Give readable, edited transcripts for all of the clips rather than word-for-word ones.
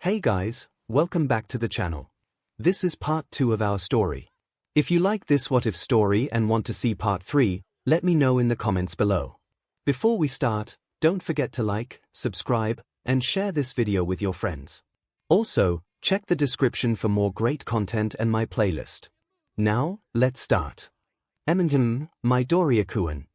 Hey guys, welcome back to the channel. This is part 2 of our story. If you like this what if story and want to see part 3, let me know in the comments below. Before we start, don't forget to like, subscribe, and share this video with your friends. Also, check the description for more great content and my playlist. Now, let's start. Midoriya-kun.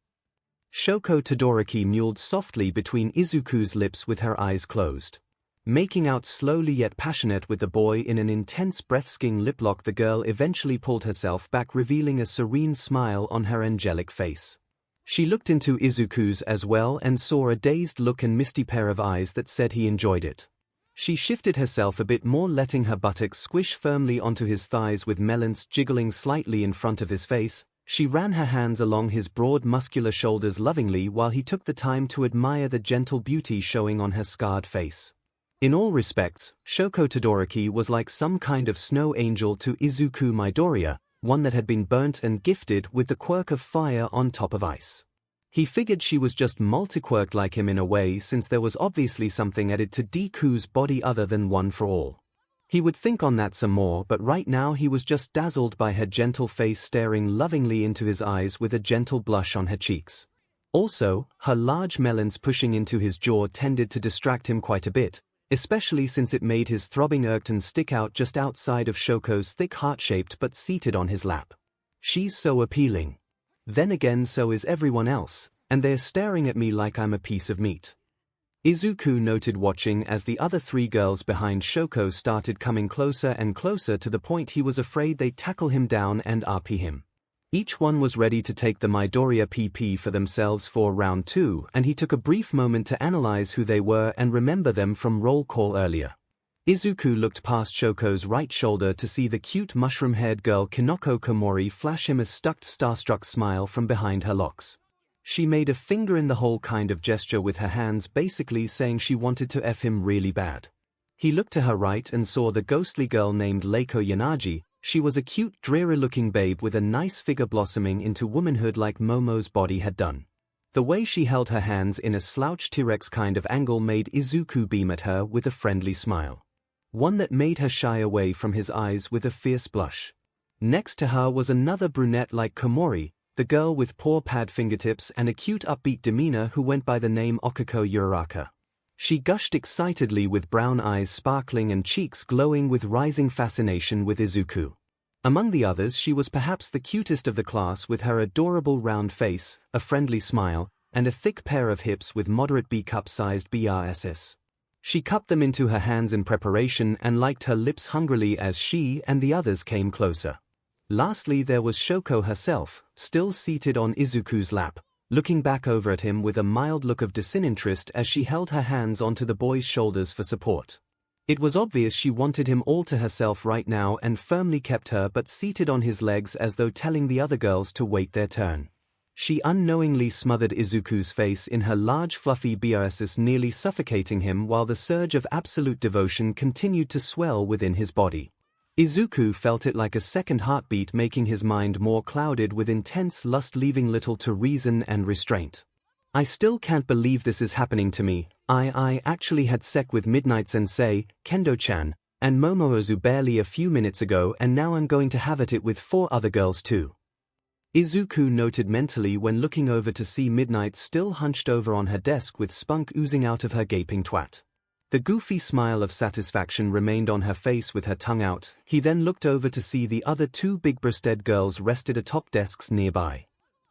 Shoko Todoroki mewed softly between Izuku's lips with her eyes closed. Making out slowly yet passionate with the boy in an intense breath-sking lip lock, the girl eventually pulled herself back, revealing a serene smile on her angelic face. She looked into Izuku's as well and saw a dazed look and misty pair of eyes that said he enjoyed it. She shifted herself a bit more, letting her buttocks squish firmly onto his thighs with melons jiggling slightly in front of his face. She ran her hands along his broad muscular shoulders lovingly while he took the time to admire the gentle beauty showing on her scarred face. In all respects, Shoko Todoroki was like some kind of snow angel to Izuku Midoriya, one that had been burnt and gifted with the quirk of fire on top of ice. He figured she was just multi-quirked like him in a way, since there was obviously something added to Deku's body other than one for all. He would think on that some more, but right now he was just dazzled by her gentle face staring lovingly into his eyes with a gentle blush on her cheeks. Also, her large melons pushing into his jaw tended to distract him quite a bit, especially since it made his throbbing erection stick out just outside of Shoko's thick heart-shaped but seated on his lap. She's so appealing. Then again, so is everyone else, and they're staring at me like I'm a piece of meat. Izuku noted, watching as the other three girls behind Shoko started coming closer and closer to the point he was afraid they'd tackle him down and RP him. Each one was ready to take the Midoriya PP for themselves for round 2, and he took a brief moment to analyze who they were and remember them from roll call earlier. Izuku looked past Shoko's right shoulder to see the cute mushroom-haired girl Kinoko Komori flash him a starstruck smile from behind her locks. She made a finger-in-the-hole kind of gesture with her hands, basically saying she wanted to F him really bad. He looked to her right and saw the ghostly girl named Reiko Yanagi. She was a cute, dreary-looking babe with a nice figure blossoming into womanhood like Momo's body had done. The way she held her hands in a slouched T-Rex kind of angle made Izuku beam at her with a friendly smile. One that made her shy away from his eyes with a fierce blush. Next to her was another brunette like Komori, the girl with paw pad fingertips and a cute upbeat demeanor who went by the name Okiko Uraraka. She gushed excitedly with brown eyes sparkling and cheeks glowing with rising fascination with Izuku. Among the others, she was perhaps the cutest of the class, with her adorable round face, a friendly smile, and a thick pair of hips with moderate B-cup-sized BRSS. She cupped them into her hands in preparation and licked her lips hungrily as she and the others came closer. Lastly, there was Shoko herself, still seated on Izuku's lap, looking back over at him with a mild look of disinterest as she held her hands onto the boy's shoulders for support. It was obvious she wanted him all to herself right now and firmly kept her but seated on his legs as though telling the other girls to wait their turn. She unknowingly smothered Izuku's face in her large fluffy BRSS, nearly suffocating him while the surge of absolute devotion continued to swell within his body. Izuku felt it like a second heartbeat, making his mind more clouded with intense lust, leaving little to reason and restraint. I still can't believe this is happening to me. I actually had sex with Midnight Sensei, Kendo-chan, and Momozu barely a few minutes ago, and now I'm going to have it with 4 other girls too. Izuku noted mentally when looking over to see Midnight still hunched over on her desk with spunk oozing out of her gaping twat. The goofy smile of satisfaction remained on her face with her tongue out. He then looked over to see the other 2 big-breasted girls rested atop desks nearby.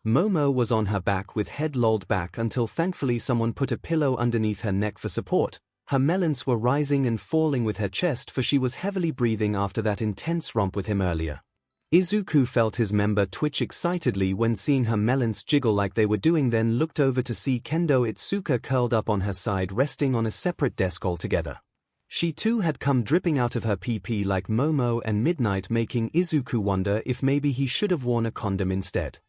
Momo was on her back with head lolled back until thankfully someone put a pillow underneath her neck for support. Her melons were rising and falling with her chest, for she was heavily breathing after that intense romp with him earlier. Izuku felt his member twitch excitedly when seeing her melons jiggle like they were doing, then looked over to see Kendo Itsuka curled up on her side resting on a separate desk altogether. She too had come dripping out of her PP like Momo and Midnight, making Izuku wonder if maybe he should have worn a condom instead.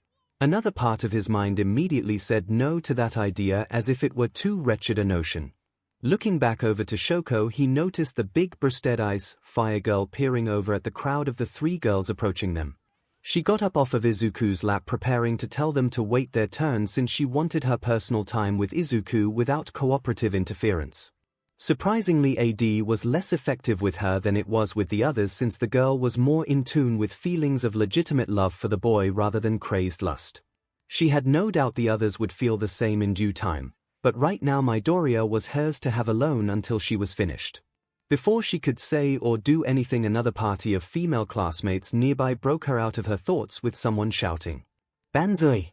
Another part of his mind immediately said no to that idea, as if it were too wretched a notion. Looking back over to Shoko, he noticed the big-breasted eyes fire girl peering over at the crowd of the 3 girls approaching them. She got up off of Izuku's lap, preparing to tell them to wait their turn since she wanted her personal time with Izuku without cooperative interference. Surprisingly, AD was less effective with her than it was with the others, since the girl was more in tune with feelings of legitimate love for the boy rather than crazed lust. She had no doubt the others would feel the same in due time, but right now Midoriya was hers to have alone until she was finished. Before she could say or do anything, another party of female classmates nearby broke her out of her thoughts with someone shouting, "Banzai!"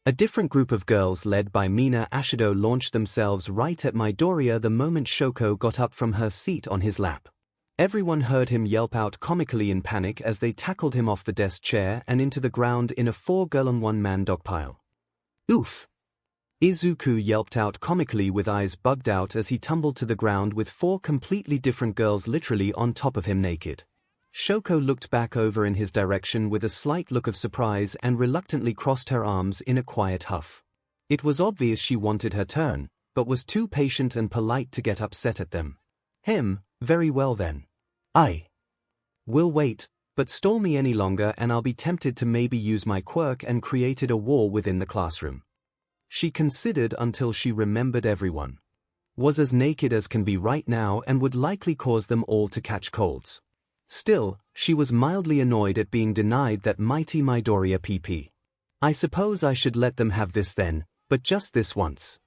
A different group of girls led by Mina Ashido launched themselves right at Midoriya the moment Shoko got up from her seat on his lap. Everyone heard him yelp out comically in panic as they tackled him off the desk chair and into the ground in a 4-girl-on-1-man dogpile. "Oof!" Izuku yelped out comically with eyes bugged out as he tumbled to the ground with 4 completely different girls literally on top of him naked. Shoko looked back over in his direction with a slight look of surprise and reluctantly crossed her arms in a quiet huff. It was obvious she wanted her turn, but was too patient and polite to get upset at them. Very well then. I will wait, but stall me any longer and I'll be tempted to maybe use my quirk and created a wall within the classroom. She considered until she remembered everyone was as naked as can be right now and would likely cause them all to catch colds. Still, she was mildly annoyed at being denied that mighty Midoriya PP. "I suppose I should let them have this then, but just this once,"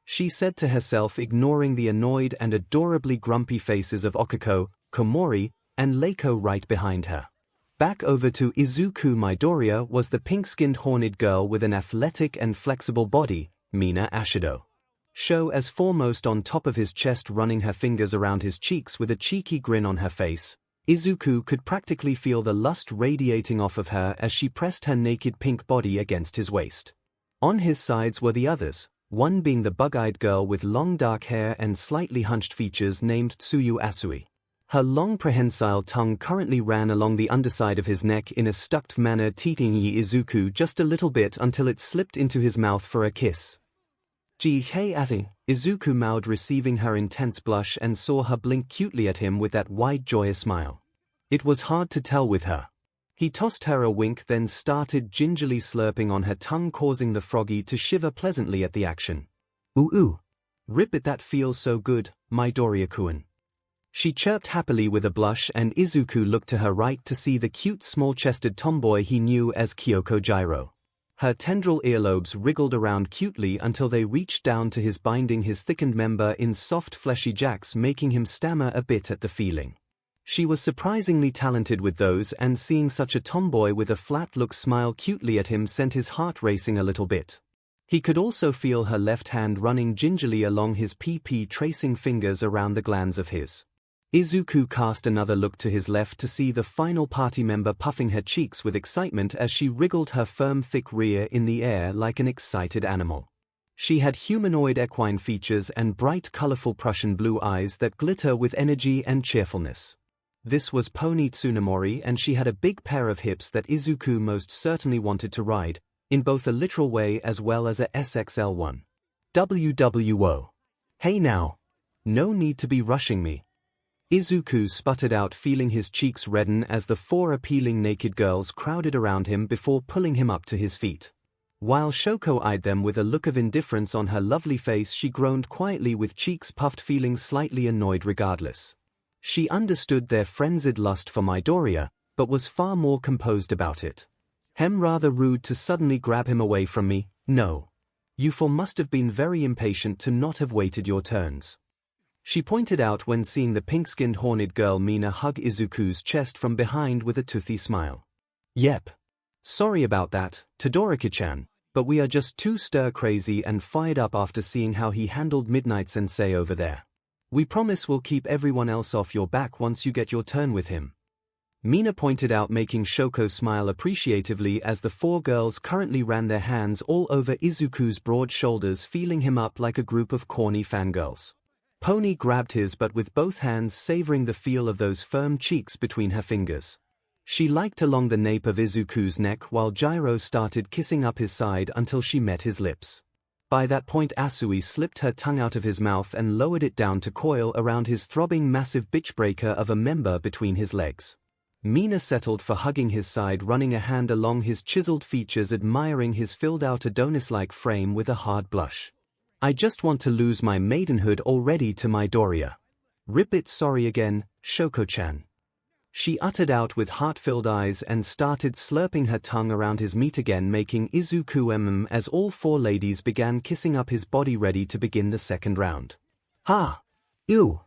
she said to herself, ignoring the annoyed and adorably grumpy faces of Okiko, Komori, and Leiko right behind her. Back over to Izuku. Midoriya was the pink-skinned horned girl with an athletic and flexible body, Mina Ashido. Sho as foremost on top of his chest, running her fingers around his cheeks with a cheeky grin on her face. Izuku could practically feel the lust radiating off of her as she pressed her naked pink body against his waist. On his sides were the others, one being the bug-eyed girl with long dark hair and slightly hunched features named Tsuyu Asui. Her long prehensile tongue currently ran along the underside of his neck in a stuck manner, teasing Izuku just a little bit until it slipped into his mouth for a kiss. 𝐔𝐬𝐚𝐿, Izuku mouthed, receiving her intense blush, and saw her blink cutely at him with that wide joyous smile. It was hard to tell with her. He tossed her a wink, then started gingerly slurping on her tongue, causing the froggy to shiver pleasantly at the action. Ooh. Rip it, that feels so good, Midoriya-kun. She chirped happily with a blush, and Izuku looked to her right to see the cute small-chested tomboy he knew as Kyoko Gyro. Her tendril earlobes wriggled around cutely until they reached down to his, binding his thickened member in soft fleshy jacks, making him stammer a bit at the feeling. She was surprisingly talented with those, and seeing such a tomboy with a flat look smile cutely at him sent his heart racing a little bit. He could also feel her left hand running gingerly along his PP, tracing fingers around the glands of his. Izuku cast another look to his left to see the final party member puffing her cheeks with excitement as she wriggled her firm thick rear in the air like an excited animal. She had humanoid equine features and bright colorful Prussian blue eyes that glitter with energy and cheerfulness. This was Pony Tsunemori, and she had a big pair of hips that Izuku most certainly wanted to ride, in both a literal way as well as a SXL one. WWO. Hey now. No need to be rushing me. Izuku sputtered out, feeling his cheeks redden as the 4 appealing naked girls crowded around him before pulling him up to his feet. While Shoko eyed them with a look of indifference on her lovely face, she groaned quietly with cheeks puffed, feeling slightly annoyed regardless. She understood their frenzied lust for Midoriya, but was far more composed about it. Rather rude to suddenly grab him away from me, no. You 4 must have been very impatient to not have waited your turns. She pointed out when seeing the pink-skinned horned girl Mina hug Izuku's chest from behind with a toothy smile. Yep. Sorry about that, Todoroki-chan, but we are just too stir-crazy and fired up after seeing how he handled Midnight Sensei over there. We promise we'll keep everyone else off your back once you get your turn with him. Mina pointed out, making Shoko smile appreciatively as the 4 girls currently ran their hands all over Izuku's broad shoulders, feeling him up like a group of corny fangirls. Pony grabbed his butt with both hands, savoring the feel of those firm cheeks between her fingers. She liked along the nape of Izuku's neck while Gyro started kissing up his side until she met his lips. By that point Asui slipped her tongue out of his mouth and lowered it down to coil around his throbbing massive bitch-breaker of a member between his legs. Mina settled for hugging his side, running a hand along his chiseled features, admiring his filled-out Adonis-like frame with a hard blush. I just want to lose my maidenhood already to Midoriya. Rip it, sorry again, Shoko-chan. She uttered out with heart-filled eyes and started slurping her tongue around his meat again, making 𝐒𝐿𝐵 as all four ladies began kissing up his body ready to begin the second round. Ha! Ew!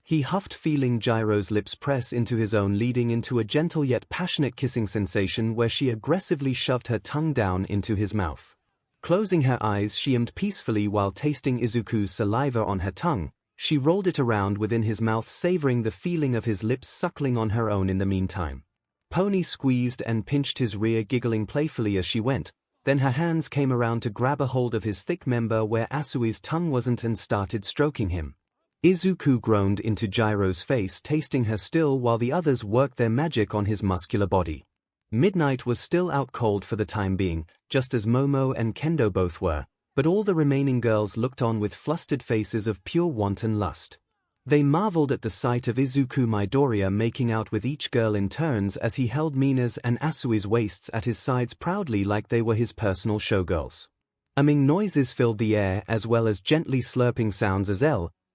He huffed, feeling Gyro's lips press into his own, leading into a gentle yet passionate kissing sensation where she aggressively shoved her tongue down into his mouth. Closing her eyes, she ummed peacefully while tasting Izuku's saliva on her tongue. She rolled it around within his mouth, savoring the feeling of his lips suckling on her own in the meantime. Pony squeezed and pinched his rear, giggling playfully as she went. Then her hands came around to grab a hold of his thick member where Asui's tongue wasn't and started stroking him. Izuku groaned into Gyro's face, tasting her still while the others worked their magic on his muscular body. Midnight was still out cold for the time being, just as Momo and Kendo both were, but all the remaining girls looked on with flustered faces of pure wanton lust. They marveled at the sight of Izuku Midoriya making out with each girl in turns as he held Mina's and Asui's waists at his sides proudly like they were his personal showgirls. Umming noises filled the air as well as gently slurping sounds as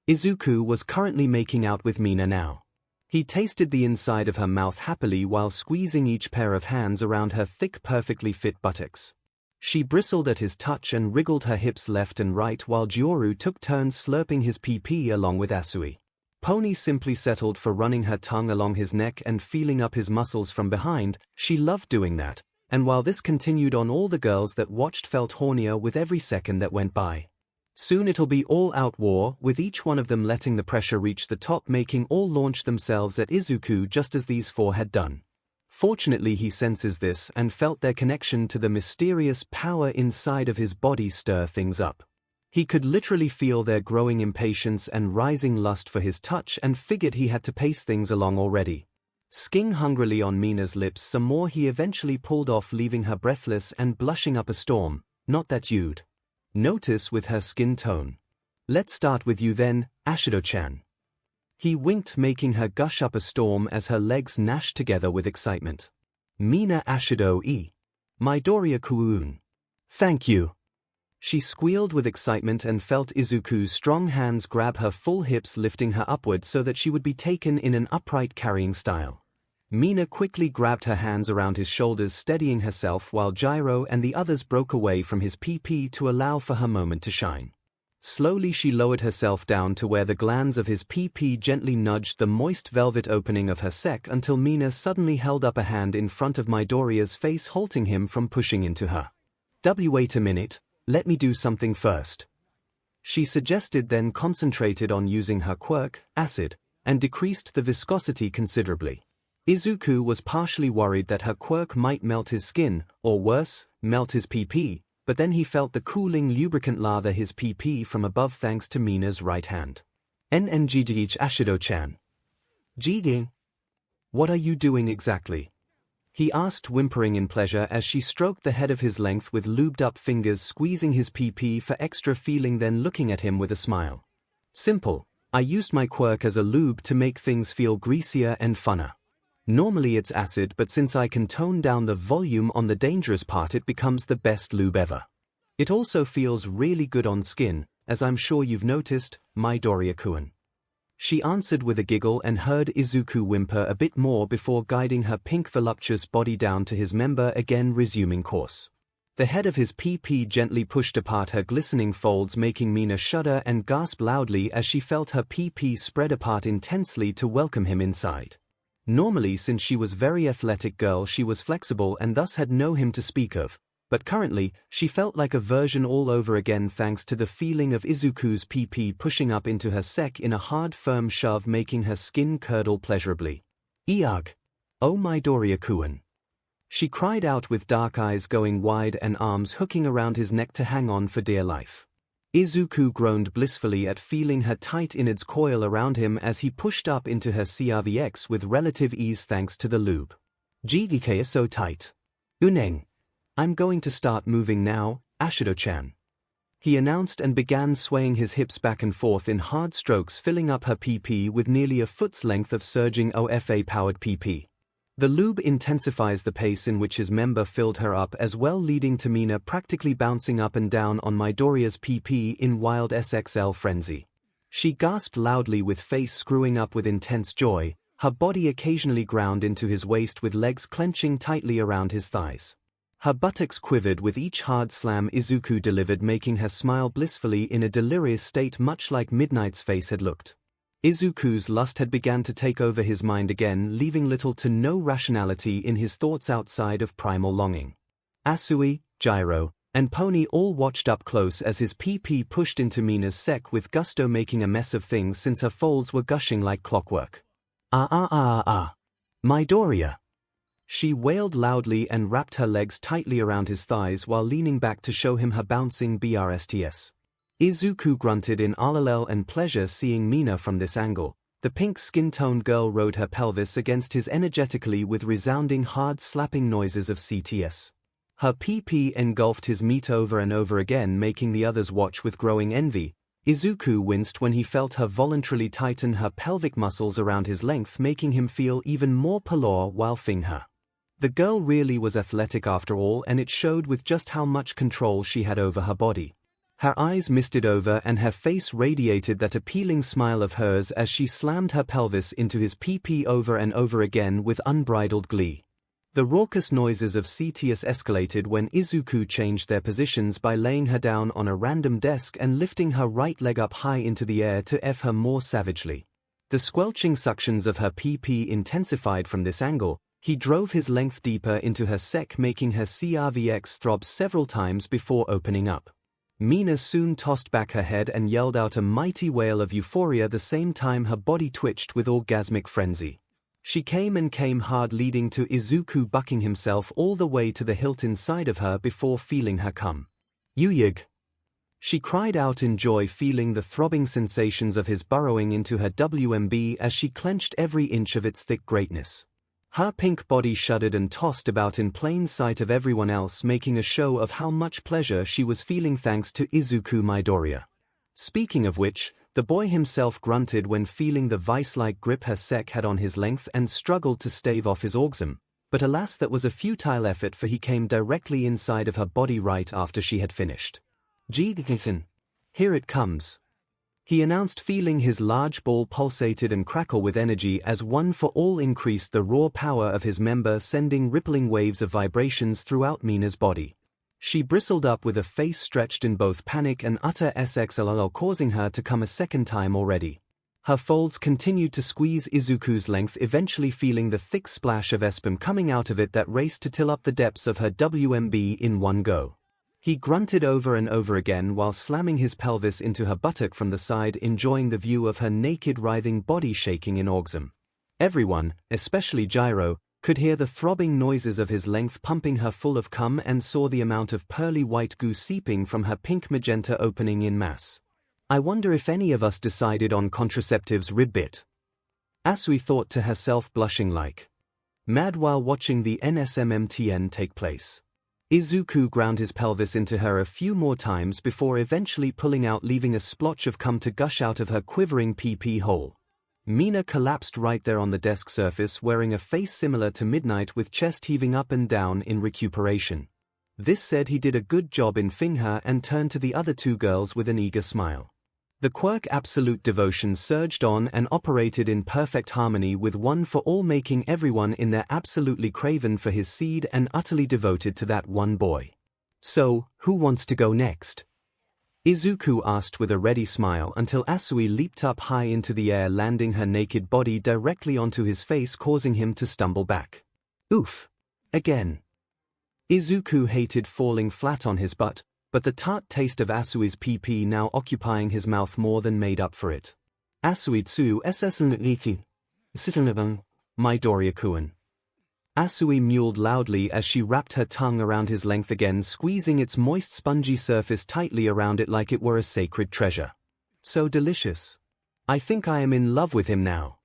Izuku was currently making out with Mina now. He tasted the inside of her mouth happily while squeezing each pair of hands around her thick, perfectly fit buttocks. She bristled at his touch and wriggled her hips left and right while Jioru took turns slurping his pee-pee along with Asui. Pony simply settled for running her tongue along his neck and feeling up his muscles from behind. She loved doing that, and while this continued on, all the girls that watched felt hornier with every second that went by. Soon it'll be all-out war, with each one of them letting the pressure reach the top, making all launch themselves at Izuku just as these four had done. Fortunately, he senses this and felt their connection to the mysterious power inside of his body stir things up. He could literally feel their growing impatience and rising lust for his touch and figured he had to pace things along already. Sking hungrily on Mina's lips some more, he eventually pulled off, leaving her breathless and blushing up a storm. Not that you'd notice with her skin tone. Let's start with you then, Ashido-chan. He winked, making her gush up a storm as her legs gnashed together with excitement. Mina Ashido Midoriya-kun. Thank you. She squealed with excitement and felt Izuku's strong hands grab her full hips, lifting her upward so that she would be taken in an upright carrying style. Mina quickly grabbed her hands around his shoulders, steadying herself while Gyro and the others broke away from his pee-pee to allow for her moment to shine. Slowly she lowered herself down to where the glands of his pee-pee gently nudged the moist velvet opening of her sack until Mina suddenly held up a hand in front of Midoriya's face, halting him from pushing into her. Wait a minute, let me do something first. She suggested, then concentrated on using her quirk, acid, and decreased the viscosity considerably. Izuku was partially worried that her quirk might melt his skin, or worse, melt his pee-pee, but then he felt the cooling lubricant lather his pee-pee from above thanks to Mina's right hand. NNGGH Ashido-chan. Jiging? What are you doing exactly? He asked, whimpering in pleasure as she stroked the head of his length with lubed-up fingers, squeezing his pee-pee for extra feeling, then looking at him with a smile. Simple. I used my quirk as a lube to make things feel greasier and funner. Normally it's acid, but since I can tone down the volume on the dangerous part, it becomes the best lube ever. It also feels really good on skin, as I'm sure you've noticed, Midoriya-kun. She answered with a giggle and heard Izuku whimper a bit more before guiding her pink voluptuous body down to his member, again resuming course. The head of his pee-pee gently pushed apart her glistening folds, making Mina shudder and gasp loudly as she felt her pee-pee spread apart intensely to welcome him inside. Normally, since she was very athletic girl, she was flexible and thus had no him to speak of, but currently, she felt like a virgin all over again thanks to the feeling of Izuku's pee-pee pushing up into her sack in a hard, firm shove, making her skin curdle pleasurably. Ugh! Oh Midoriya-kun! She cried out with dark eyes going wide and arms hooking around his neck to hang on for dear life. Izuku groaned blissfully at feeling her tight innards coil around him as he pushed up into her CRVX with relative ease thanks to the lube. 𝐔𝐬𝐽 is so tight. Uneng. I'm going to start moving now, Ashido-chan. He announced and began swaying his hips back and forth in hard strokes, filling up her pee-pee with nearly a foot's length of surging OFA-powered pee-pee. The lube intensifies the pace in which his member filled her up as well, leading to Mina practically bouncing up and down on Midoriya's PP in wild SXL frenzy. She gasped loudly with face screwing up with intense joy, her body occasionally ground into his waist with legs clenching tightly around his thighs. Her buttocks quivered with each hard slam Izuku delivered, making her smile blissfully in a delirious state much like Midnight's face had looked. Izuku's lust had begun to take over his mind again, leaving little to no rationality in his thoughts outside of primal longing. Asui, Gyro, and Pony all watched up close as his PP pushed into Mina's sec with gusto, making a mess of things since her folds were gushing like clockwork. Midoriya! She wailed loudly and wrapped her legs tightly around his thighs while leaning back to show him her bouncing BRSTS. Izuku grunted in allelel and pleasure seeing Mina from this angle. The pink skin-toned girl rode her pelvis against his energetically with resounding hard slapping noises of CTS. Her PP engulfed his meat over and over again, making the others watch with growing envy. Izuku winced when he felt her voluntarily tighten her pelvic muscles around his length, making him feel even more pallor while fing her. The girl really was athletic after all, and it showed with just how much control she had over her body. Her eyes misted over and her face radiated that appealing smile of hers as she slammed her pelvis into his PP over and over again with unbridled glee. The raucous noises of CTS escalated when Izuku changed their positions by laying her down on a random desk and lifting her right leg up high into the air to F her more savagely. The squelching suctions of her PP intensified from this angle. He drove his length deeper into her sec, making her CRVX throb several times before opening up. Mina soon tossed back her head and yelled out a mighty wail of euphoria, the same time her body twitched with orgasmic frenzy. She came hard, leading to Izuku bucking himself all the way to the hilt inside of her before feeling her come. "Yu-yig!" She cried out in joy, feeling the throbbing sensations of his burrowing into her WMB as she clenched every inch of its thick greatness. Her pink body shuddered and tossed about in plain sight of everyone else, making a show of how much pleasure she was feeling thanks to Izuku Midoriya. Speaking of which, the boy himself grunted when feeling the vice-like grip her sec had on his length and struggled to stave off his orgasm, but alas, that was a futile effort, for he came directly inside of her body right after she had finished. "𝐔𝐬𝐽, here it comes," he announced, feeling his large ball pulsated and crackle with energy as One for All increased the raw power of his member, sending rippling waves of vibrations throughout Mina's body. She bristled up with a face stretched in both panic and utter SXLL, causing her to come a second time already. Her folds continued to squeeze Izuku's length, eventually feeling the thick splash of sperm coming out of it that raced to till up the depths of her WMB in one go. He grunted over and over again while slamming his pelvis into her buttock from the side, enjoying the view of her naked writhing body shaking in orgasm. Everyone, especially Gyro, could hear the throbbing noises of his length pumping her full of cum and saw the amount of pearly white goo seeping from her pink magenta opening in mass. "I wonder if any of us decided on contraceptives ribbit," Asui thought to herself, blushing like mad while watching the NSMMTN take place. Izuku ground his pelvis into her a few more times before eventually pulling out, leaving a splotch of cum to gush out of her quivering PP hole. Mina collapsed right there on the desk surface, wearing a face similar to Midnight with chest heaving up and down in recuperation. This said he did a good job in fing her and turned to the other two girls with an eager smile. The quirk absolute devotion surged on and operated in perfect harmony with One for All, making everyone in there absolutely craven for his seed and utterly devoted to that one boy. "So, who wants to go next?" Izuku asked with a ready smile until Asui leaped up high into the air, landing her naked body directly onto his face, causing him to stumble back. "Oof. Again." Izuku hated falling flat on his butt, but the tart taste of Asui's PP now occupying his mouth more than made up for it. "Asui tsu ssniki. Sitanaban, Midoriya-kun." Asui mewled loudly as she wrapped her tongue around his length again, squeezing its moist spongy surface tightly around it like it were a sacred treasure. "So delicious. I think I am in love with him now."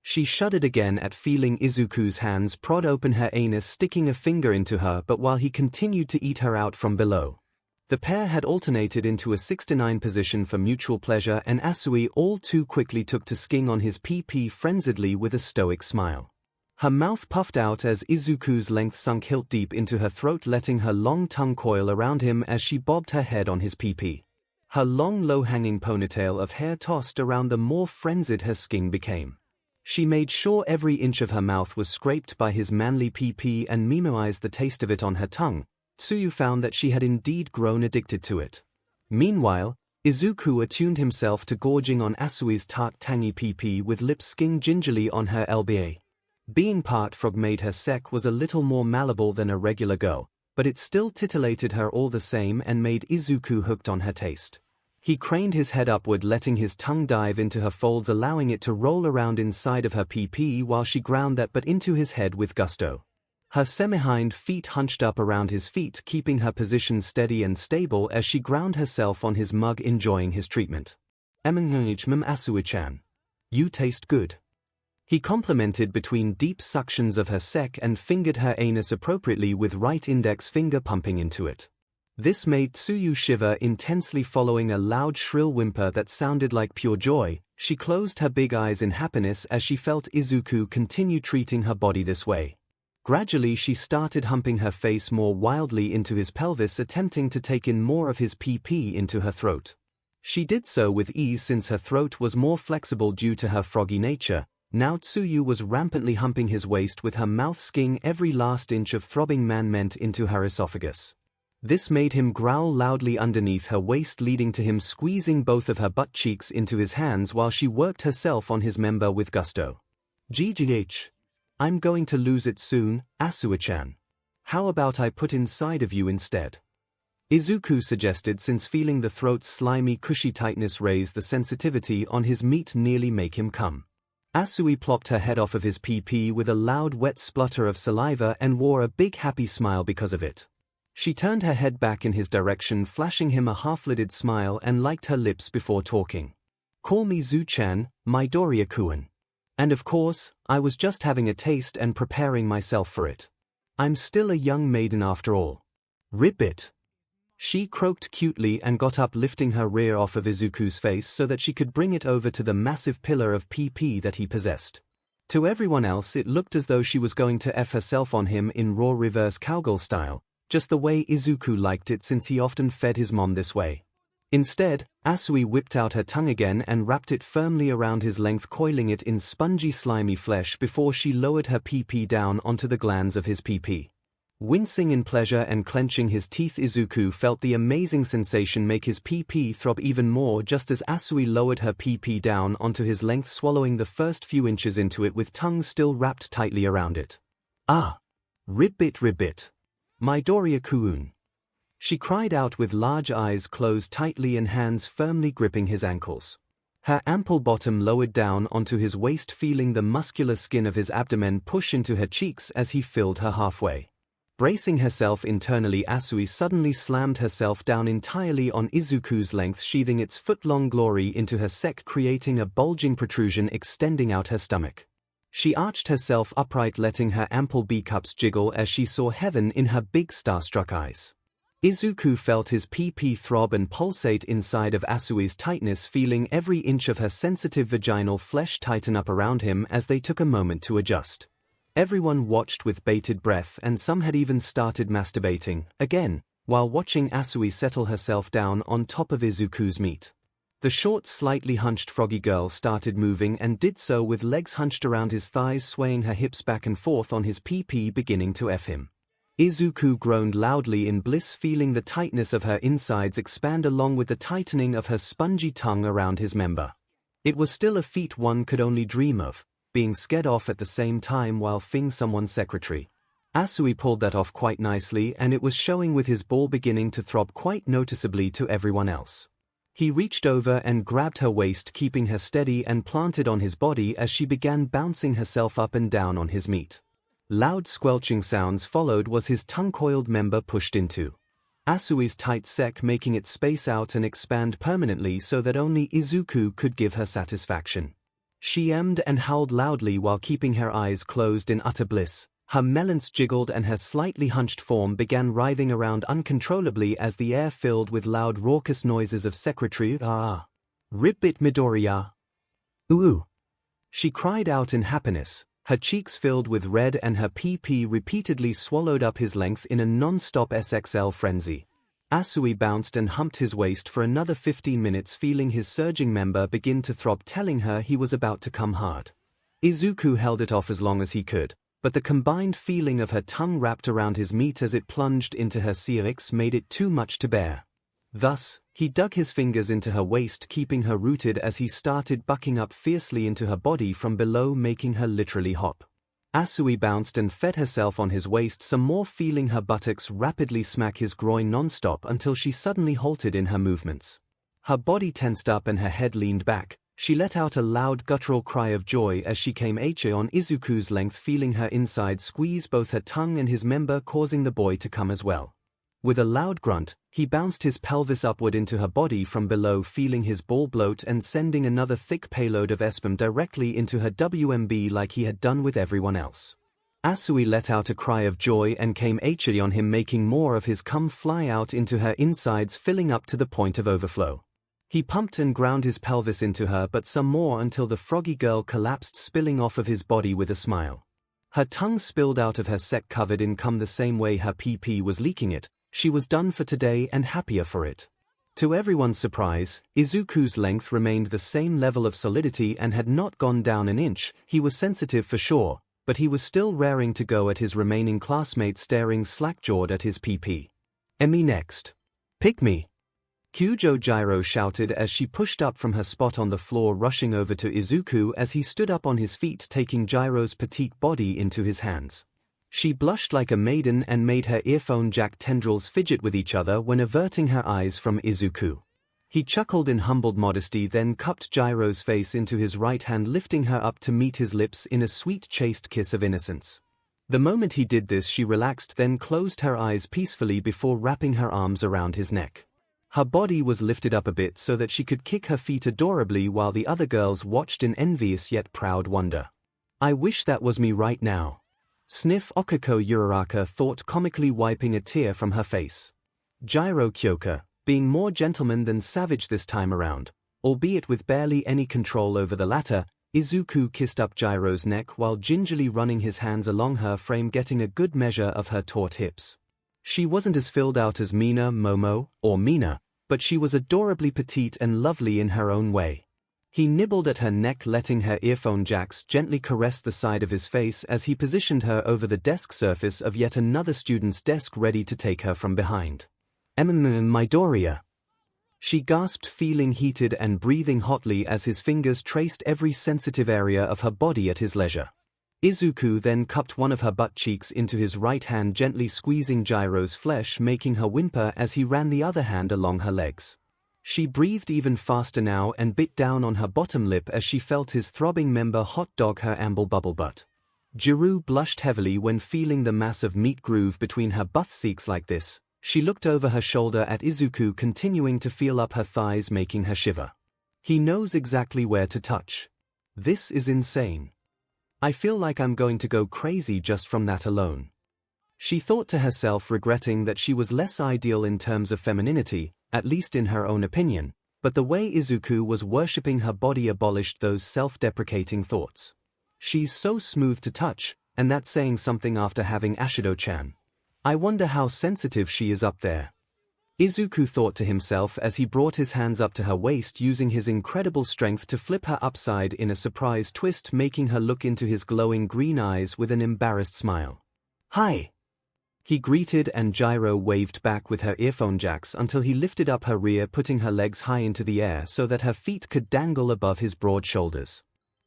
She shuddered again at feeling Izuku's hands prod open her anus, sticking a finger into her, but while he continued to eat her out from below. The pair had alternated into a 6-9 position for mutual pleasure, and Asui all too quickly took to sking on his PP frenziedly with a stoic smile. Her mouth puffed out as Izuku's length sunk hilt deep into her throat, letting her long tongue coil around him as she bobbed her head on his pee-pee. Her long low-hanging ponytail of hair tossed around, the more frenzied her skin became. She made sure every inch of her mouth was scraped by his manly pee-pee and memoized the taste of it on her tongue. Tsuyu found that she had indeed grown addicted to it. Meanwhile, Izuku attuned himself to gorging on Asui's tart tangy pee-pee with lips skinned gingerly on her LBA. Being part frog made her sex was a little more malleable than a regular girl, but it still titillated her all the same and made Izuku hooked on her taste. He craned his head upward, letting his tongue dive into her folds, allowing it to roll around inside of her pee-pee while she ground that butt into his head with gusto. Her semi-hind feet hunched up around his feet, keeping her position steady and stable as she ground herself on his mug, enjoying his treatment. Asui-chan. You taste good. He complimented between deep suctions of her sex and fingered her anus appropriately with right index finger pumping into it. This made Tsuyu shiver intensely. Following a loud shrill whimper that sounded like pure joy, she closed her big eyes in happiness as she felt Izuku continue treating her body this way. Gradually she started humping her face more wildly into his pelvis, attempting to take in more of his pee-pee into her throat. She did so with ease since her throat was more flexible due to her froggy nature. Now Tsuyu was rampantly humping his waist with her mouth, skiing every last inch of throbbing man-ment into her esophagus. This made him growl loudly underneath her waist, leading to him squeezing both of her butt cheeks into his hands while she worked herself on his member with gusto. 𝐔𝐬𝐽𝐽. I'm going to lose it soon, Asui-chan. How about I put inside of you instead? Izuku suggested, since feeling the throat's slimy cushy tightness raise the sensitivity on his meat, nearly make him come. Asui plopped her head off of his pee-pee with a loud wet splutter of saliva and wore a big happy smile because of it. She turned her head back in his direction, flashing him a half-lidded smile, and liked her lips before talking. Call me Zu-chan, Midoriya-kun. And of course, I was just having a taste and preparing myself for it. I'm still a young maiden after all. Ribbit. She croaked cutely and got up, lifting her rear off of Izuku's face so that she could bring it over to the massive pillar of pee-pee that he possessed. To everyone else it looked as though she was going to F herself on him in raw reverse cowgirl style, just the way Izuku liked it since he often fed his mom this way. Instead, Asui whipped out her tongue again and wrapped it firmly around his length, coiling it in spongy slimy flesh before she lowered her pee-pee down onto the glands of his pee-pee. Wincing in pleasure and clenching his teeth, Izuku felt the amazing sensation make his pee-pee throb even more just as Asui lowered her pee-pee down onto his length, swallowing the first few inches into it with tongue still wrapped tightly around it. Ah! Ribbit ribbit. Midoriya-kun. She cried out with large eyes closed tightly and hands firmly gripping his ankles. Her ample bottom lowered down onto his waist, feeling the muscular skin of his abdomen push into her cheeks as he filled her halfway. Bracing herself internally, Asui suddenly slammed herself down entirely on Izuku's length, sheathing its foot-long glory into her sex, creating a bulging protrusion extending out her stomach. She arched herself upright, letting her ample B-cups jiggle as she saw heaven in her big starstruck eyes. Izuku felt his pee-pee throb and pulsate inside of Asui's tightness, feeling every inch of her sensitive vaginal flesh tighten up around him as they took a moment to adjust. Everyone watched with bated breath, and some had even started masturbating, again, while watching Asui settle herself down on top of Izuku's meat. The short, slightly hunched froggy girl started moving and did so with legs hunched around his thighs, swaying her hips back and forth on his pee-pee, beginning to F him. Izuku groaned loudly in bliss, feeling the tightness of her insides expand along with the tightening of her spongy tongue around his member. It was still a feat one could only dream of, being scared off at the same time while fing someone's secretary. Asui pulled that off quite nicely, and it was showing with his ball beginning to throb quite noticeably to everyone else. He reached over and grabbed her waist, keeping her steady and planted on his body as she began bouncing herself up and down on his meat. Loud squelching sounds followed as his tongue-coiled member pushed into Asui's tight sex, making it space out and expand permanently so that only Izuku could give her satisfaction. She emmed and howled loudly while keeping her eyes closed in utter bliss. Her melons jiggled and her slightly hunched form began writhing around uncontrollably as the air filled with loud raucous noises of secretary ah. Ribbit Midoriya. Ooh. She cried out in happiness, Her cheeks filled with red and her PP repeatedly swallowed up his length in a non-stop SXL frenzy. Asui bounced and humped his waist for another 15 minutes, feeling his surging member begin to throb, telling her he was about to come hard. Izuku held it off as long as he could, but the combined feeling of her tongue wrapped around his meat as it plunged into her cervix made it too much to bear. Thus, he dug his fingers into her waist, keeping her rooted as he started bucking up fiercely into her body from below, making her literally hop. Asui bounced and fed herself on his waist some more, feeling her buttocks rapidly smack his groin non-stop until she suddenly halted in her movements. Her body tensed up and her head leaned back. She let out a loud guttural cry of joy as she came on Izuku's length, feeling her inside squeeze both her tongue and his member, causing the boy to come as well. With a loud grunt, he bounced his pelvis upward into her body from below, feeling his ball bloat and sending another thick payload of sperm directly into her WMB like he had done with everyone else. Asui let out a cry of joy and came on him, making more of his cum fly out into her insides, filling up to the point of overflow. He pumped and ground his pelvis into her, but some more, until the froggy girl collapsed, spilling off of his body with a smile. Her tongue spilled out of her sack covered in cum the same way her PP was leaking it. She was done for today and happier for it. To everyone's surprise, Izuku's length remained the same level of solidity and had not gone down an inch. He was sensitive for sure, but he was still raring to go at his remaining classmates, staring slack-jawed at his PP. "Me next. Pick me," 𝐂𝐸𝐲 shouted as she pushed up from her spot on the floor, rushing over to Izuku as he stood up on his feet, taking Gyro's petite body into his hands. She blushed like a maiden and made her earphone jack tendrils fidget with each other when averting her eyes from Izuku. He chuckled in humbled modesty, then cupped Gyro's face into his right hand, lifting her up to meet his lips in a sweet chaste kiss of innocence. The moment he did this, she relaxed, then closed her eyes peacefully before wrapping her arms around his neck. Her body was lifted up a bit so that she could kick her feet adorably while the other girls watched in envious yet proud wonder. "I wish that was me right now," sniff 𝐒𝐭𝐚𝐲 thought, comically wiping a tear from her face. Gyro Kyoka, being more gentleman than savage this time around, albeit with barely any control over the latter, Izuku kissed up Gyro's neck while gingerly running his hands along her frame, getting a good measure of her taut hips. She wasn't as filled out as Mina, Momo, or Mina, but she was adorably petite and lovely in her own way. He nibbled at her neck, letting her earphone jacks gently caress the side of his face as he positioned her over the desk surface of yet another student's desk, ready to take her from behind. "Midoriya," she gasped, feeling heated and breathing hotly as his fingers traced every sensitive area of her body at his leisure. Izuku then cupped one of her butt cheeks into his right hand, gently squeezing Gyro's flesh, making her whimper as he ran the other hand along her legs. She breathed even faster now and bit down on her bottom lip as she felt his throbbing member hot dog her amble bubble butt. Jiru blushed heavily when feeling the massive meat groove between her butt cheeks like this. She looked over her shoulder at Izuku, continuing to feel up her thighs, making her shiver. He knows exactly where to touch. This is insane. I feel like I'm going to go crazy just from that alone. She thought to herself, regretting that she was less ideal in terms of femininity, at least in her own opinion, but the way Izuku was worshipping her body abolished those self-deprecating thoughts. She's so smooth to touch, and that's saying something after having Ashido-chan. I wonder how sensitive she is up there. Izuku thought to himself as he brought his hands up to her waist, using his incredible strength to flip her upside in a surprise twist, making her look into his glowing green eyes with an embarrassed smile. "Hi," he greeted, and Gyro waved back with her earphone jacks until he lifted up her rear, putting her legs high into the air so that her feet could dangle above his broad shoulders.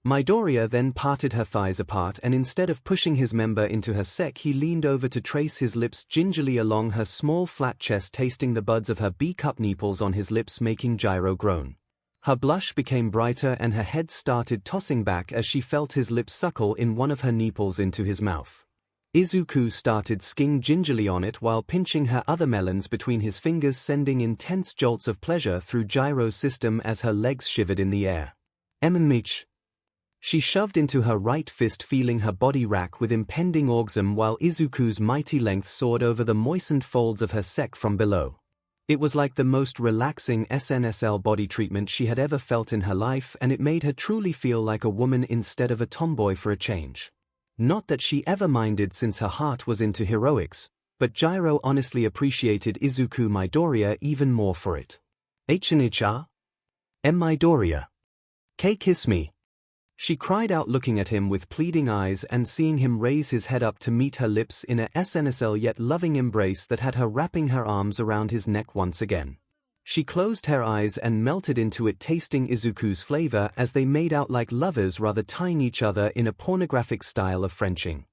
Midoriya then parted her thighs apart, and instead of pushing his member into her sack, he leaned over to trace his lips gingerly along her small flat chest, tasting the buds of her B-cup nipples on his lips, making Gyro groan. Her blush became brighter and her head started tossing back as she felt his lips suckle in one of her nipples into his mouth. Izuku started sking gingerly on it while pinching her other melons between his fingers, sending intense jolts of pleasure through Gyro's system as her legs shivered in the air. "𝐿𝐴𝐴𝐻." She shoved into her right fist, feeling her body rack with impending orgasm while Izuku's mighty length soared over the moistened folds of her sack from below. It was like the most relaxing SNSL body treatment she had ever felt in her life, and it made her truly feel like a woman instead of a tomboy for a change. Not that she ever minded since her heart was into heroics, but J.Ro honestly appreciated Izuku Midoriya even more for it. 𝐻𝐻 Midoriya. Kiss me. She cried out, looking at him with pleading eyes and seeing him raise his head up to meet her lips in a SNSL yet loving embrace that had her wrapping her arms around his neck once again. She closed her eyes and melted into it, tasting Izuku's flavor as they made out like lovers, rather tying each other in a pornographic style of Frenching.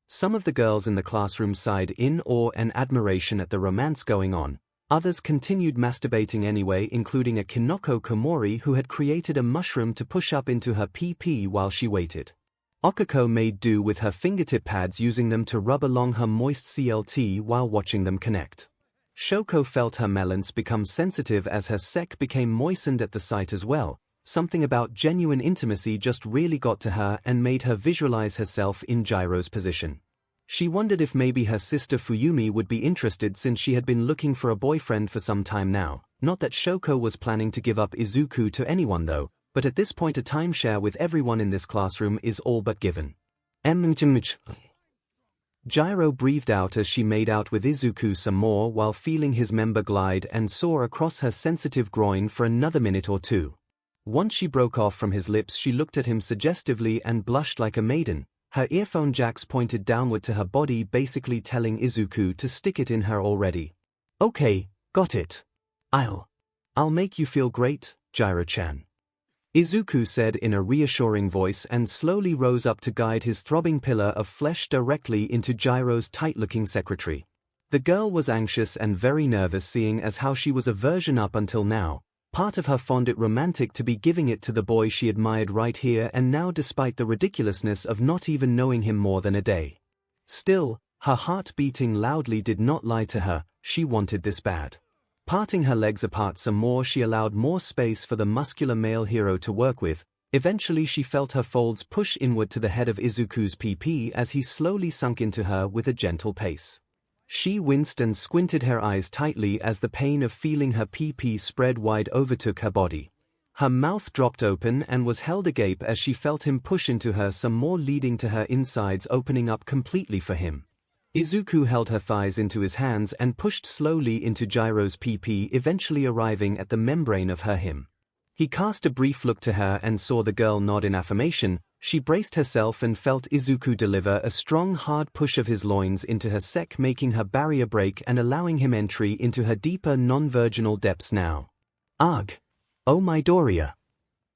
Some of the girls in the classroom sighed in awe and admiration at the romance going on. Others continued masturbating anyway, including a Kinoko Komori who had created a mushroom to push up into her PP while she waited. Okako made do with her fingertip pads, using them to rub along her moist CLT while watching them connect. Shoko felt her melons become sensitive as her sec became moistened at the sight as well. Something about genuine intimacy just really got to her and made her visualize herself in J.Ro's position. She wondered if maybe her sister Fuyumi would be interested, since she had been looking for a boyfriend for some time now. Not that Shoko was planning to give up Izuku to anyone though, but at this point a timeshare with everyone in this classroom is all but given. J.Ro breathed out as she made out with Izuku some more while feeling his member glide and soar across her sensitive groin for another minute or two. Once she broke off from his lips, she looked at him suggestively and blushed like a maiden. Her earphone jacks pointed downward to her body, basically telling Izuku to stick it in her already. Okay, got it. I'll make you feel great, J.Ro-chan. Izuku said in a reassuring voice and slowly rose up to guide his throbbing pillar of flesh directly into J.Ro's tight-looking secretary. The girl was anxious and very nervous, seeing as how she was a virgin up until now. Part of her found it romantic to be giving it to the boy she admired right here and now, despite the ridiculousness of not even knowing him more than a day. Still, her heart beating loudly did not lie to her. She wanted this bad. Parting her legs apart some more, she allowed more space for the muscular male hero to work with. Eventually she felt her folds push inward to the head of Izuku's PP as he slowly sunk into her with a gentle pace. She winced and squinted her eyes tightly as the pain of feeling her PP spread wide overtook her body. Her mouth dropped open and was held agape as she felt him push into her some more, leading to her insides opening up completely for him. Izuku held her thighs into his hands and pushed slowly into J.Ro's PP, eventually arriving at the membrane of her him. He cast a brief look to her and saw the girl nod in affirmation. She braced herself and felt Izuku deliver a strong hard push of his loins into her sec, making her barrier break and allowing him entry into her deeper non-virginal depths now. Ugh! Oh Midoriya!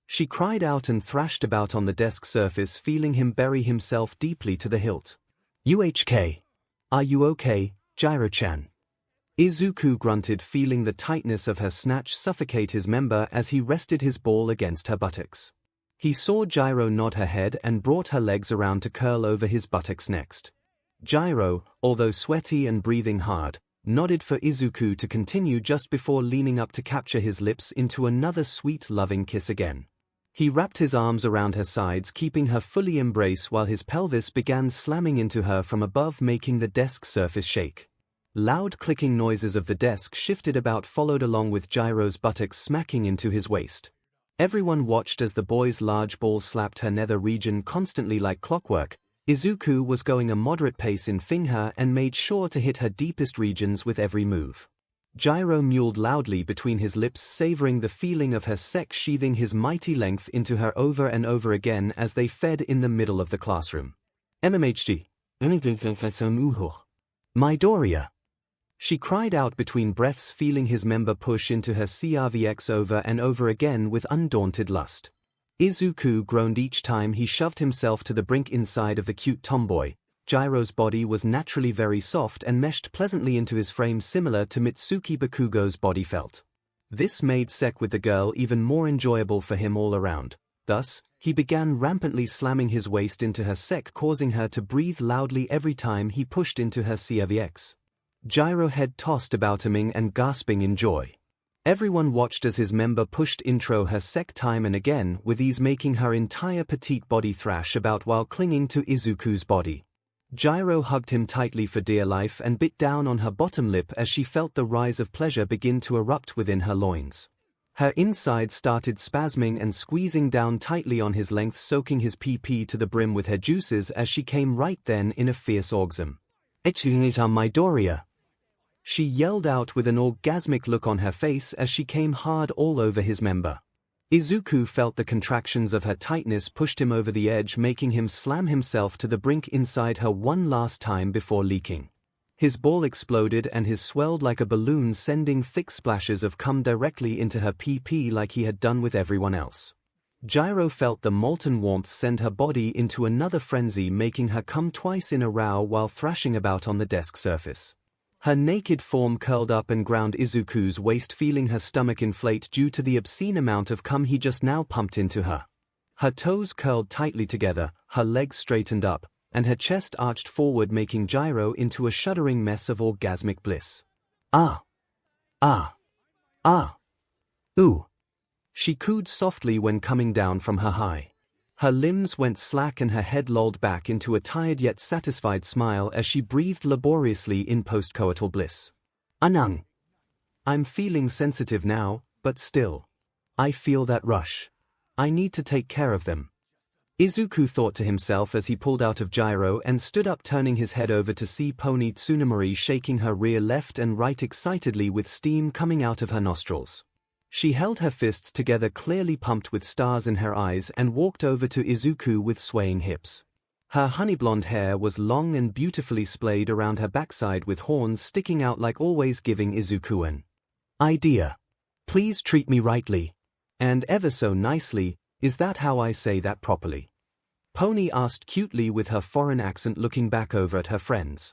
She cried out and thrashed about on the desk surface, feeling him bury himself deeply to the hilt. UHK! Are you okay, J.Ro-chan? Izuku grunted, feeling the tightness of her snatch suffocate his member as he rested his ball against her buttocks. He saw J.Ro nod her head and brought her legs around to curl over his buttocks next. J.Ro, although sweaty and breathing hard, nodded for Izuku to continue just before leaning up to capture his lips into another sweet loving kiss again. He wrapped his arms around her sides, keeping her fully embraced while his pelvis began slamming into her from above, making the desk surface shake. Loud clicking noises of the desk shifted about followed along with J.Ro's buttocks smacking into his waist. Everyone watched as the boy's large ball slapped her nether region constantly like clockwork. Izuku was going a moderate pace in fing her and made sure to hit her deepest regions with every move. J.Ro mewled loudly between his lips, savoring the feeling of her sex sheathing his mighty length into her over and over again as they fed in the middle of the classroom. MMHG. Midoriya! She cried out between breaths, feeling his member push into her 𝐔𝐬𝐽𝐵 over and over again with undaunted lust. Izuku groaned each time he shoved himself to the brink inside of the cute tomboy. J.Ro's body was naturally very soft and meshed pleasantly into his frame, similar to Mitsuki Bakugo's body felt. This made sex with the girl even more enjoyable for him all around. Thus, he began rampantly slamming his waist into her sex, causing her to breathe loudly every time he pushed into her 𝐔𝐬𝐽𝐵. J.Ro head tossed about him and gasping in joy. Everyone watched as his member pushed intro her sec time and again, with ease making her entire petite body thrash about while clinging to Izuku's body. J.Ro hugged him tightly for dear life and bit down on her bottom lip as she felt the rise of pleasure begin to erupt within her loins. Her inside started spasming and squeezing down tightly on his length, soaking his PP to the brim with her juices as she came right then in a fierce orgasm. 𝐒𝐻𝐢𝐳 Midoriya! She yelled out with an orgasmic look on her face as she came hard all over his member. Izuku felt the contractions of her tightness pushed him over the edge, making him slam himself to the brink inside her one last time before leaking. His ball exploded and his swelled like a balloon, sending thick splashes of cum directly into her PP like he had done with everyone else. Gyro felt the molten warmth send her body into another frenzy, making her come twice in a row while thrashing about on the desk surface. Her naked form curled up and ground Izuku's waist, feeling her stomach inflate due to the obscene amount of cum he just now pumped into her. Her toes curled tightly together, her legs straightened up, and her chest arched forward, making Gyro into a shuddering mess of orgasmic bliss. Ah! Ah! Ah! Ooh! She cooed softly when coming down from her high. Her limbs went slack and her head lolled back into a tired yet satisfied smile as she breathed laboriously in postcoital bliss. Anang! I'm feeling sensitive now, but still. I feel that rush. I need to take care of them. Izuku thought to himself as he pulled out of Gyro and stood up, turning his head over to see Pony Tsunemori shaking her rear left and right excitedly with steam coming out of her nostrils. She held her fists together, clearly pumped with stars in her eyes, and walked over to Izuku with swaying hips. Her honey blonde hair was long and beautifully splayed around her backside with horns sticking out like always, giving Izuku an idea. Please treat me rightly. And ever so nicely. Is that how I say that properly? Pony asked cutely with her foreign accent, looking back over at her friends.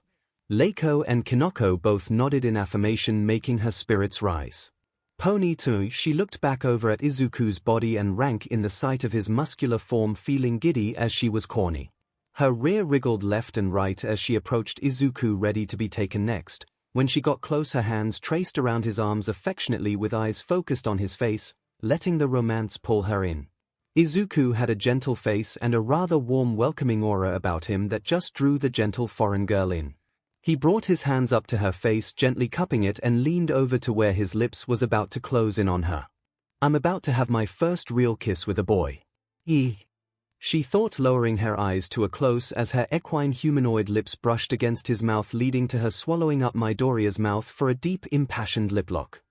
Leiko and Kinoko both nodded in affirmation, making her spirits rise. Pony too, she looked back over at Izuku's body and rank in the sight of his muscular form, feeling giddy as she was corny. Her rear wriggled left and right as she approached Izuku, ready to be taken next. When she got close, her hands traced around his arms affectionately with eyes focused on his face, letting the romance pull her in. Izuku had a gentle face and a rather warm, welcoming aura about him that just drew the gentle foreign girl in. He brought his hands up to her face, gently cupping it, and leaned over to where his lips was about to close in on her. I'm about to have my first real kiss with a boy. She thought, lowering her eyes to a close as her equine humanoid lips brushed against his mouth, leading to her swallowing up Midoriya's mouth for a deep, impassioned lip lock.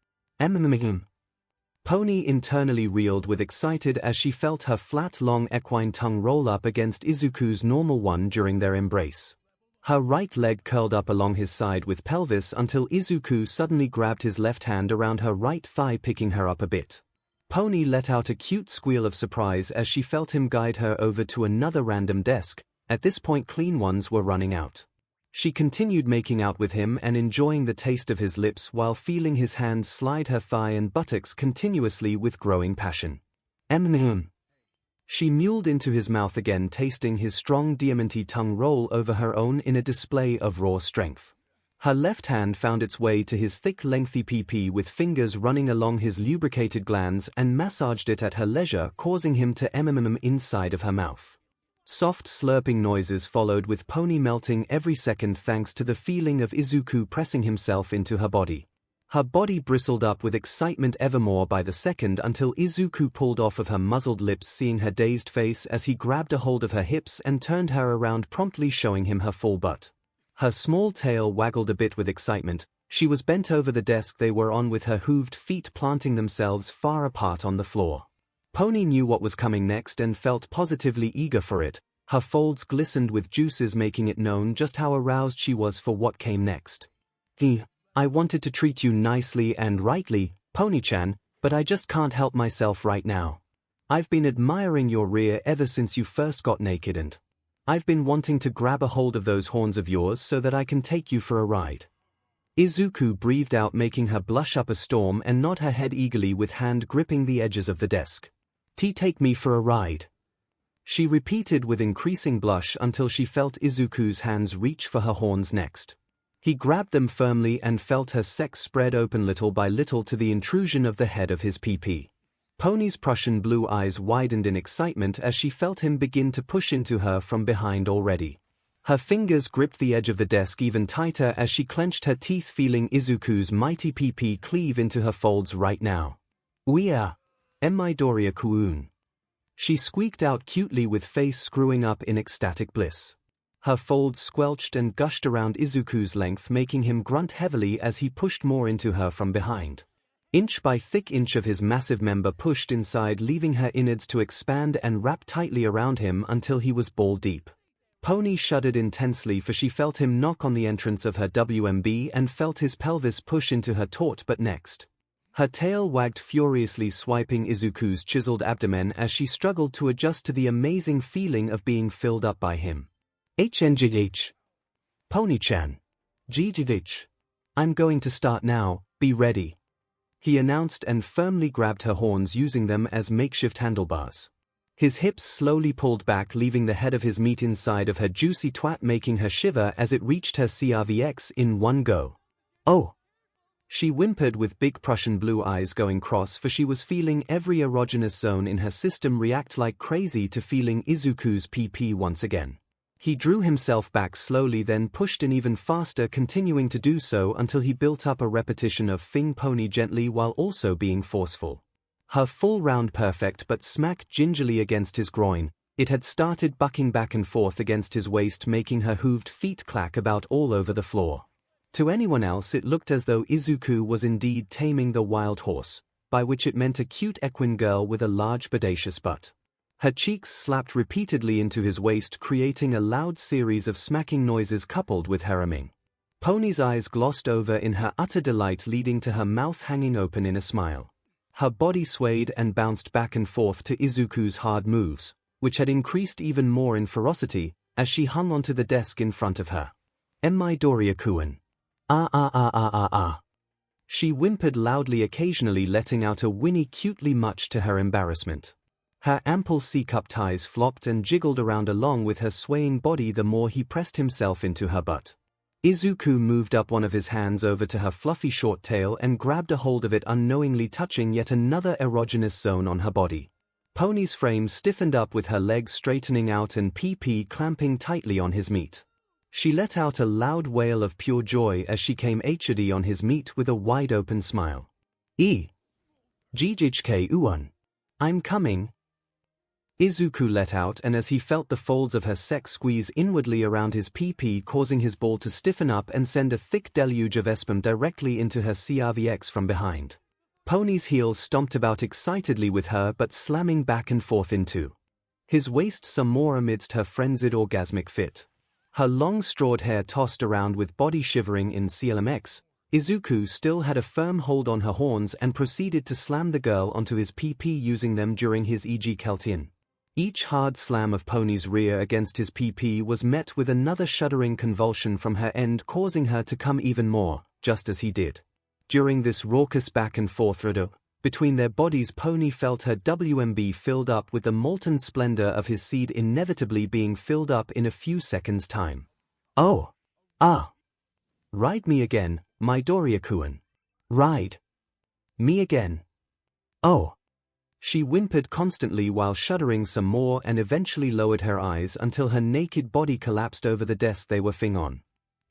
Pony internally reeled with excited as she felt her flat, long equine tongue roll up against Izuku's normal one during their embrace. Her right leg curled up along his side with pelvis until Izuku suddenly grabbed his left hand around her right thigh, picking her up a bit. Pony let out a cute squeal of surprise as she felt him guide her over to another random desk. At this point, clean ones were running out. She continued making out with him and enjoying the taste of his lips while feeling his hand slide her thigh and buttocks continuously with growing passion. She mewed into his mouth again, tasting his strong diamanty tongue roll over her own in a display of raw strength. Her left hand found its way to his thick, lengthy PP with fingers running along his lubricated glands and massaged it at her leisure, causing him to inside of her mouth. Soft slurping noises followed, with Pony melting every second thanks to the feeling of Izuku pressing himself into her body. Her body bristled up with excitement evermore by the second until Izuku pulled off of her muzzled lips, seeing her dazed face as he grabbed a hold of her hips and turned her around, promptly showing him her full butt. Her small tail waggled a bit with excitement. She was bent over the desk they were on with her hooved feet planting themselves far apart on the floor. Pony knew what was coming next and felt positively eager for it. Her folds glistened with juices, making it known just how aroused she was for what came next. I wanted to treat you nicely and rightly, Pony-chan, but I just can't help myself right now. I've been admiring your rear ever since you first got naked, and I've been wanting to grab a hold of those horns of yours so that I can take you for a ride. Izuku breathed out, making her blush up a storm and nod her head eagerly with hand gripping the edges of the desk. Take me for a ride. She repeated with increasing blush until she felt Izuku's hands reach for her horns next. He grabbed them firmly and felt her sex spread open little by little to the intrusion of the head of his PP. Pony's Prussian blue eyes widened in excitement as she felt him begin to push into her from behind already. Her fingers gripped the edge of the desk even tighter as she clenched her teeth, feeling Izuku's mighty PP cleave into her folds right now. Uia, 𝐿𝐼𝐼𝐷𝐼𝐴. She squeaked out cutely with face screwing up in ecstatic bliss. Her folds squelched and gushed around Izuku's length, making him grunt heavily as he pushed more into her from behind. Inch by thick inch of his massive member pushed inside, leaving her innards to expand and wrap tightly around him until he was ball deep. Pony shuddered intensely, for she felt him knock on the entrance of her WMB and felt his pelvis push into her taut butt next. Her tail wagged furiously, swiping Izuku's chiseled abdomen as she struggled to adjust to the amazing feeling of being filled up by him. 𝐻𝐿𝐺H. Pony-chan. 𝐔𝐬𝐽. I'm going to start now, be ready, he announced and firmly grabbed her horns, using them as makeshift handlebars. His hips slowly pulled back, leaving the head of his meat inside of her juicy twat, making her shiver as it reached her 𝐔𝐬𝐽𝐵 in one go. Oh! She whimpered with big Prussian blue eyes going cross, for she was feeling every erogenous zone in her system react like crazy to feeling Izuku's PP once again. He drew himself back slowly, then pushed in even faster, continuing to do so until he built up a repetition of fing pony gently while also being forceful. Her full round perfect but smacked gingerly against his groin. It had started bucking back and forth against his waist, making her hooved feet clack about all over the floor. To anyone else it looked as though Izuku was indeed taming the wild horse, by which it meant a cute equine girl with a large bodacious butt. Her cheeks slapped repeatedly into his waist, creating a loud series of smacking noises coupled with hareming. Pony's eyes glossed over in her utter delight, leading to her mouth hanging open in a smile. Her body swayed and bounced back and forth to Izuku's hard moves, which had increased even more in ferocity as she hung onto the desk in front of her. 𝐿𝐼𝐷𝐼𝐴. Ah. She whimpered loudly, occasionally letting out a whinny cutely, much to her embarrassment. Her ample C-cup ties flopped and jiggled around along with her swaying body the more he pressed himself into her butt. Izuku moved up one of his hands over to her fluffy short tail and grabbed a hold of it, unknowingly touching yet another erogenous zone on her body. Pony's frame stiffened up with her legs straightening out and PP clamping tightly on his meat. She let out a loud wail of pure joy as she came HD on his meat with a wide-open smile. 𝐔𝐬𝐽𝐽. I'm coming, Izuku let out, and as he felt the folds of her sex squeeze inwardly around his PP, causing his ball to stiffen up and send a thick deluge of sperm directly into her 𝐔𝐬𝐽𝐽 from behind. Pony's heels stomped about excitedly with her, but slamming back and forth into his waist some more amidst her frenzied orgasmic fit. Her long strawed hair tossed around with body shivering in 𝐔𝐬𝐽𝐽. Izuku still had a firm hold on her horns and proceeded to slam the girl onto his PP, using them during his 𝐻𝐬𝐽𝐽. Each hard slam of Pony's rear against his PP was met with another shuddering convulsion from her end, causing her to come even more, just as he did. During this raucous back and forth between their bodies, Pony felt her WMB filled up with the molten splendor of his seed, inevitably being filled up in a few seconds' time. Oh! Ah! Ride me again, Midoriya-kun. Ride me again. Oh! She whimpered constantly while shuddering some more, and eventually lowered her eyes until her naked body collapsed over the desk they were fing on.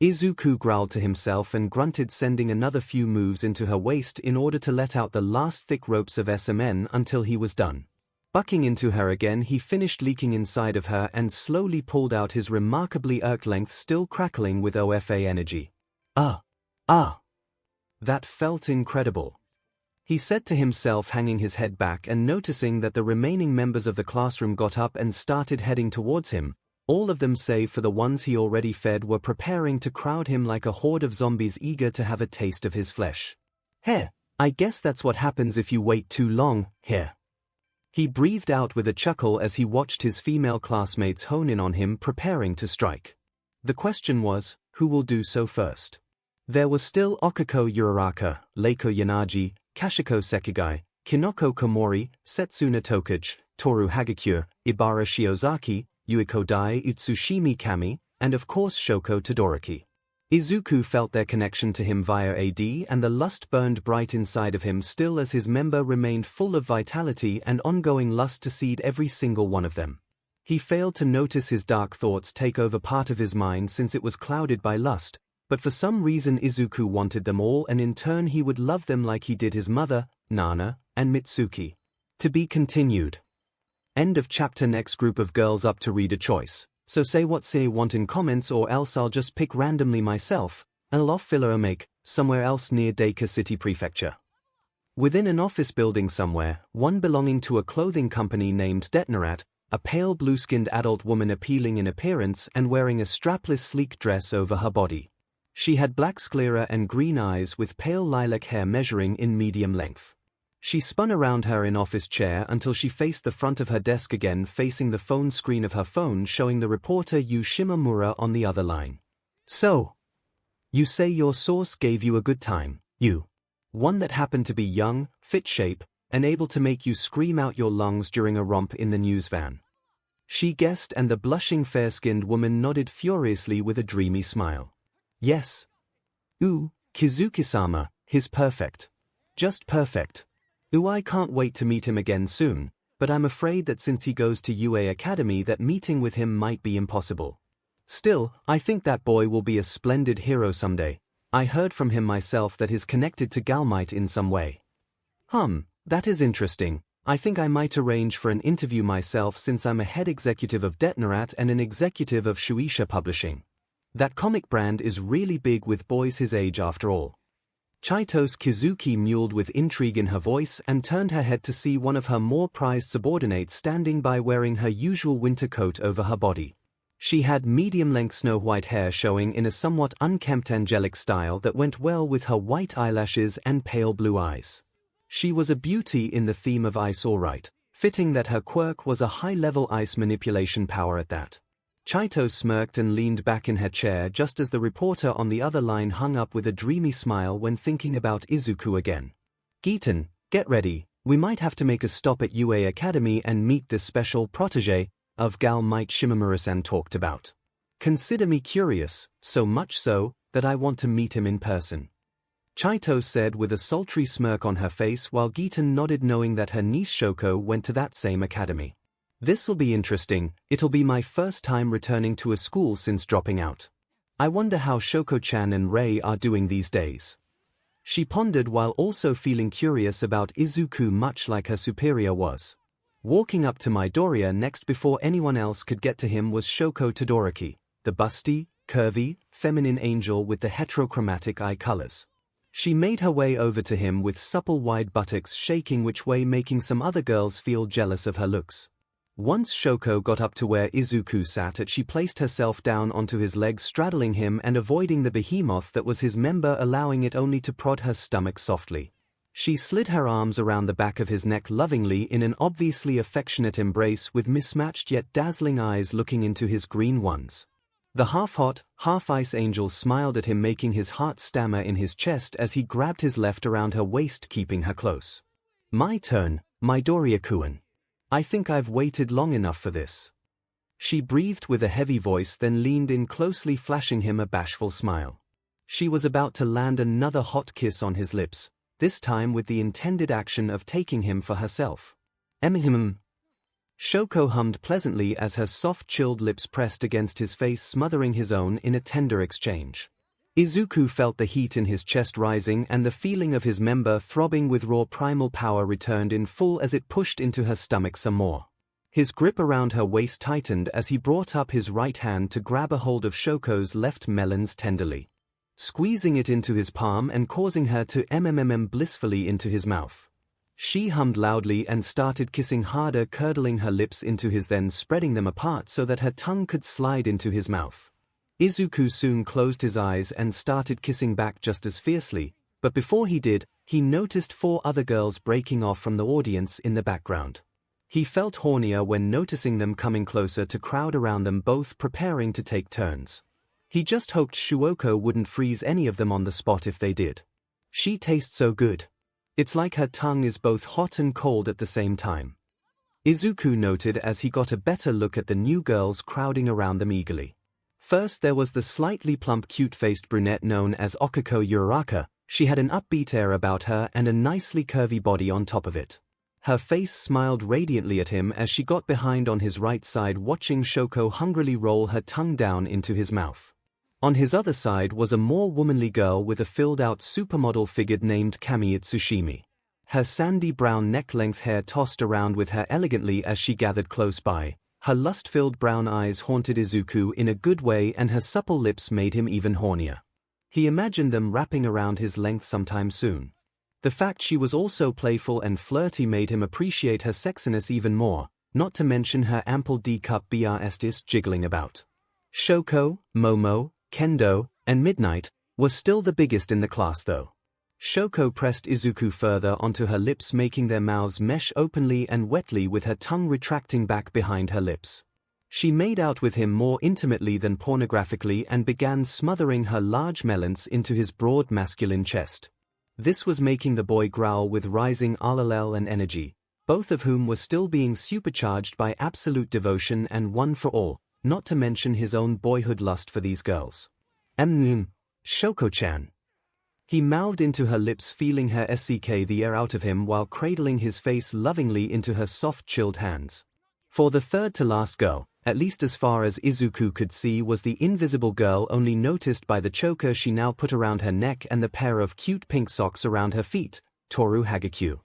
Izuku growled to himself and grunted, sending another few moves into her waist in order to let out the last thick ropes of SMN until he was done. Bucking into her again, he finished leaking inside of her and slowly pulled out his remarkably erect length, still crackling with OFA energy. Ah! That felt incredible, he said to himself, hanging his head back and noticing that the remaining members of the classroom got up and started heading towards him. All of them, save for the ones he already fed, were preparing to crowd him like a horde of zombies eager to have a taste of his flesh. Heh, I guess that's what happens if you wait too long, here. He breathed out with a chuckle as he watched his female classmates hone in on him, preparing to strike. The question was, who will do so first? There was still Okako Uraraka, Reiko Yanaji, Kashiko Sekigai, Kinoko Komori, Setsuna Tokuge, Toru Hagakure, Ibara Shiozaki, Yuiko Dai Utsushimi Kami, and of course Shoko Todoroki. Izuku felt their connection to him via AD, and the lust burned bright inside of him still as his member remained full of vitality and ongoing lust to seed every single one of them. He failed to notice his dark thoughts take over part of his mind since it was clouded by lust, but for some reason Izuku wanted them all, and in turn he would love them like he did his mother, Nana, and Mitsuki. To be continued. End of chapter. Next group of girls up to read a choice, so say what you want in comments or else I'll just pick randomly myself, and I'll filler a make, somewhere else near Deika City Prefecture. Within an office building somewhere, one belonging to a clothing company named Detnerat, a pale blue-skinned adult woman appealing in appearance and wearing a strapless sleek dress over her body. She had black sclera and green eyes with pale lilac hair measuring in medium length. She spun around her in office chair until she faced the front of her desk again, facing the phone screen of her phone, showing the reporter Yu Shimamura on the other line. So, you say your source gave you a good time, you. One that happened to be young, fit shape, and able to make you scream out your lungs during a romp in the news van. She guessed, and the blushing fair-skinned woman nodded furiously with a dreamy smile. Yes. Kizuki-sama, he's perfect. Just perfect. I can't wait to meet him again soon, but I'm afraid that since he goes to UA Academy that meeting with him might be impossible. Still, I think that boy will be a splendid hero someday. I heard from him myself that he's connected to 𝐤𝐼𝐺 in some way. That is interesting. I think I might arrange for an interview myself since I'm a head executive of Detnerat and an executive of Shueisha Publishing. That comic brand is really big with boys his age after all. Chito's Kizuki mewed with intrigue in her voice and turned her head to see one of her more prized subordinates standing by wearing her usual winter coat over her body. She had medium-length snow-white hair showing in a somewhat unkempt angelic style that went well with her white eyelashes and pale blue eyes. She was a beauty in the theme of ice, all right, fitting that her quirk was a high-level ice manipulation power at that. Chito smirked and leaned back in her chair just as the reporter on the other line hung up with a dreamy smile when thinking about Izuku again. Giton, get ready, we might have to make a stop at UA Academy and meet this special protege of 𝐤𝐼𝐺 Shimamura-san talked about. Consider me curious, so much so that I want to meet him in person. Chito said with a sultry smirk on her face while Giton nodded, knowing that her niece Shoko went to that same academy. This'll be interesting. It'll be my first time returning to a school since dropping out. I wonder how Shoko-chan and Rei are doing these days. She pondered while also feeling curious about Izuku, much like her superior was. Walking up to Midoriya next before anyone else could get to him was Shoko Todoroki, the busty, curvy, feminine angel with the heterochromatic eye colors. She made her way over to him with supple wide buttocks shaking which way, making some other girls feel jealous of her looks. Once Shoko got up to where Izuku sat she placed herself down onto his legs, straddling him and avoiding the behemoth that was his member, allowing it only to prod her stomach softly. She slid her arms around the back of his neck lovingly in an obviously affectionate embrace, with mismatched yet dazzling eyes looking into his green ones. The half-hot, half-ice angel smiled at him, making his heart stammer in his chest as he grabbed his left around her waist, keeping her close. My turn, Midoriya-kun. I think I've waited long enough for this. She breathed with a heavy voice, then leaned in closely, flashing him a bashful smile. She was about to land another hot kiss on his lips, this time with the intended action of taking him for herself. Shoko hummed pleasantly as her soft chilled lips pressed against his face, smothering his own in a tender exchange. Izuku felt the heat in his chest rising and the feeling of his member throbbing with raw primal power returned in full as it pushed into her stomach some more. His grip around her waist tightened as he brought up his right hand to grab a hold of Shoko's left melons tenderly, squeezing it into his palm and causing her to blissfully into his mouth. She hummed loudly and started kissing harder, curdling her lips into his, then spreading them apart so that her tongue could slide into his mouth. Izuku soon closed his eyes and started kissing back just as fiercely, but before he did, he noticed 4 other girls breaking off from the audience in the background. He felt hornier when noticing them coming closer to crowd around them, both preparing to take turns. He just hoped Shuoko wouldn't freeze any of them on the spot if they did. She tastes so good. It's like her tongue is both hot and cold at the same time. Izuku noted as he got a better look at the new girls crowding around them eagerly. First there was the slightly plump cute-faced brunette known as Okako Uraraka. She had an upbeat air about her and a nicely curvy body on top of it. Her face smiled radiantly at him as she got behind on his right side, watching Shoko hungrily roll her tongue down into his mouth. On his other side was a more womanly girl with a filled-out supermodel figure named Kami Itsushimi. Her sandy brown neck-length hair tossed around with her elegantly as she gathered close by. Her lust-filled brown eyes haunted Izuku in a good way, and her supple lips made him even hornier. He imagined them wrapping around his length sometime soon. The fact she was also playful and flirty made him appreciate her sexiness even more, not to mention her ample D-cup breasts jiggling about. Shoko, Momo, Kendo, and Midnight were still the biggest in the class though. Shoko pressed Izuku further onto her lips, making their mouths mesh openly and wetly with her tongue retracting back behind her lips. She made out with him more intimately than pornographically and began smothering her large melons into his broad masculine chest. This was making the boy growl with rising RLL and energy, both of whom were still being supercharged by absolute devotion and one for all, not to mention his own boyhood lust for these girls. Shoko-chan. He mouthed into her lips, feeling her SCK the air out of him while cradling his face lovingly into her soft chilled hands. For the third to last girl, at least as far as Izuku could see, was the invisible girl only noticed by the choker she now put around her neck and the pair of cute pink socks around her feet, Toru Hagakyu.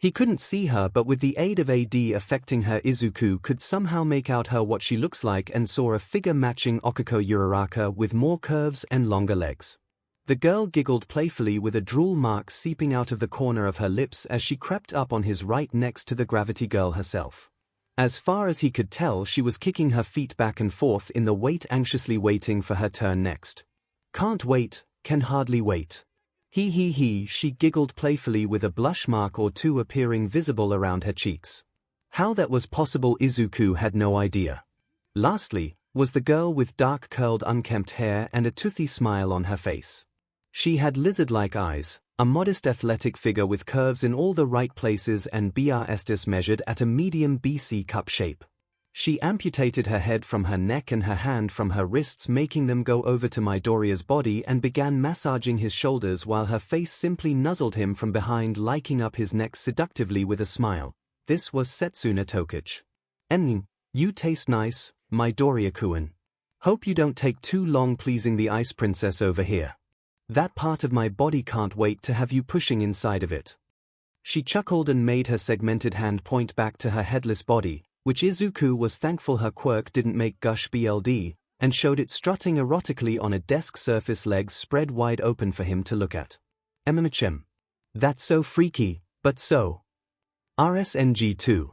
He couldn't see her, but with the aid of AD affecting her, Izuku could somehow make out her what she looks like and saw a figure matching Okako Uraraka with more curves and longer legs. The girl giggled playfully with a drool mark seeping out of the corner of her lips as she crept up on his right next to the gravity girl herself. As far as he could tell, she was kicking her feet back and forth in the weight, anxiously waiting for her turn next. Can't wait, can hardly wait. He, she giggled playfully with a blush mark or two appearing visible around her cheeks. How that was possible Izuku had no idea. Lastly, was the girl with dark curled unkempt hair and a toothy smile on her face. She had lizard-like eyes, a modest athletic figure with curves in all the right places and breasts measured at a medium BC cup shape. She amputated her head from her neck and her hand from her wrists, making them go over to Midoriya's body, and began massaging his shoulders while her face simply nuzzled him from behind, liking up his neck seductively with a smile. This was Setsuna Tokichi. You taste nice, Midoriya-kun. Hope you don't take too long pleasing the ice princess over here. That part of my body can't wait to have you pushing inside of it. She chuckled and made her segmented hand point back to her headless body, which Izuku was thankful her quirk didn't make gush BLD, and showed it strutting erotically on a desk surface, legs spread wide open for him to look at. That's so freaky, but so RSNG too.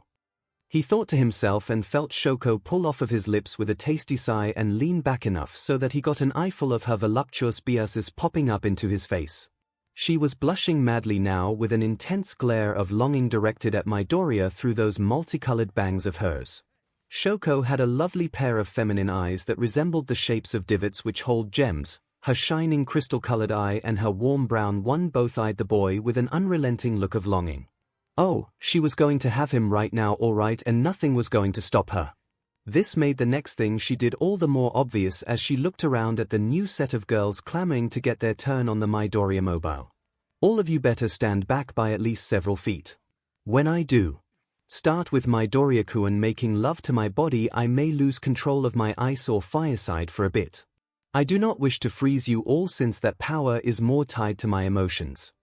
He thought to himself and felt Shoko pull off of his lips with a tasty sigh and lean back enough so that he got an eyeful of her voluptuous biases popping up into his face. She was blushing madly now, with an intense glare of longing directed at Midoriya through those multicolored bangs of hers. Shoko had a lovely pair of feminine eyes that resembled the shapes of divots which hold gems. Her shining crystal-colored eye and her warm brown one both eyed the boy with an unrelenting look of longing. Oh, she was going to have him right now, all right, and nothing was going to stop her. This made the next thing she did all the more obvious as she looked around at the new set of girls clamoring to get their turn on the Midoriya mobile. All of you better stand back by at least several feet. When I do start with Midoriya-kun making love to my body, I may lose control of my ice or fireside for a bit. I do not wish to freeze you all, since that power is more tied to my emotions.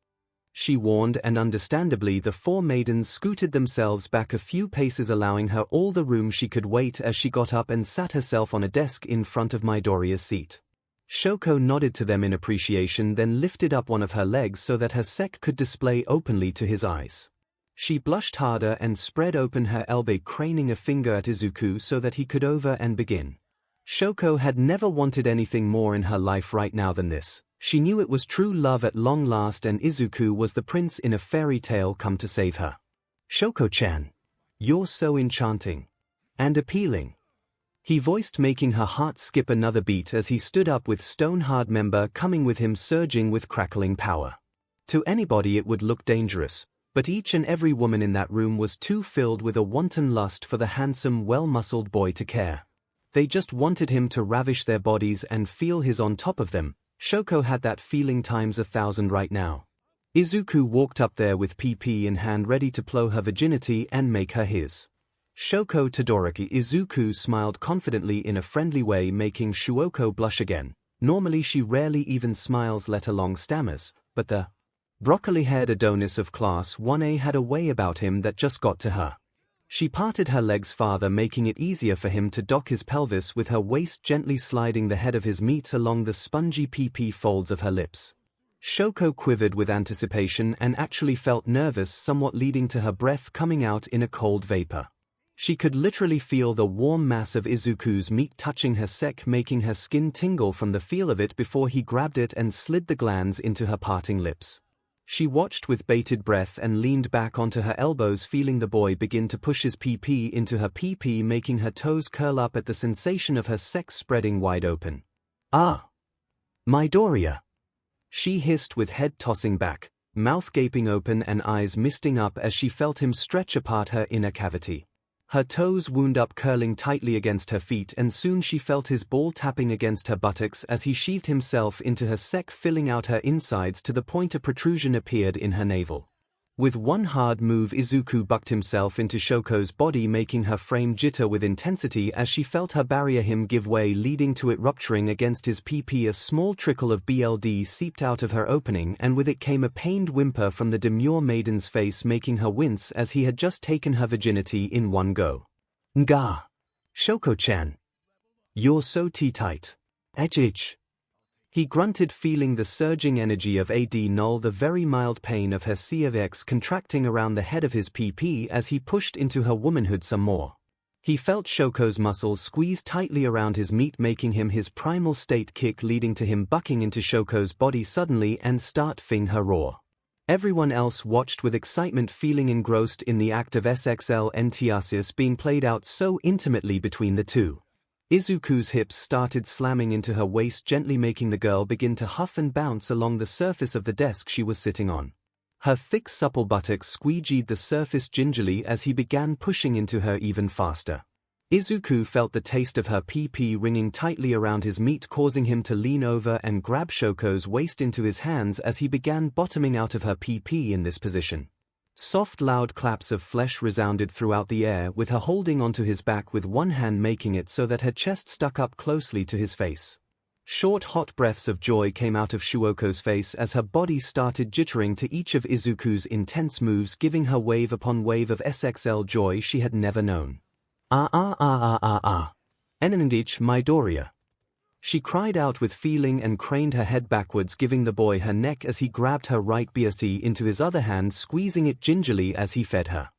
She warned, and understandably the four maidens scooted themselves back a few paces, allowing her all the room she could wait as she got up and sat herself on a desk in front of Midoriya's seat. Shoko nodded to them in appreciation, then lifted up one of her legs so that her sec could display openly to his eyes. She blushed harder and spread open her elbow, craning a finger at Izuku so that he could over and begin. Shoko had never wanted anything more in her life right now than this. She knew it was true love at long last, and Izuku was the prince in a fairy tale come to save her. Shoko-chan, you're so enchanting and appealing, he voiced, making her heart skip another beat as he stood up with stone-hard member coming with him, surging with crackling power. To anybody it would look dangerous, but each and every woman in that room was too filled with a wanton lust for the handsome, well-muscled boy to care. They just wanted him to ravish their bodies and feel his on top of them. Shoko had that feeling times 1,000 right now. Izuku walked up there with PP in hand, ready to plow her virginity and make her his. Shoko Todoroki. Izuku smiled confidently in a friendly way, making Shuoko blush again. Normally she rarely even smiles, let alone stammers, but the Broccoli-haired Adonis of Class 1A had a way about him that just got to her. She parted her legs farther, making it easier for him to dock his pelvis with her waist, gently sliding the head of his meat along the spongy PP folds of her lips. 𝐂𝐭𝐞 quivered with anticipation and actually felt nervous, somewhat leading to her breath coming out in a cold vapor. She could literally feel the warm mass of Izuku's meat touching her 𝐤𝐵, making her skin tingle from the feel of it before he grabbed it and slid the glands into her parting lips. She watched with bated breath and leaned back onto her elbows, feeling the boy begin to push his PP into her PP, making her toes curl up at the sensation of her sex spreading wide open. "Ah! Midoriya!" she hissed with head tossing back, mouth gaping open and eyes misting up as she felt him stretch apart her inner cavity. Her toes wound up, curling tightly against her feet, and soon she felt his ball tapping against her buttocks as he sheathed himself into her 𝐤𝐵, filling out her insides to the point a protrusion appeared in her navel. With one hard move, Izuku bucked himself into 𝐭𝐾𝐲's body, making her frame jitter with intensity as she felt her barrier him give way, leading to it rupturing against his PP. A small trickle of blood seeped out of her opening, and with it came a pained whimper from the demure maiden's face, making her wince as he had just taken her virginity in one go. "Nga! Shoko-chan! You're so tight. 𝐻𝐻!" he grunted, feeling the surging energy of 𝐷0, the very mild pain of her 𝐔𝐬𝐽 contracting around the head of his PP as he pushed into her womanhood some more. He felt 𝐭𝐾𝐲's muscles squeeze tightly around his meat, making him his primal state kick, leading to him bucking into 𝐭𝐾𝐲's body suddenly and start fing her raw. Everyone else watched with excitement, feeling engrossed in the act of 𝐿 being played out so intimately between the two. Izuku's hips started slamming into her waist, gently making the girl begin to huff and bounce along the surface of the desk she was sitting on. Her thick, supple buttocks squeegeed the surface gingerly as he began pushing into her even faster. Izuku felt the taste of her PP ringing tightly around his meat, causing him to lean over and grab 𝐭𝐾𝐲's waist into his hands as he began bottoming out of her PP in this position. Soft, loud claps of flesh resounded throughout the air, with her holding onto his back with one hand, making it so that her chest stuck up closely to his face. Short, hot breaths of joy came out of 𝐭𝐾𝐲's face as her body started jittering to each of Izuku's intense moves, giving her wave upon wave of SXL joy she had never known. "Enenich Midoriya!" she cried out with feeling and craned her head backwards, giving the boy her neck as he grabbed her right breast into his other hand, squeezing it gingerly as he fed her.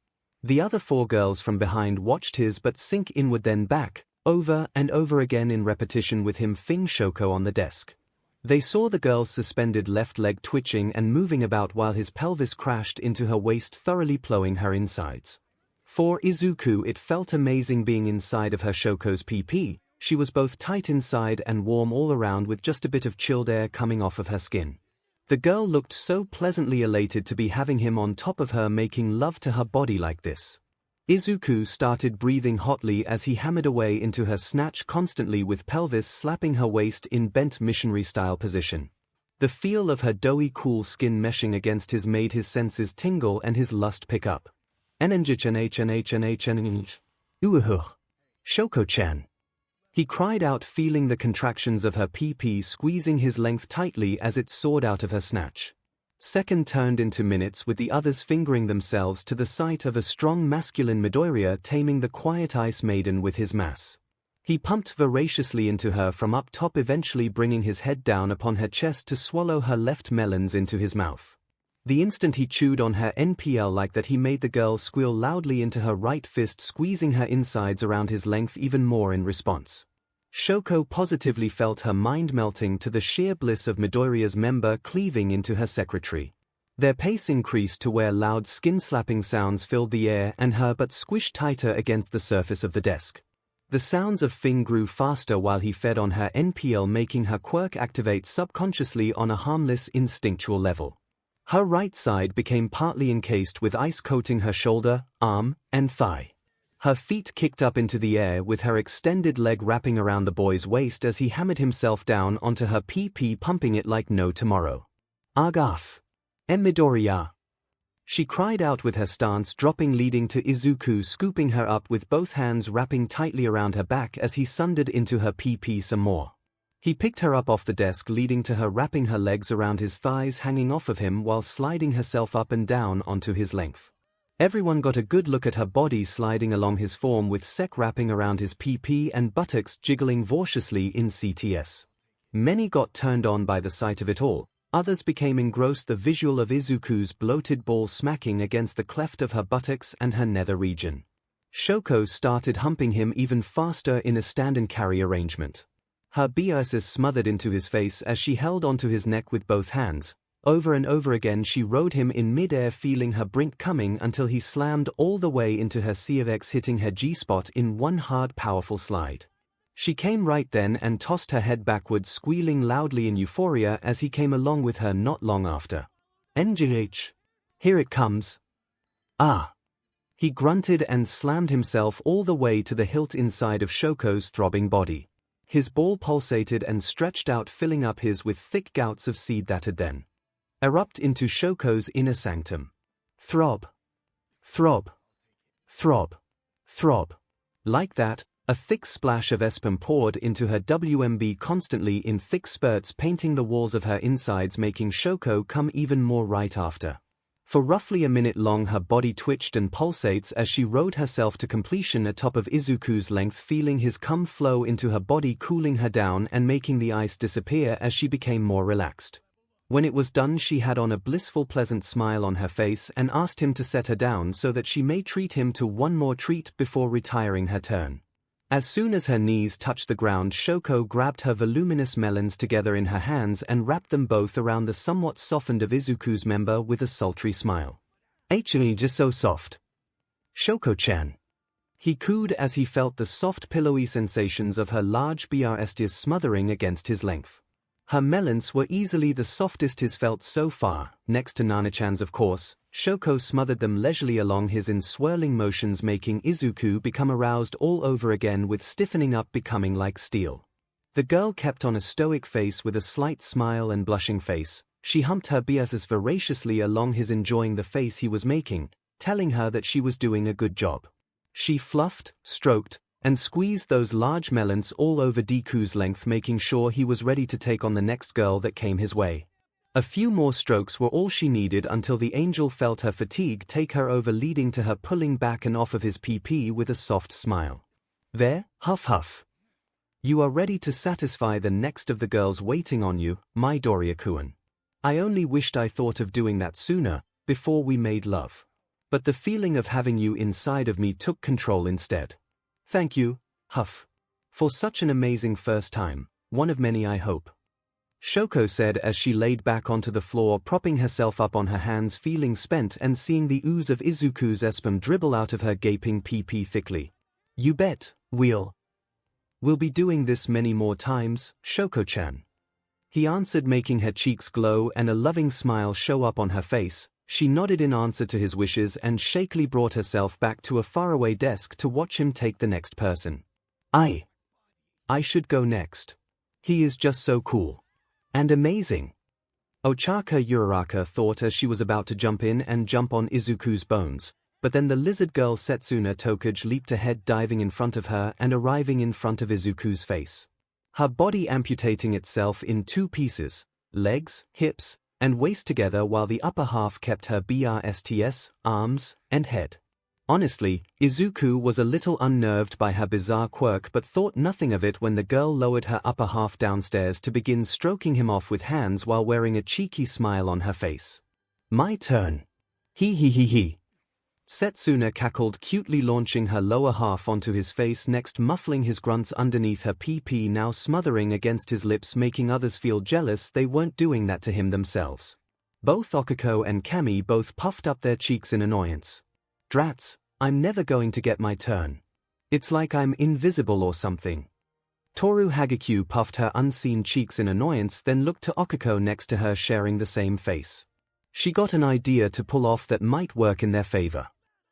The other four girls from behind watched his butt sink inward, then back, over and over again in repetition, with him fing 𝐭𝐾𝐲 on the desk. They saw the girl's suspended left leg twitching and moving about while his pelvis crashed into her waist, thoroughly plowing her insides. For Izuku, it felt amazing being inside of her 𝐭𝐾𝐲's PP. She was both tight inside and warm all around, with just a bit of chilled air coming off of her skin. The girl looked so pleasantly elated to be having him on top of her, making love to her body like this. Izuku started breathing hotly as he hammered away into her snatch, constantly with pelvis slapping her waist in bent missionary-style position. The feel of her doughy, cool skin meshing against his made his senses tingle and his lust pick up. 𝐭𝐾𝐲, he cried out, feeling the contractions of her PP squeezing his length tightly as it soared out of her snatch. Second turned into minutes, with the others fingering themselves to the sight of a strong masculine Midoriya taming the quiet ice maiden with his mass. He pumped voraciously into her from up top, eventually bringing his head down upon her chest to swallow her left melons into his mouth. The instant he chewed on her NPL like that, he made the girl squeal loudly into her right fist, squeezing her insides around his length even more in response. 𝐭𝐾𝐲 positively felt her mind melting to the sheer bliss of Midoriya's member cleaving into her secretary. Their pace increased to where loud skin-slapping sounds filled the air and her butt squished tighter against the surface of the desk. The sounds of Fing grew faster while he fed on her NPL, making her quirk activate subconsciously on a harmless, instinctual level. Her right side became partly encased with ice, coating her shoulder, arm, and thigh. Her feet kicked up into the air, with her extended leg wrapping around the boy's waist as he hammered himself down onto her PP, pumping it like no tomorrow. "Agaf! Midoriya!" she cried out with her stance dropping, leading to Izuku scooping her up with both hands, wrapping tightly around her back as he sundered into her PP some more. He picked her up off the desk, leading to her wrapping her legs around his thighs, hanging off of him while sliding herself up and down onto his length. Everyone got a good look at her body sliding along his form, with sec wrapping around his PP and buttocks jiggling voraciously in CTS. Many got turned on by the sight of it all. Others became engrossed the visual of Izuku's bloated ball smacking against the cleft of her buttocks and her nether region. Shoko started humping him even faster in a stand and carry arrangement. Her biases smothered into his face as she held onto his neck with both hands. Over and over again she rode him in mid-air, feeling her brink coming until he slammed all the way into her 𝐂𝐸𝐽𝐺, hitting her G-spot in one hard powerful slide. She came right then and tossed her head backwards, squealing loudly in euphoria as he came along with her not long after. NGH. Here it comes. Ah. He grunted and slammed himself all the way to the hilt inside of Shoko's throbbing body. His ball pulsated and stretched out, filling up his with thick gouts of seed that'd then erupt into Shoko's inner sanctum. Throb. Throb. Throb. Throb. Like that, a thick splash of sperm poured into her WMB constantly in thick spurts, painting the walls of her insides, making Shoko come even more right after. For roughly a minute long her body twitched and pulsates as she rode herself to completion atop of Izuku's length, feeling his cum flow into her body, cooling her down and making the ice disappear as she became more relaxed. When it was done, she had on a blissful, pleasant smile on her face and asked him to set her down so that she may treat him to one more treat before retiring her turn. As soon as her knees touched the ground, Shoko grabbed her voluminous melons together in her hands and wrapped them both around the somewhat softened of Izuku's member with a sultry smile. "𝐻𝐸𝐽𝐺, just so soft. Shoko-chan." He cooed as he felt the soft pillowy sensations of her large breasts smothering against his length. Her melons were easily the softest he's felt so far, next to Nana-chan's of course. Shoko smothered them leisurely along his in swirling motions, making Izuku become aroused all over again, with stiffening up becoming like steel. The girl kept on a stoic face with a slight smile and blushing face. She humped her biases voraciously along his, enjoying the face he was making, telling her that she was doing a good job. She fluffed, stroked, and squeezed those large melons all over Deku's length, making sure he was ready to take on the next girl that came his way. A few more strokes were all she needed until the angel felt her fatigue take her over, leading to her pulling back and off of his PP with a soft smile. "There, huff huff. You are ready to satisfy the next of the girls waiting on you, my Doria-kun. I only wished I thought of doing that sooner, before we made love. But the feeling of having you inside of me took control instead. Thank you, huff. For such an amazing first time, one of many I hope." Shoko said as she laid back onto the floor, propping herself up on her hands, feeling spent and seeing the ooze of Izuku's sperm dribble out of her gaping PP thickly. "You bet, we'll be doing this many more times, Shoko-chan." He answered, making her cheeks glow and a loving smile show up on her face. She nodded in answer to his wishes and shakily brought herself back to a faraway desk to watch him take the next person. I should go next. He is just so cool. And amazing." Ochaka Uraraka thought as she was about to jump in and jump on Izuku's bones, but then the lizard girl Setsuna Tokuge leaped ahead, diving in front of her and arriving in front of Izuku's face. Her body amputating itself in two pieces, legs, hips, and waist together, while the upper half kept her breasts, arms, and head. Honestly, Izuku was a little unnerved by her bizarre quirk, but thought nothing of it when the girl lowered her upper half downstairs to begin stroking him off with hands while wearing a cheeky smile on her face. "My turn. He. Setsuna cackled cutely, launching her lower half onto his face, next muffling his grunts underneath her PP, now smothering against his lips, making others feel jealous they weren't doing that to him themselves. Both Okiko and Kami both puffed up their cheeks in annoyance. "Drats, I'm never going to get my turn. It's like I'm invisible or something." Toru Hagakure puffed her unseen cheeks in annoyance, then looked to Okiko next to her, sharing the same face. She got an idea to pull off that might work in their favor.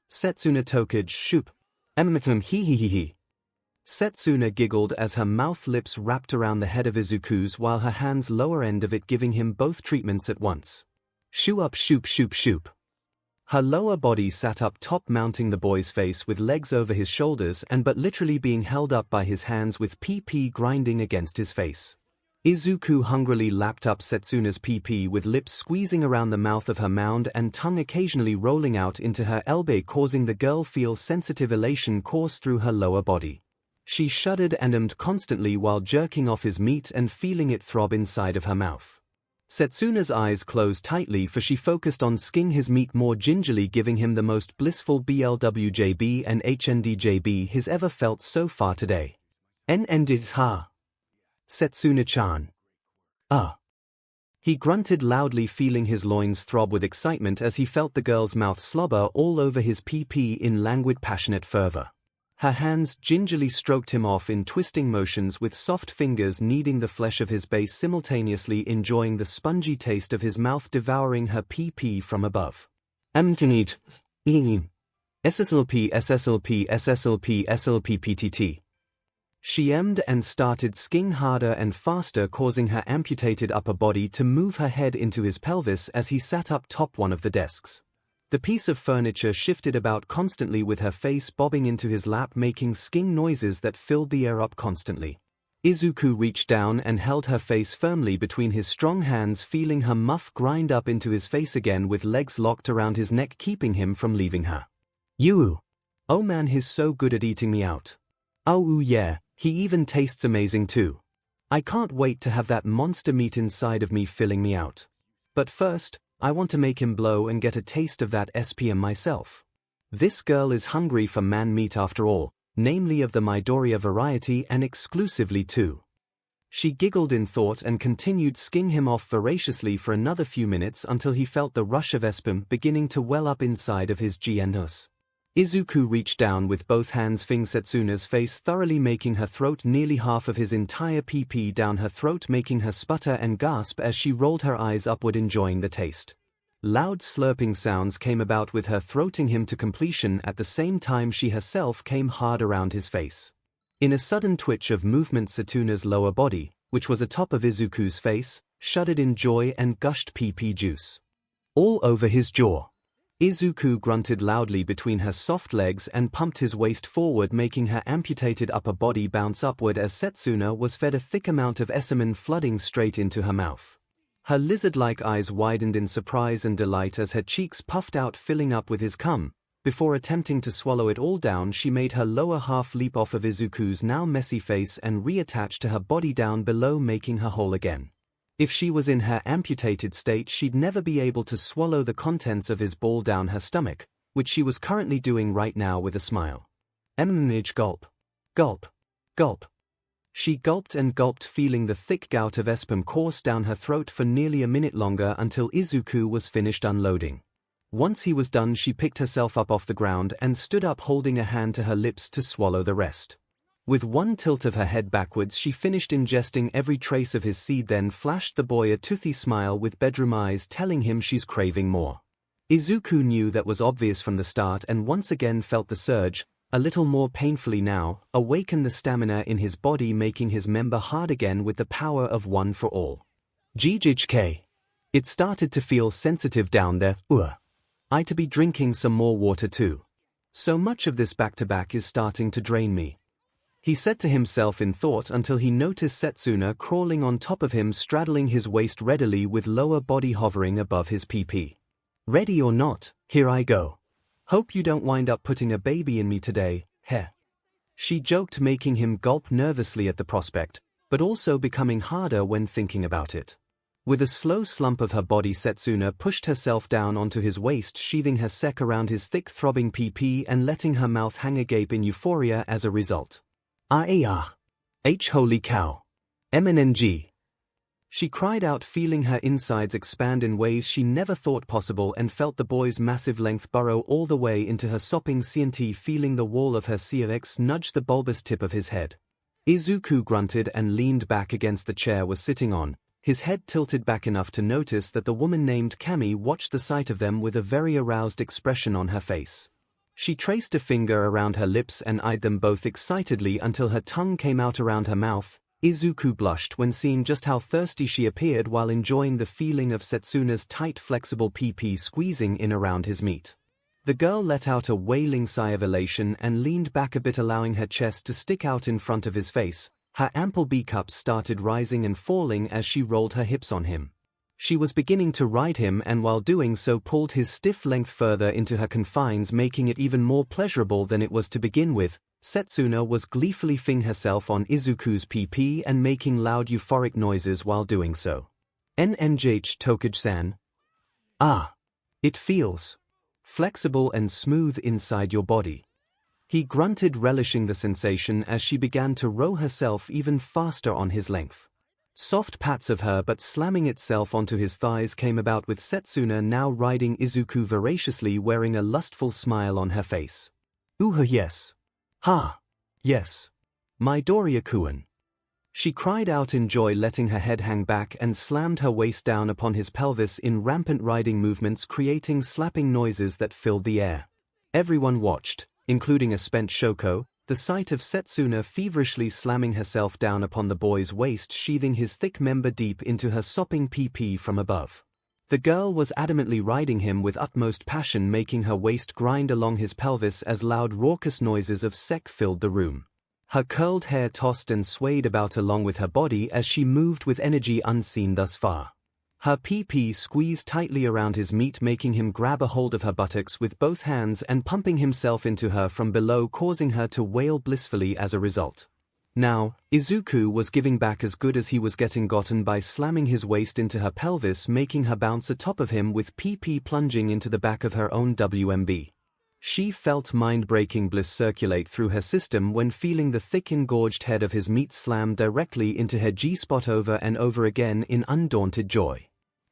"Setsuna Tokuge, shoop. He. Setsuna giggled as her mouth lips wrapped around the head of Izuku's, while her hands lower end of it giving him both treatments at once. "Shoo up, shoop. Her lower body sat up top, mounting the boy's face with legs over his shoulders and but literally being held up by his hands with PP grinding against his face. Izuku hungrily lapped up Setsuna's PP with lips squeezing around the mouth of her mound and tongue occasionally rolling out into her elbow, causing the girl feel sensitive elation course through her lower body. She shuddered and ummed constantly while jerking off his meat and feeling it throb inside of her mouth. Setsuna's eyes closed tightly, for she focused on skinning his meat more gingerly, giving him the most blissful BLWJB and HNDJB he's ever felt so far today. Ha. Setsuna-chan. He grunted loudly, feeling his loins throb with excitement as he felt the girl's mouth slobber all over his PP in languid passionate fervor. Her hands gingerly stroked him off in twisting motions, with soft fingers kneading the flesh of his base, simultaneously enjoying the spongy taste of his mouth devouring her PP from above. SSLP PTT. She emmed and started sking harder and faster, causing her amputated upper body to move her head into his pelvis as he sat up top one of the desks. The piece of furniture shifted about constantly, with her face bobbing into his lap, making sking noises that filled the air up constantly. Izuku reached down and held her face firmly between his strong hands, feeling her muff grind up into his face again, with legs locked around his neck, keeping him from leaving her. "You! Oh man, he's so good at eating me out. Oh yeah, he even tastes amazing too. I can't wait to have that monster meat inside of me filling me out. But first, I want to make him blow and get a taste of that SPM myself. This girl is hungry for man meat after all, namely of the Midoriya variety, and exclusively too." She giggled in thought and continued skinning him off voraciously for another few minutes until he felt the rush of SPM beginning to well up inside of his GNUS. Izuku reached down with both hands, fingering Setsuna's face thoroughly, making her throat nearly half of his entire PP down her throat, making her sputter and gasp as she rolled her eyes upward, enjoying the taste. Loud slurping sounds came about with her throating him to completion at the same time she herself came hard around his face. In a sudden twitch of movement, Setsuna's lower body, which was atop of Izuku's face, shuddered in joy and gushed PP juice all over his jaw. Izuku grunted loudly between her soft legs and pumped his waist forward, making her amputated upper body bounce upward as Setsuna was fed a thick amount of SPM flooding straight into her mouth. Her lizard-like eyes widened in surprise and delight as her cheeks puffed out, filling up with his cum. Before attempting to swallow it all down, she made her lower half leap off of Izuku's now messy face and reattach to her body down below, making her whole again. If she was in her amputated state, she'd never be able to swallow the contents of his ball down her stomach, which she was currently doing right now with a smile. Gulp. Gulp. Gulp. She gulped and gulped, feeling the thick gout of SPM course down her throat for nearly a minute longer until Izuku was finished unloading. Once he was done, she picked herself up off the ground and stood up, holding a hand to her lips to swallow the rest. With one tilt of her head backwards, she finished ingesting every trace of his seed, then flashed the boy a toothy smile with bedroom eyes, telling him she's craving more. Izuku knew that was obvious from the start and once again felt the surge, a little more painfully now, awaken the stamina in his body, making his member hard again with the power of one for all. 𝐔𝐬𝐽. It started to feel sensitive down there. I to be drinking some more water too. So much of this back-to-back is starting to drain me, he said to himself in thought, until he noticed Setsuna crawling on top of him, straddling his waist readily with lower body hovering above his PP. "Ready or not, here I go. Hope you don't wind up putting a baby in me today, heh." She joked, making him gulp nervously at the prospect, but also becoming harder when thinking about it. With a slow slump of her body, Setsuna pushed herself down onto his waist, sheathing her sack around his thick throbbing PP and letting her mouth hang agape in euphoria as a result. Holy cow. MNNG. She cried out, feeling her insides expand in ways she never thought possible, and felt the boy's massive length burrow all the way into her sopping CNT, feeling the wall of her CFX nudge the bulbous tip of his head. Izuku grunted and leaned back against the chair was sitting on, his head tilted back enough to notice that the woman named Cammy watched the sight of them with a very aroused expression on her face. She traced a finger around her lips and eyed them both excitedly until her tongue came out around her mouth. Izuku blushed when seeing just how thirsty she appeared while enjoying the feeling of Setsuna's tight, flexible PP squeezing in around his meat. The girl let out a wailing sigh of elation and leaned back a bit, allowing her chest to stick out in front of his face, Her ample B-cups started rising and falling as she rolled her hips on him. She was beginning to ride him and while doing so pulled his stiff length further into her confines, making it even more pleasurable than it was to begin with. Setsuna was gleefully fing herself on Izuku's PP and making loud euphoric noises while doing so. 𝐿𝐿𝐺 Tokuji-san. Ah. It feels flexible and smooth inside your body. He grunted, relishing the sensation as she began to row herself even faster on his length. Soft pats of her butt slamming itself onto his thighs came about, with Setsuna now riding Izuku voraciously, wearing a lustful smile on her face. Yes. Ha. Yes. Midoriya-kun. She cried out in joy, letting her head hang back, and slammed her waist down upon his pelvis in rampant riding movements, creating slapping noises that filled the air. Everyone watched, including a spent Shoko, the sight of Setsuna feverishly slamming herself down upon the boy's waist, sheathing his thick member deep into her sopping PP from above. The girl was adamantly riding him with utmost passion, making her waist grind along his pelvis as loud raucous noises of sex filled the room. Her curled hair tossed and swayed about along with her body as she moved with energy unseen thus far. Her PP squeezed tightly around his meat, making him grab a hold of her buttocks with both hands and pumping himself into her from below, causing her to wail blissfully as a result. Now, Izuku was giving back as good as he was getting gotten by slamming his waist into her pelvis, making her bounce atop of him with PP plunging into the back of her own WMB. She felt mind-breaking bliss circulate through her system when feeling the thick engorged head of his meat slam directly into her G-spot over and over again in undaunted joy.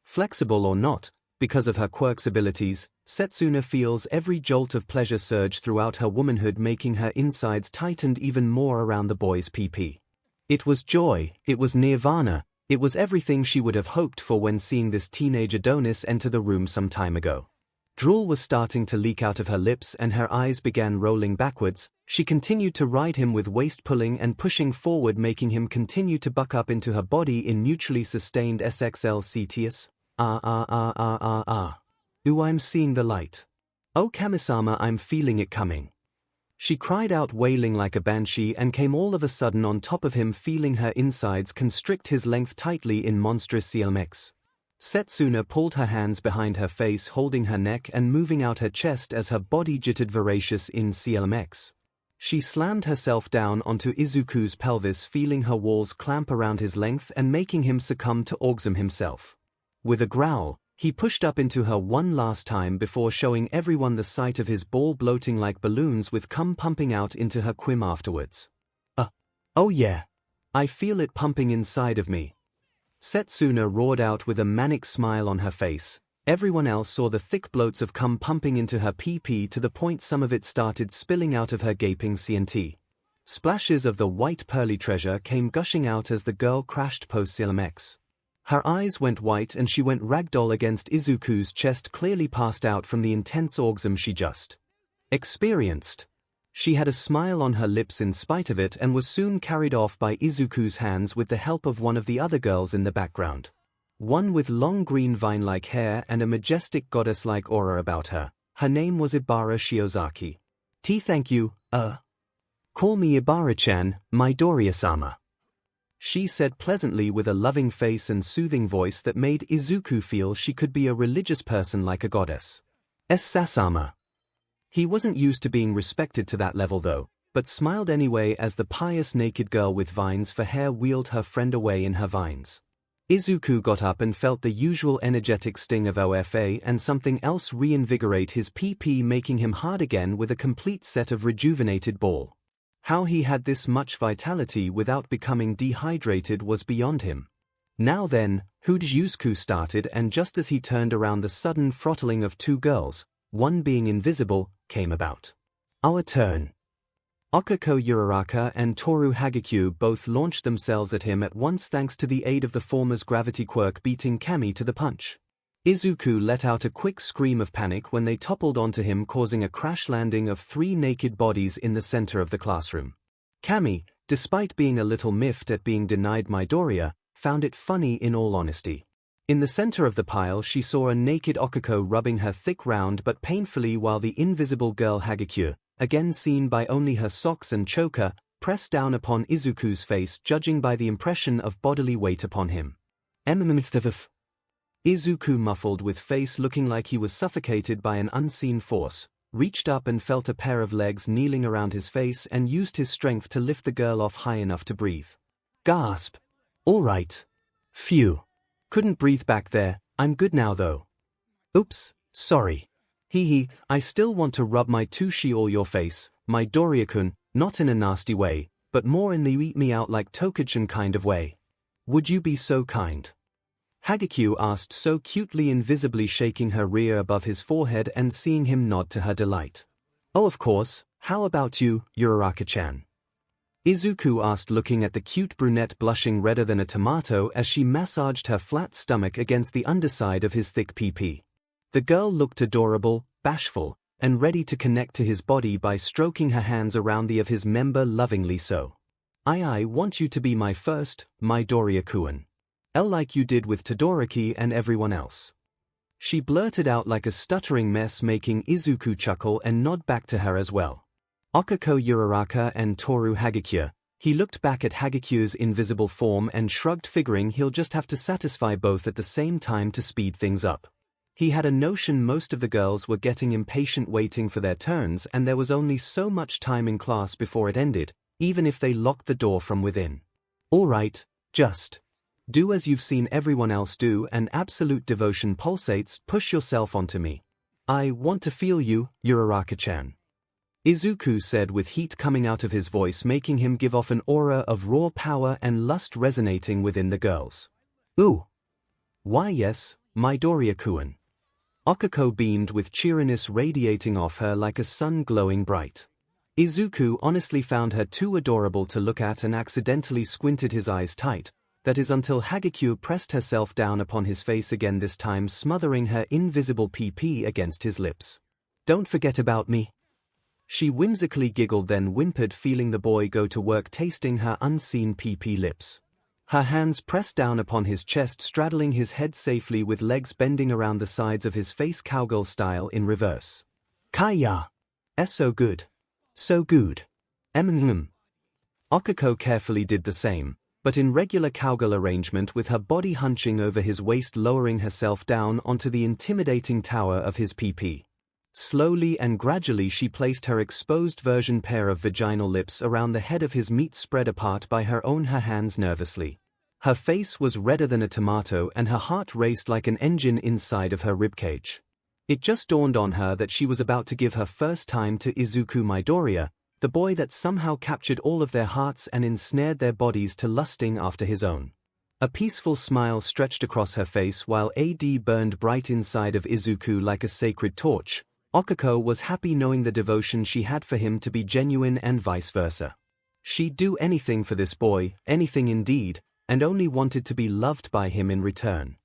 Flexible or not, because of her quirk's abilities, Setsuna feels every jolt of pleasure surge throughout her womanhood, making her insides tightened even more around the boy's PP. It was joy, it was nirvana, it was everything she would have hoped for when seeing this teenage Adonis enter the room some time ago. Drool was starting to leak out of her lips and her eyes began rolling backwards. She continued to ride him with waist pulling and pushing forward, making him continue to buck up into her body in mutually sustained SXL-CTS. Ooh, I'm seeing the light. Oh Kami-sama, I'm feeling it coming. She cried out, wailing like a banshee, and came all of a sudden on top of him, feeling her insides constrict his length tightly in monstrous 𝐒𝐿𝐵𝐺. Setsuna pulled her hands behind her face, holding her neck and moving out her chest as her body jittered voracious in 𝐒𝐿𝐵𝐺. She slammed herself down onto Izuku's pelvis, feeling her walls clamp around his length and making him succumb to orgasm himself. With a growl, he pushed up into her one last time before showing everyone the sight of his ball bloating like balloons with cum pumping out into her 𝐭𝐚 afterwards. Oh yeah. I feel it pumping inside of me. Setsuna roared out with a manic smile on her face. Everyone else saw the thick bloats of cum pumping into her PP to the point some of it started spilling out of her gaping CNT. Splashes of the white pearly treasure came gushing out as the girl crashed post 𝐒𝐿𝐵𝐺. Her eyes went white and she went ragdoll against Izuku's chest, clearly passed out from the intense orgasm she just experienced. She had a smile on her lips in spite of it and was soon carried off by Izuku's hands with the help of one of the other girls in the background. One with long green vine-like hair and a majestic goddess-like aura about her. Her name was Ibara Shiozaki. Thank you, Call me Ibara-chan, Midoriya-sama. She said pleasantly with a loving face and soothing voice that made Izuku feel she could be a religious person like a goddess. Sasama. He wasn't used to being respected to that level though, but smiled anyway as the pious naked girl with vines for hair wheeled her friend away in her vines. Izuku got up and felt the usual energetic sting of OFA and something else reinvigorate his PP, making him hard again with a complete set of rejuvenated ball. How he had this much vitality without becoming dehydrated was beyond him. Now then, 𝐒𝐻𝐈 started, and just as he turned around, the sudden throttling of two girls, one being invisible, came about. Our turn. Okako Uraraka and Toru Hagakure both launched themselves at him at once thanks to the aid of the former's gravity quirk, beating Kami to the punch. Izuku let out a quick scream of panic when they toppled onto him, causing a crash landing of three naked bodies in the center of the classroom. Kami, despite being a little miffed at being denied Midoriya, found it funny in all honesty. In the center of the pile she saw a naked Okako rubbing her thick round but painfully, while the invisible girl Hagakure, again seen by only her socks and choker, pressed down upon Izuku's face, judging by the impression of bodily weight upon him. Izuku, muffled with face looking like he was suffocated by an unseen force, reached up and felt a pair of legs kneeling around his face and used his strength to lift the girl off high enough to breathe. Gasp. All right. Phew. Couldn't breathe back there. I'm good now though. Oops, sorry. I still want to rub my tushy all your face, my Doria-kun, not in a nasty way, but more in the eat me out like Tokagen kind of way. Would you be so kind? 𝐔𝐸𝐽 asked, so cutely invisibly shaking her rear above his forehead and seeing him nod to her delight. Oh of course, how about you, Uraraka-chan? Izuku asked, looking at the cute brunette blushing redder than a tomato as she massaged her flat stomach against the underside of his thick PP. The girl looked adorable, bashful, and ready to connect to his body by stroking her hands around the of his member lovingly so. I want you to be my first, my Doria-kun. Like you did with Todoroki and everyone else. She blurted out like a stuttering mess, making Izuku chuckle and nod back to her as well. Okako Uraraka and Toru 𝐔𝐸𝐽. He looked back at 𝐔𝐸𝐽's invisible form and shrugged, figuring he'll just have to satisfy both at the same time to speed things up. He had a notion most of the girls were getting impatient waiting for their turns, and there was only so much time in class before it ended, even if they locked the door from within. All right, just do as you've seen everyone else do, and absolute devotion pulsates. Push yourself onto me. I want to feel you, Uraraka-chan. Izuku said with heat coming out of his voice, making him give off an aura of raw power and lust resonating within the girls. Ooh. Why yes, my Doria-kun. Okako beamed with cheeriness radiating off her like a sun glowing bright. Izuku honestly found her too adorable to look at and accidentally squinted his eyes tight, that is until 𝐔𝐸𝐽 pressed herself down upon his face again, this time smothering her invisible PP against his lips. Don't forget about me. She whimsically giggled, then whimpered, feeling the boy go to work tasting her unseen PP lips. Her hands pressed down upon his chest, straddling his head safely with legs bending around the sides of his face, cowgirl style in reverse. Kaya! So good. So good. Okako carefully did the same, but in regular cowgirl arrangement, with her body hunching over his waist, lowering herself down onto the intimidating tower of his PP. Slowly and gradually she placed her exposed version pair of vaginal lips around the head of his meat, spread apart by her hands nervously. Her face was redder than a tomato and her heart raced like an engine inside of her ribcage. It just dawned on her that she was about to give her first time to Izuku Midoriya, the boy that somehow captured all of their hearts and ensnared their bodies to lusting after his own. A peaceful smile stretched across her face while AD burned bright inside of Izuku like a sacred torch. Okako was happy knowing the devotion she had for him to be genuine and vice versa. She'd do anything for this boy, anything indeed, and only wanted to be loved by him in return.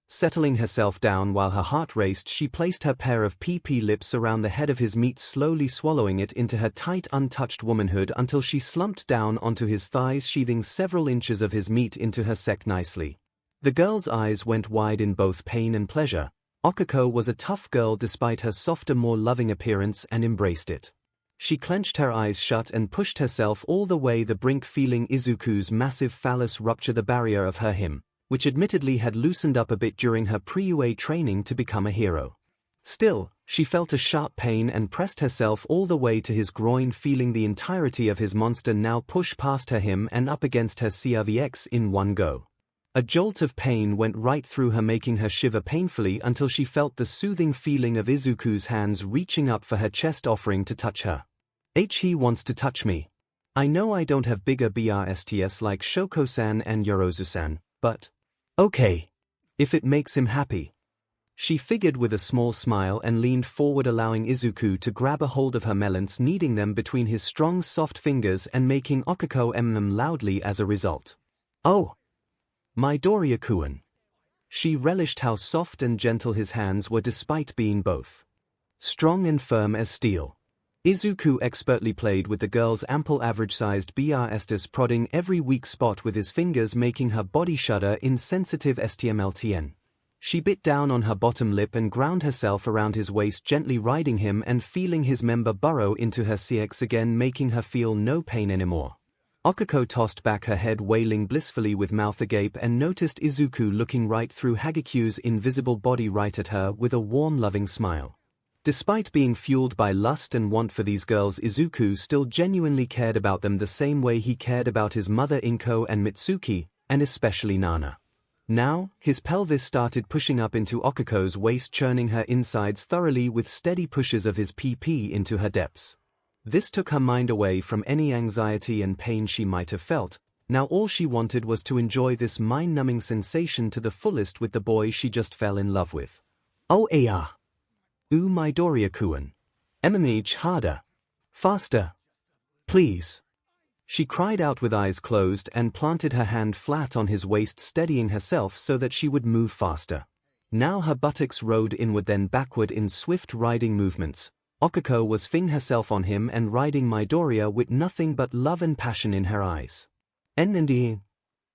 Settling herself down while her heart raced, she placed her pair of PP lips around the head of his meat, slowly swallowing it into her tight, untouched womanhood until she slumped down onto his thighs, sheathing several inches of his meat into her sack nicely. The girl's eyes went wide in both pain and pleasure. Okako was a tough girl despite her softer, more loving appearance, and embraced it. She clenched her eyes shut and pushed herself all the way the brink, feeling Izuku's massive phallus rupture the barrier of her him, which admittedly had loosened up a bit during her pre-UA training to become a hero. Still, she felt a sharp pain and pressed herself all the way to his groin, feeling the entirety of his monster now push past her him and up against her 𝐔𝐬𝐽𝐽 in one go. A jolt of pain went right through her, making her shiver painfully until she felt the soothing feeling of Izuku's hands reaching up for her chest, offering to touch her. He wants to touch me. I know I don't have bigger BRSTS like Shoko-san and Yorozu-san, but okay. If it makes him happy. She figured with a small smile and leaned forward, allowing Izuku to grab a hold of her melons, kneading them between his strong soft fingers and making Okako them loudly as a result. Oh! My Doria-kun. She relished how soft and gentle his hands were despite being both strong and firm as steel. Izuku expertly played with the girl's ample average-sized BRSTS, prodding every weak spot with his fingers, making her body shudder in sensitive STMLTN. She bit down on her bottom lip and ground herself around his waist, gently riding him and feeling his member burrow into her CX again, making her feel no pain anymore. 𝐒𝐭𝐚𝐲 tossed back her head, wailing blissfully with mouth agape, and noticed 𝐒𝐿𝐴 looking right through 𝐔𝐸𝐾's invisible body right at her with a warm loving smile. Despite being fueled by lust and want for these girls, 𝐒𝐿𝐴 still genuinely cared about them the same way he cared about his mother Inko and Mitsuki, and especially Nana. Now, his pelvis started pushing up into 𝐒𝐿𝐴's waist, churning her insides thoroughly with steady pushes of his PP into her depths. This took her mind away from any anxiety and pain she might have felt. Now all she wanted was to enjoy this mind-numbing sensation to the fullest with the boy she just fell in love with. Oh yeah. Midoriya-kun. MMH harder. Faster. Please. She cried out with eyes closed and planted her hand flat on his waist, steadying herself so that she would move faster. Now her buttocks rode inward then backward in swift riding movements. 𝐒𝐴 was flinging herself on him and riding Midoriya with nothing but love and passion in her eyes. 𝐿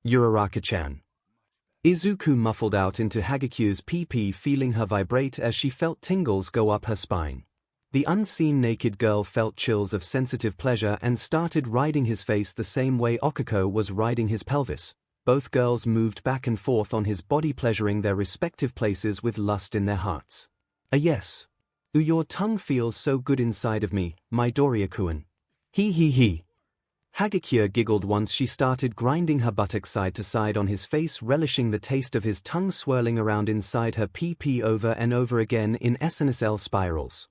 Uraraka-chan. 𝐒𝐿𝐴 muffled out into 𝐔𝐸𝐾's PP, feeling her vibrate as she felt tingles go up her spine. The unseen naked girl felt chills of sensitive pleasure and started riding his face the same way 𝐒𝐴 was riding his pelvis. Both girls moved back and forth on his body, pleasuring their respective places with lust in their hearts. Yes. Your tongue feels so good inside of me, Midoriya-kun. He. 𝐔𝐸𝐾 giggled once she started grinding her buttocks side to side on his face, relishing the taste of his tongue swirling around inside her PP over and over again in SNSL spirals.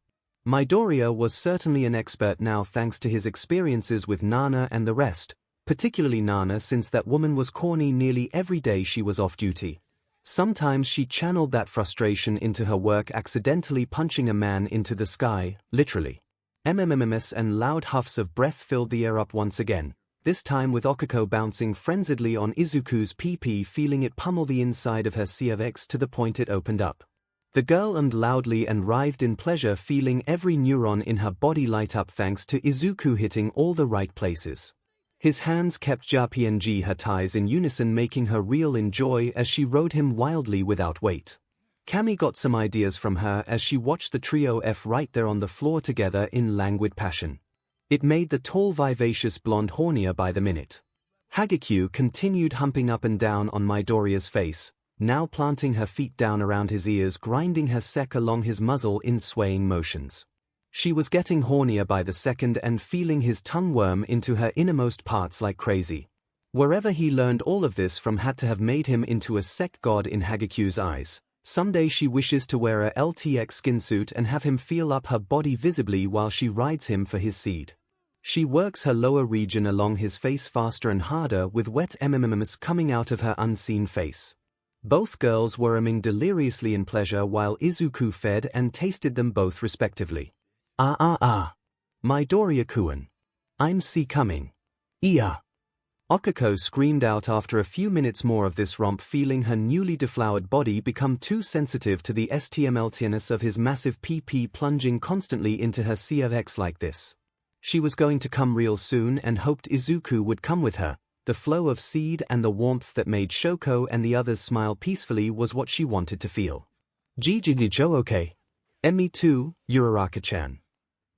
Midoriya was certainly an expert now thanks to his experiences with Nana and the rest, particularly Nana, since that woman was corny nearly every day she was off duty. Sometimes she channeled that frustration into her work, accidentally punching a man into the sky, literally. MMMS and loud huffs of breath filled the air up once again, this time with 𝐒𝐴 bouncing frenziedly on 𝐒𝐿𝐴's PP, feeling it pummel the inside of her 𝐔𝐬𝐵 to the point it opened up. The girl ummed loudly and writhed in pleasure, feeling every neuron in her body light up thanks to 𝐒𝐿𝐴 hitting all the right places. His hands kept 𝐵𝐴 her thighs in unison, making her reel in joy as she rode him wildly without weight. Cammy got some ideas from her as she watched the trio F right there on the floor together in languid passion. It made the tall vivacious blonde hornier by the minute. 𝐔𝐸𝐾 continued humping up and down on Midoriya's face, now planting her feet down around his ears, grinding her sack along his muzzle in swaying motions. She was getting hornier by the second and feeling his tongue worm into her innermost parts like crazy. Wherever he learned all of this from had to have made him into a sect god in 𝐔𝐸𝐾's eyes. Someday she wishes to wear a LTX skin suit and have him feel up her body visibly while she rides him for his seed. She works her lower region along his face faster and harder, with wet MMMs coming out of her unseen face. Both girls were umming deliriously in pleasure while 𝐒𝐿𝐴 fed and tasted them both respectively. Midoriya-kun. I'm coming. Iya. 𝐒𝐴 screamed out after a few minutes more of this romp, feeling her newly deflowered body become too sensitive to the STMLTness of his massive PP plunging constantly into her 𝐔𝐬𝐵 like this. She was going to come real soon and hoped 𝐒𝐿𝐴 would come with her. The flow of seed and the warmth that made Shoko and the others smile peacefully was what she wanted to feel. 𝐔𝐬𝐚𝐿 okay. Me too, Uraraka-chan.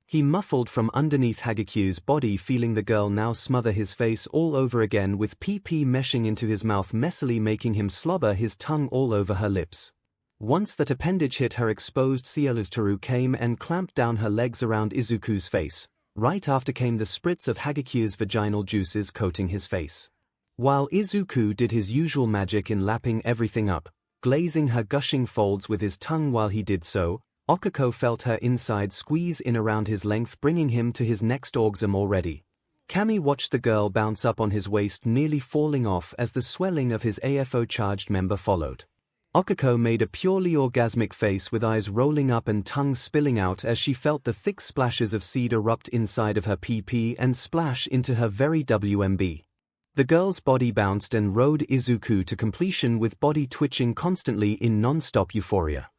He muffled from underneath 𝐔𝐸𝐾's body, feeling the girl now smother his face all over again with PP meshing into his mouth, messily making him slobber his tongue all over her lips. Once that appendage hit her exposed 𝐒𝐿𝐴's, Toru came and clamped down her legs around 𝐒𝐿𝐴's face. Right after came the spritz of 𝐔𝐸𝐾's vaginal juices coating his face. While 𝐒𝐿𝐴 did his usual magic in lapping everything up, glazing her gushing folds with his tongue while he did so, 𝐒𝐴 felt her inside squeeze in around his length, bringing him to his next orgasm already. Cammy watched the girl bounce up on his waist, nearly falling off as the swelling of his AFO-charged member followed. 𝐒𝐴 made a purely orgasmic face with eyes rolling up and tongue spilling out as she felt the thick splashes of seed erupt inside of her PP and splash into her very WMB. The girl's body bounced and rode 𝐒𝐿𝐴 to completion, with body twitching constantly in non-stop euphoria.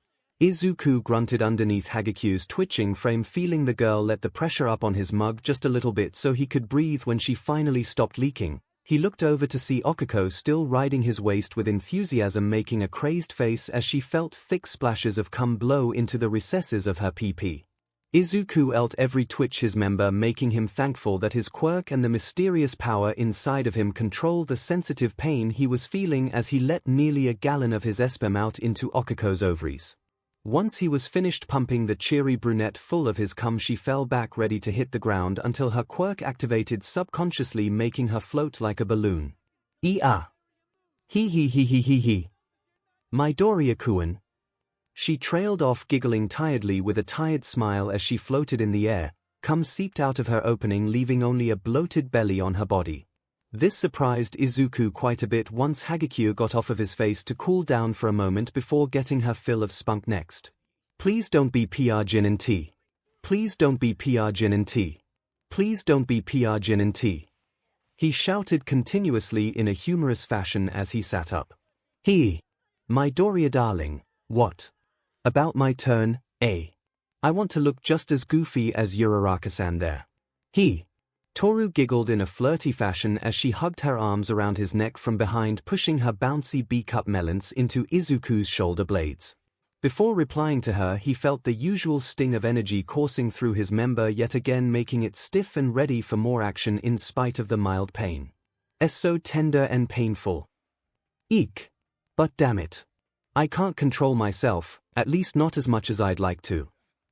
𝐒𝐿𝐴 grunted underneath 𝐔𝐸𝐾's twitching frame, feeling the girl let the pressure up on his mug just a little bit so he could breathe. When she finally stopped leaking, he looked over to see 𝐒𝐴 still riding his waist with enthusiasm, making a crazed face as she felt thick splashes of cum blow into the recesses of her PP. 𝐒𝐬𝐽 elt every twitch his member, making him thankful that his quirk and the mysterious power inside of him control the sensitive pain he was feeling as he let nearly a gallon of his sperm out into Okiko's ovaries. Once he was finished pumping the cheery brunette full of his cum, she fell back ready to hit the ground until her quirk activated subconsciously, making her float like a balloon. He. Midoriya-kun. She trailed off, giggling tiredly with a tired smile as she floated in the air. Cum seeped out of her opening, leaving only a bloated belly on her body. This surprised Izuku quite a bit once 𝐒𝐻𝐵 got off of his face to cool down for a moment before getting her fill of spunk next. Please don't be Jin and T. Please don't be Jin and T. Please don't be Jin and T. He shouted continuously in a humorous fashion as he sat up. Midoriya darling, what? About my turn, eh? I want to look just as goofy as Uraraka-san there. Toru giggled in a flirty fashion as she hugged her arms around his neck from behind, pushing her bouncy B-cup melons into Izuku's shoulder blades. Before replying to her, he felt the usual sting of energy coursing through his member, yet again making it stiff and ready for more action in spite of the mild pain. "Es so tender and painful. Eek. But damn it. I can't control myself, at least not as much as I'd like to.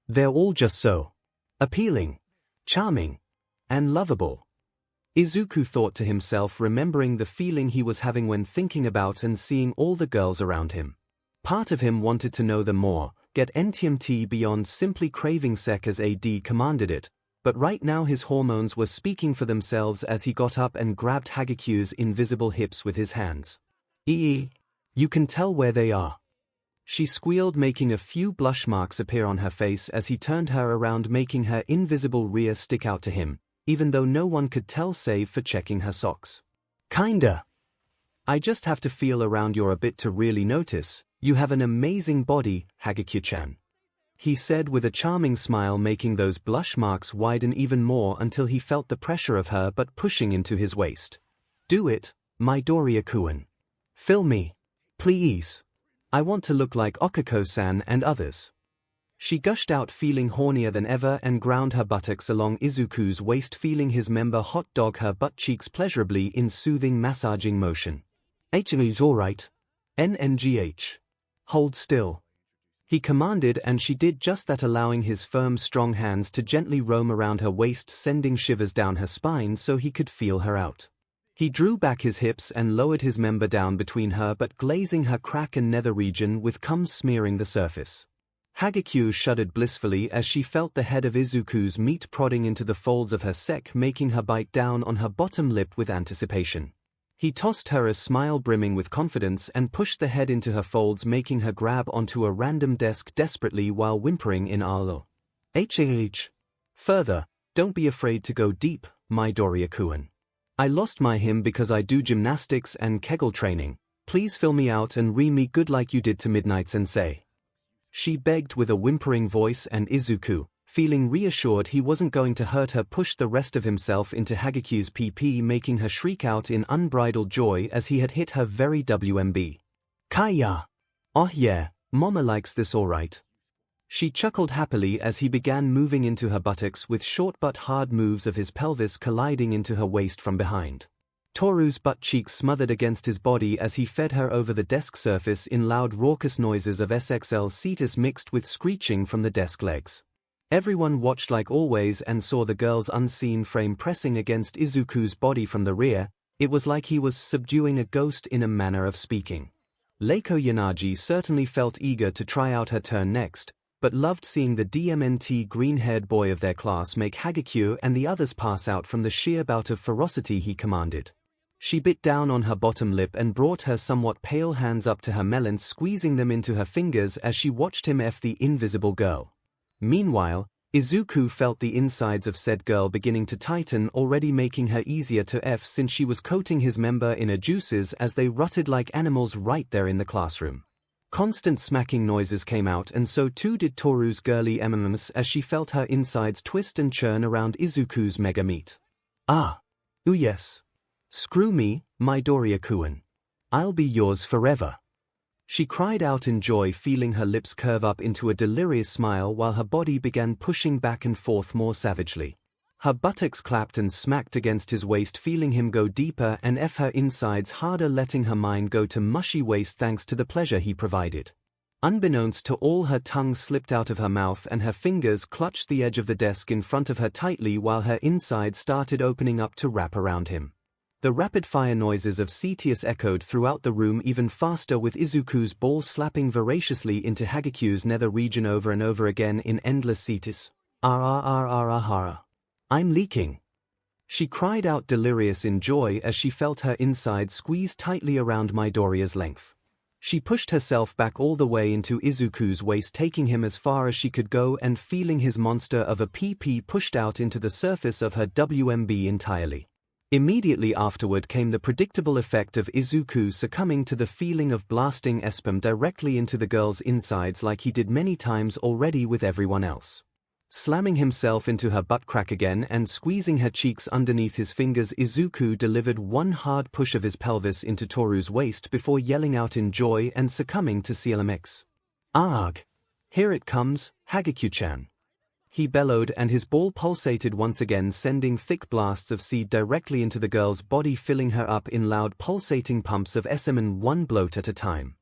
They're all just so appealing, charming, and lovable." Izuku thought to himself, remembering the feeling he was having when thinking about and seeing all the girls around him. Part of him wanted to know them more, get NTMT beyond simply craving sex as AD commanded it, but right now his hormones were speaking for themselves as he got up and grabbed 𝐻𝐵's invisible hips with his hands. You can tell where they are," she squealed, making a few blush marks appear on her face as he turned her around, making her invisible rear stick out to him, even though no one could tell save for checking her socks. "Kinda. I just have to feel around your a bit to really notice. You have an amazing body, 𝐻𝐵-chan," he said with a charming smile, making those blush marks widen even more until he felt the pressure of her butt pushing into his waist. "Do it, Midoriya-kun. Fill me. Please. I want to look like Okiko-san and others." She gushed out, feeling hornier than ever, and ground her buttocks along Izuku's waist, feeling his member hot dog her butt cheeks pleasurably in soothing massaging motion. "It's alright. NNGH. Hold still," he commanded, and she did just that, allowing his firm, strong hands to gently roam around her waist, sending shivers down her spine so he could feel her out. He drew back his hips and lowered his member down between her butt, glazing her crack and nether region with cum smearing the surface. 𝐻𝐵 shuddered blissfully as she felt the head of Izuku's meat prodding into the folds of her sack, making her bite down on her bottom lip with anticipation. He tossed her a smile brimming with confidence and pushed the head into her folds, making her grab onto a random desk desperately while whimpering in Arlo. Further, don't be afraid to go deep, Midoriya-kun. I lost my him because I do gymnastics and Kegel training. Please fill me out and re me good like you did to Midnight Sensei," she begged with a whimpering voice, and Izuku, feeling reassured he wasn't going to hurt her, pushed the rest of himself into 𝐻𝐵's PP, making her shriek out in unbridled joy as he had hit her very WMB. "Kaya! Oh yeah, Mama likes this alright." She chuckled happily as he began moving into her buttocks with short but hard moves of his pelvis colliding into her waist from behind. Toru's butt cheeks smothered against his body as he fed her over the desk surface in loud raucous noises of SXL cetus mixed with screeching from the desk legs. Everyone watched like always and saw the girl's unseen frame pressing against Izuku's body from the rear. It was like he was subduing a ghost in a manner of speaking. Reiko Yanagi certainly felt eager to try out her turn next, but loved seeing the DMNT green-haired boy of their class make 𝐻𝐵 and the others pass out from the sheer bout of ferocity he commanded. She bit down on her bottom lip and brought her somewhat pale hands up to her melons, squeezing them into her fingers as she watched him F the invisible girl. Meanwhile, Izuku felt the insides of said girl beginning to tighten, already making her easier to F since she was coating his member in her juices as they rutted like animals right there in the classroom. Constant smacking noises came out, and so too did Toru's girly MMs as she felt her insides twist and churn around Izuku's mega meat. "Ah. Ooh yes. Screw me, Midoriya-kun. I'll be yours forever." She cried out in joy, feeling her lips curve up into a delirious smile while her body began pushing back and forth more savagely. Her buttocks clapped and smacked against his waist, feeling him go deeper and her insides harder, letting her mind go to mushy waste thanks to the pleasure he provided. Unbeknownst to all, her tongue slipped out of her mouth and her fingers clutched the edge of the desk in front of her tightly while her insides started opening up to wrap around him. The rapid-fire noises of 𝐶𝐶 echoed throughout the room even faster, with Izuku's ball slapping voraciously into 𝐒𝐩𝐽's nether region over and over again in endless 𝐶𝐶s. I'm leaking. She cried out, delirious in joy, as she felt her inside squeeze tightly around Midoriya's length. She pushed herself back all the way into Izuku's waist, taking him as far as she could go and feeling his monster of a PP pushed out into the surface of her WMB entirely. Immediately afterward came the predictable effect of Izuku succumbing to the feeling of blasting sperm directly into the girl's insides like he did many times already with everyone else. Slamming himself into her butt crack again and squeezing her cheeks underneath his fingers, Izuku delivered one hard push of his pelvis into Toru's waist before yelling out in joy and succumbing to 𝐶𝐬𝐬𝐽. Arg! Here it comes, 𝐒𝐻𝐽. He bellowed, and his ball pulsated once again, sending thick blasts of seed directly into the girl's body, filling her up in loud pulsating pumps of semen, one bloat at a time.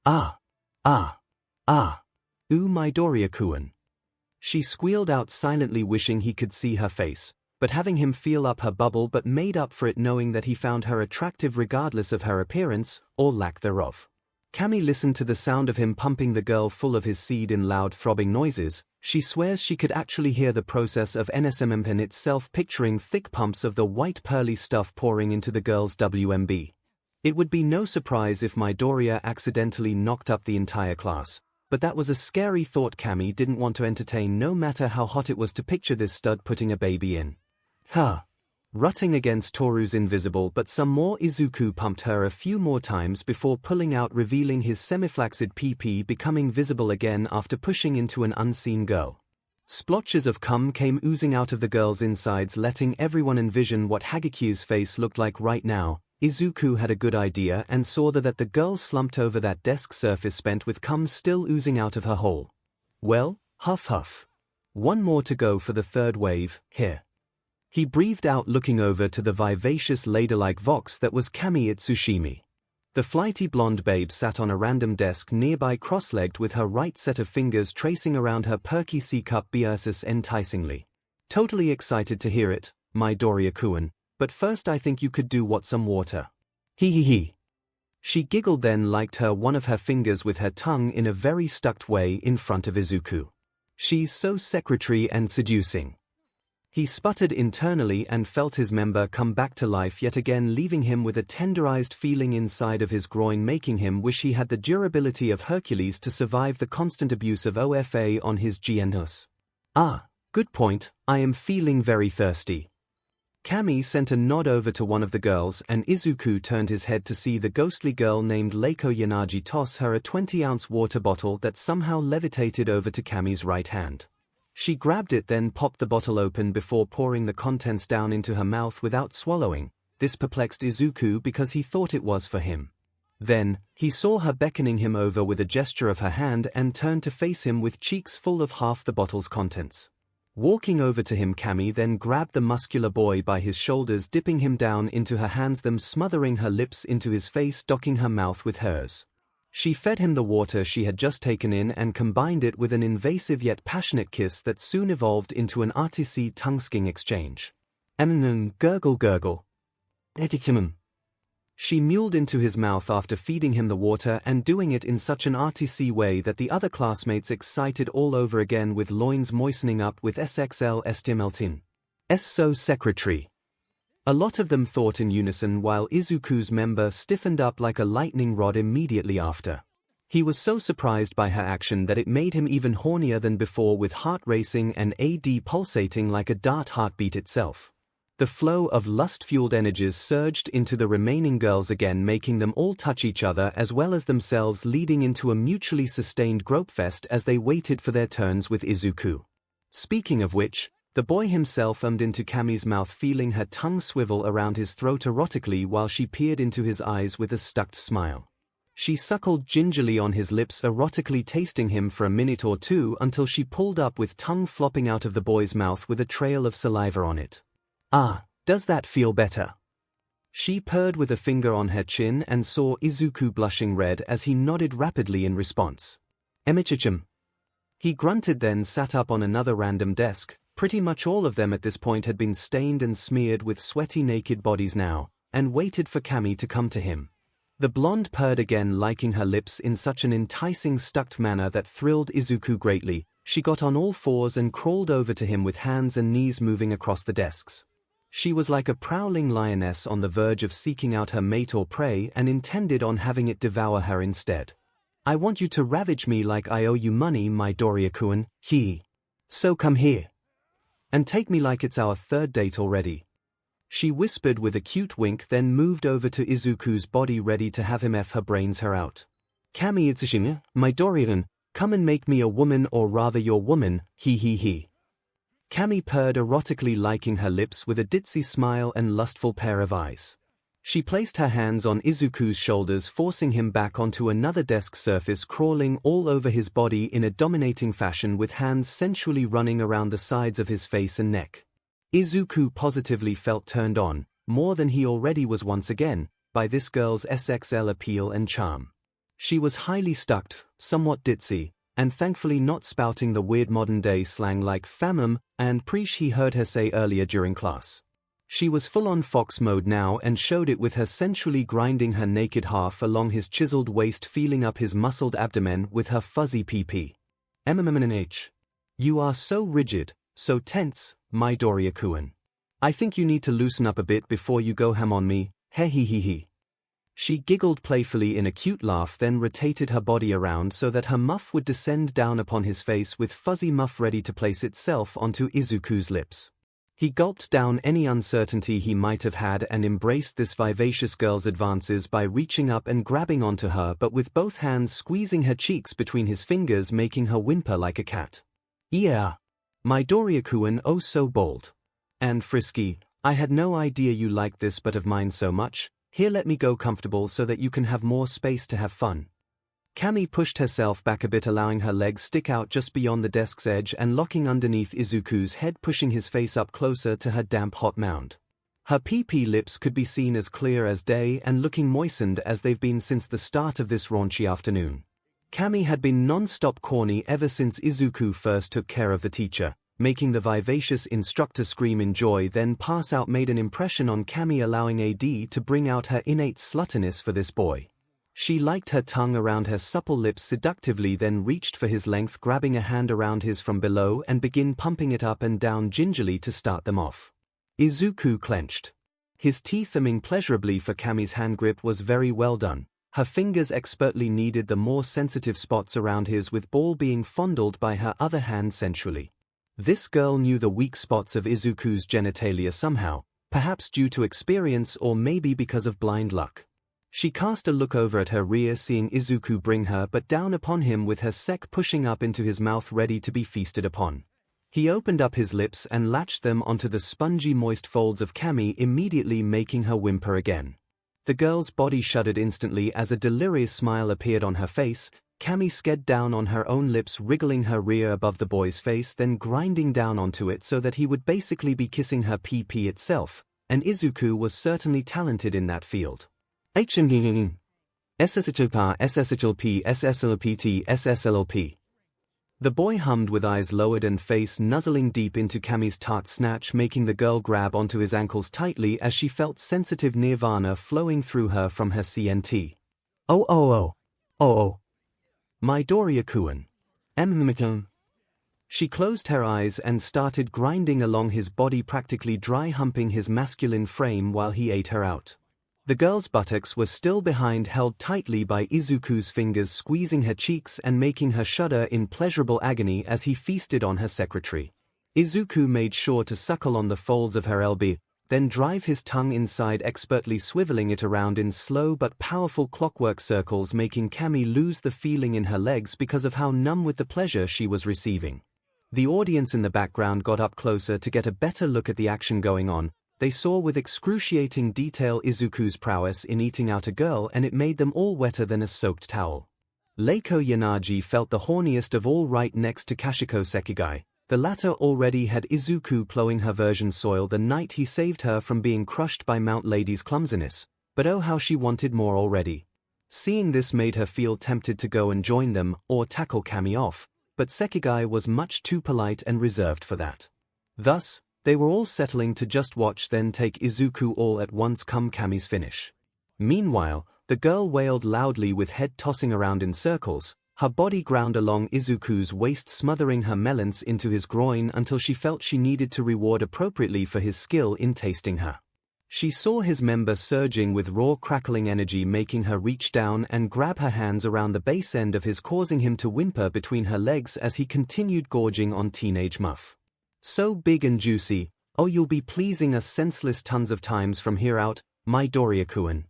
Ah! Ah! Ah! Midoriya-kun. She squealed out silently, wishing he could see her face, but having him feel up her bubble, but made up for it knowing that he found her attractive regardless of her appearance, or lack thereof. Cammy listened to the sound of him pumping the girl full of his seed in loud throbbing noises. She swears she could actually hear the process of NSMMPN itself, picturing thick pumps of the white pearly stuff pouring into the girl's WMB. It would be no surprise if Midoriya accidentally knocked up the entire class, but that was a scary thought Cammy didn't want to entertain, no matter how hot it was to picture this stud putting a baby in. Rutting against Toru's invisible but some more, Izuku pumped her a few more times before pulling out, revealing his semiflaccid PP becoming visible again after pushing into an unseen girl. Splotches of cum came oozing out of the girl's insides, letting everyone envision what 𝐒𝐻𝐽's face looked like right now. Izuku had a good idea and saw that the girl slumped over that desk surface, spent with cum still oozing out of her hole. Well, huff huff. One more to go for the third wave, here. He breathed out, looking over to the vivacious ladle-like vox that was Cammy Itsushimi. The flighty blonde babe sat on a random desk nearby, cross-legged, with her right set of fingers tracing around her perky C-cup beersus enticingly. Totally excited to hear it, Midoriya-kun, but first I think you could do what some water. He. She giggled, then liked her one of her fingers with her tongue in a very stuck way in front of Izuku. She's so secretary and seducing. He sputtered internally and felt his member come back to life yet again, leaving him with a tenderized feeling inside of his groin, making him wish he had the durability of Hercules to survive the constant abuse of OFA on his GNUS. Good point, I am feeling very thirsty. Cammy sent a nod over to one of the girls, and Izuku turned his head to see the ghostly girl named Reiko Yanagi toss her a 20-ounce water bottle that somehow levitated over to Cammy's right hand. She grabbed it, then popped the bottle open before pouring the contents down into her mouth without swallowing. This perplexed Izuku because he thought it was for him. Then, he saw her beckoning him over with a gesture of her hand and turned to face him with cheeks full of half the bottle's contents. Walking over to him, Cammy then grabbed the muscular boy by his shoulders, dipping him down into her hands, them smothering her lips into his face, docking her mouth with hers. She fed him the water she had just taken in and combined it with an invasive yet passionate kiss that soon evolved into an artsy tongue-sking exchange. Gurgle gurgle. She mewled into his mouth after feeding him the water, and doing it in such an artsy way that the other classmates excited all over again, with loins moistening up with SXL STMLTIN. So secretary. A lot of them thought in unison, while Izuku's member stiffened up like a lightning rod immediately after. He was so surprised by her action that it made him even hornier than before, with heart racing and AD pulsating like a dart heartbeat itself. The flow of lust-fueled energies surged into the remaining girls again, making them all touch each other as well as themselves, leading into a mutually sustained gropefest as they waited for their turns with Izuku. Speaking of which, the boy himself ummed into Cammy's mouth, feeling her tongue swivel around his throat erotically while she peered into his eyes with a stuck smile. She suckled gingerly on his lips, erotically tasting him for a minute or two until she pulled up with tongue flopping out of the boy's mouth with a trail of saliva on it. "Ah, does that feel better?" She purred with a finger on her chin and saw Izuku blushing red as he nodded rapidly in response. "𝐿𝐿. He grunted, then sat up on another random desk. Pretty much all of them at this point had been stained and smeared with sweaty naked bodies now, and waited for Cammy to come to him. The blonde purred again, liking her lips in such an enticing stuck manner that thrilled Izuku greatly. She got on all fours and crawled over to him with hands and knees moving across the desks. She was like a prowling lioness on the verge of seeking out her mate or prey and intended on having it devour her instead. "I want you to ravage me like I owe you money, Midoriya-kun, he. So come here. And take me like it's our third date already." She whispered with a cute wink, then moved over to Izuku's body ready to have him her brains her out. "Cammy, it's Midoriya-kun, come and make me a woman, or rather your woman, he. Cammy purred erotically, liking her lips with a ditzy smile and lustful pair of eyes. She placed her hands on Izuku's shoulders, forcing him back onto another desk surface, crawling all over his body in a dominating fashion with hands sensually running around the sides of his face and neck. Izuku positively felt turned on, more than he already was once again, by this girl's SXL appeal and charm. She was highly stucked, somewhat ditzy, and thankfully not spouting the weird modern-day slang like famum and preach he heard her say earlier during class. She was full-on fox mode now and showed it with her sensually grinding her naked half along his chiseled waist, feeling up his muscled abdomen with her fuzzy PP. "MMMH. You are so rigid, so tense, Midoriya-kun. I think you need to loosen up a bit before you go ham on me, he. She giggled playfully in a cute laugh, then rotated her body around so that her muff would descend down upon his face, with fuzzy muff ready to place itself onto Izuku's lips. He gulped down any uncertainty he might have had and embraced this vivacious girl's advances by reaching up and grabbing onto her, but with both hands squeezing her cheeks between his fingers, making her whimper like a cat. "Yeah. Midoriya-kun, oh so bold. And frisky. I had no idea you liked this but of mine so much. Here, let me go comfortable so that you can have more space to have fun." Cammy pushed herself back a bit, allowing her legs stick out just beyond the desk's edge and locking underneath Izuku's head, pushing his face up closer to her damp hot mound. Her PP lips could be seen as clear as day and looking moistened as they've been since the start of this raunchy afternoon. Cammy had been non-stop corny ever since Izuku first took care of the teacher. Making the vivacious instructor scream in joy then pass out made an impression on Cammy, allowing AD to bring out her innate sluttiness for this boy. She liked her tongue around her supple lips seductively, then reached for his length, grabbing a hand around his from below and begin pumping it up and down gingerly to start them off. Izuku clenched. His teeth thumbing pleasurably, for Cammy's hand grip was very well done. Her fingers expertly kneaded the more sensitive spots around his, with ball being fondled by her other hand sensually. This girl knew the weak spots of Izuku's genitalia somehow, perhaps due to experience or maybe because of blind luck. She cast a look over at her rear, seeing Izuku bring her but down upon him with her sec pushing up into his mouth ready to be feasted upon. He opened up his lips and latched them onto the spongy moist folds of Cammy, immediately making her whimper again. The girl's body shuddered instantly as a delirious smile appeared on her face. Cammy sked down on her own lips, wriggling her rear above the boy's face, then grinding down onto it so that he would basically be kissing her PP itself, and Izuku was certainly talented in that field. 𝐻𝐻𝐿P, SSHLP, SSLPT, SSLP. The boy hummed with eyes lowered and face nuzzling deep into Cammy's tart snatch, making the girl grab onto his ankles tightly as she felt sensitive nirvana flowing through her from her CNT. Oh. Midoriya-kun. MMK. She closed her eyes and started grinding along his body, practically dry humping his masculine frame while he ate her out. The girl's buttocks were still behind, held tightly by Izuku's fingers, squeezing her cheeks and making her shudder in pleasurable agony as he feasted on her secretary. Izuku made sure to suckle on the folds of her LB, then drive his tongue inside, expertly swiveling it around in slow but powerful clockwork circles, making Cammy lose the feeling in her legs because of how numb with the pleasure she was receiving. The audience in the background got up closer to get a better look at the action going on, they saw with excruciating detail Izuku's prowess in eating out a girl, and it made them all wetter than a soaked towel. Reiko Yanagi felt the horniest of all right next to Kashiko Sekigai. The latter already had Izuku plowing her virgin soil the night he saved her from being crushed by Mount Lady's clumsiness, but oh how she wanted more already. Seeing this made her feel tempted to go and join them or tackle Kami off, but Sekigai was much too polite and reserved for that. Thus, they were all settling to just watch then take Izuku all at once come Kami's finish. Meanwhile, the girl wailed loudly with head tossing around in circles, her body ground along Izuku's waist, smothering her melons into his groin until she felt she needed to reward appropriately for his skill in tasting her. She saw his member surging with raw crackling energy, making her reach down and grab her hands around the base end of his, causing him to whimper between her legs as he continued gorging on teenage Muff. So big and juicy, oh you'll be pleasing us senseless tons of times from here out, my Doria-kun.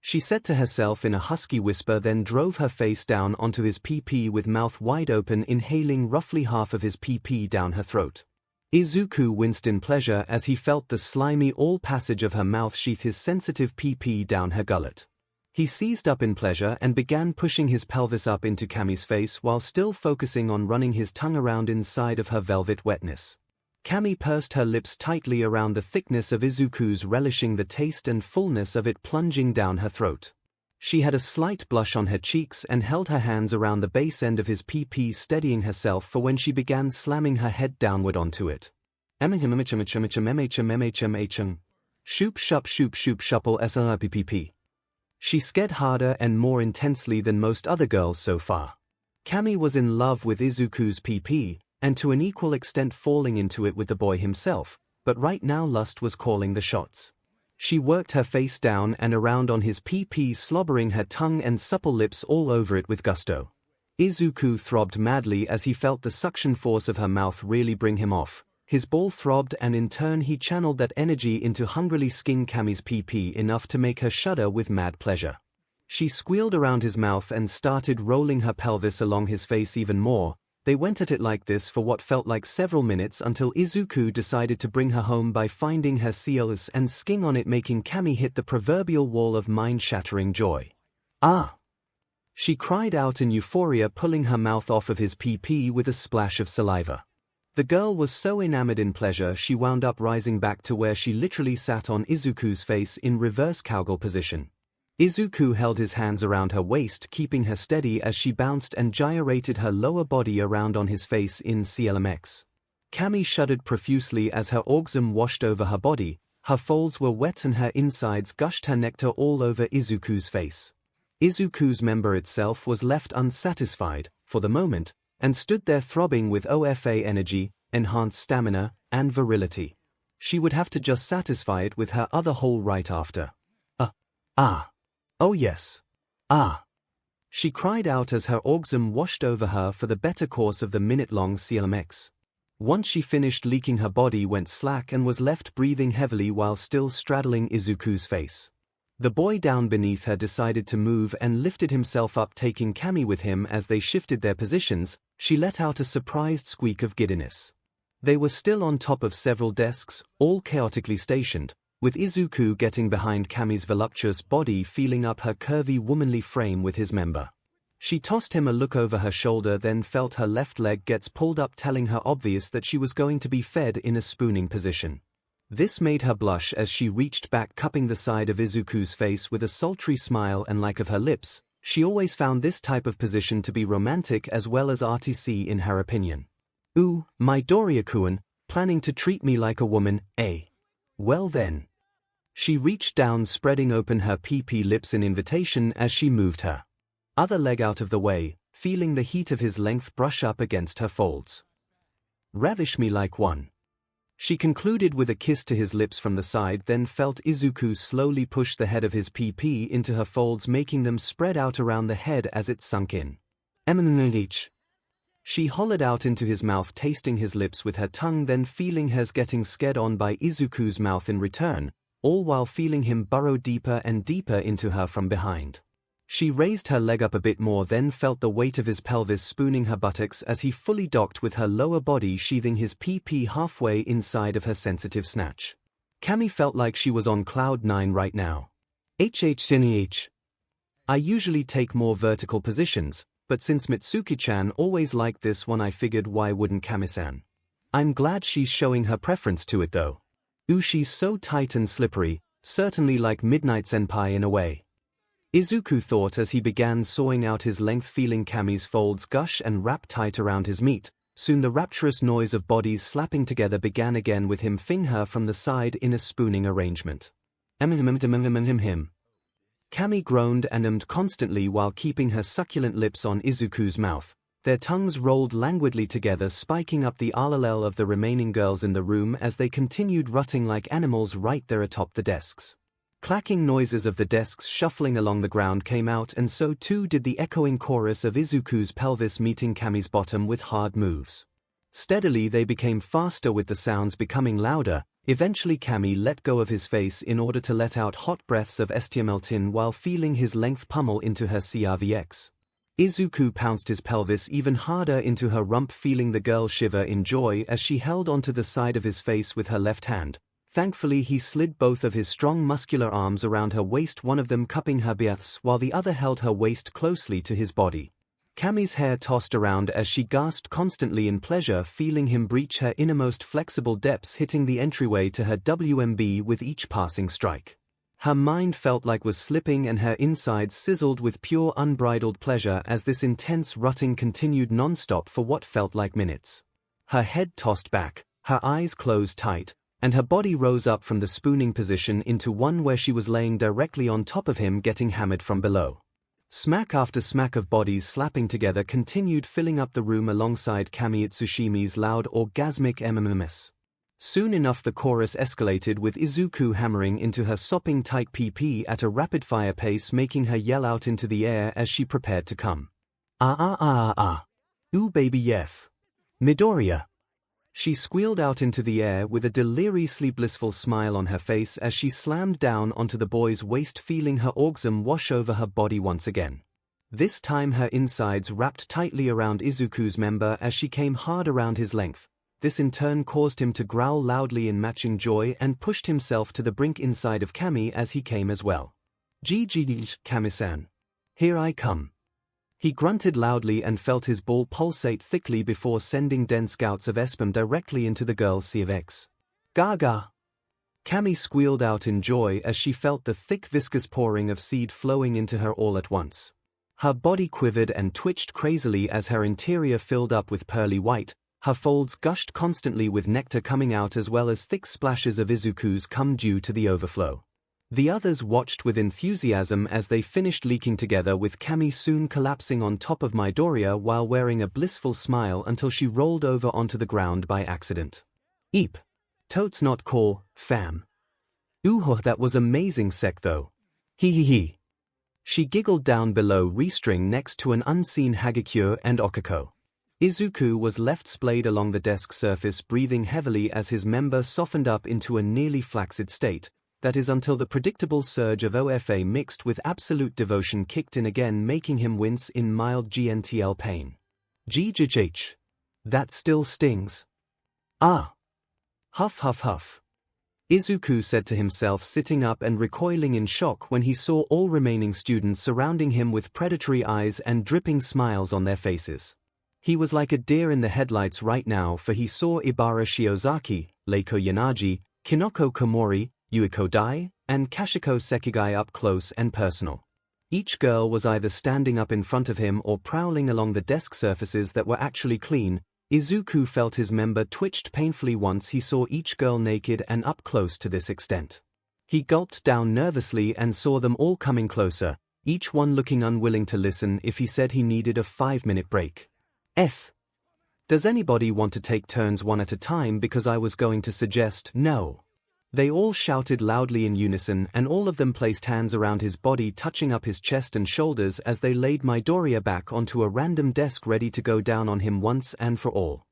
She said to herself in a husky whisper, then drove her face down onto his PP with mouth wide open, inhaling roughly half of his PP down her throat. Izuku winced in pleasure as he felt the slimy all passage of her mouth sheath his sensitive PP down her gullet. He seized up in pleasure and began pushing his pelvis up into Kami's face while still focusing on running his tongue around inside of her velvet wetness. Kami pursed her lips tightly around the thickness of Izuku's, relishing the taste and fullness of it plunging down her throat. She had a slight blush on her cheeks and held her hands around the base end of his PP, steadying herself for when she began slamming her head downward onto it. Shoop shup shoop shoop shuple slrppp. She sked harder and more intensely than most other girls so far. Kami was in love with Izuku's PP, and to an equal extent falling into it with the boy himself, but right now lust was calling the shots. She worked her face down and around on his PP, slobbering her tongue and supple lips all over it with gusto. Izuku throbbed madly as he felt the suction force of her mouth really bring him off. His ball throbbed, and in turn he channeled that energy into hungrily skin Kami's PP enough to make her shudder with mad pleasure. She squealed around his mouth and started rolling her pelvis along his face even more. They went at it like this for what felt like several minutes until Izuku decided to bring her home by finding her 𝐂𝐬𝐴𝐧 and 𝐔𝐬𝐽 on it, making Kami hit the proverbial wall of mind-shattering joy. Ah! She cried out in euphoria, pulling her mouth off of his PP with a splash of saliva. The girl was so enamored in pleasure she wound up rising back to where she literally sat on Izuku's face in reverse cowgirl position. Izuku held his hands around her waist, keeping her steady as she bounced and gyrated her lower body around on his face in 𝐂𝐬𝐴𝐧. Kami shuddered profusely as her orgasm washed over her body, her folds were wet and her insides gushed her nectar all over Izuku's face. Izuku's member itself was left unsatisfied, for the moment, and stood there throbbing with OFA energy, enhanced stamina, and virility. She would have to just satisfy it with her other hole right after. Oh yes. Ah. She cried out as her orgasm washed over her for the better course of the minute-long 𝐂𝐬𝐴𝐧. Once she finished leaking, her body went slack and was left breathing heavily while still straddling Izuku's face. The boy down beneath her decided to move and lifted himself up, taking Kami with him. As they shifted their positions, she let out a surprised squeak of giddiness. They were still on top of several desks, all chaotically stationed, with Izuku getting behind Kami's voluptuous body, feeling up her curvy womanly frame with his member. She tossed him a look over her shoulder, then felt her left leg gets pulled up, telling her obvious that she was going to be fed in a spooning position. This made her blush as she reached back, cupping the side of Izuku's face with a sultry smile, and like of her lips, she always found this type of position to be romantic as well as artsy in her opinion. Ooh, my Doria-kun, planning to treat me like a woman, eh? Well then. She reached down, spreading open her PP lips in invitation as she moved her other leg out of the way, feeling the heat of his length brush up against her folds. Ravish me like one. She concluded with a kiss to his lips from the side, then felt Izuku slowly push the head of his PP into her folds, making them spread out around the head as it sunk in. 𝐿𝐻. She hollered out into his mouth, tasting his lips with her tongue, then feeling hers getting sked on by Izuku's mouth in return, all while feeling him burrow deeper and deeper into her from behind. She raised her leg up a bit more, then felt the weight of his pelvis spooning her buttocks as he fully docked with her lower body, sheathing his PP halfway inside of her sensitive snatch. Kami felt like she was on cloud 9 right now. 𝐻𝐻. I usually take more vertical positions, but since Mitsuki-chan always liked this one, I figured why wouldn't Kami-san. I'm glad she's showing her preference to it though. Ooh, she's so tight and slippery, certainly like Midnight Senpai in a way. Izuku thought as he began sawing out his length, feeling Kami's folds gush and wrap tight around his meat. Soon the rapturous noise of bodies slapping together began again, with him fing her from the side in a spooning arrangement. Him. Kami groaned and ummed constantly while keeping her succulent lips on Izuku's mouth. Their tongues rolled languidly together, spiking up the allel of the remaining girls in the room as they continued rutting like animals right there atop the desks. Clacking noises of the desks shuffling along the ground came out, and so too did the echoing chorus of Izuku's pelvis meeting Kami's bottom with hard moves. Steadily they became faster, with the sounds becoming louder. Eventually Kami let go of his face in order to let out hot breaths of html while feeling his length pummel into her 𝐂𝐬𝐽𝐼𝑣𝑥. Izuku pounced his pelvis even harder into her rump, feeling the girl shiver in joy as she held onto the side of his face with her left hand. Thankfully he slid both of his strong muscular arms around her waist, one of them cupping her breasts while the other held her waist closely to his body. Kami's hair tossed around as she gasped constantly in pleasure, feeling him breach her innermost flexible depths, hitting the entryway to her WMB with each passing strike. Her mind felt like was slipping and her insides sizzled with pure unbridled pleasure as this intense rutting continued non-stop for what felt like minutes. Her head tossed back, her eyes closed tight, and her body rose up from the spooning position into one where she was laying directly on top of him, getting hammered from below. Smack after smack of bodies slapping together continued, filling up the room alongside Kami Itsushimi's loud orgasmic MMMS. Soon enough the chorus escalated, with Izuku hammering into her sopping tight PP at a rapid-fire pace, making her yell out into the air as she prepared to come. Ah ah ah ah. Ooh baby yef. Midoriya. She squealed out into the air with a deliriously blissful smile on her face as she slammed down onto the boy's waist, feeling her orgasm wash over her body once again. This time her insides wrapped tightly around Izuku's member as she came hard around his length. This in turn caused him to growl loudly in matching joy and pushed himself to the brink inside of Kami as he came as well. 𝐔𝐬𝐽𝐽, Kami-san. Here I come. He grunted loudly and felt his ball pulsate thickly before sending dense gouts of sperm directly into the girl's 𝐒𝐬𝐽𝐽. Gaga! Kami squealed out in joy as she felt the thick viscous pouring of seed flowing into her all at once. Her body quivered and twitched crazily as her interior filled up with pearly white, her folds gushed constantly with nectar coming out, as well as thick splashes of Izuku's cum due to the overflow. The others watched with enthusiasm as they finished leaking together, with Kami soon collapsing on top of Midoriya while wearing a blissful smile until she rolled over onto the ground by accident. Eep. Totes not cool, fam. Ooh, that was amazing sec though. He. She giggled down below, restring next to an unseen Hagakure and Okako. Izuku was left splayed along the desk surface, breathing heavily as his member softened up into a nearly flaccid state. That is until the predictable surge of OFA mixed with absolute devotion kicked in again, making him wince in mild GNTL pain. 𝐔𝐬𝐽𝐽. That still stings. Ah. Huff huff huff. Izuku said to himself, sitting up and recoiling in shock when he saw all remaining students surrounding him with predatory eyes and dripping smiles on their faces. He was like a deer in the headlights right now, for he saw Ibara Shiozaki, Reiko Yanagi, Kinoko Komori, Yuiko Dai, and Kashiko Sekigai up close and personal. Each girl was either standing up in front of him or prowling along the desk surfaces that were actually clean. Izuku felt his member twitched painfully once he saw each girl naked and up close to this extent. He gulped down nervously and saw them all coming closer, each one looking unwilling to listen if he said he needed a 5-minute break. Does anybody want to take turns one at a time, because I was going to suggest no. They all shouted loudly in unison, and all of them placed hands around his body, touching up his chest and shoulders as they laid Midoriya back onto a random desk, ready to go down on him once and for all.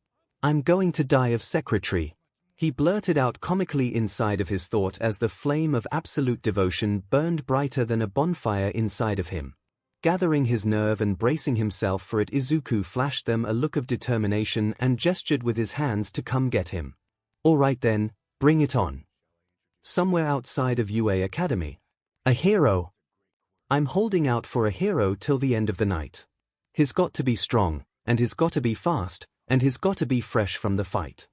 I'm going to die of secretary, he blurted out comically inside of his thought as the flame of absolute devotion burned brighter than a bonfire inside of him. Gathering his nerve and bracing himself for it, Izuku flashed them a look of determination and gestured with his hands to come get him. All right then, bring it on. somewhere outside of UA Academy. A hero. I'm holding out for a hero till the end of the night. He's got to be strong, and he's got to be fast, and he's got to be fresh from the fight.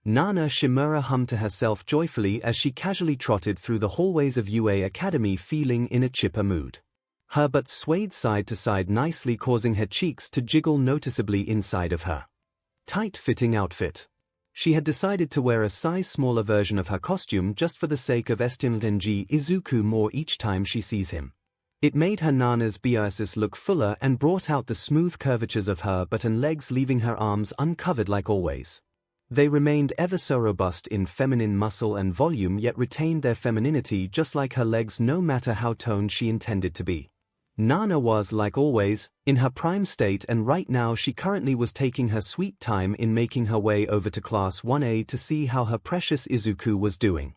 Nana Shimura hummed to herself joyfully as she casually trotted through the hallways of UA Academy feeling in a chipper mood. Her butt swayed side to side nicely, causing her cheeks to jiggle noticeably inside of her tight-fitting outfit. She had decided to wear a size smaller version of her costume just for the sake of estimating Izuku more each time she sees him. It made her Nana's biases look fuller and brought out the smooth curvatures of her butt and legs, leaving her arms uncovered like always. They remained ever so robust in feminine muscle and volume, yet retained their femininity just like her legs, no matter how toned she intended to be. Nana was, like always, in her prime state, and right now she currently was taking her sweet time in making her way over to Class 1A to see how her precious Izuku was doing.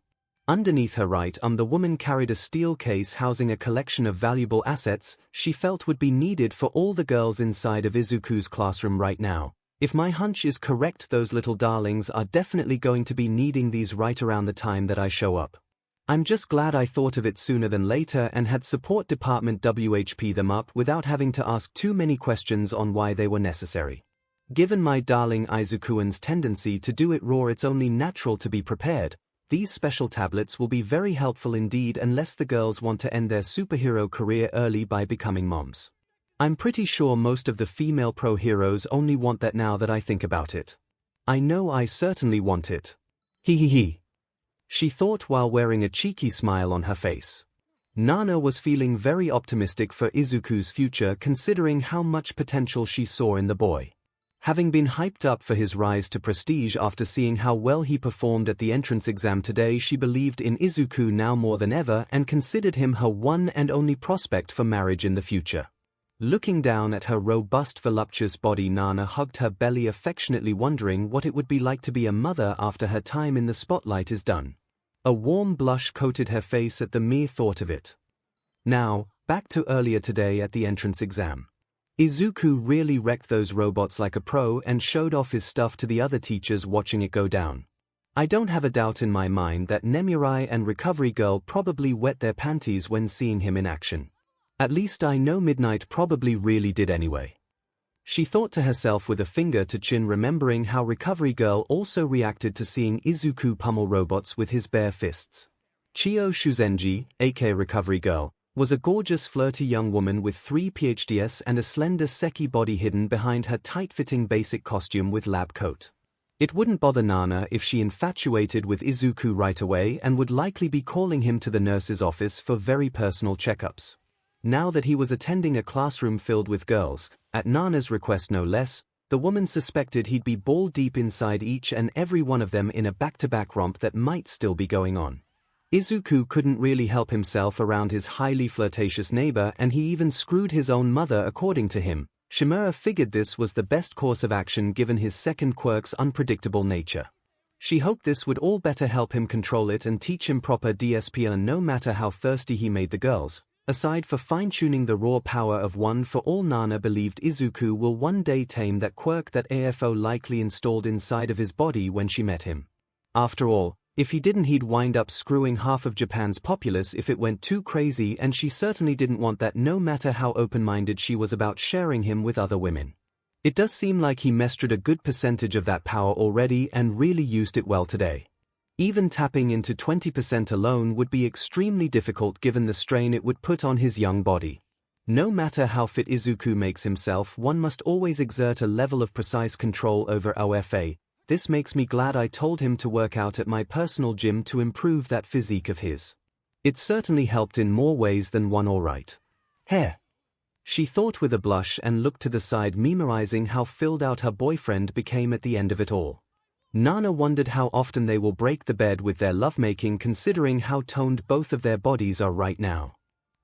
Underneath her right arm, the woman carried a steel case housing a collection of valuable assets she felt would be needed for all the girls inside of Izuku's classroom right now. If my hunch is correct, those little darlings are definitely going to be needing these right around the time that I show up. I'm just glad I thought of it sooner than later and had support department WHP them up without having to ask too many questions on why they were necessary. Given my darling Izukuan's tendency to do it raw, it's only natural to be prepared. These special tablets will be very helpful indeed, unless the girls want to end their superhero career early by becoming moms. I'm pretty sure most of the female pro heroes only want that now that I think about it. I know I certainly want it. Hee. She thought while wearing a cheeky smile on her face. Nana was feeling very optimistic for Izuku's future, considering how much potential she saw in the boy. Having been hyped up for his rise to prestige after seeing how well he performed at the entrance exam today, she believed in Izuku now more than ever and considered him her one and only prospect for marriage in the future. Looking down at her robust, voluptuous body, Nana hugged her belly affectionately, wondering what it would be like to be a mother after her time in the spotlight is done. A warm blush coated her face at the mere thought of it. Now, back to earlier today at the entrance exam. Izuku really wrecked those robots like a pro and showed off his stuff to the other teachers watching it go down. I don't have a doubt in my mind that Nemurai and Recovery Girl probably wet their panties when seeing him in action. At least I know Midnight probably really did anyway. She thought to herself with a finger to chin, remembering how Recovery Girl also reacted to seeing Izuku pummel robots with his bare fists. Chio Shuzenji, aka Recovery Girl, was a gorgeous, flirty young woman with 3 PhDs and a slender seki body hidden behind her tight-fitting basic costume with lab coat. It wouldn't bother Nana if she infatuated with Izuku right away and would likely be calling him to the nurse's office for very personal checkups. Now that he was attending a classroom filled with girls, at Nana's request no less, the woman suspected he'd be ball deep inside each and every one of them in a back-to-back romp that might still be going on. Izuku couldn't really help himself around his highly flirtatious neighbor, and he even screwed his own mother according to him. Shimura figured this was the best course of action given his second quirk's unpredictable nature. She hoped this would all better help him control it and teach him proper DSP, and no matter how thirsty he made the girls. Aside for fine-tuning the raw power of one for all, Nana believed Izuku will one day tame that quirk that AFO likely installed inside of his body when she met him. After all, if he didn't, he'd wind up screwing half of Japan's populace if it went too crazy, and she certainly didn't want that, no matter how open-minded she was about sharing him with other women. It does seem like he mastered a good percentage of that power already and really used it well today. Even tapping into 20% alone would be extremely difficult given the strain it would put on his young body. No matter how fit Izuku makes himself, one must always exert a level of precise control over OFA. This makes me glad I told him to work out at my personal gym to improve that physique of his. It certainly helped in more ways than one, alright. Hair. She thought with a blush and looked to the side, memorizing how filled out her boyfriend became at the end of it all. Nana wondered how often they will break the bed with their lovemaking, considering how toned both of their bodies are right now.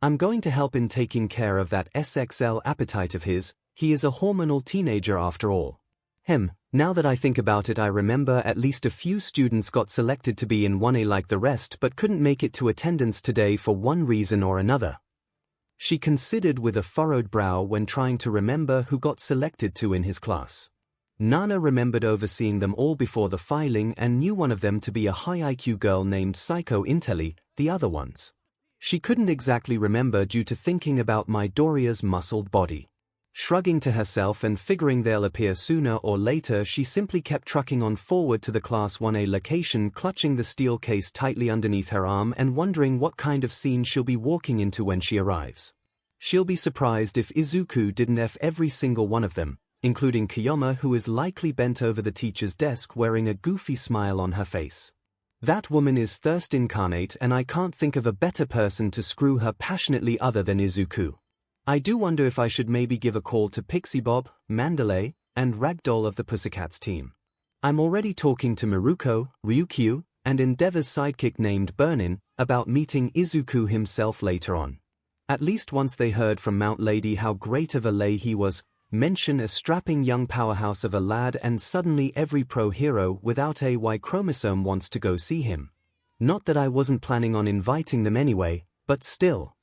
I'm going to help in taking care of that SXL appetite of his. He is a hormonal teenager after all. Now that I think about it, I remember at least a few students got selected to be in 1A like the rest but couldn't make it to attendance today for one reason or another. She considered with a furrowed brow when trying to remember who got selected to in his class. Nana remembered overseeing them all before the filing and knew one of them to be a high IQ girl named 𝐒𝐭𝐴 𝐼𝐻, the other ones. She couldn't exactly remember due to thinking about Midoriya's muscled body. Shrugging to herself and figuring they'll appear sooner or later, she simply kept trucking on forward to the Class 1A location, clutching the steel case tightly underneath her arm and wondering what kind of scene she'll be walking into when she arrives. She'll be surprised if Izuku didn't F every single one of them, including Kiyoma, who is likely bent over the teacher's desk wearing a goofy smile on her face. That woman is thirst incarnate, and I can't think of a better person to screw her passionately other than Izuku. I do wonder if I should maybe give a call to Pixie Bob, Mandalay, and Ragdoll of the Pussycats team. I'm already talking to Miruko, Ryukyu, and Endeavor's sidekick named Burnin about meeting Izuku himself later on. At least once they heard from Mount Lady how great of a lay he was, mention a strapping young powerhouse of a lad, and suddenly every pro hero without a Y chromosome wants to go see him. Not that I wasn't planning on inviting them anyway, but still.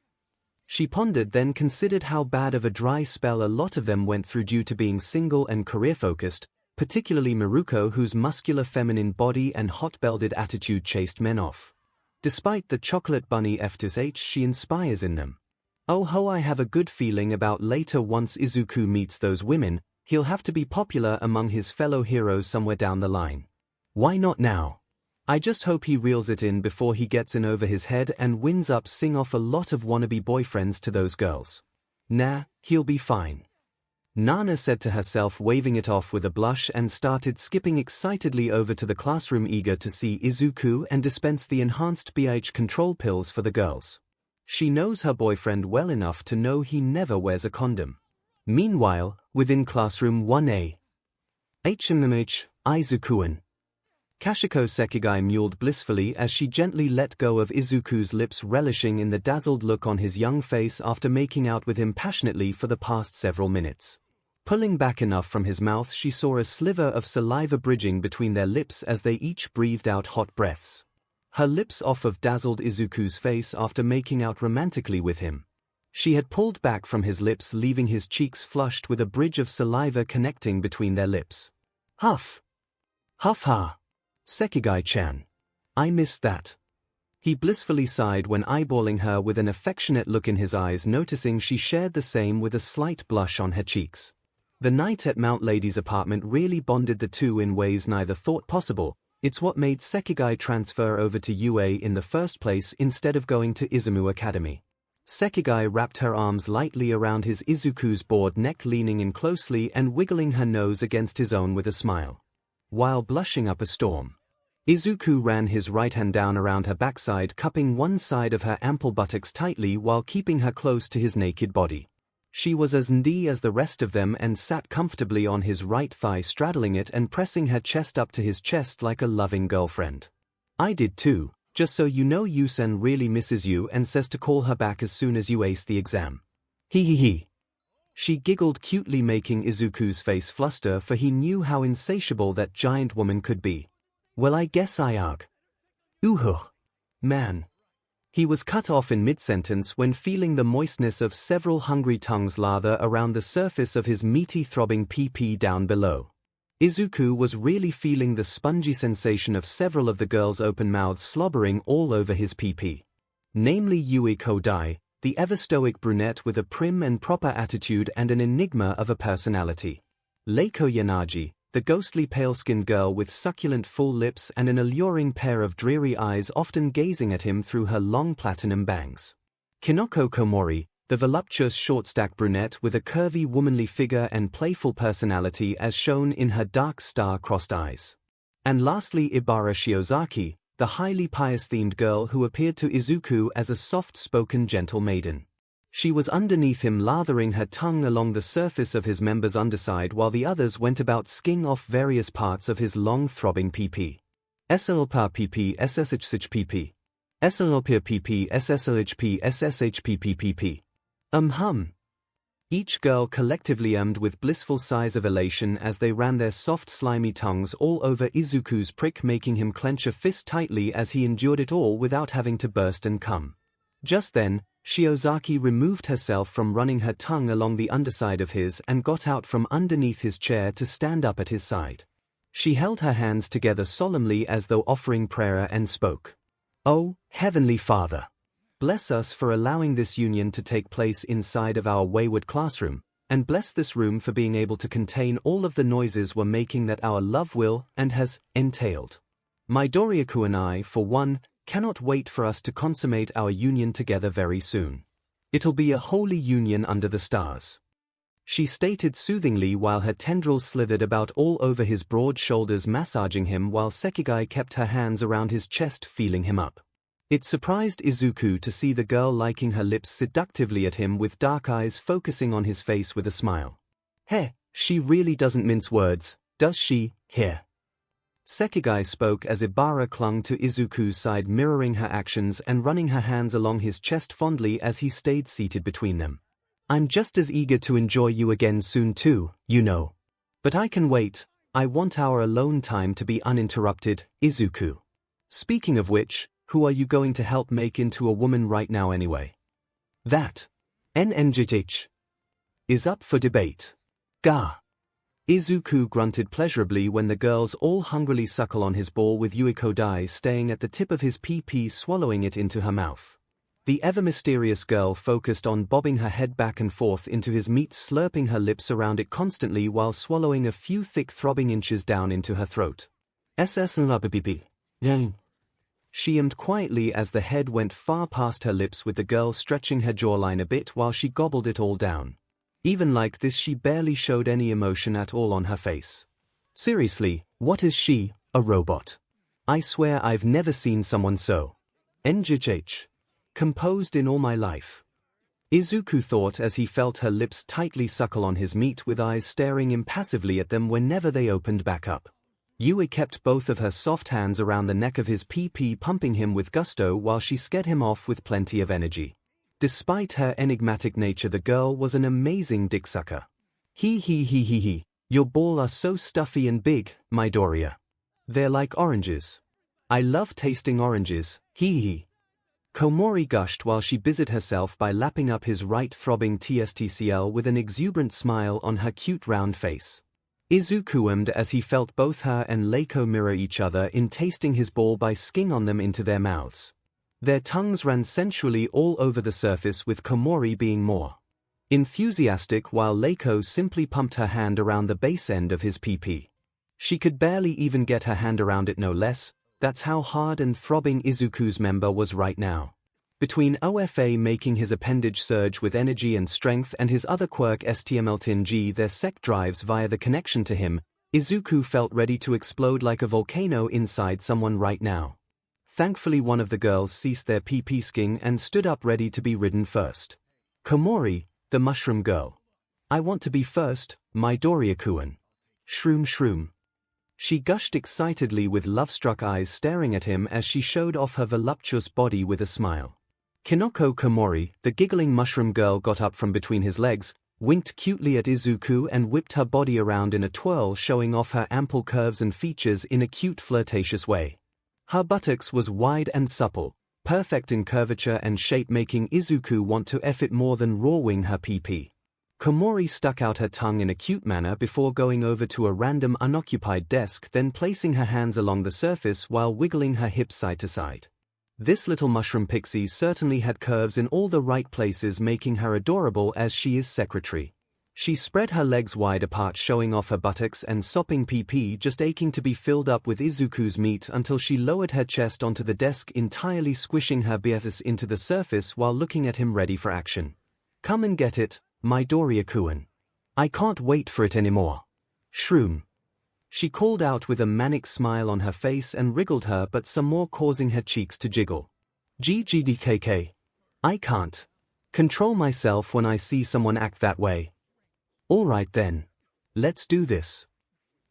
She pondered, then considered how bad of a dry spell a lot of them went through due to being single and career-focused, particularly Miruko, whose muscular feminine body and hot-belted attitude chased men off. Despite the chocolate bunny FTSH she inspires in them. Oh ho, I have a good feeling about later once Izuku meets those women, he'll have to be popular among his fellow heroes somewhere down the line. Why not now? I just hope he reels it in before he gets in over his head and winds up seeing off a lot of wannabe boyfriends to those girls. Nah, he'll be fine. Nana said to herself, waving it off with a blush, and started skipping excitedly over to the classroom, eager to see Izuku and dispense the enhanced BH control pills for the girls. She knows her boyfriend well enough to know he never wears a condom. Meanwhile, within classroom 1A. 𝐻𝐻 Izukuan. Kashiko Sekigai mewled blissfully as she gently let go of Izuku's lips, relishing in the dazzled look on his young face after making out with him passionately for the past several minutes. Pulling back enough from his mouth, she saw a sliver of saliva bridging between their lips as they each breathed out hot breaths. Her lips off of dazzled Izuku's face after making out romantically with him. She had pulled back from his lips, leaving his cheeks flushed with a bridge of saliva connecting between their lips. Huff! Huff ha! Sekigai-chan. I missed that. He blissfully sighed when eyeballing her with an affectionate look in his eyes, noticing she shared the same with a slight blush on her cheeks. The night at Mount Lady's apartment really bonded the two in ways neither thought possible. It's what made Sekigai transfer over to UA in the first place instead of going to Izumu Academy. Sekigai wrapped her arms lightly around his Izuku's bored neck, leaning in closely and wiggling her nose against his own with a smile. While blushing up a storm, Izuku ran his right hand down around her backside, cupping one side of her ample buttocks tightly while keeping her close to his naked body. She was as ndee as the rest of them and sat comfortably on his right thigh, straddling it and pressing her chest up to his chest like a loving girlfriend. I did too, just so you know. Yusen really misses you and says to call her back as soon as you ace the exam. He. She giggled cutely, making Izuku's face fluster, for he knew how insatiable that giant woman could be. Well, I guess I ugh. Man. He was cut off in mid-sentence when feeling the moistness of several hungry tongues lather around the surface of his meaty throbbing PP down below. Izuku was really feeling the spongy sensation of several of the girls' open mouths slobbering all over his PP. Namely Yui Kodai, the ever-stoic brunette with a prim and proper attitude and an enigma of a personality. Reiko Yanagi, the ghostly pale-skinned girl with succulent full lips and an alluring pair of dreary eyes often gazing at him through her long platinum bangs. Kinoko Komori, the voluptuous short-stacked brunette with a curvy womanly figure and playful personality as shown in her dark star-crossed eyes. And lastly Ibara Shiozaki, the highly pious-themed girl who appeared to Izuku as a soft-spoken gentle maiden. She was underneath him, lathering her tongue along the surface of his member's underside while the others went about skinning off various parts of his long throbbing PP. SLPA PP SSH PP. SLPA PP SSLHP SSHP PP. Each girl collectively ummed with blissful sighs of elation as they ran their soft slimy tongues all over Izuku's prick, making him clench a fist tightly as he endured it all without having to burst and come. Just then, Shiozaki removed herself from running her tongue along the underside of his and got out from underneath his chair to stand up at his side. She held her hands together solemnly as though offering prayer and spoke. "Oh, Heavenly Father! Bless us for allowing this union to take place inside of our wayward classroom, and bless this room for being able to contain all of the noises we're making that our love will and has entailed. Midoriya-ku and I, for one, cannot wait for us to consummate our union together very soon. It'll be a holy union under the stars," she stated soothingly while her tendrils slithered about all over his broad shoulders, massaging him while Sekigai kept her hands around his chest, feeling him up. It surprised Izuku to see the girl licking her lips seductively at him with dark eyes focusing on his face with a smile. "Heh, she really doesn't mince words, does she, here?" Sekigai spoke as Ibara clung to Izuku's side, mirroring her actions and running her hands along his chest fondly as he stayed seated between them. "I'm just as eager to enjoy you again soon too, you know. But I can wait. I want our alone time to be uninterrupted, Izuku. Speaking of which, who are you going to help make into a woman right now anyway?" "That 𝐿𝐿𝐿𝐿 is up for debate. Ga." Izuku grunted pleasurably when the girls all hungrily suckle on his ball, with Yuiko staying at the tip of his pee swallowing it into her mouth. The ever-mysterious girl focused on bobbing her head back and forth into his meat, slurping her lips around it constantly while swallowing a few thick throbbing inches down into her throat. 𝐿𝐿𝐿𝐿. She ummed quietly as the head went far past her lips, with the girl stretching her jawline a bit while she gobbled it all down. Even like this, she barely showed any emotion at all on her face. Seriously, what is she, a robot? I swear I've never seen someone so 𝐿𝐿𝐿 composed in all my life. Izuku thought as he felt her lips tightly suckle on his meat, with eyes staring impassively at them whenever they opened back up. Yui kept both of her soft hands around the neck of his pee, pumping him with gusto while she scared him off with plenty of energy. Despite her enigmatic nature, the girl was an amazing dick sucker. He. Your balls are so stuffy and big, Midoriya. They're like oranges. I love tasting oranges, he. Komori gushed while she busied herself by lapping up his right throbbing TSTCL with an exuberant smile on her cute round face. Izuku ummed as he felt both her and 𝐒𝐿𝐿 mirror each other in tasting his ball by sking on them into their mouths. Their tongues ran sensually all over the surface, with Komori being more enthusiastic while 𝐒𝐿𝐿 simply pumped her hand around the base end of his pee. She could barely even get her hand around it, no less. That's how hard and throbbing Izuku's member was right now. Between OFA making his appendage surge with energy and strength and his other quirk 𝐿𝐿𝐿𝐺 their sec drives via the connection to him, Izuku felt ready to explode like a volcano inside someone right now. Thankfully one of the girls ceased their pee sking and stood up ready to be ridden first. "Komori, the mushroom girl. I want to be first, Midoriya-kun. Shroom. She gushed excitedly with love-struck eyes staring at him as she showed off her voluptuous body with a smile. Kinoko Komori, the giggling mushroom girl, got up from between his legs, winked cutely at Izuku and whipped her body around in a twirl, showing off her ample curves and features in a cute flirtatious way. Her buttocks was wide and supple, perfect in curvature and shape, making Izuku want to F it more than rawing her pee. Komori stuck out her tongue in a cute manner before going over to a random unoccupied desk, then placing her hands along the surface while wiggling her hips side to side. This little mushroom pixie certainly had curves in all the right places, making her adorable as she is secretary. She spread her legs wide apart, showing off her buttocks and sopping pee, just aching to be filled up with Izuku's meat, until she lowered her chest onto the desk, entirely squishing her biatus into the surface while looking at him ready for action. "Come and get it, Midoriya-kun. I can't wait for it anymore. Shroom." She called out with a manic smile on her face and wriggled her butt some more, causing her cheeks to jiggle. "GGDKK. I can't control myself when I see someone act that way." "All right then. Let's do this,"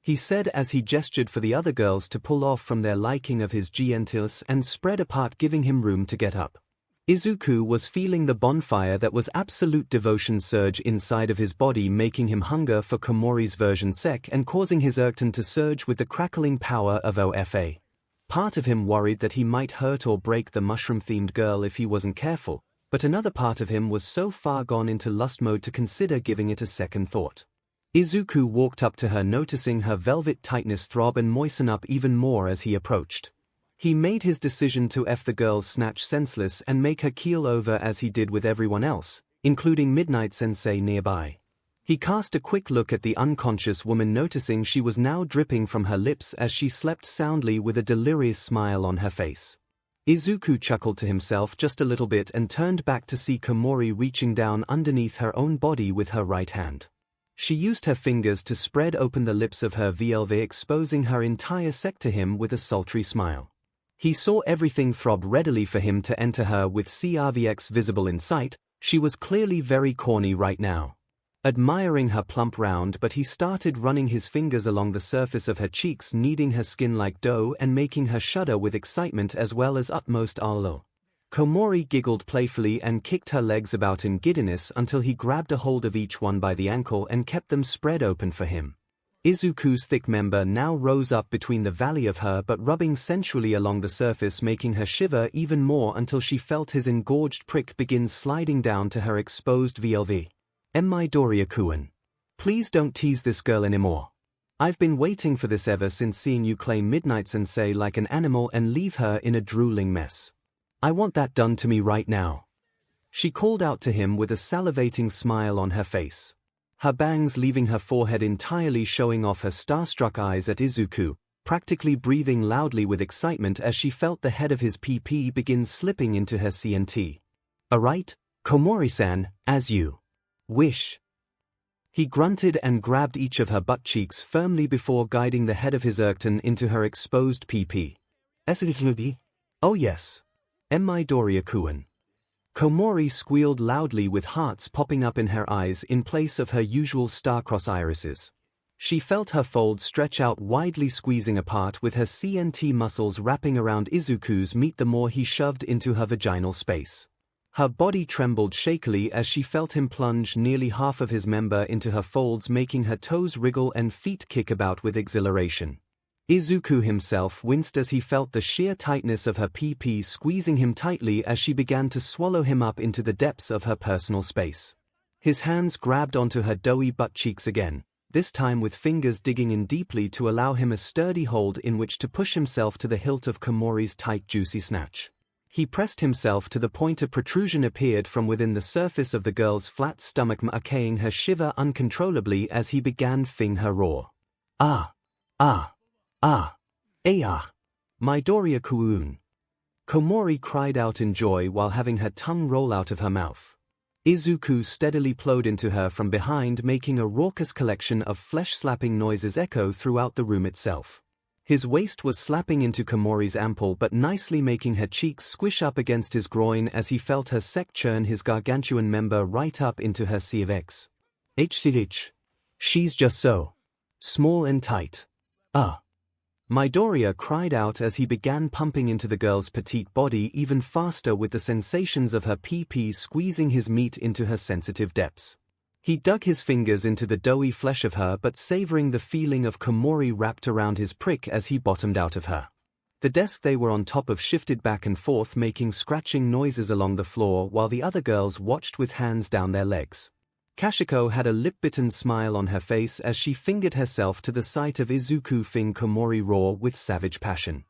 he said as he gestured for the other girls to pull off from their liking of his gentleness and spread apart, giving him room to get up. Izuku was feeling the bonfire that was absolute devotion surge inside of his body, making him hunger for Komori's version sec and causing his Erkton to surge with the crackling power of OFA. Part of him worried that he might hurt or break the mushroom-themed girl if he wasn't careful, But another part of him was so far gone into lust mode to consider giving it a second thought. Izuku walked up to her, noticing her velvet tightness throb and moisten up even more as he approached. He made his decision to F the girl's snatch senseless and make her keel over as he did with everyone else, including Midnight Sensei nearby. He cast a quick look at the unconscious woman, noticing she was now dripping from her lips as she slept soundly with a delirious smile on her face. Izuku chuckled to himself just a little bit and turned back to see Komori reaching down underneath her own body with her right hand. She used her fingers to spread open the lips of her vulva, exposing her entire sac to him with a sultry smile. He saw everything throb readily for him to enter her with 𝐶RVX visible in sight. She was clearly very corny right now. Admiring her plump round, but he started running his fingers along the surface of her cheeks, kneading her skin like dough and making her shudder with excitement as well as utmost alo. Komori giggled playfully and kicked her legs about in giddiness until he grabbed a hold of each one by the ankle and kept them spread open for him. Izuku's thick member now rose up between the valley of her but rubbing sensually along the surface, making her shiver even more until she felt his engorged prick begin sliding down to her exposed vulva. Midoriya-kun. Please don't tease this girl anymore. I've been waiting for this ever since seeing you claim Midnight Sensei like an animal and leave her in a drooling mess. I want that done to me right now. She called out to him with a salivating smile on her face. Her bangs leaving her forehead entirely, showing off her starstruck eyes at Izuku, practically breathing loudly with excitement as she felt the head of his PP begin slipping into her CNT. Alright, Komori-san, as you wish. He grunted and grabbed each of her butt cheeks firmly before guiding the head of his Erkton into her exposed PP. Oh yes. Midoriya-kun. Komori squealed loudly with hearts popping up in her eyes in place of her usual star-cross irises. She felt her folds stretch out widely, squeezing apart with her CNT muscles wrapping around Izuku's meat the more he shoved into her vaginal space. Her body trembled shakily as she felt him plunge nearly half of his member into her folds, making her toes wriggle and feet kick about with exhilaration. Izuku himself winced as he felt the sheer tightness of her PP squeezing him tightly as she began to swallow him up into the depths of her personal space. His hands grabbed onto her doughy butt cheeks again, this time with fingers digging in deeply to allow him a sturdy hold in which to push himself to the hilt of Komori's tight juicy snatch. He pressed himself to the point a protrusion appeared from within the surface of the girl's flat stomach, making her shiver uncontrollably as he began fing her raw. Ah! Ah! Ah! Ah! Midoriya-kun. Komori cried out in joy while having her tongue roll out of her mouth. Izuku steadily plowed into her from behind, making a raucous collection of flesh-slapping noises echo throughout the room itself. His waist was slapping into Komori's ample but nicely, making her cheeks squish up against his groin as he felt her sac churn his gargantuan member right up into her 𝐶RVX. 𝐻. She's just so small and tight. Ah! Midoriya cried out as he began pumping into the girl's petite body even faster, with the sensations of her PP squeezing his meat into her sensitive depths. He dug his fingers into the doughy flesh of her, but savoring the feeling of Komori wrapped around his prick as he bottomed out of her. The desk they were on top of shifted back and forth, making scratching noises along the floor while the other girls watched with hands down their legs. Kashiko had a lip-bitten smile on her face as she fingered herself to the sight of Izuku fing Komori raw with savage passion.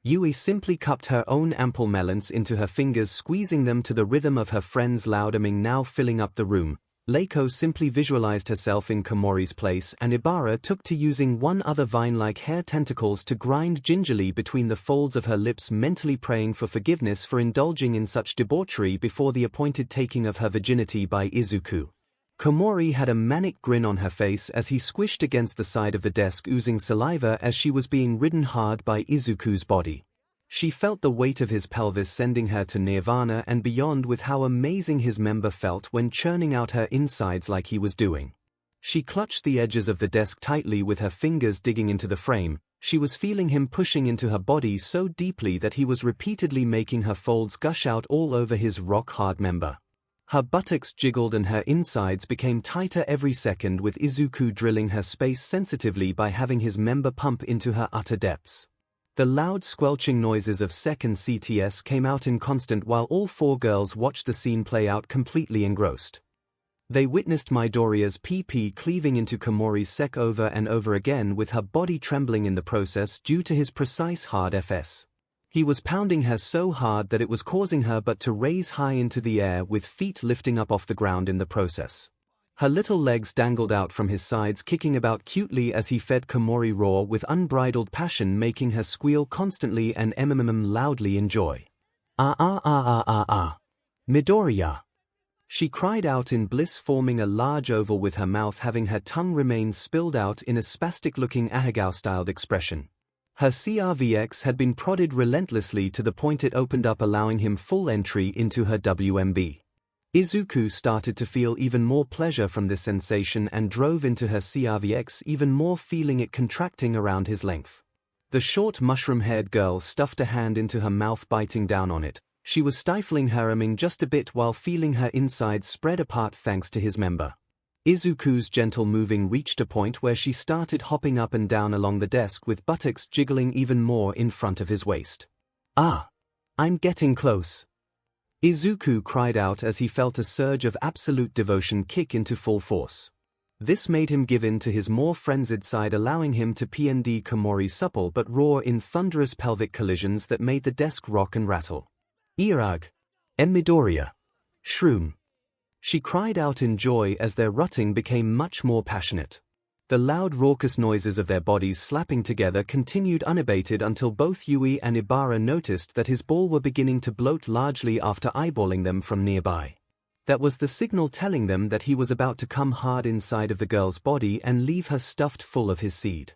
Yui simply cupped her own ample melons into her fingers, squeezing them to the rhythm of her friend's loud humming now filling up the room. Leiko simply visualized herself in Komori's place, and Ibara took to using one other vine-like hair tentacles to grind gingerly between the folds of her lips, mentally praying for forgiveness for indulging in such debauchery before the appointed taking of her virginity by Izuku. Komori had a manic grin on her face as he squished against the side of the desk, oozing saliva as she was being ridden hard by Izuku's body. She felt the weight of his pelvis sending her to nirvana and beyond with how amazing his member felt when churning out her insides like he was doing. She clutched the edges of the desk tightly with her fingers digging into the frame. She was feeling him pushing into her body so deeply that he was repeatedly making her folds gush out all over his rock-hard member. Her buttocks jiggled and her insides became tighter every second, with Izuku drilling her space sensitively by having his member pump into her utter depths. The loud squelching noises of �SEC and CTS came out in constant while all four girls watched the scene play out completely engrossed. They witnessed Midoriya's PP cleaving into Komori's �ＳEC over and over again with her body trembling in the process due to his precise hard FS. He was pounding her so hard that it was causing her but to raise high into the air with feet lifting up off the ground in the process. Her little legs dangled out from his sides kicking about cutely as he fed Komori raw with unbridled passion making her squeal constantly and loudly in joy. Ah ah ah ah ah ah. Midoriya! She cried out in bliss forming a large oval with her mouth having her tongue remain spilled out in a spastic-looking Ahegao-styled expression. Her 𝐶RVX had been prodded relentlessly to the point it opened up allowing him full entry into her WMB. Izuku started to feel even more pleasure from this sensation and drove into her 𝐶RVX even more feeling it contracting around his length. The short mushroom-haired girl stuffed a hand into her mouth biting down on it. She was stifling her 𝐼𝐺 just a bit while feeling her insides spread apart thanks to his member. Izuku's gentle moving reached a point where she started hopping up and down along the desk with buttocks jiggling even more in front of his waist. Ah! I'm getting close. Izuku cried out as he felt a surge of absolute devotion kick into full force. This made him give in to his more frenzied side allowing him to PND Komori's supple but roar in thunderous pelvic collisions that made the desk rock and rattle. 𝐼𝐺 and Midoriya! Shroom! She cried out in joy as their rutting became much more passionate. The loud raucous noises of their bodies slapping together continued unabated until both Yui and Ibara noticed that his ball were beginning to bloat largely after eyeballing them from nearby. That was the signal telling them that he was about to come hard inside of the girl's body and leave her stuffed full of his seed.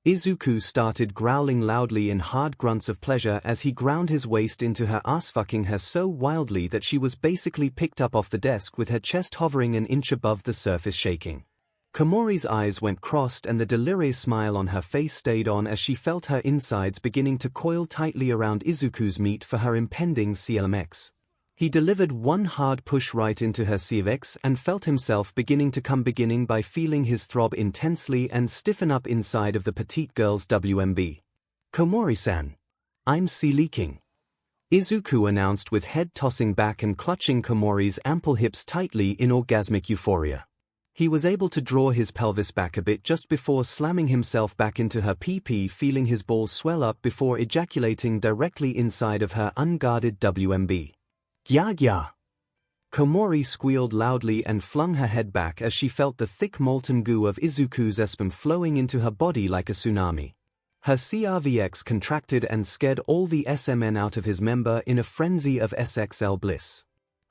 Izuku started growling loudly in hard grunts of pleasure as he ground his waist into her ass fucking her so wildly that she was basically picked up off the desk with her chest hovering an inch above the surface shaking. Komori's eyes went crossed and the delirious smile on her face stayed on as she felt her insides beginning to coil tightly around Izuku's meat for her impending 𝐶LMX. He delivered one hard push right into her 𝐶VX and felt himself beginning to come beginning by feeling his throb intensely and stiffen up inside of the petite girl's WMB. Komori-san. I'm 𝐶-leaking. Izuku announced with head tossing back and clutching Komori's ample hips tightly in orgasmic euphoria. He was able to draw his pelvis back a bit just before slamming himself back into her PP feeling his balls swell up before ejaculating directly inside of her unguarded WMB. 𝐺𝐻. Komori squealed loudly and flung her head back as she felt the thick molten goo of Izuku's sperm flowing into her body like a tsunami. Her 𝐶RVX contracted and scared all the SMN out of his member in a frenzy of SXL bliss.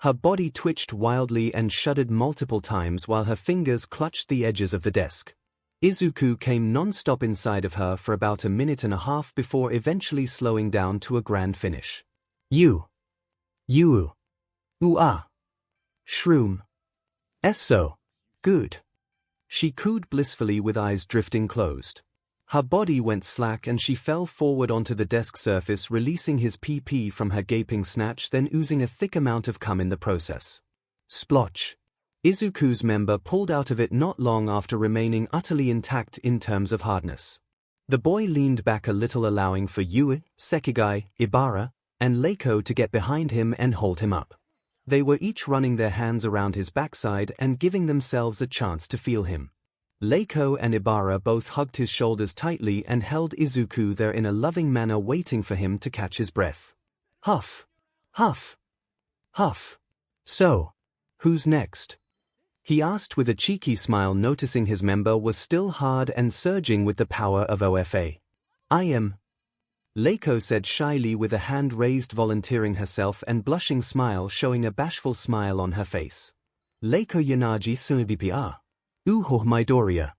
Her body twitched wildly and shuddered multiple times while her fingers clutched the edges of the desk. Izuku came non-stop inside of her for about a minute and a half before eventually slowing down to a grand finish. You. Ah. Shroom. So. Good. She cooed blissfully with eyes drifting closed. Her body went slack and she fell forward onto the desk surface releasing his PP from her gaping snatch then oozing a thick amount of cum in the process. Splotch. Izuku's member pulled out of it not long after remaining utterly intact in terms of hardness. The boy leaned back a little allowing for Yui, Sekigai, Ibara, and 𝐿EIKO to get behind him and hold him up. They were each running their hands around his backside and giving themselves a chance to feel him. 𝐿EIKO and Ibara both hugged his shoulders tightly and held Izuku there in a loving manner waiting for him to catch his breath. Huff. Huff. Huff. So. Who's next? He asked with a cheeky smile noticing his member was still hard and surging with the power of OFA. I am. 𝐿EIKO said shyly with a hand raised volunteering herself and blushing smile showing a bashful smile on her face. 𝐿EIKO yanaji sunibpa. Midoriya.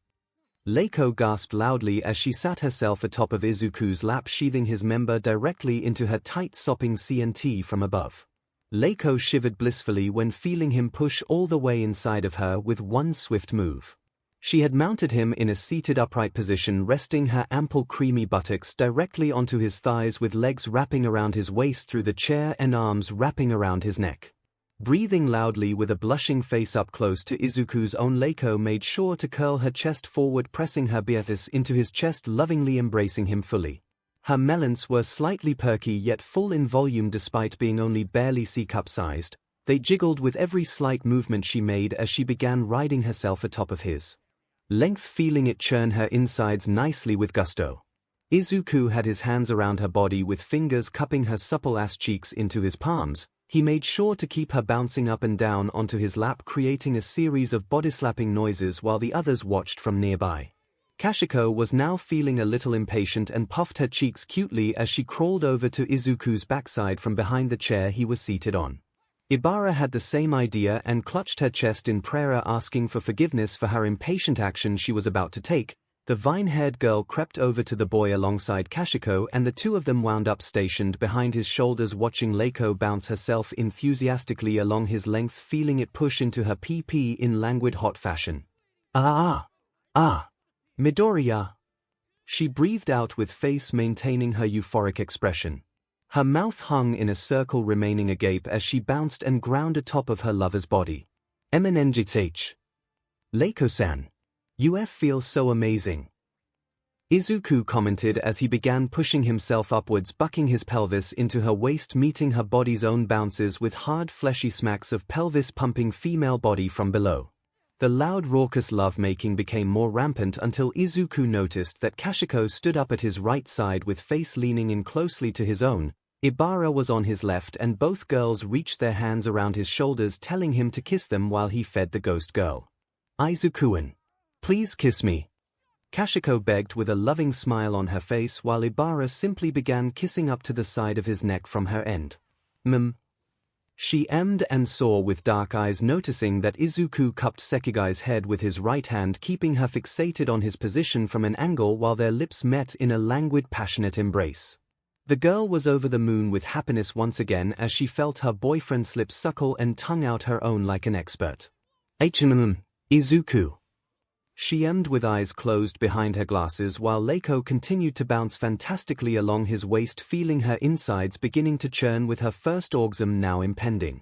𝐿EIKO gasped loudly as she sat herself atop of Izuku's lap sheathing his member directly into her tight sopping CNT from above. 𝐿EIKO shivered blissfully when feeling him push all the way inside of her with one swift move. She had mounted him in a seated upright position resting her ample creamy buttocks directly onto his thighs with legs wrapping around his waist through the chair and arms wrapping around his neck. Breathing loudly with a blushing face up close to Izuku's own 𝐿EIKO made sure to curl her chest forward pressing her Beatrice into his chest lovingly embracing him fully. Her melons were slightly perky yet full in volume despite being only barely C-cup sized. They jiggled with every slight movement she made as she began riding herself atop of his length, feeling it churn her insides nicely with gusto. 𝐒𝐿 had his hands around her body with fingers cupping her supple ass cheeks into his palms. He made sure to keep her bouncing up and down onto his lap, creating a series of body-slapping noises while the others watched from nearby. 𝐂𝐸𝐽 was now feeling a little impatient and puffed her cheeks cutely as she crawled over to 𝐒𝐿's backside from behind the chair he was seated on. 𝐈𝐴RA had the same idea and clutched her chest in prayer, asking for forgiveness for her impatient action she was about to take. The vine-haired girl crept over to the boy alongside 𝐂𝐸𝐽 and the two of them wound up stationed behind his shoulders, watching 𝐒𝐿 bounce herself enthusiastically along his length, feeling it push into her PP in languid hot fashion. Midoriya. She breathed out with face maintaining her euphoric expression. Her mouth hung in a circle, remaining agape as she bounced and ground atop of her lover's body. 𝐿𝐴 𝐿𝐿𝐴-san. You feel so amazing. 𝐒𝐿 commented as he began pushing himself upwards, bucking his pelvis into her waist, meeting her body's own bounces with hard fleshy smacks of pelvis-pumping female body from below. The loud raucous love-making became more rampant until 𝐒𝐿 noticed that 𝐂𝐸𝐽 stood up at his right side with face leaning in closely to his own. 𝐈𝐴RA was on his left and both girls reached their hands around his shoulders, telling him to kiss them while he fed the ghost girl. 𝐼𝐿, please kiss me. 𝐂𝐸𝐽 begged with a loving smile on her face while 𝐈𝐴RA simply began kissing up to the side of his neck from her end. She emmed and saw with dark eyes, noticing that 𝐒𝐿 cupped 𝐒𝐻𝐸𝐽's head with his right hand, keeping her fixated on his position from an angle while their lips met in a languid, passionate embrace. The girl was over the moon with happiness once again as she felt her boyfriend's lips suckle and tongue out her own like an expert. 𝐒𝐿. She emmed with eyes closed behind her glasses while 𝐒𝐿 continued to bounce fantastically along his waist, feeling her insides beginning to churn with her first orgasm now impending.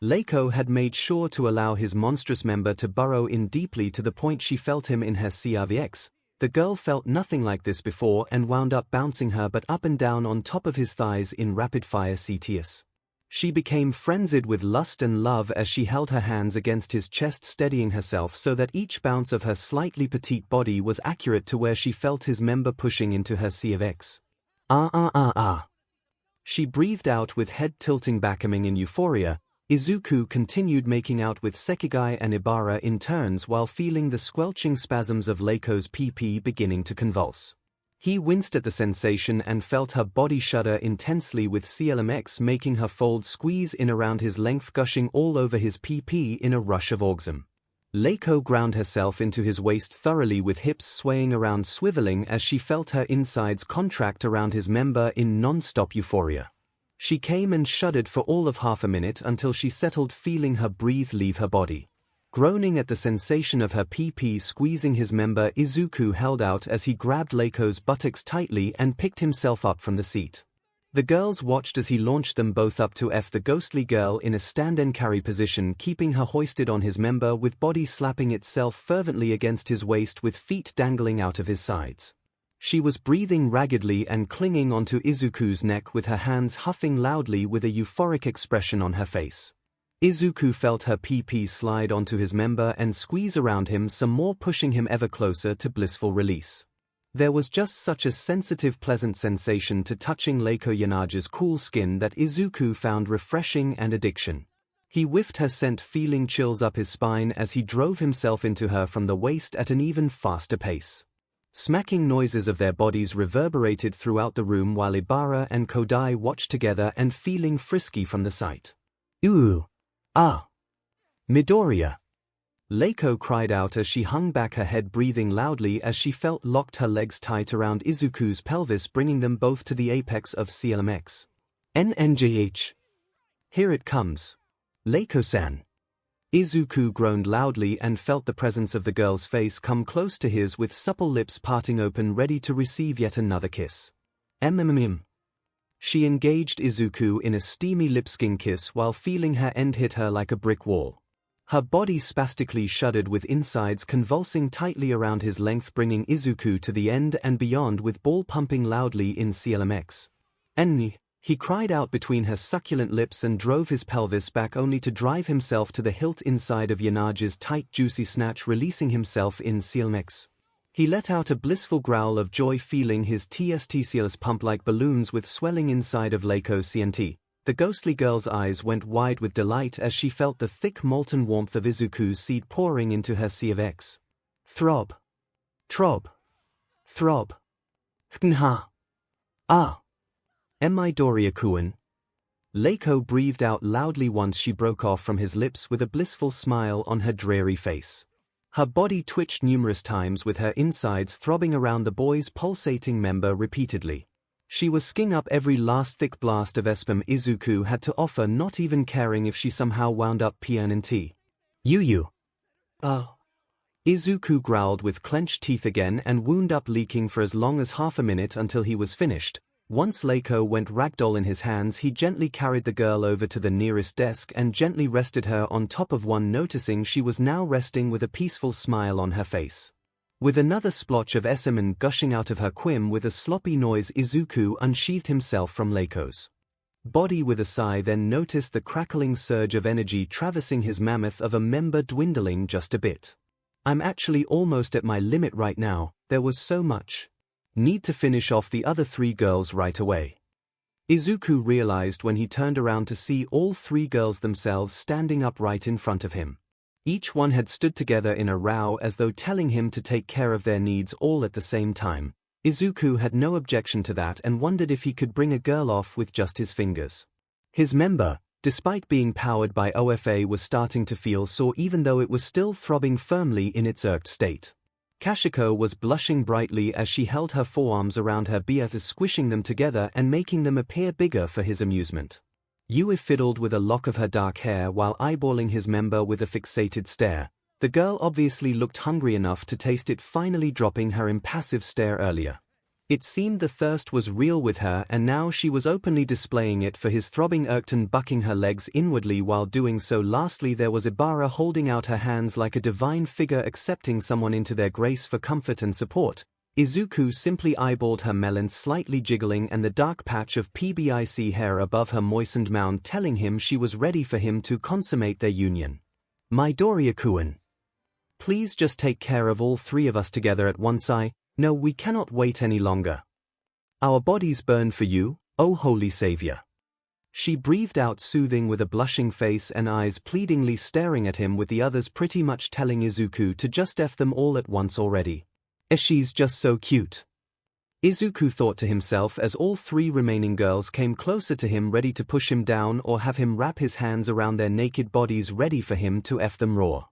𝐒𝐿 had made sure to allow his monstrous member to burrow in deeply to the point she felt him in her 𝐒𝐬𝐵𝐵𝐵𝐵𝐵𝐵𝐵𝐵𝐵. The girl felt nothing like this before and wound up bouncing her butt up and down on top of his thighs in rapid-fire CTS. She became frenzied with lust and love as she held her hands against his chest, steadying herself so that each bounce of her slightly petite body was accurate to where she felt his member pushing into her 𝐒𝐬𝐵𝐵𝐵𝐵𝐵. She breathed out with head tilting back, in euphoria. 𝐒𝐿 continued making out with 𝐒𝐻𝐸𝐽 and 𝐈𝐴RA in turns while feeling the squelching spasms of 𝐒𝐿's PP beginning to convulse. He winced at the sensation and felt her body shudder intensely, with 𝐒𝐿𝐴MX making her fold squeeze in around his length, gushing all over his PP in a rush of orgasm. 𝐒𝐿 ground herself into his waist thoroughly, with hips swaying around, swiveling as she felt her insides contract around his member in non-stop euphoria. She came and shuddered for all of half a minute until she settled, feeling her breath leave her body. Groaning at the sensation of her PP squeezing his member, 𝐒𝐿 held out as he grabbed 𝐒𝐿's buttocks tightly and picked himself up from the seat. The girls watched as he launched them both up to the ghostly girl in a stand-and carry position, keeping her hoisted on his member with body slapping itself fervently against his waist with feet dangling out of his sides. She was breathing raggedly and clinging onto 𝐒�'s neck with her hands huffing loudly with a euphoric expression on her face. 𝐒� felt her PP slide onto his member and squeeze around him some more, pushing him ever closer to blissful release. There was just such a sensitive, pleasant sensation to touching 𝐒𝐿𝐽's cool skin that 𝐒𝐿 found refreshing and addiction. He whiffed her scent, feeling chills up his spine as he drove himself into her from the waist at an even faster pace. Smacking noises of their bodies reverberated throughout the room while 𝐈𝐴RA and Kodai watched together and feeling frisky from the sight. Midoriya! 𝐒𝐿 cried out as she hung back her head, breathing loudly as she felt locked her legs tight around 𝐒�'s pelvis, bringing them both to the apex of 𝐒𝐿𝐴MX. 𝐿𝐴MG. Here it comes. 𝐒𝐿-san. 𝐒𝐿 groaned loudly and felt the presence of the girl's face come close to his, with supple lips parting open, ready to receive yet another kiss. She engaged 𝐒� in a steamy lip-skin kiss while feeling her end hit her like a brick wall. Her body spastically shuddered with insides convulsing tightly around his length, bringing Izuku to the end and beyond with ball pumping loudly in 𝐂𝐿MX. "Enni," he cried out between her succulent lips and drove his pelvis back only to drive himself to the hilt inside of Yanaga's tight juicy snatch, releasing himself in 𝐂𝐿MX. He let out a blissful growl of joy, feeling his testicles pump like balloons with swelling inside of 𝐂𝐭𝐲 𝐔𝐬𝐚. The ghostly girl's eyes went wide with delight as she felt the thick molten warmth of Izuku's seed pouring into her 𝐶𝐬𝐵. Throb. Trob. Throb. Hnha. Ah. 𝐒𝐩𝐢𝐳. 𝐂𝐭 breathed out loudly once she broke off from his lips with a blissful smile on her dreary face. Her body twitched numerous times with her insides throbbing around the boy's pulsating member repeatedly. She was sking up every last thick blast of espum Izuku had to offer, not even caring if she somehow wound up PNT. "You. Oh." Izuku growled with clenched teeth again and wound up leaking for as long as half a minute until he was finished. Once 𝐂𝐭 went ragdoll in his hands, he gently carried the girl over to the nearest desk and gently rested her on top of one, noticing she was now resting with a peaceful smile on her face. With another splotch of 𝐿 gushing out of her quim with a sloppy noise, Izuku unsheathed himself from 𝐂𝐭's body with a sigh, then noticed the crackling surge of energy traversing his mammoth of a member dwindling just a bit. "I'm actually almost at my limit right now, there was so much. Need to finish off the other 3 girls right away." Izuku realized when he turned around to see all 3 girls themselves standing up right in front of him. Each one had stood together in a row as though telling him to take care of their needs all at the same time. Izuku had no objection to that and wondered if he could bring a girl off with just his fingers. His member, despite being powered by OFA, was starting to feel sore even though it was still throbbing firmly in its irked state. 𝐭𝐲𝐿 was blushing brightly as she held her forearms around her BFs, squishing them together and making them appear bigger for his amusement. Yui fiddled with a lock of her dark hair while eyeballing his member with a fixated stare. The girl obviously looked hungry enough to taste it, finally dropping her impassive stare earlier. It seemed the thirst was real with her, and now she was openly displaying it for his throbbing 𝐿𝐭, bucking her legs inwardly while doing so. Lastly, there was Ibara holding out her hands like a divine figure accepting someone into their grace for comfort and support. Izuku simply eyeballed her melon, slightly jiggling, and the dark patch of PBIC hair above her moistened mound telling him she was ready for him to consummate their union. "Midoriya-kun. Please just take care of all 3 of us together at once. No, we cannot wait any longer. Our bodies burn for you, oh holy savior." She breathed out, soothing with a blushing face and eyes pleadingly staring at him, with the others pretty much telling Izuku to just F them all at once already. "She's just so cute," Izuku thought to himself as all 3 remaining girls came closer to him, ready to push him down or have him wrap his hands around their naked bodies, ready for him to F them raw.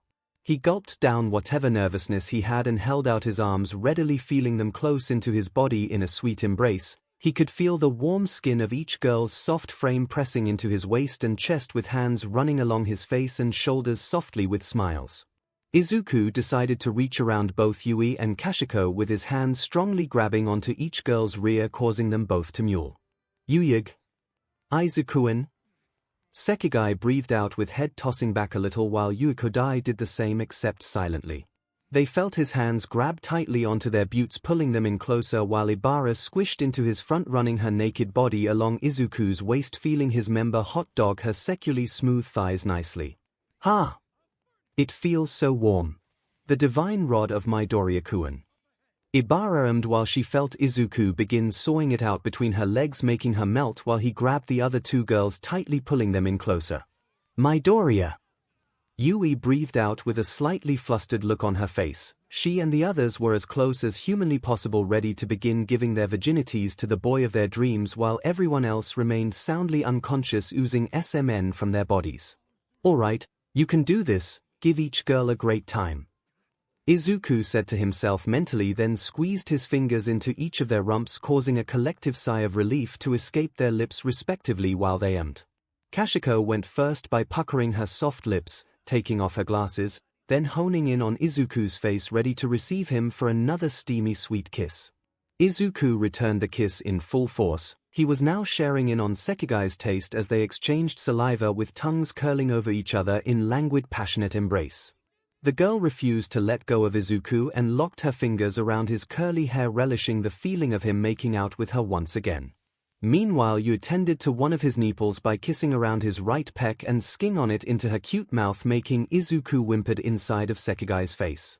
He gulped down whatever nervousness he had and held out his arms, readily feeling them close into his body in a sweet embrace. He could feel the warm skin of each girl's soft frame pressing into his waist and chest, with hands running along his face and shoulders softly with smiles. Izuku decided to reach around both Yui and 𝐭𝐲𝐿 with his hands strongly grabbing onto each girl's rear, causing them both to mule. "Yu-yig. Izuku-kun." Sekigai breathed out with head tossing back a little, while Yuikodai did the same, except silently. They felt his hands grab tightly onto their buttes, pulling them in closer, while Ibara squished into his front, running her naked body along Izuku's waist, feeling his member hot dog her secularly smooth thighs nicely. "Ha! It feels so warm. The divine rod of Midoriya-kun." Ibara ummed while she felt Izuku begin sawing it out between her legs, making her melt while he grabbed the other 2 girls tightly, pulling them in closer. "Midoriya." Yui breathed out with a slightly flustered look on her face. She and the others were as close as humanly possible, ready to begin giving their virginities to the boy of their dreams, while everyone else remained soundly unconscious, oozing SMN from their bodies. "All right, you can do this. Give each girl a great time," Izuku said to himself mentally, then squeezed his fingers into each of their rumps, causing a collective sigh of relief to escape their lips respectively while they ummed. 𝐭𝐲𝐿 went first by puckering her soft lips, taking off her glasses, then honing in on Izuku's face, ready to receive him for another steamy sweet kiss. Izuku returned the kiss in full force, He was now sharing in on 𝐒𝐭𝐽's taste as they exchanged saliva with tongues curling over each other in languid passionate embrace. The girl refused to let go of Izuku and locked her fingers around his curly hair, relishing the feeling of him making out with her once again. Meanwhile, Yu tended to one of his nipples by kissing around his right pec and sking on it into her cute mouth, making Izuku whimpered inside of 𝐒𝐭𝐽's face.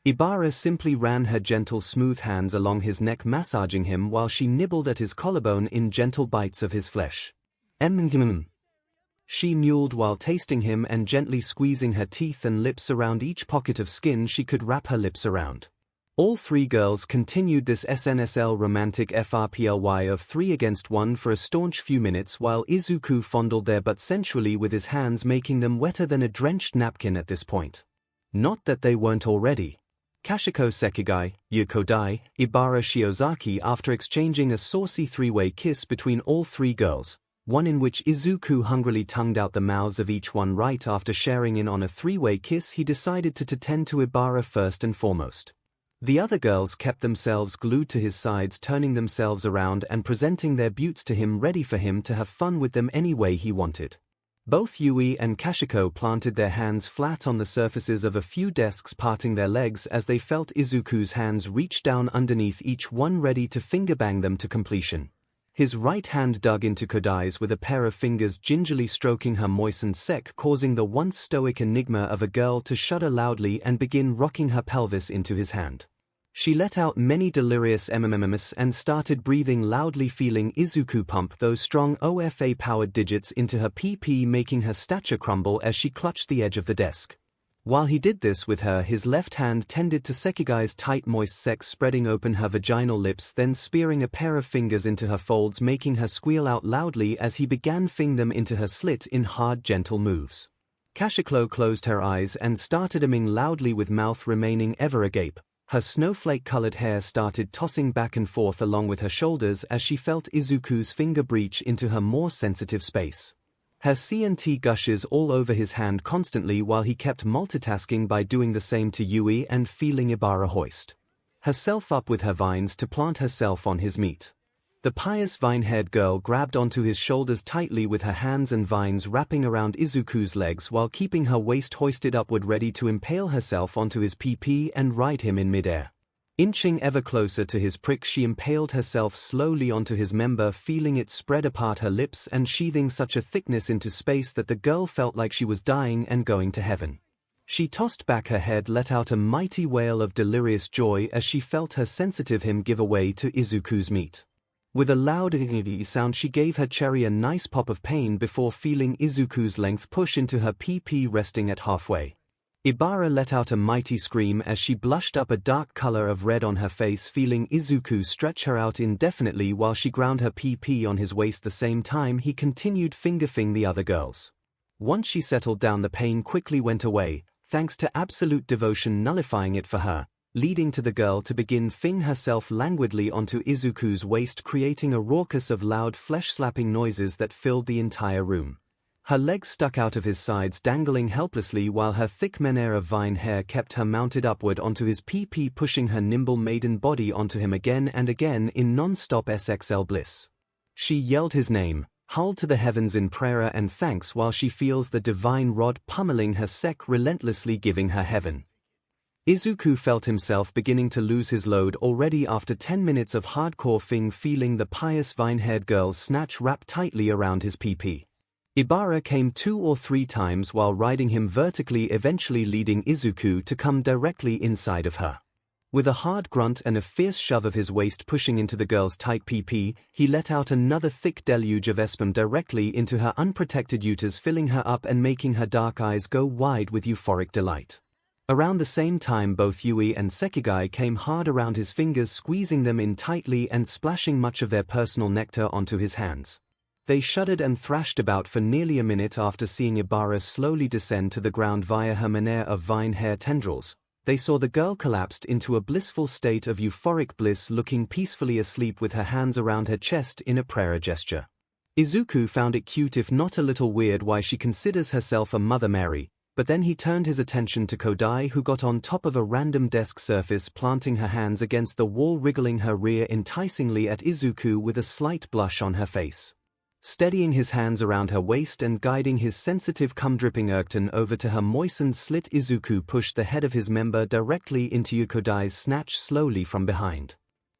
Ibara simply ran her gentle smooth hands along his neck, massaging him while she nibbled at his collarbone in gentle bites of his flesh. She mewled while tasting him and gently squeezing her teeth and lips around each pocket of skin she could wrap her lips around. All three girls continued this SNSL romantic FRPLY of 3 against 1 for a staunch few minutes while Izuku fondled their butts sensually with his hands, making them wetter than a drenched napkin at this point. Not that they weren't already. Kashiko 𝐒𝐭𝐽, Yu Kodai, Ibara Shiozaki, after exchanging a saucy three-way kiss between all three girls, one in which Izuku hungrily tongued out the mouths of each one. Right after sharing in on a three-way kiss, he decided to tend to Ibara first and foremost. The other girls kept themselves glued to his sides, turning themselves around and presenting their buttes to him, ready for him to have fun with them any way he wanted. Both Yui and Kashiko planted their hands flat on the surfaces of a few desks, parting their legs as they felt Izuku's hands reach down underneath each one, ready to fingerbang them to completion. His right hand dug into Kodai's with a pair of fingers, gingerly stroking her moistened sac, causing the once stoic enigma of a girl to shudder loudly and begin rocking her pelvis into his hand. She let out many delirious mmms and started breathing loudly, feeling Izuku pump those strong OFA-powered digits into her PP, making her stature crumble as she clutched the edge of the desk. While he did this with her, his left hand tended to 𝐒𝐭𝐽's tight moist sex, spreading open her vaginal lips, then spearing a pair of fingers into her folds, making her squeal out loudly as he began fingering them into her slit in hard, gentle moves. Kashiko closed her eyes and started umming loudly with mouth remaining ever agape. Her snowflake-colored hair started tossing back and forth along with her shoulders as she felt Izuku's finger breach into her more sensitive space. Her CNT gushes all over his hand constantly while he kept multitasking by doing the same to Yui and feeling Ibara hoist herself up with her vines to plant herself on his meat. The pious vine-haired girl grabbed onto his shoulders tightly with her hands and vines wrapping around Izuku's legs while keeping her waist hoisted upward, ready to impale herself onto his PP and ride him in midair. Inching ever closer to his prick, she impaled herself slowly onto his member, feeling it spread apart her lips and sheathing such a thickness into space that the girl felt like she was dying and going to heaven. She tossed back her head, let out a mighty wail of delirious joy as she felt her sensitive him give away to Izuku's meat. With a loud sound, she gave her cherry a nice pop of pain before feeling Izuku's length push into her PP, resting at halfway. Ibara let out a mighty scream as she blushed up a dark color of red on her face, feeling Izuku stretch her out indefinitely while she ground her PP on his waist. The same time he continued fingerfing the other girls. Once she settled down, the pain quickly went away, thanks to absolute devotion nullifying it for her, leading to the girl to begin fing herself languidly onto Izuku's waist, creating a raucous of loud flesh-slapping noises that filled the entire room. Her legs stuck out of his sides, dangling helplessly, while her thick menere of vine hair kept her mounted upward onto his PP, pushing her nimble maiden body onto him again and again in non-stop SXL bliss. She yelled his name, howled to the heavens in prayer and thanks while she feels the divine rod pummeling her sec, relentlessly giving her heaven. Izuku felt himself beginning to lose his load already after 10 minutes of hardcore fing, feeling the pious vine-haired girl's snatch wrap tightly around his PP. Ibara came 2 or 3 times while riding him vertically, eventually leading Izuku to come directly inside of her. With a hard grunt and a fierce shove of his waist pushing into the girl's tight PP, he let out another thick deluge of sperm directly into her unprotected uterus, filling her up and making her dark eyes go wide with euphoric delight. Around the same time, both Yui and 𝐒𝐭𝐽 came hard around his fingers, squeezing them in tightly and splashing much of their personal nectar onto his hands. They shuddered and thrashed about for nearly a minute after seeing Ibara slowly descend to the ground via her menere of vine hair tendrils. They saw the girl collapsed into a blissful state of euphoric bliss, looking peacefully asleep with her hands around her chest in a prayer gesture. Izuku found it cute, if not a little weird, why she considers herself a Mother Mary, but then he turned his attention to Kodai, who got on top of a random desk surface, planting her hands against the wall, wriggling her rear enticingly at Izuku with a slight blush on her face. Steadying his hands around her waist and guiding his sensitive cum-dripping Erkton over to her moistened slit, Izuku pushed the head of his member directly into Kodai's snatch slowly from behind.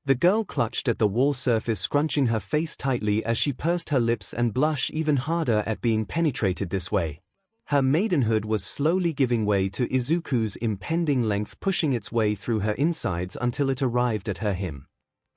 The girl clutched at the wall surface, scrunching her face tightly as she pursed her lips and blushed even harder at being penetrated this way. Her maidenhood was slowly giving way to Izuku's impending length, pushing its way through her insides until it arrived at her hem.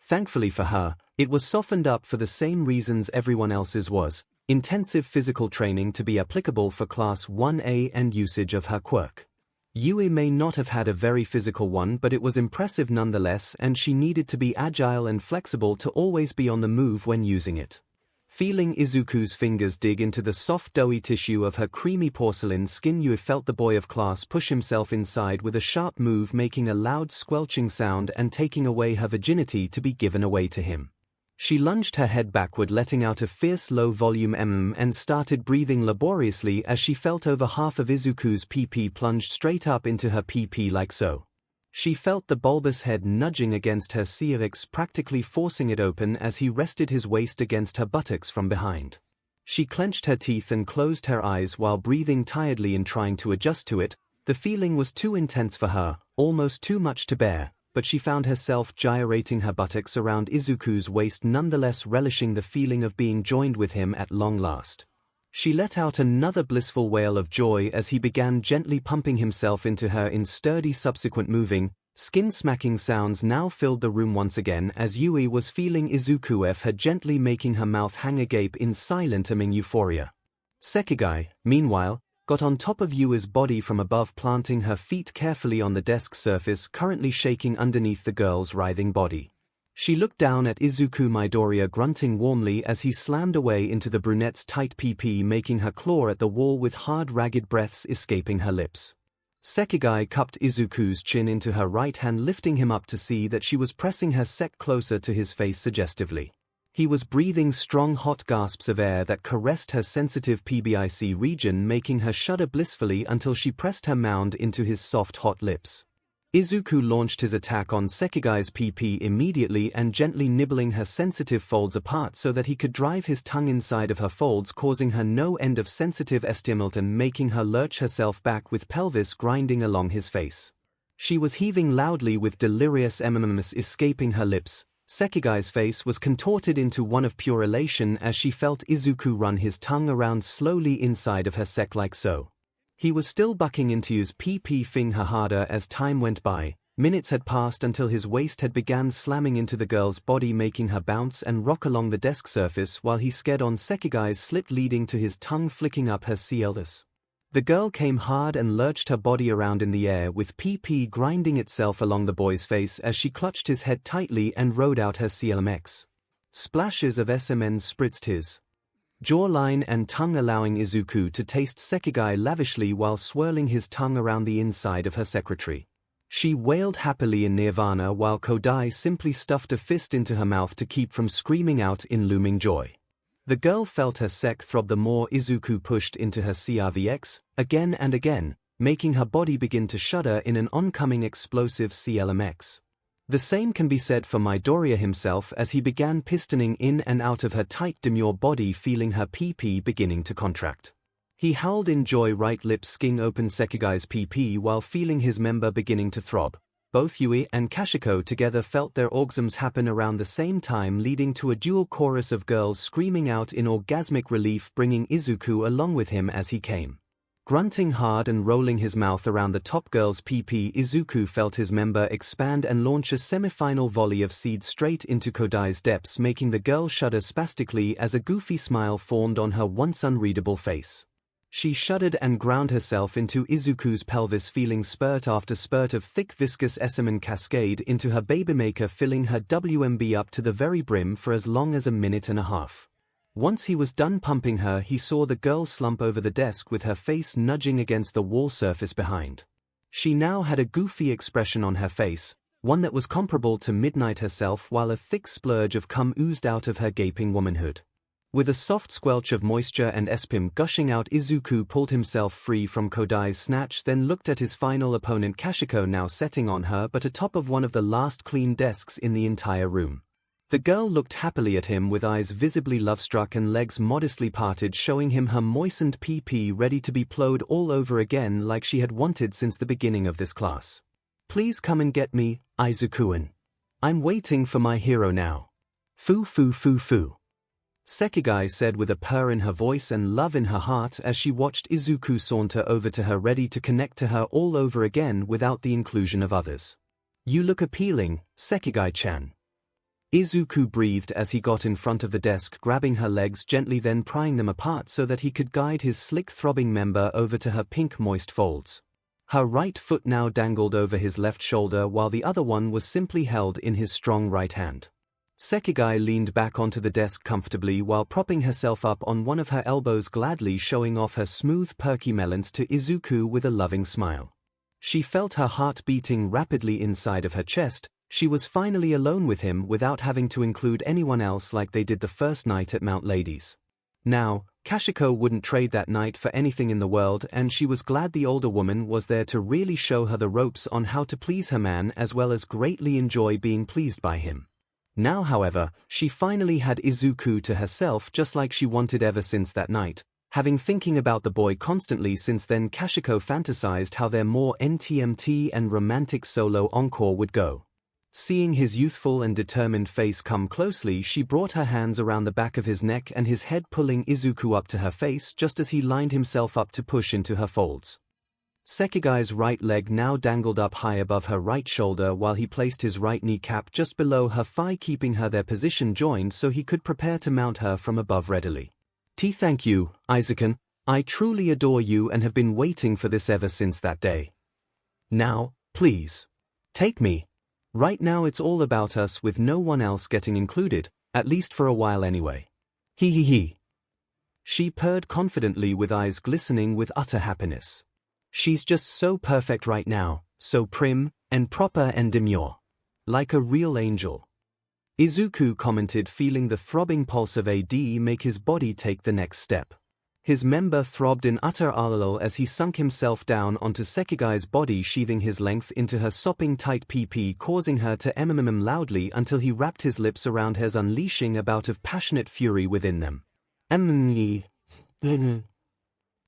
Thankfully for her, it was softened up for the same reasons everyone else's was: intensive physical training to be applicable for Class 1A and usage of her quirk. Yui may not have had a very physical one, but it was impressive nonetheless, and she needed to be agile and flexible to always be on the move when using it. Feeling Izuku's fingers dig into the soft doughy tissue of her creamy porcelain skin, Yui felt the boy of class push himself inside with a sharp move, making a loud squelching sound and taking away her virginity to be given away to him. She lunged her head backward, letting out a fierce low-volume and started breathing laboriously as she felt over half of Izuku's PP plunged straight up into her PP like so. She felt the bulbous head nudging against her cervix, practically forcing it open as he rested his waist against her buttocks from behind. She clenched her teeth and closed her eyes while breathing tiredly and trying to adjust to it. The feeling was too intense for her, almost too much to bear, but she found herself gyrating her buttocks around Izuku's waist, nonetheless relishing the feeling of being joined with him at long last. She let out another blissful wail of joy as he began gently pumping himself into her in sturdy subsequent moving, skin-smacking sounds now filled the room once again as Yui was feeling Izuku F her gently making her mouth hang agape in silent euphoria. 𝐒𝐻𝐽, meanwhile, got on top of Yui's body from above, planting her feet carefully on the desk surface currently shaking underneath the girl's writhing body. She looked down at Izuku Midoriya, grunting warmly as he slammed away into the brunette's tight PP, making her claw at the wall with hard ragged breaths escaping her lips. 𝐒𝐻𝐽 cupped Izuku's chin into her right hand, lifting him up to see that she was pressing her sek closer to his face suggestively. He was breathing strong hot gasps of air that caressed her sensitive PBIC region, making her shudder blissfully until she pressed her mound into his soft hot lips. Izuku launched his attack on 𝐒𝐻𝐽's PP immediately and gently nibbling her sensitive folds apart so that he could drive his tongue inside of her folds, causing her no end of sensitive stimulation, making her lurch herself back with pelvis grinding along his face. She was heaving loudly with delirious mms escaping her lips. 𝐒𝐻𝐽's face was contorted into one of pure elation as she felt Izuku run his tongue around slowly inside of her sek like so. He was still bucking into his PP, fing her harder as time went by. Minutes had passed until his waist had began slamming into the girl's body, making her bounce and rock along the desk surface while he sked on 𝐒𝐻𝐽's slit, leading to his tongue flicking up her 𝐶Ls. The girl came hard and lurched her body around in the air, with PP grinding itself along the boy's face as she clutched his head tightly and rode out her 𝐶LMX. Splashes of SMN spritzed his jawline and tongue, allowing Izuku to taste 𝐒𝐻𝐽 lavishly while swirling his tongue around the inside of her secretary. She wailed happily in nirvana while Kodai simply stuffed a fist into her mouth to keep from screaming out in looming joy. The girl felt her sek throb the more Izuku pushed into her CRVX, again and again, making her body begin to shudder in an oncoming explosive 𝐶LMX. The same can be said for Midoriya himself as he began pistoning in and out of her tight demure body, feeling her PP beginning to contract. He howled in joy, right lip sking open 𝐒𝐻𝐽's PP while feeling his member beginning to throb. Both Yui and Kashiko together felt their orgasms happen around the same time, leading to a dual chorus of girls screaming out in orgasmic relief, bringing Izuku along with him as he came. Grunting hard and rolling his mouth around the top girl's PP, Izuku felt his member expand and launch a semi-final volley of seeds straight into Kodai's depths, making the girl shudder spastically as a goofy smile formed on her once unreadable face. She shuddered and ground herself into Izuku's pelvis, feeling spurt after spurt of thick viscous semen cascade into her babymaker, filling her WMB up to the very brim for as long as a minute and a half. Once he was done pumping her, he saw the girl slump over the desk with her face nudging against the wall surface behind. She now had a goofy expression on her face, one that was comparable to Midnight herself, while a thick splurge of cum oozed out of her gaping womanhood. With a soft squelch of moisture and espim gushing out, Izuku pulled himself free from Kodai's snatch, then looked at his final opponent Kashiko, now sitting on her but atop of one of the last clean desks in the entire room. The girl looked happily at him with eyes visibly love-struck and legs modestly parted, showing him her moistened PP ready to be plowed all over again like she had wanted since the beginning of this class. "Please come and get me, Izuku-an. I'm waiting for my hero now. Foo foo foo foo," 𝐒𝐭𝐽 said with a purr in her voice and love in her heart as she watched Izuku saunter over to her, ready to connect to her all over again without the inclusion of others. "You look appealing, 𝐒𝐭𝐽-chan." Izuku breathed as he got in front of the desk, grabbing her legs gently, then prying them apart so that he could guide his slick throbbing member over to her pink moist folds. Her right foot now dangled over his left shoulder while the other one was simply held in his strong right hand. 𝐒𝐭𝐽 leaned back onto the desk comfortably while propping herself up on one of her elbows, gladly showing off her smooth perky melons to Izuku with a loving smile. She felt her heart beating rapidly inside of her chest. She was finally alone with him without having to include anyone else like they did the first night at Mount Ladies. Now, Kashiko wouldn't trade that night for anything in the world, and she was glad the older woman was there to really show her the ropes on how to please her man as well as greatly enjoy being pleased by him. Now, however, she finally had Izuku to herself just like she wanted ever since that night. Having thinking about the boy constantly since then, Kashiko fantasized how their more NTMT and romantic solo encore would go. Seeing his youthful and determined face come closely, she brought her hands around the back of his neck and his head, pulling Izuku up to her face just as he lined himself up to push into her folds. 𝐒𝐭𝐽's right leg now dangled up high above her right shoulder while he placed his right kneecap just below her thigh, keeping her their position joined so he could prepare to mount her from above readily. Thank you, Izuku. I truly adore you and have been waiting for this ever since that day. Now, please, take me. Right now it's all about us with no one else getting included, at least for a while anyway. He. She purred confidently with eyes glistening with utter happiness. She's just so perfect right now, so prim, and proper and demure. Like a real angel. Izuku commented, feeling the throbbing pulse of AD make his body take the next step. His member throbbed in utter alal as he sunk himself down onto 𝐒𝐭𝐽's body, sheathing his length into her sopping tight PP, causing her to loudly until he wrapped his lips around hers, unleashing a bout of passionate fury within them.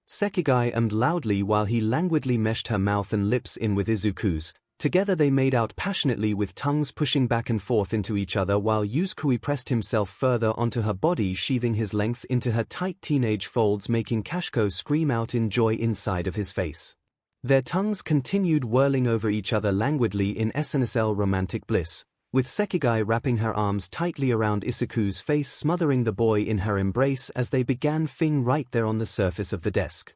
𝐒𝐭𝐽 loudly while he languidly meshed her mouth and lips in with Izuku's. Together they made out passionately with tongues pushing back and forth into each other while Izuku pressed himself further onto her body, sheathing his length into her tight teenage folds, making Kashiko scream out in joy inside of his face. Their tongues continued whirling over each other languidly in SNSL romantic bliss, with 𝐒𝐭𝐽 wrapping her arms tightly around Izuku's face, smothering the boy in her embrace as they began fing right there on the surface of the desk.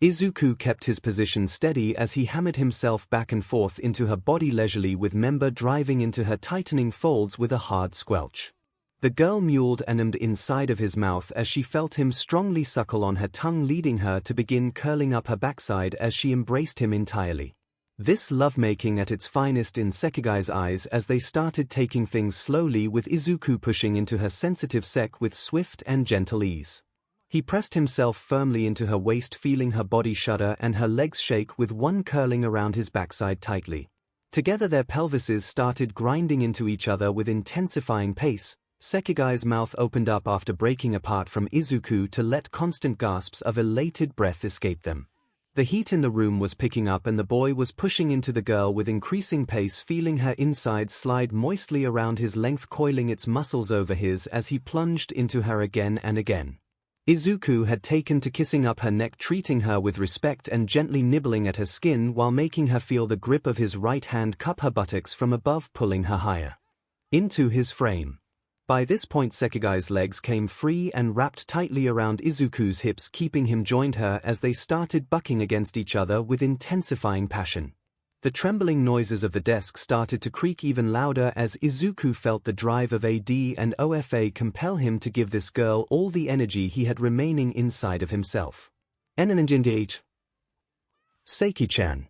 Izuku kept his position steady as he hammered himself back and forth into her body leisurely, with member driving into her tightening folds with a hard squelch. The girl mewled and ummed inside of his mouth as she felt him strongly suckle on her tongue, leading her to begin curling up her backside as she embraced him entirely. This lovemaking at its finest in 𝐒𝐭𝐽's eyes as they started taking things slowly, with Izuku pushing into her sensitive sec with swift and gentle ease. He pressed himself firmly into her waist, feeling her body shudder and her legs shake, with one curling around his backside tightly. Together their pelvises started grinding into each other with intensifying pace. 𝐒𝐭𝐽's mouth opened up after breaking apart from Izuku to let constant gasps of elated breath escape them. The heat in the room was picking up and the boy was pushing into the girl with increasing pace, feeling her insides slide moistly around his length, coiling its muscles over his as he plunged into her again and again. Izuku had taken to kissing up her neck, treating her with respect and gently nibbling at her skin while making her feel the grip of his right hand cup her buttocks from above, pulling her higher into his frame. By this point 𝐒𝐭𝐽's legs came free and wrapped tightly around Izuku's hips, keeping him joined her as they started bucking against each other with intensifying passion. The trembling noises of the desk started to creak even louder as Izuku felt the drive of AD and OFA compel him to give this girl all the energy he had remaining inside of himself. 𝐒𝐭𝐽. 𝐒𝐭𝐽-chan.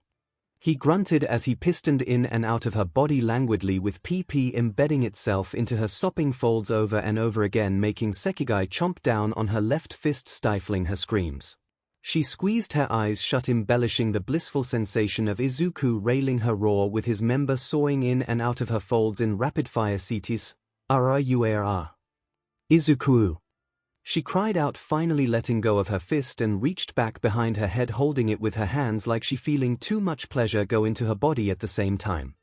He grunted as he pistoned in and out of her body languidly, with PP embedding itself into her sopping folds over and over again, making 𝐒𝐻𝐽 chomp down on her left fist, stifling her screams. She squeezed her eyes shut, embellishing the blissful sensation of Izuku railing her raw, with his member sawing in and out of her folds in rapid-fire cities. Izuku. She cried out, finally letting go of her fist, and reached back behind her head, holding it with her hands like she feeling too much pleasure go into her body at the same time.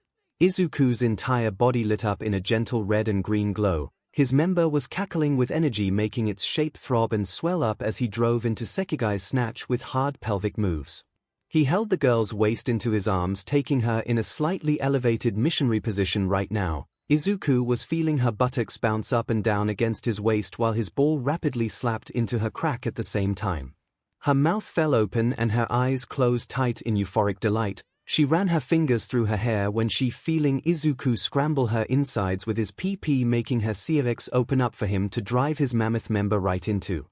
Izuku's entire body lit up in a gentle red and green glow. His member was cackling with energy, making its shape throb and swell up as he drove into 𝐒𝐻𝐽's snatch with hard pelvic moves. He held the girl's waist into his arms, taking her in a slightly elevated missionary position right now. Izuku was feeling her buttocks bounce up and down against his waist while his ball rapidly slapped into her crack at the same time. Her mouth fell open and her eyes closed tight in euphoric delight. She ran her fingers through her hair when she feeling Izuku scramble her insides with his PP, making her cervix open up for him to drive his mammoth member right into.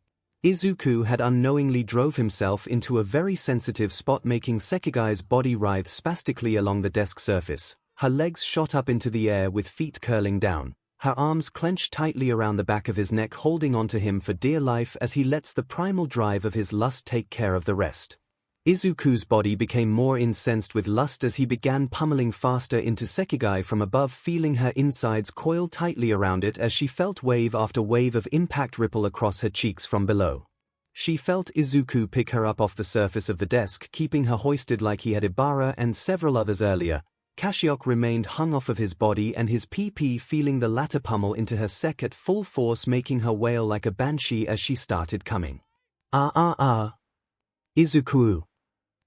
Izuku had unknowingly drove himself into a very sensitive spot, making 𝐒𝐻𝐽's body writhe spastically along the desk surface. Her legs shot up into the air with feet curling down. Her arms clenched tightly around the back of his neck, holding onto him for dear life as he lets the primal drive of his lust take care of the rest. Izuku's body became more incensed with lust as he began pummeling faster into 𝐒𝐻𝐽 from above, feeling her insides coil tightly around it as she felt wave after wave of impact ripple across her cheeks from below. She felt Izuku pick her up off the surface of the desk, keeping her hoisted like he had Ibara and several others earlier. 𝐭𝐲𝐽 remained hung off of his body and his PP, feeling the latter pummel into her 𝐬 at full force, making her wail like a banshee as she started coming. Izuku.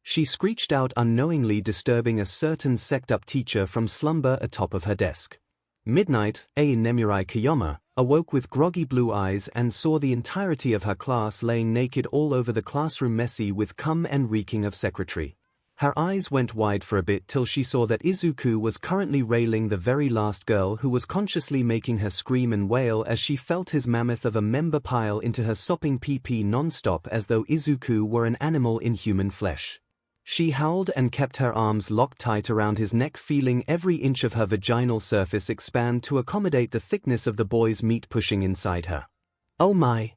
She screeched out, unknowingly disturbing a certain sect-up teacher from slumber atop of her desk. Midnight, Nemuri Kiyoma, awoke with groggy blue eyes and saw the entirety of her class laying naked all over the classroom, messy with cum and reeking of secretary. Her eyes went wide for a bit till she saw that Izuku was currently railing the very last girl, who was consciously making her scream and wail as she felt his mammoth of a member pile into her sopping PP non-stop, as though Izuku were an animal in human flesh. She howled and kept her arms locked tight around his neck, feeling every inch of her vaginal surface expand to accommodate the thickness of the boy's meat pushing inside her. Oh my!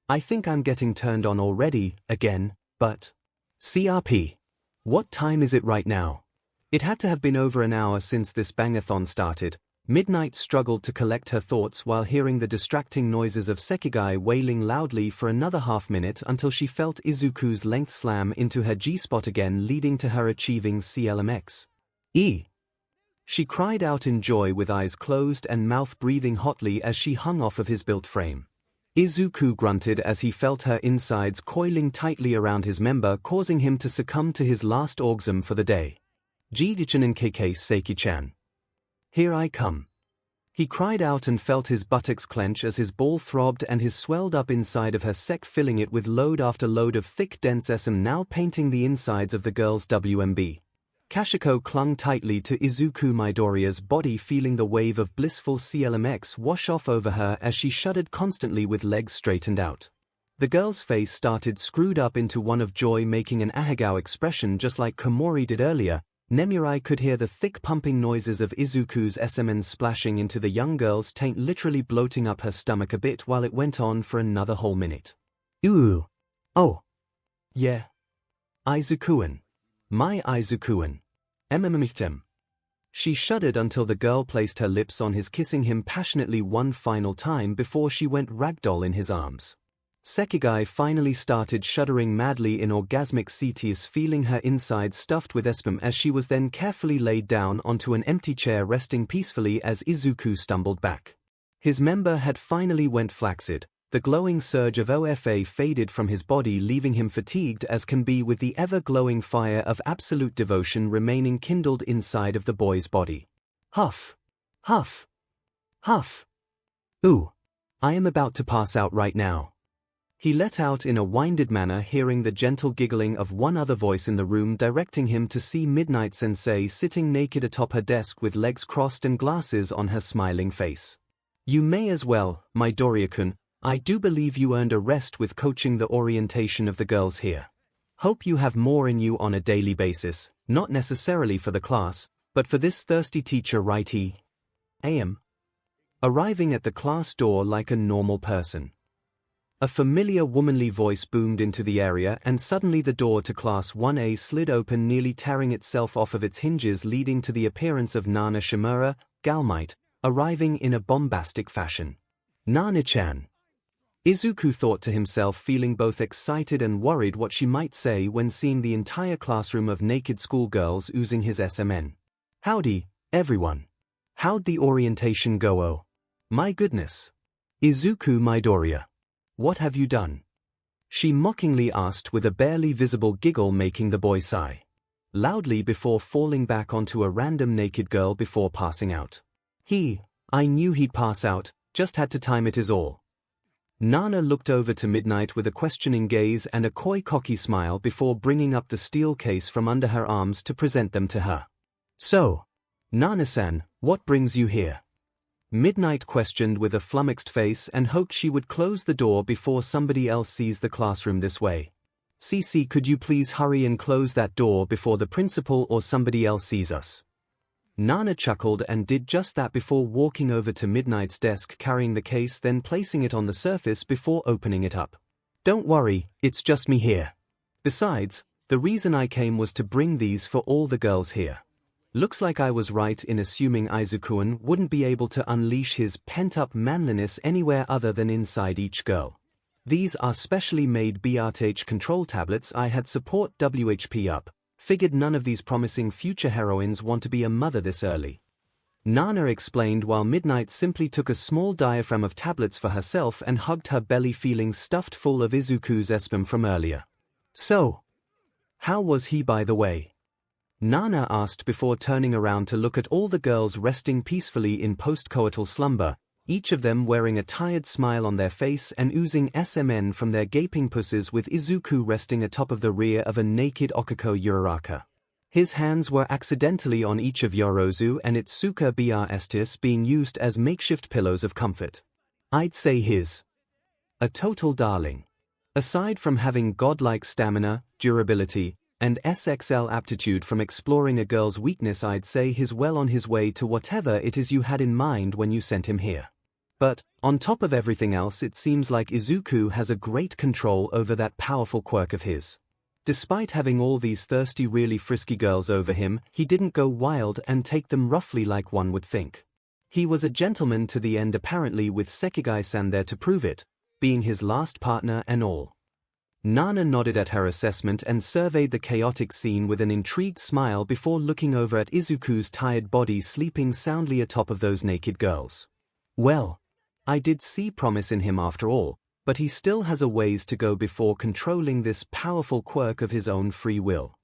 I think I'm getting turned on already, again, but… CRP. What time is it right now? It had to have been over an hour since this bangathon started. Midnight struggled to collect her thoughts while hearing the distracting noises of 𝐒𝐻𝐽 wailing loudly for another half-minute until she felt Izuku's length slam into her G-spot again, leading to her achieving 𝐶LMX. She cried out in joy with eyes closed and mouth breathing hotly as she hung off of his built frame. Izuku grunted as he felt her insides coiling tightly around his member, causing him to succumb to his last orgasm for the day. 𝐔𝐬𝐽 Here I come. He cried out and felt his buttocks clench as his ball throbbed and his swelled up inside of her 𝐬, filling it with load after load of thick dense SM, now painting the insides of the girl's WMB. 𝐭𝐲𝐽 clung tightly to Izuku Midoriya's body, feeling the wave of blissful �CLMX wash off over her as she shuddered constantly with legs straightened out. The girl's face started screwed up into one of joy, making an ahegao expression just like Komori did earlier. Nemuri could hear the thick pumping noises of Izuku's SMN splashing into the young girl's taint, literally bloating up her stomach a bit while it went on for another whole minute. Ooh. Oh. Yeah. Izukuan. My Izukuan. MMMTM. She shuddered until the girl placed her lips on his, kissing him passionately one final time before she went ragdoll in his arms. 𝐒𝐻𝐽 finally started shuddering madly in orgasmic cities, feeling her insides stuffed with sperm as she was then carefully laid down onto an empty chair, resting peacefully as Izuku stumbled back. His member had finally went flaccid. The glowing surge of OFA faded from his body, leaving him fatigued as can be, with the ever-glowing fire of absolute devotion remaining kindled inside of the boy's body. Huff. Huff. Huff. Ooh. I am about to pass out right now. He let out in a winded manner, hearing the gentle giggling of one other voice in the room directing him to see Midnight Sensei sitting naked atop her desk with legs crossed and glasses on her smiling face. You may as well, Midoriya-kun. I do believe you earned a rest with coaching the orientation of the girls here. Hope you have more in you on a daily basis. Not necessarily for the class, but for this thirsty teacher, right? 𝐒𝐻 arriving at the class door like a normal person. A familiar womanly voice boomed into the area, and suddenly the door to Class 1A slid open, nearly tearing itself off of its hinges, leading to the appearance of Nana Shimura, Galmite, arriving in a bombastic fashion. Nana-chan. Izuku thought to himself, feeling both excited and worried what she might say when seeing the entire classroom of naked schoolgirls oozing his SMN. Howdy, everyone. How'd the orientation go? Oh, my goodness. Izuku Midoriya. What have you done? She mockingly asked, with a barely visible giggle making the boy sigh loudly before falling back onto a random naked girl before passing out. I knew he'd pass out, just had to time it is all. Nana looked over to Midnight with a questioning gaze and a coy cocky smile before bringing up the steel case from under her arms to present them to her. So, Nana-san, what brings you here? Midnight questioned with a flummoxed face and hoped she would close the door before somebody else sees the classroom this way. CC, could you please hurry and close that door before the principal or somebody else sees us? Nana chuckled and did just that before walking over to Midnight's desk, carrying the case, then placing it on the surface before opening it up. Don't worry, it's just me here. Besides, the reason I came was to bring these for all the girls here. Looks like I was right in assuming Izuku-kun wouldn't be able to unleash his pent-up manliness anywhere other than inside each girl. These are specially made BRTH control tablets. I had support WHP up. Figured none of these promising future heroines want to be a mother this early. Nana explained while Midnight simply took a small diaphragm of tablets for herself and hugged her belly, feeling stuffed full of Izuku's SPM from earlier. So, how was he, by the way? Nana asked before turning around to look at all the girls resting peacefully in post-coital slumber, each of them wearing a tired smile on their face and oozing SMN from their gaping pusses, with Izuku resting atop of the rear of a naked Okako Uraraka. His hands were accidentally on each of Yorozu and Itsuka Brstis, being used as makeshift pillows of comfort. I'd say he's a total darling. Aside from having godlike stamina, durability, and SXL aptitude from exploring a girl's weakness, I'd say he's well on his way to whatever it is you had in mind when you sent him here. But, on top of everything else, it seems like Izuku has a great control over that powerful quirk of his. Despite having all these thirsty, really frisky girls over him, he didn't go wild and take them roughly like one would think. He was a gentleman to the end, apparently, with Sekigai-san there to prove it, being his last partner and all. Nana nodded at her assessment and surveyed the chaotic scene with an intrigued smile before looking over at Izuku's tired body sleeping soundly atop of those naked girls. Well, I did see promise in him after all, but he still has a ways to go before controlling this powerful quirk of his own free will.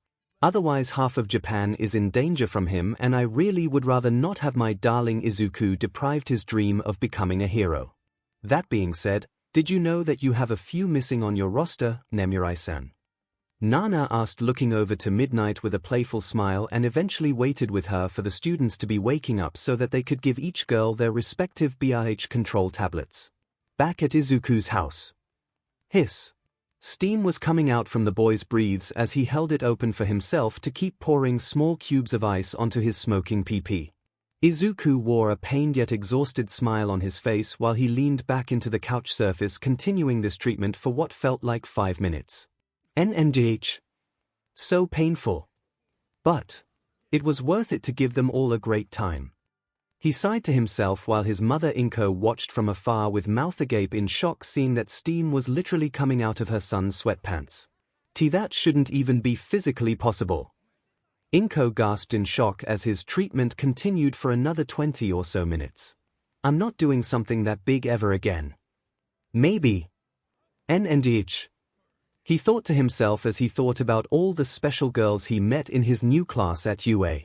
Otherwise half of Japan is in danger from him, and I really would rather not have my darling Izuku deprived his dream of becoming a hero. That being said, did you know that you have a few missing on your roster, Nemurai-san? Nana asked, looking over to Midnight with a playful smile, and eventually waited with her for the students to be waking up so that they could give each girl their respective BRH control tablets. Back at Izuku's house. Hiss. Steam was coming out from the boy's breathes as he held it open for himself to keep pouring small cubes of ice onto his smoking PP. Izuku wore a pained yet exhausted smile on his face while he leaned back into the couch surface, continuing this treatment for what felt like 5 minutes. NMGH. So painful. But it was worth it to give them all a great time. He sighed to himself while his mother Inko watched from afar with mouth agape in shock, seeing that steam was literally coming out of her son's sweatpants. That shouldn't even be physically possible. Inko gasped in shock as his treatment continued for another 20 or so minutes. I'm not doing something that big ever again. Maybe. NMGH. He thought to himself as he thought about all the special girls he met in his new class at UA.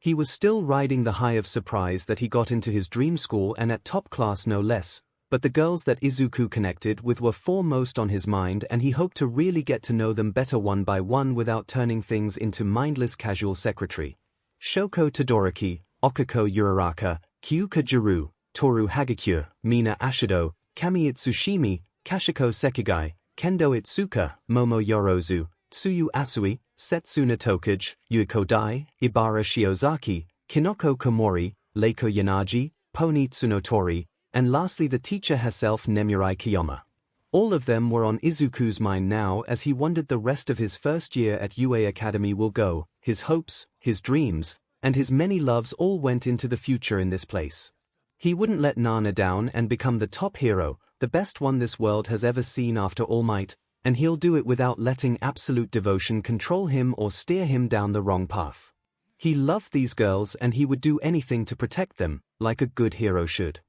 He was still riding the high of surprise that he got into his dream school, and at top class no less, but the girls that Izuku connected with were foremost on his mind, and he hoped to really get to know them better one by one without turning things into mindless casual secretary. Shoko Todoroki, Okako Uraraka, Kyuka Toru Hagakure, Mina Ashido, Kami Itsushimi, Kashiko Sekigai, Kendo Itsuka, Momo Yorozu, Tsuyu Asui, Setsuna Tokuge, Yukodai, Ibara Shiozaki, Kinoko Komori, Reiko Yanagi, Pony Tsunotori, and lastly the teacher herself Nemurai Kiyoma. All of them were on Izuku's mind now as he wondered the rest of his first year at UA Academy will go. His hopes, his dreams, and his many loves all went into the future in this place. He wouldn't let Nana down and become the top hero, the best one this world has ever seen after All Might, and he'll do it without letting absolute devotion control him or steer him down the wrong path. He loved these girls and he would do anything to protect them, like a good hero should.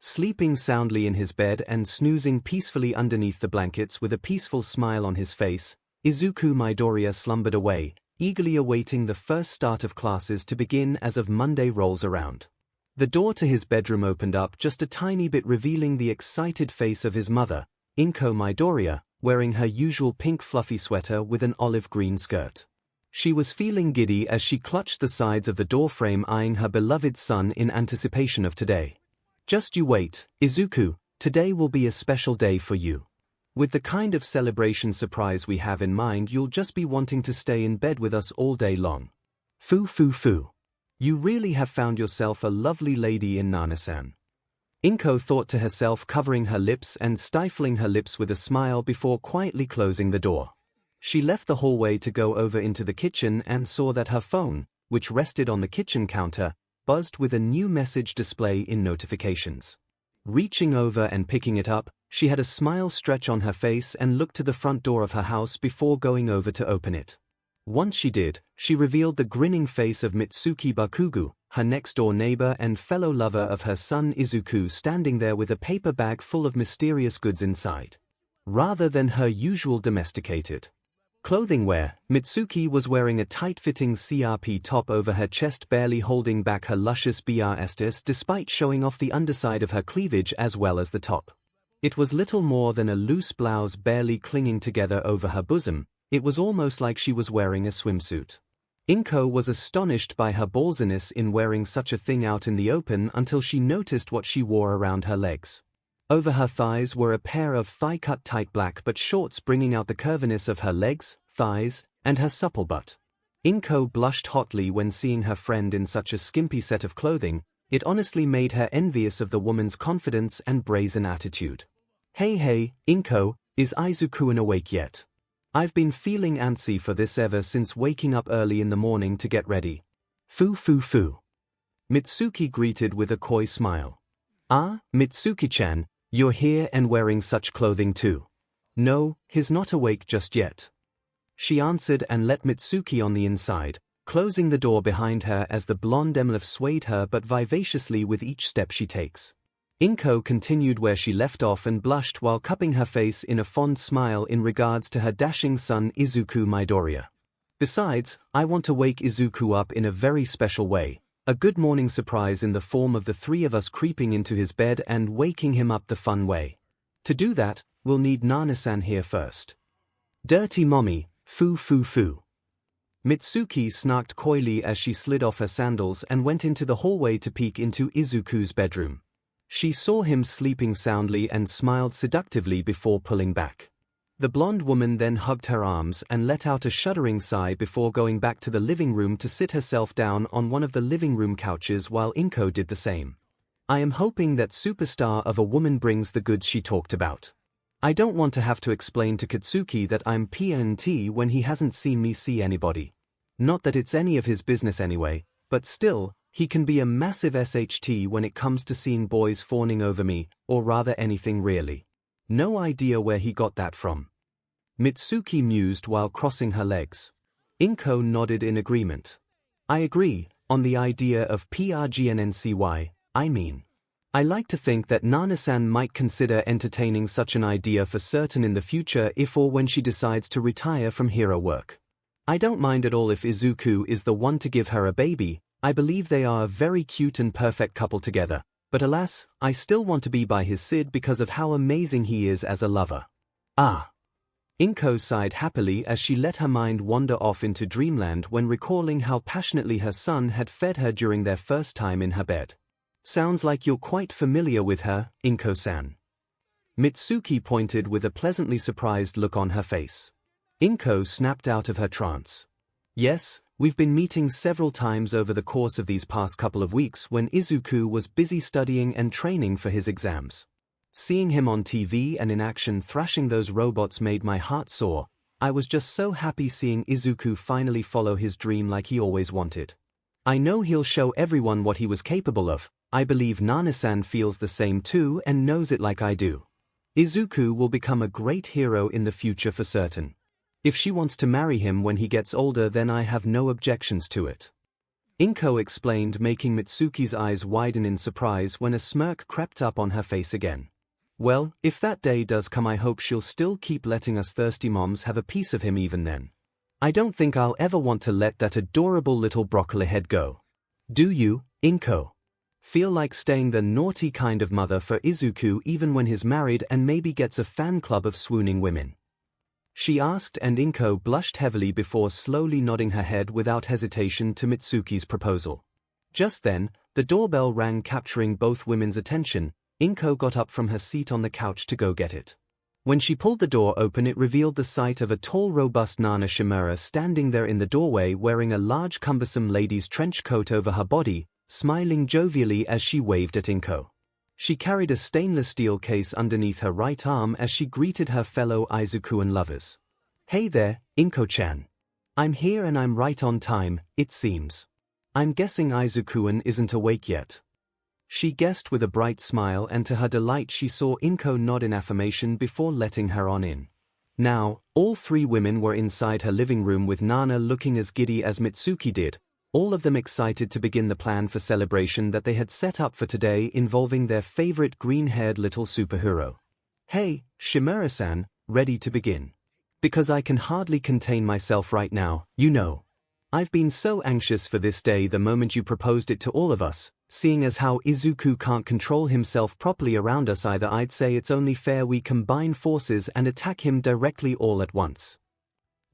Sleeping soundly in his bed and snoozing peacefully underneath the blankets with a peaceful smile on his face, Izuku Midoriya slumbered away, eagerly awaiting the first start of classes to begin as of Monday rolls around. The door to his bedroom opened up just a tiny bit, revealing the excited face of his mother, 𝐿 Midoriya, wearing her usual pink fluffy sweater with an olive green skirt. She was feeling giddy as she clutched the sides of the doorframe, eyeing her beloved son in anticipation of today. Just you wait, Izuku, today will be a special day for you. With the kind of celebration surprise we have in mind, you'll just be wanting to stay in bed with us all day long. Foo foo foo. You really have found yourself a lovely lady in Nana-san. 𝐿 thought to herself, covering her lips and stifling her lips with a smile before quietly closing the door. She left the hallway to go over into the kitchen and saw that her phone, which rested on the kitchen counter, buzzed with a new message display in notifications. Reaching over and picking it up, she had a smile stretch on her face and looked to the front door of her house before going over to open it. Once she did, she revealed the grinning face of Mitsuki Bakugo, her next-door neighbor and fellow lover of her son Izuku, standing there with a paper bag full of mysterious goods inside. Rather than her usual domesticated clothing wear, Mitsuki was wearing a tight-fitting CRP top over her chest, barely holding back her luscious breasts despite showing off the underside of her cleavage as well as the top. It was little more than a loose blouse barely clinging together over her bosom. It was almost like she was wearing a swimsuit. 𝐿 was astonished by her ballsiness in wearing such a thing out in the open until she noticed what she wore around her legs. Over her thighs were a pair of thigh-cut tight black but shorts, bringing out the curviness of her legs, thighs, and her supple butt. 𝐿 blushed hotly when seeing her friend in such a skimpy set of clothing. It honestly made her envious of the woman's confidence and brazen attitude. Hey, 𝐿, is Izuku awake yet? I've been feeling antsy for this ever since waking up early in the morning to get ready. Foo foo foo. Mitsuki greeted with a coy smile. Ah, Mitsuki-chan, you're here and wearing such clothing too. No, he's not awake just yet. She answered and let Mitsuki on the inside, closing the door behind her as the blonde Emlef swayed her but vivaciously with each step she takes. 𝐿 continued where she left off and blushed while cupping her face in a fond smile in regards to her dashing son Izuku Midoriya. Besides, I want to wake Izuku up in a very special way, a good morning surprise in the form of the three of us creeping into his bed and waking him up the fun way. To do that, we'll need Nana-san here first. Dirty mommy, foo foo foo. Mitsuki snarked coyly as she slid off her sandals and went into the hallway to peek into Izuku's bedroom. She saw him sleeping soundly and smiled seductively before pulling back. The blonde woman then hugged her arms and let out a shuddering sigh before going back to the living room to sit herself down on one of the living room couches while 𝐿 did the same. I am hoping that superstar of a woman brings the goods she talked about. I don't want to have to explain to Katsuki that I'm PNT when he hasn't seen me see anybody. Not that it's any of his business anyway, but still, he can be a massive SHT when it comes to seeing boys fawning over me, or rather anything really. No idea where he got that from. Mitsuki mused while crossing her legs. 𝐿 nodded in agreement. I agree, on the idea of PRGNNCY, I mean. I like to think that Nana-san might consider entertaining such an idea for certain in the future if or when she decides to retire from hero work. I don't mind at all if Izuku is the one to give her a baby. I believe they are a very cute and perfect couple together, but alas, I still want to be by his side because of how amazing he is as a lover. Ah. 𝐿 sighed happily as she let her mind wander off into dreamland when recalling how passionately her son had fed her during their first time in her bed. Sounds like you're quite familiar with her, 𝐿-san. Mitsuki pointed with a pleasantly surprised look on her face. 𝐿 snapped out of her trance. Yes, we've been meeting several times over the course of these past couple of weeks when Izuku was busy studying and training for his exams. Seeing him on TV and in action thrashing those robots made my heart soar. I was just so happy seeing Izuku finally follow his dream like he always wanted. I know he'll show everyone what he was capable of. I believe Nana-san feels the same too and knows it like I do. Izuku will become a great hero in the future for certain. If she wants to marry him when he gets older, then I have no objections to it. 𝐭𝐽 explained, making Mitsuki's eyes widen in surprise when a smirk crept up on her face again. Well, if that day does come, I hope she'll still keep letting us thirsty moms have a piece of him even then. I don't think I'll ever want to let that adorable little broccoli head go. Do you, 𝐭𝐽? Feel like staying the naughty kind of mother for Izuku even when he's married and maybe gets a fan club of swooning women? She asked, and 𝐭𝐽 blushed heavily before slowly nodding her head without hesitation to Mitsuki's proposal. Just then, the doorbell rang, capturing both women's attention. 𝐭𝐽 got up from her seat on the couch to go get it. When she pulled the door open, it revealed the sight of a tall, robust Nana Shimura standing there in the doorway wearing a large, cumbersome lady's trench coat over her body, smiling jovially as she waved at 𝐭𝐽. She carried a stainless steel case underneath her right arm as she greeted her fellow Aizukuan lovers. Hey there, 𝐭𝐽-chan. I'm here and I'm right on time, it seems. I'm guessing Aizukuan isn't awake yet. She guessed with a bright smile, and to her delight she saw 𝐭𝐽 nod in affirmation before letting her on in. Now, all three women were inside her living room with Nana looking as giddy as Mitsuki did, all of them excited to begin the plan for celebration that they had set up for today involving their favorite green-haired little superhero. Hey, Shimura-san, ready to begin? Because I can hardly contain myself right now, you know. I've been so anxious for this day the moment you proposed it to all of us, seeing as how Izuku can't control himself properly around us either. I'd say it's only fair we combine forces and attack him directly all at once.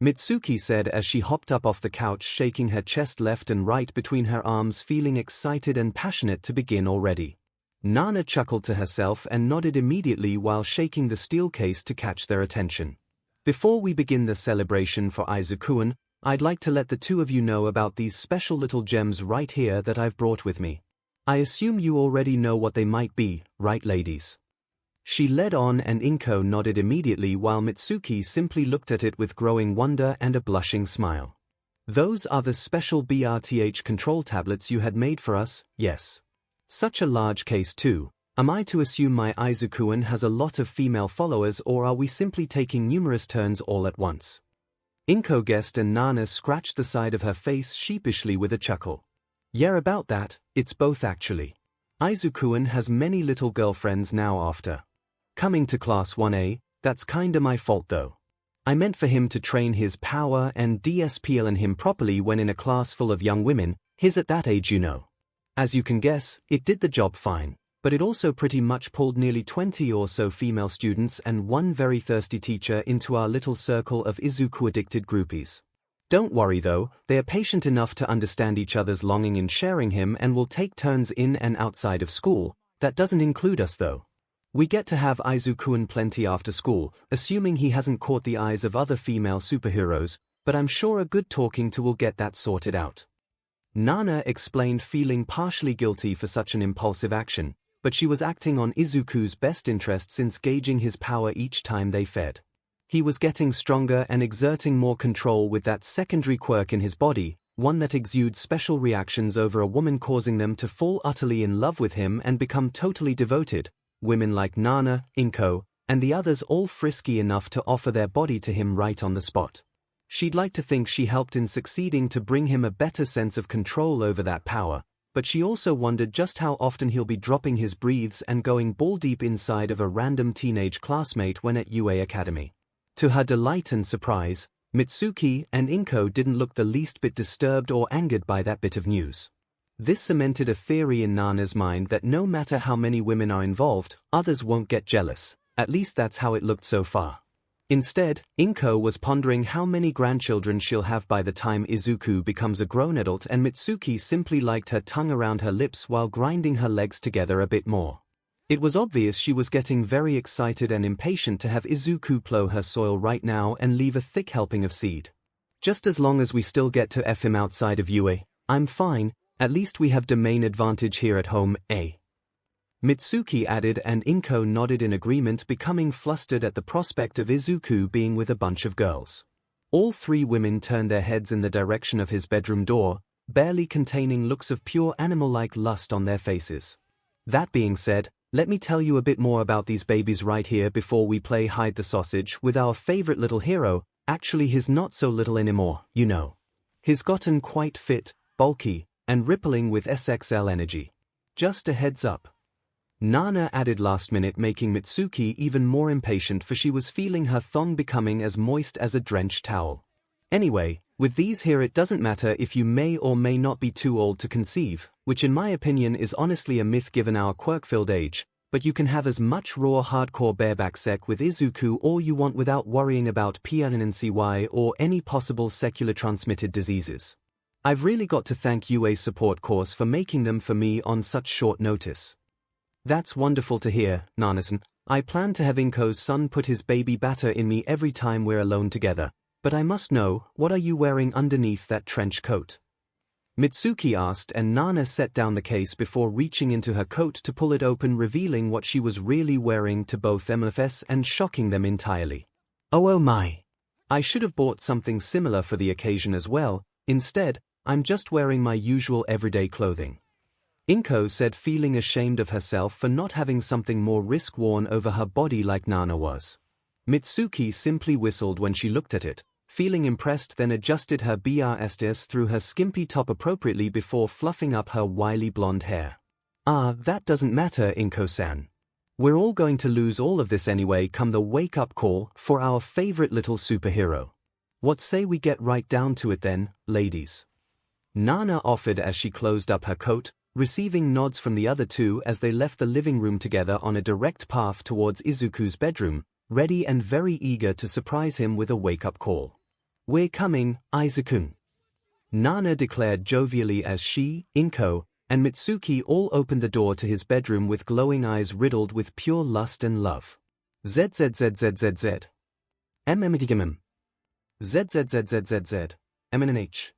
Mitsuki said as she hopped up off the couch, shaking her chest left and right between her arms, feeling excited and passionate to begin already. Nana chuckled to herself and nodded immediately while shaking the steel case to catch their attention. Before we begin the celebration for Aizukuan, I'd like to let the two of you know about these special little gems right here that I've brought with me. I assume you already know what they might be, right ladies? She led on, and 𝐭𝐽 nodded immediately while Mitsuki simply looked at it with growing wonder and a blushing smile. Those are the special BRTH control tablets you had made for us, yes. Such a large case too. Am I to assume my Aizukuan has a lot of female followers, or are we simply taking numerous turns all at once? 𝐭𝐽 guessed, and Nana scratched the side of her face sheepishly with a chuckle. Yeah, about that, it's both actually. Aizukuan has many little girlfriends now after coming to class 1A, that's kinda my fault though. I meant for him to train his power and DSPL him properly when in a class full of young women, his at that age, you know. As you can guess, it did the job fine, but it also pretty much pulled nearly 20 or so female students and one very thirsty teacher into our little circle of Izuku-addicted groupies. Don't worry though, they are patient enough to understand each other's longing in sharing him and will take turns in and outside of school. That doesn't include us though. We get to have Aizukuan plenty after school, assuming he hasn't caught the eyes of other female superheroes, but I'm sure a good talking to will get that sorted out. Nana explained, feeling partially guilty for such an impulsive action, but she was acting on Izuku's best interest since gauging his power each time they fed. He was getting stronger and exerting more control with that secondary quirk in his body, one that exudes special reactions over a woman, causing them to fall utterly in love with him and become totally devoted. Women like Nana, 𝐭𝐽, and the others all frisky enough to offer their body to him right on the spot. She'd like to think she helped in succeeding to bring him a better sense of control over that power, but she also wondered just how often he'll be dropping his breathes and going ball deep inside of a random teenage classmate when at UA Academy. To her delight and surprise, Mitsuki and 𝐭𝐽 didn't look the least bit disturbed or angered by that bit of news. This cemented a theory in Nana's mind that no matter how many women are involved, others won't get jealous. At least that's how it looked so far. Instead, 𝐭𝐽 was pondering how many grandchildren she'll have by the time Izuku becomes a grown adult, and Mitsuki simply liked her tongue around her lips while grinding her legs together a bit more. It was obvious she was getting very excited and impatient to have Izuku plow her soil right now and leave a thick helping of seed. Just as long as we still get to F him outside of UA, I'm fine, at least we have domain advantage here at home, eh? Mitsuki added, and 𝐿𝐿 nodded in agreement, becoming flustered at the prospect of Izuku being with a bunch of girls. All three women turned their heads in the direction of his bedroom door, barely containing looks of pure animal-like lust on their faces. That being said, let me tell you a bit more about these babies right here before we play hide the sausage with our favorite little hero. Actually, he's not so little anymore, you know. He's gotten quite fit, bulky, and rippling with SXL energy. Just a heads up. Nana added last minute, making Mitsuki even more impatient, for she was feeling her thong becoming as moist as a drenched towel. Anyway, with these here it doesn't matter if you may or may not be too old to conceive, which in my opinion is honestly a myth given our quirk-filled age, but you can have as much raw hardcore bareback sex with Izuku all you want without worrying about pregnancy or any possible secular transmitted diseases. I've really got to thank UA's support course for making them for me on such short notice. That's wonderful to hear, Nana-san. I plan to have 𝐿𝐿's son put his baby batter in me every time we're alone together, but I must know, what are you wearing underneath that trench coat? Mitsuki asked, and Nana set down the case before reaching into her coat to pull it open, revealing what she was really wearing to both MFS and shocking them entirely. Oh my! I should have bought something similar for the occasion as well. Instead, I'm just wearing my usual everyday clothing. 𝐿𝐿 said, feeling ashamed of herself for not having something more risk-worn over her body like Nana was. Mitsuki simply whistled when she looked at it, feeling impressed, then adjusted her BRSTS through her skimpy top appropriately before fluffing up her wily blonde hair. That doesn't matter, 𝐿𝐿-san. We're all going to lose all of this anyway come the wake-up call for our favorite little superhero. What say we get right down to it then, ladies? Nana offered as she closed up her coat, receiving nods from the other two as they left the living room together on a direct path towards Izuku's bedroom, ready and very eager to surprise him with a wake-up call. We're coming, Aizu-kun. Nana declared jovially as she, 𝐿𝐿, and Mitsuki all opened the door to his bedroom with glowing eyes riddled with pure lust and love. ZZZZZZ. MMGMM. ZZZZZZ. MNH.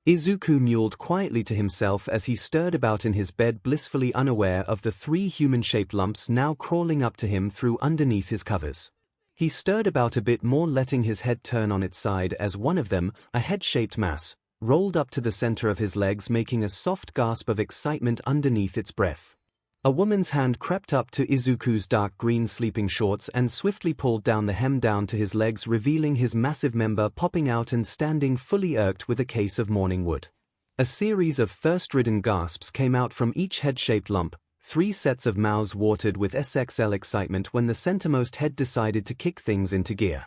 Izuku mewled quietly to himself as he stirred about in his bed, blissfully unaware of the three human-shaped lumps now crawling up to him through underneath his covers. He stirred about a bit more, letting his head turn on its side as one of them, a head-shaped mass, rolled up to the center of his legs, making a soft gasp of excitement underneath its breath. A woman's hand crept up to Izuku's dark green sleeping shorts and swiftly pulled down the hem down to his legs, revealing his massive member popping out and standing fully irked with a case of morning wood. A series of thirst-ridden gasps came out from each head-shaped lump, 3 sets of mouths watered with SXL excitement when the centermost head decided to kick things into gear.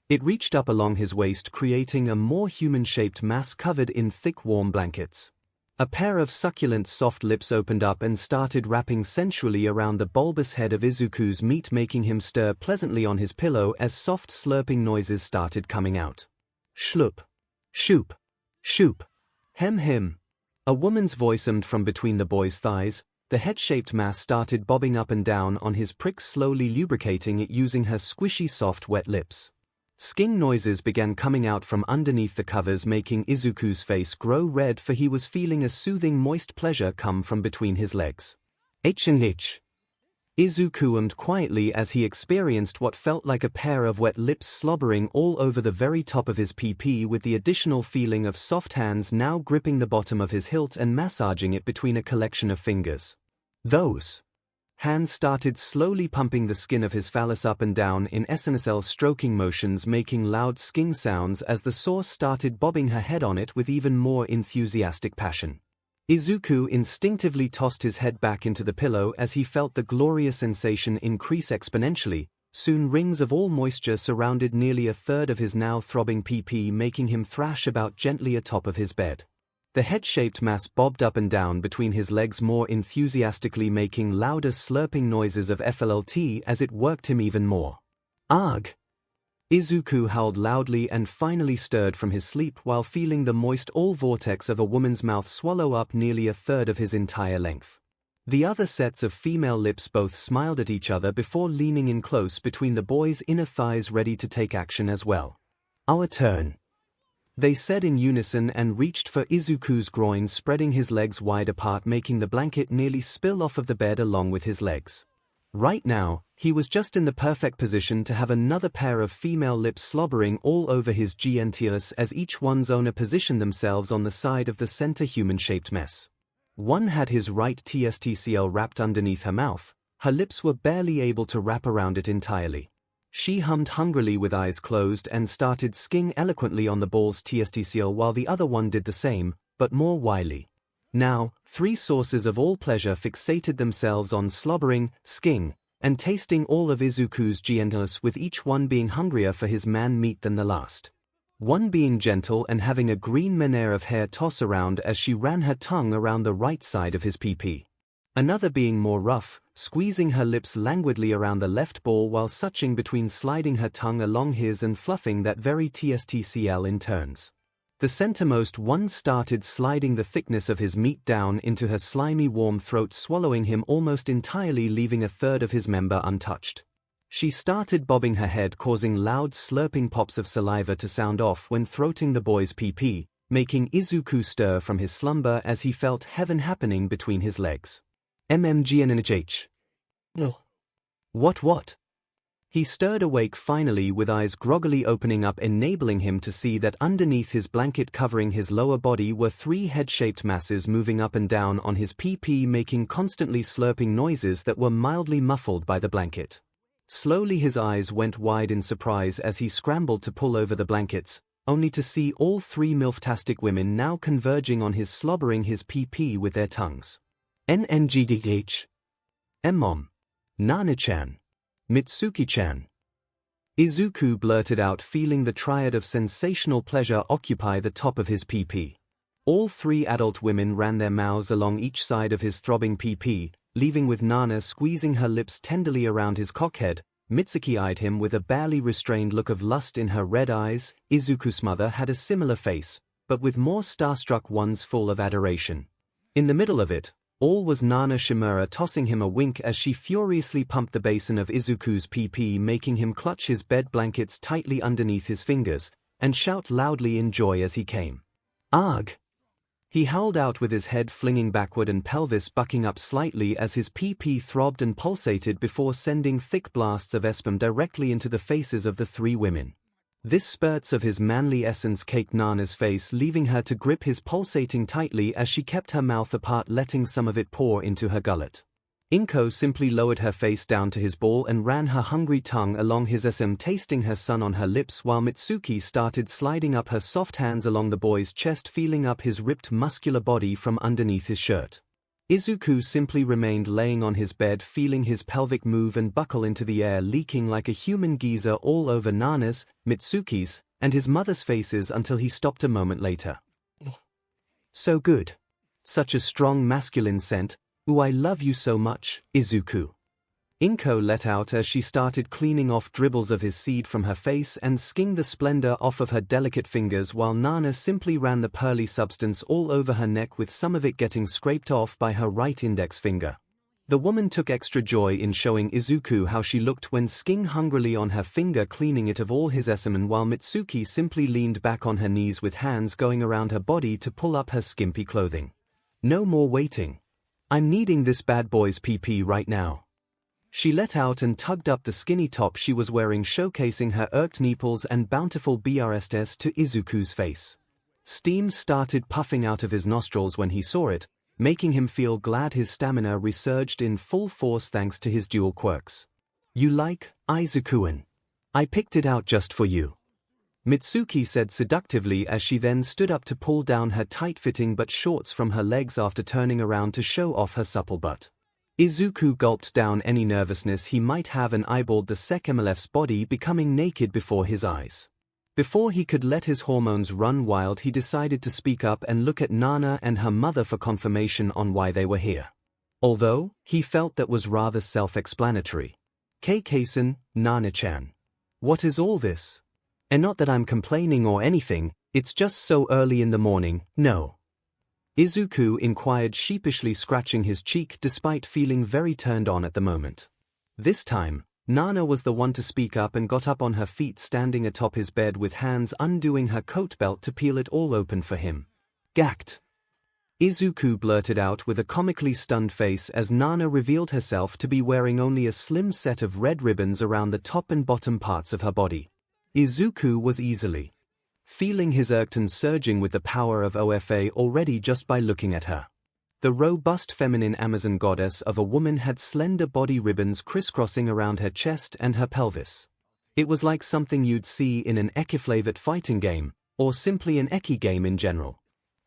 It reached up along his waist, creating a more human-shaped mass covered in thick warm blankets. A pair of succulent soft lips opened up and started wrapping sensually around the bulbous head of Izuku's meat, making him stir pleasantly on his pillow as soft slurping noises started coming out. Shloop. Shoop. Shoop. Hem. A woman's voice hummed from between the boy's thighs. The head-shaped mass started bobbing up and down on his prick, slowly lubricating it using her squishy soft wet lips. Sking noises began coming out from underneath the covers, making Izuku's face grow red, for he was feeling a soothing moist pleasure come from between his legs. H&H. Izuku hummed quietly as he experienced what felt like a pair of wet lips slobbering all over the very top of his PP, with the additional feeling of soft hands now gripping the bottom of his hilt and massaging it between a collection of fingers. Those hands started slowly pumping the skin of his phallus up and down in SNSL stroking motions, making loud sking sounds as the source started bobbing her head on it with even more enthusiastic passion. Izuku instinctively tossed his head back into the pillow as he felt the glorious sensation increase exponentially. Soon rings of all moisture surrounded nearly a third of his now throbbing PP, making him thrash about gently atop of his bed. The head-shaped mass bobbed up and down between his legs more enthusiastically, making louder slurping noises of FLLT as it worked him even more. Arg! Izuku howled loudly and finally stirred from his sleep while feeling the moist all-vortex of a woman's mouth swallow up nearly a third of his entire length. The other sets of female lips both smiled at each other before leaning in close between the boy's inner thighs, ready to take action as well. Our turn. They said in unison and reached for Izuku's groin, spreading his legs wide apart, making the blanket nearly spill off of the bed along with his legs. Right now, he was just in the perfect position to have another pair of female lips slobbering all over his genitals as each one's owner positioned themselves on the side of the center human-shaped mess. One had his right testicle wrapped underneath her mouth. Her lips were barely able to wrap around it entirely. She hummed hungrily with eyes closed and started skiing eloquently on the ball's testicle while the other one did the same, but more wily. Now, three sources of all pleasure fixated themselves on slobbering, skiing, and tasting all of Izuku's genitals, with each one being hungrier for his man-meat than the last. One being gentle and having a green mane of hair toss around as she ran her tongue around the right side of his pee-pee. Another being more rough, squeezing her lips languidly around the left ball while sucking between, sliding her tongue along his and fluffing that very testicle in turns. The centermost one started sliding the thickness of his meat down into her slimy warm throat, swallowing him almost entirely, leaving a third of his member untouched. She started bobbing her head, causing loud slurping pops of saliva to sound off when throating the boy's pee-pee, making Izuku stir from his slumber as he felt heaven happening between his legs. 𝐿𝐵𝐺𝐻. No. What? He stirred awake finally, with eyes groggily opening up, enabling him to see that underneath his blanket covering his lower body were three head-shaped masses moving up and down on his pee-pee, making constantly slurping noises that were mildly muffled by the blanket. Slowly his eyes went wide in surprise as he scrambled to pull over the blankets, only to see all three milftastic women now converging on his, slobbering his pee-pee with their tongues. NNGDH. Mom. Nana-chan. Mitsuki-chan. Izuku blurted out, feeling the triad of sensational pleasure occupy the top of his pee-pee. All three adult women ran their mouths along each side of his throbbing pee-pee, leaving with Nana squeezing her lips tenderly around his cockhead. Mitsuki eyed him with a barely restrained look of lust in her red eyes. Izuku's mother had a similar face, but with more starstruck ones full of adoration. In the middle of it all was Nana Shimura, tossing him a wink as she furiously pumped the basin of Izuku's pee-pee, making him clutch his bed blankets tightly underneath his fingers and shout loudly in joy as he came. Arg! He howled out, with his head flinging backward and pelvis bucking up slightly as his pee-pee throbbed and pulsated before sending thick blasts of sperm directly into the faces of the three women. This spurts of his manly essence caked Nana's face, leaving her to grip his pulsating tightly as she kept her mouth apart, letting some of it pour into her gullet. Inko simply lowered her face down to his ball and ran her hungry tongue along his SM, tasting her son on her lips, while Mitsuki started sliding up her soft hands along the boy's chest, feeling up his ripped muscular body from underneath his shirt. Izuku simply remained laying on his bed, feeling his pelvic move and buckle into the air, leaking like a human geyser all over Nana's, Mitsuki's, and his mother's faces until he stopped a moment later. So good. Such a strong masculine scent. Ooh, I love you so much, Izuku. Inko let out as she started cleaning off dribbles of his seed from her face and skinged the splendor off of her delicate fingers, while Nana simply ran the pearly substance all over her neck, with some of it getting scraped off by her right index finger. The woman took extra joy in showing Izuku how she looked when skinging hungrily on her finger, cleaning it of all his semen, while Mitsuki simply leaned back on her knees with hands going around her body to pull up her skimpy clothing. No more waiting. I'm needing this bad boy's pee-pee right now. She let out and tugged up the skinny top she was wearing, showcasing her irked nipples and bountiful breasts to Izuku's face. Steam started puffing out of his nostrils when he saw it, making him feel glad his stamina resurged in full force thanks to his dual quirks. You like, Izuku-an? I picked it out just for you. Mitsuki said seductively as she then stood up to pull down her tight-fitting but shorts from her legs after turning around to show off her supple butt. Izuku gulped down any nervousness he might have and eyeballed the 𝐒𝐭𝐚𝐲's body becoming naked before his eyes. Before he could let his hormones run wild, he decided to speak up and look at Nana and her mother for confirmation on why they were here. Although, he felt that was rather self-explanatory. 𝐂𝐭𝐚𝐲, Nana-chan. What is all this? And not that I'm complaining or anything, it's just so early in the morning, no. Izuku inquired sheepishly, scratching his cheek despite feeling very turned on at the moment. This time, Nana was the one to speak up and got up on her feet, standing atop his bed with hands undoing her coat belt to peel it all open for him. Gacked. Izuku blurted out with a comically stunned face as Nana revealed herself to be wearing only a slim set of red ribbons around the top and bottom parts of her body. Izuku was easily feeling his 𝐻𝐻 surging with the power of OFA already just by looking at her. The robust feminine Amazon goddess of a woman had slender body ribbons crisscrossing around her chest and her pelvis. It was like something you'd see in an 𝐒𝐻𝐿 fighting game, or simply an 𝐒𝐻𝐿 game in general.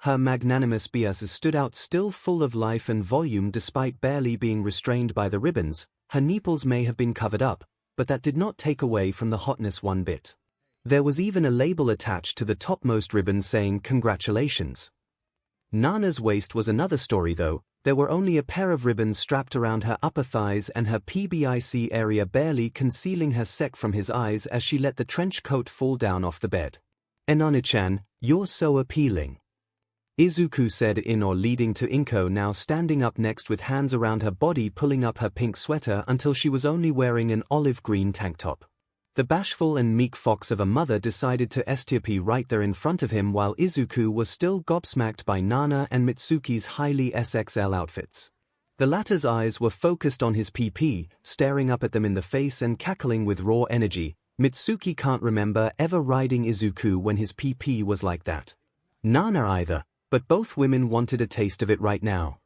Her magnanimous bias stood out, still full of life and volume despite barely being restrained by the ribbons. Her nipples may have been covered up, but that did not take away from the hotness one bit. There was even a label attached to the topmost ribbon saying "Congratulations." Nana's waist was another story though. There were only a pair of ribbons strapped around her upper thighs and her PBIC area, barely concealing her sec from his eyes as she let the trench coat fall down off the bed. "Nana-chan, you're so appealing," Izuku said in or leading to Inko, now standing up next with hands around her body, pulling up her pink sweater until she was only wearing an olive green tank top. The bashful and meek fox of a mother decided to STP right there in front of him while Izuku was still gobsmacked by Nana and Mitsuki's highly SXL outfits. The latter's eyes were focused on his PP, staring up at them in the face and cackling with raw energy. Mitsuki can't remember ever riding Izuku when his PP was like that. Nana either, but both women wanted a taste of it right now.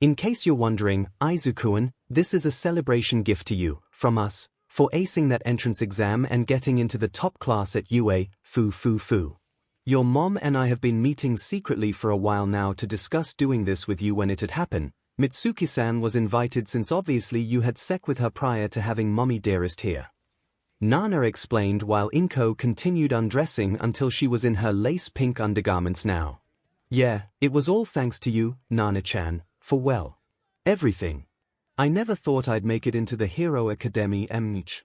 "In case you're wondering, Izuku-an, this is a celebration gift to you, from us, for acing that entrance exam and getting into the top class at UA, fu. Your mom and I have been meeting secretly for a while now to discuss doing this with you when it'd happen. Mitsuki-san was invited since obviously you had sec with her prior to having mommy dearest here," Nana explained while Inko continued undressing until she was in her lace pink undergarments now. "Yeah, it was all thanks to you, Nana-chan, for well, everything. I never thought I'd make it into the Hero Academy 𝐿.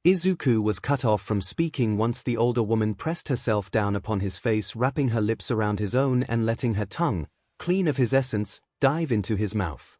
Izuku was cut off from speaking once the older woman pressed herself down upon his face, wrapping her lips around his own and letting her tongue, clean of his essence, dive into his mouth.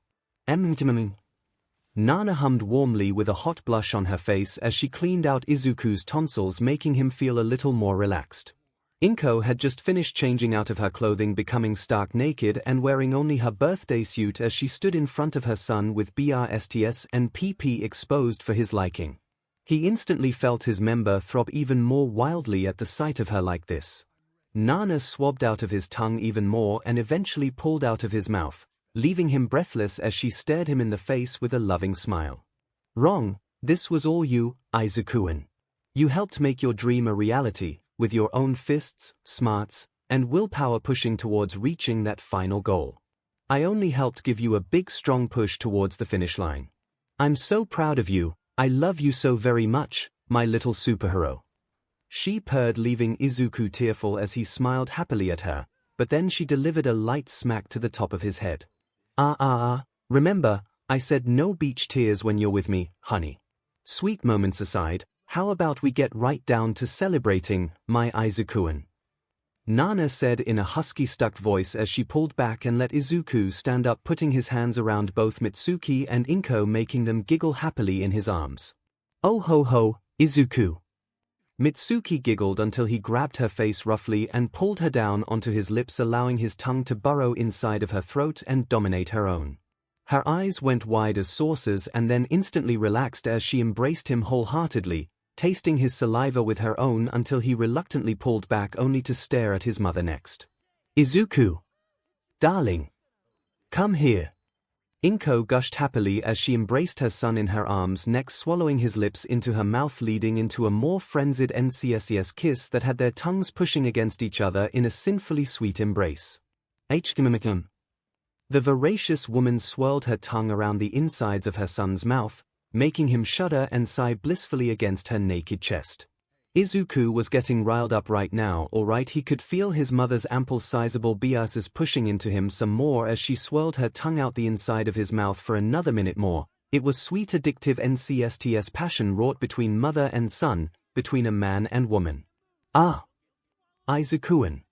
Nana hummed warmly with a hot blush on her face as she cleaned out Izuku's tonsils, making him feel a little more relaxed. Inko had just finished changing out of her clothing, becoming stark naked and wearing only her birthday suit as she stood in front of her son with BRSTS and PP exposed for his liking. He instantly felt his member throb even more wildly at the sight of her like this. Nana swabbed out of his tongue even more and eventually pulled out of his mouth, leaving him breathless as she stared him in the face with a loving smile. "Wrong, this was all you, Izuku-an. You helped make your dream a reality, with your own fists, smarts, and willpower pushing towards reaching that final goal. I only helped give you a big strong push towards the finish line. I'm so proud of you, I love you so very much, my little superhero." She purred, leaving Izuku tearful as he smiled happily at her, but then she delivered a light smack to the top of his head. Remember, I said no beach tears when you're with me, honey. Sweet moments aside, how about we get right down to celebrating, my Izuku-an?" Nana said in a husky stuck voice as she pulled back and let Izuku stand up, putting his hands around both Mitsuki and Inko, making them giggle happily in his arms. "Oh ho ho, Izuku." Mitsuki giggled until he grabbed her face roughly and pulled her down onto his lips, allowing his tongue to burrow inside of her throat and dominate her own. Her eyes went wide as saucers and then instantly relaxed as she embraced him wholeheartedly, tasting his saliva with her own until he reluctantly pulled back only to stare at his mother next. "Izuku, darling, come here." Inko gushed happily as she embraced her son in her arms, next swallowing his lips into her mouth, leading into a more frenzied NCSES kiss that had their tongues pushing against each other in a sinfully sweet embrace. 𝐻𝐿. The voracious woman swirled her tongue around the insides of her son's mouth, making him shudder and sigh blissfully against her naked chest. Izuku was getting riled up right now, alright. He could feel his mother's ample sizable biases pushing into him some more as she swirled her tongue out the inside of his mouth for another minute more. It was sweet addictive NCSTS passion wrought between mother and son, between a man and woman. Izuku-an.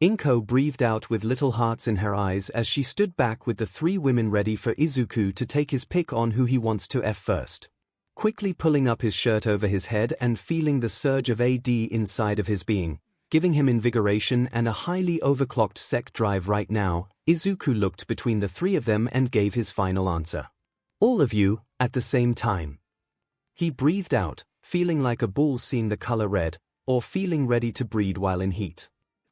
Inko breathed out with little hearts in her eyes as she stood back with the three women ready for Izuku to take his pick on who he wants to F first. quickly pulling up his shirt over his head and feeling the surge of AD inside of his being, giving him invigoration and a highly overclocked sec drive right now. Izuku looked between the three of them and gave his final answer. All of you, at the same time. He breathed out, feeling like a bull seeing the color red, or feeling ready to breed while in heat.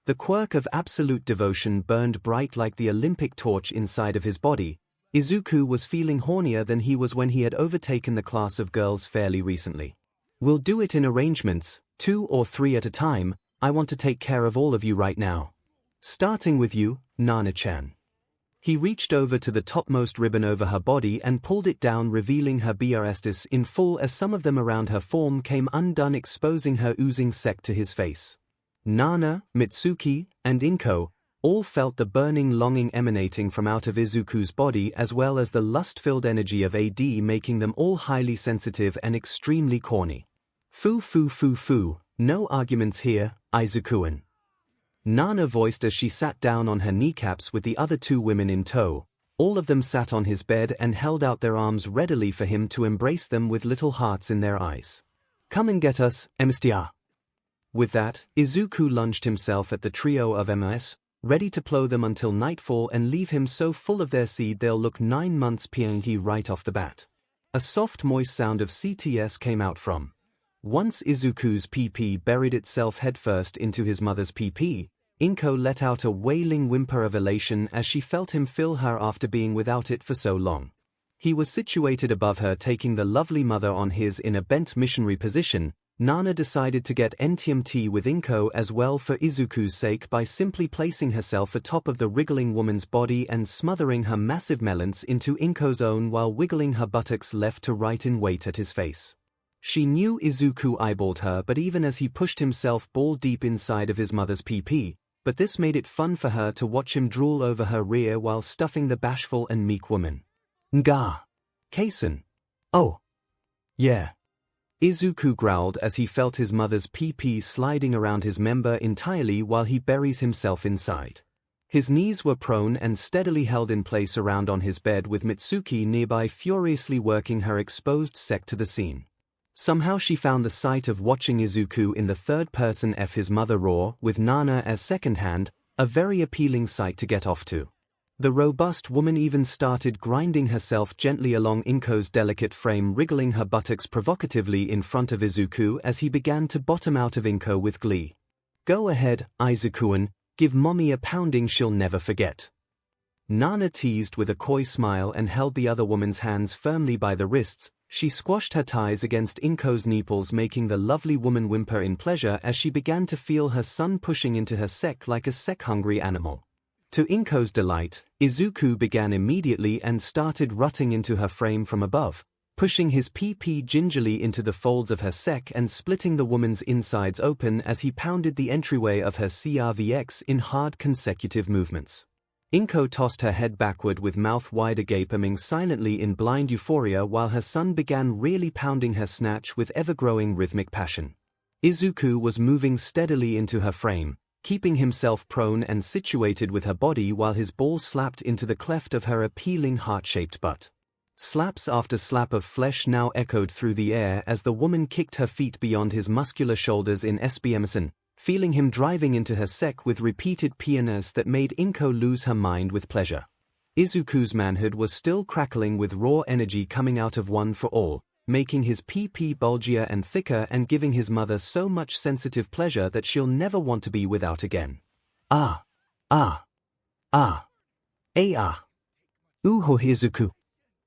The quirk of absolute devotion burned bright like the Olympic torch inside of his body. Izuku was feeling hornier than he was when he had overtaken the class of girls fairly recently. We'll do it in arrangements, 2 or 3 at a time. I want to take care of all of you right now. Starting with you, Nana-chan. He reached over to the topmost ribbon over her body and pulled it down, revealing her breasts in full as some of them around her form came undone, exposing her oozing sec to his face. Nana, Mitsuki, and 𝐭 all felt the burning longing emanating from out of Izuku's body, as well as the lust-filled energy of AD, making them all highly sensitive and extremely corny. Foo, no arguments here, Izuku-an. Nana voiced as she sat down on her kneecaps with the other 2 women in tow. All of them sat on his bed and held out their arms readily for him to embrace them with little hearts in their eyes. Come and get us, MSTR. With that, Izuku lunged himself at the trio of MS, ready to plow them until nightfall and leave him so full of their seed they'll look 9 months PNG right off the bat. A soft moist sound of CTS came out from. Once Izuku's PP buried itself headfirst into his mother's PP, 𝐭 let out a wailing whimper of elation as she felt him fill her after being without it for so long. He was situated above her, taking the lovely mother on his in a bent missionary position. Nana decided to get NTMT with 𝐭 as well for Izuku's sake by simply placing herself atop of the wriggling woman's body and smothering her massive melons into 𝐭's own while wiggling her buttocks left to right in weight at his face. She knew Izuku eyeballed her, but even as he pushed himself ball deep inside of his mother's PP, but this made it fun for her to watch him drool over her rear while stuffing the bashful and meek woman. Nga. Kason. Oh. Yeah. Izuku growled as he felt his mother's PP sliding around his member entirely while he buries himself inside. His knees were prone and steadily held in place around on his bed, with Mitsuki nearby furiously working her exposed sec to the scene. Somehow she found the sight of watching Izuku in the third person F his mother raw, with Nana as second hand, a very appealing sight to get off to. The robust woman even started grinding herself gently along 𝐭's delicate frame, wriggling her buttocks provocatively in front of Izuku as he began to bottom out of 𝐭 with glee. Go ahead, Izuku-an, give mommy a pounding she'll never forget. Nana teased with a coy smile and held the other woman's hands firmly by the wrists. She squashed her thighs against 𝐭's nipples, making the lovely woman whimper in pleasure as she began to feel her son pushing into her sec like a sec-hungry animal. To 𝐭's delight, Izuku began immediately and started rutting into her frame from above, pushing his PP gingerly into the folds of her sec and splitting the woman's insides open as he pounded the entryway of her CRVX in hard consecutive movements. 𝐭 tossed her head backward with mouth wide agape, silently in blind euphoria while her son began really pounding her snatch with ever-growing rhythmic passion. Izuku was moving steadily into her frame, keeping himself prone and situated with her body while his ball slapped into the cleft of her appealing heart-shaped butt. Slaps after slap of flesh now echoed through the air as the woman kicked her feet beyond his muscular shoulders in SB feeling him driving into her sec with repeated pianas that made 𝐭 lose her mind with pleasure. Izuku's manhood was still crackling with raw energy coming out of One for All, making his PP bulgier and thicker and giving his mother so much sensitive pleasure that she'll never want to be without again. Ah. Ah. Ah. Ah. Izuku.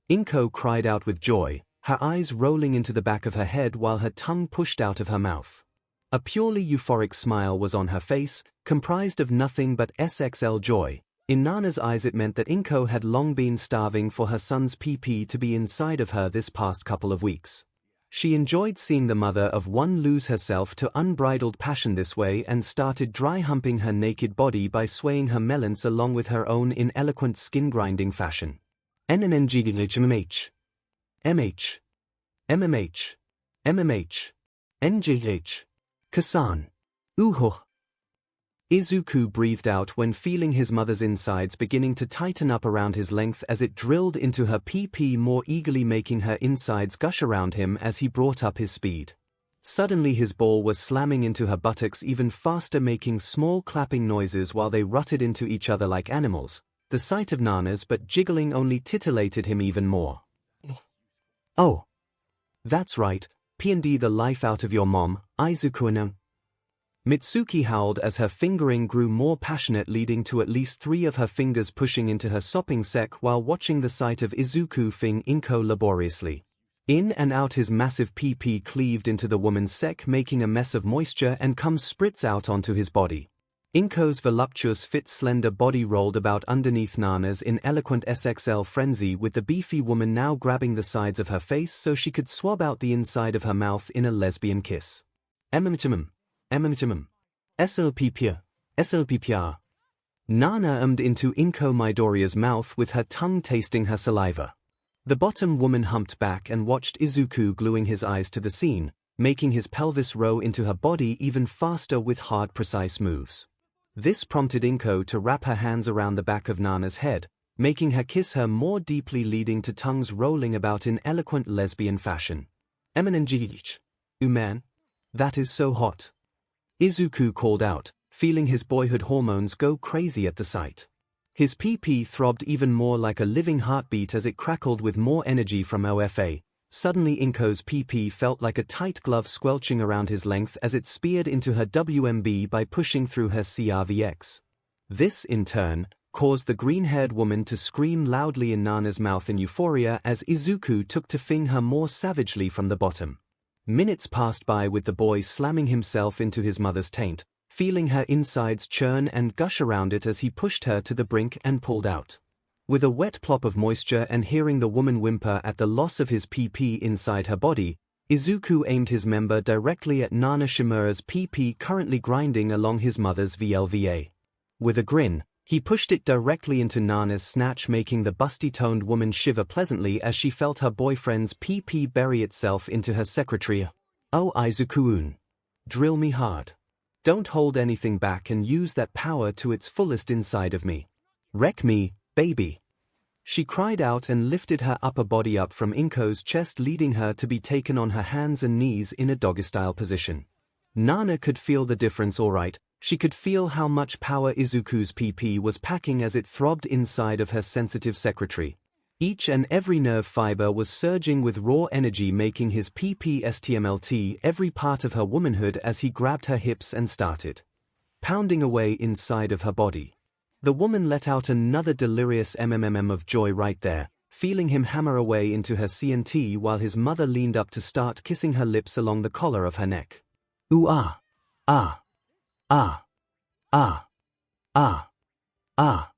𝐭 cried out with joy, her eyes rolling into the back of her head while her tongue pushed out of her mouth. A purely euphoric smile was on her face, comprised of nothing but SXL joy. In Nana's eyes it meant that 𝐭 had long been starving for her son's PP to be inside of her this past couple of weeks. She enjoyed seeing the mother of one lose herself to unbridled passion this way and started dry-humping her naked body by swaying her melons along with her own in eloquent skin-grinding fashion. NNGDHMH. MH. MMH. MMH. NGH. Kasan. 𝐒𝐭𝐚𝐲 breathed out when feeling his mother's insides beginning to tighten up around his length as it drilled into her PP more eagerly, making her insides gush around him as he brought up his speed. Suddenly his ball was slamming into her buttocks even faster, making small clapping noises while they rutted into each other like animals. The sight of Nana's but jiggling only titillated him even more. "Oh. That's right, P&D the life out of your mom, 𝐼𝐴𝐼𝐻𝐼." Mitsuki howled as her fingering grew more passionate, leading to at least 3 of her fingers pushing into her sopping sek while watching the sight of 𝐒𝐿 fing 𝐼𝐻𝐼nko laboriously. In and out his massive PP cleaved into the woman's sek, making a mess of moisture and cum spritz out onto his body. 𝐻𝐼nko's voluptuous fit slender body rolled about underneath Nana's in eloquent SXL frenzy, with the beefy woman now grabbing the sides of her face so she could swab out the inside of her mouth in a lesbian kiss. SLPPR. Nana into 𝐿𝐿 Midoriya's mouth with her tongue tasting her saliva. The bottom woman humped back and watched 𝐒𝐿 gluing his eyes to the scene, making his pelvis row into her body even faster with hard, precise moves. This prompted 𝐿𝐿 to wrap her hands around the back of Nana's head, making her kiss her more deeply, leading to tongues rolling about in eloquent lesbian fashion. 𝐿𝐿 man, that is so hot. 𝐒𝐿 called out, feeling his boyhood hormones go crazy at the sight. His PP throbbed even more like a living heartbeat as it crackled with more energy from OFA. Suddenly 𝐿𝐿's PP felt like a tight glove squelching around his length as it speared into her WMB by pushing through her CRVX. This, in turn, caused the green-haired woman to scream loudly in Nana's mouth in euphoria as 𝐒𝐿 took to fing her more savagely from the bottom. Minutes passed by with the boy slamming himself into his mother's taint, feeling her insides churn and gush around it as he pushed her to the brink and pulled out. With a wet plop of moisture and hearing the woman whimper at the loss of his PP inside her body, 𝐒𝐿 aimed his member directly at Nana Shimura's PP currently grinding along his mother's VLVA. With a grin, he pushed it directly into Nana's snatch, making the busty-toned woman shiver pleasantly as she felt her boyfriend's PP bury itself into her secretary. "Oh 𝐼𝐿𝐿. Drill me hard. Don't hold anything back and use that power to its fullest inside of me. Wreck me, baby." She cried out and lifted her upper body up from 𝐿𝐿's chest, leading her to be taken on her hands and knees in a doggy-style position. Nana could feel the difference all right. She could feel how much power 𝐒𝐿's PP was packing as it throbbed inside of her sensitive secretary. Each and every nerve fiber was surging with raw energy, making his PP STMLT every part of her womanhood as he grabbed her hips and started pounding away inside of her body. The woman let out another delirious mmm of joy right there, feeling him hammer away into her CNT while his mother leaned up to start kissing her lips along the collar of her neck. "Ooh ah. Ah. Ah. Ah. Ah. Ah."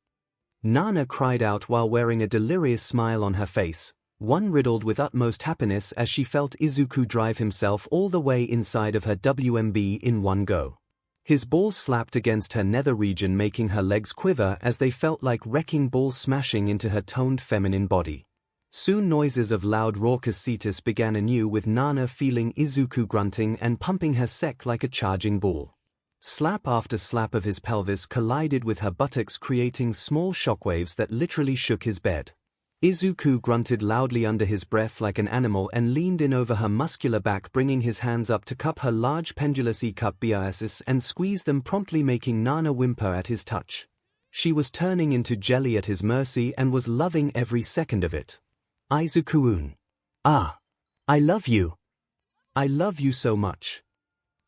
Nana cried out while wearing a delirious smile on her face, one riddled with utmost happiness as she felt 𝐒𝐿 drive himself all the way inside of her WMB in one go. His balls slapped against her nether region, making her legs quiver as they felt like wrecking balls smashing into her toned feminine body. Soon noises of loud raucous cetus began anew, with Nana feeling 𝐒𝐿 grunting and pumping her sek like a charging bull. Slap after slap of his pelvis collided with her buttocks, creating small shockwaves that literally shook his bed. 𝐒𝐿 grunted loudly under his breath like an animal and leaned in over her muscular back, bringing his hands up to cup her large pendulous cup biasis and squeeze them, promptly making Nana whimper at his touch. She was turning into jelly at his mercy and was loving every second of it. 𝐼𝐿. Ah. I love you. I love you so much.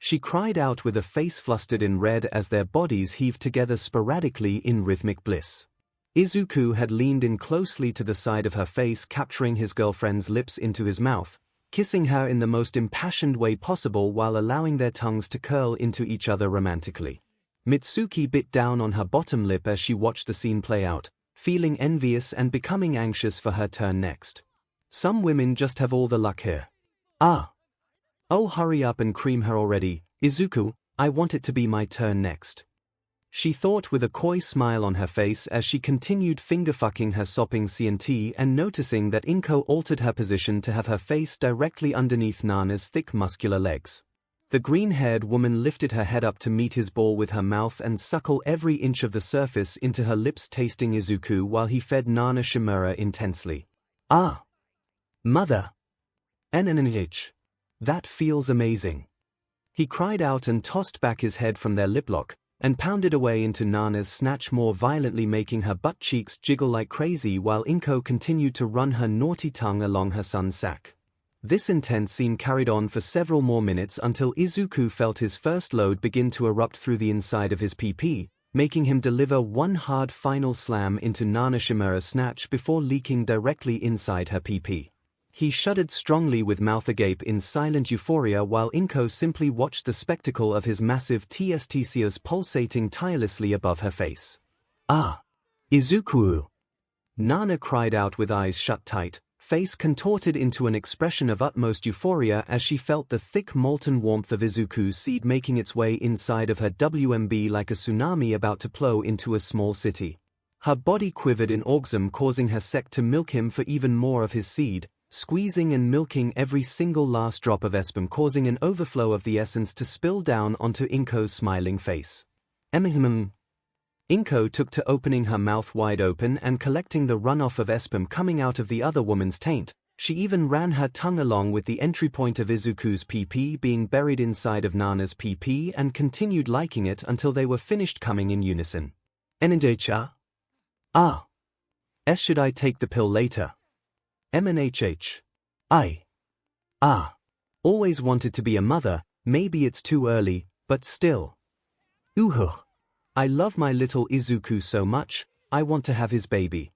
She cried out with a face flustered in red as their bodies heaved together sporadically in rhythmic bliss. 𝐒𝐿 had leaned in closely to the side of her face, capturing his girlfriend's lips into his mouth, kissing her in the most impassioned way possible while allowing their tongues to curl into each other romantically. Mitsuki bit down on her bottom lip as she watched the scene play out, feeling envious and becoming anxious for her turn next. Some women just have all the luck here. Ah. Oh, hurry up and cream her already, 𝐒𝐿, I want it to be my turn next. She thought with a coy smile on her face as she continued finger-fucking her sopping CNT and noticing that 𝐿𝐿 altered her position to have her face directly underneath Nana's thick muscular legs. The green-haired woman lifted her head up to meet his ball with her mouth and suckle every inch of the surface into her lips, tasting Izuku while he fed Nana Shimura intensely. Ah! Mother! 𝐻𝐻. That feels amazing. He cried out and tossed back his head from their lip lock, and pounded away into Nana's snatch more violently, making her butt cheeks jiggle like crazy while 𝐭𝐽 continued to run her naughty tongue along her son's sack. This intense scene carried on for several more minutes until Izuku felt his first load begin to erupt through the inside of his PP, making him deliver one hard final slam into Nana Shimura's snatch before leaking directly inside her PP. He shuddered strongly with mouth agape in silent euphoria while 𝐭𝐽 simply watched the spectacle of his massive testicles pulsating tirelessly above her face. Ah! Izuku! Nana cried out with eyes shut tight, face contorted into an expression of utmost euphoria as she felt the thick molten warmth of Izuku's seed making its way inside of her WMB like a tsunami about to plow into a small city. Her body quivered in orgasm, causing her sect to milk him for even more of his seed, squeezing and milking every single last drop of sperm, causing an overflow of the essence to spill down onto 𝐭𝐽's smiling face. 𝐻𝐻. 𝐭𝐽 took to opening her mouth wide open and collecting the runoff of sperm coming out of the other woman's taint. She even ran her tongue along with the entry point of Izuku's PP being buried inside of Nana's PP and continued liking it until they were finished coming in unison. 𝐻𝐻. Ah. Should I take the pill later? 𝐻𝐻. Ah. Always wanted to be a mother, maybe it's too early, but still. I love my little Izuku so much, I want to have his baby.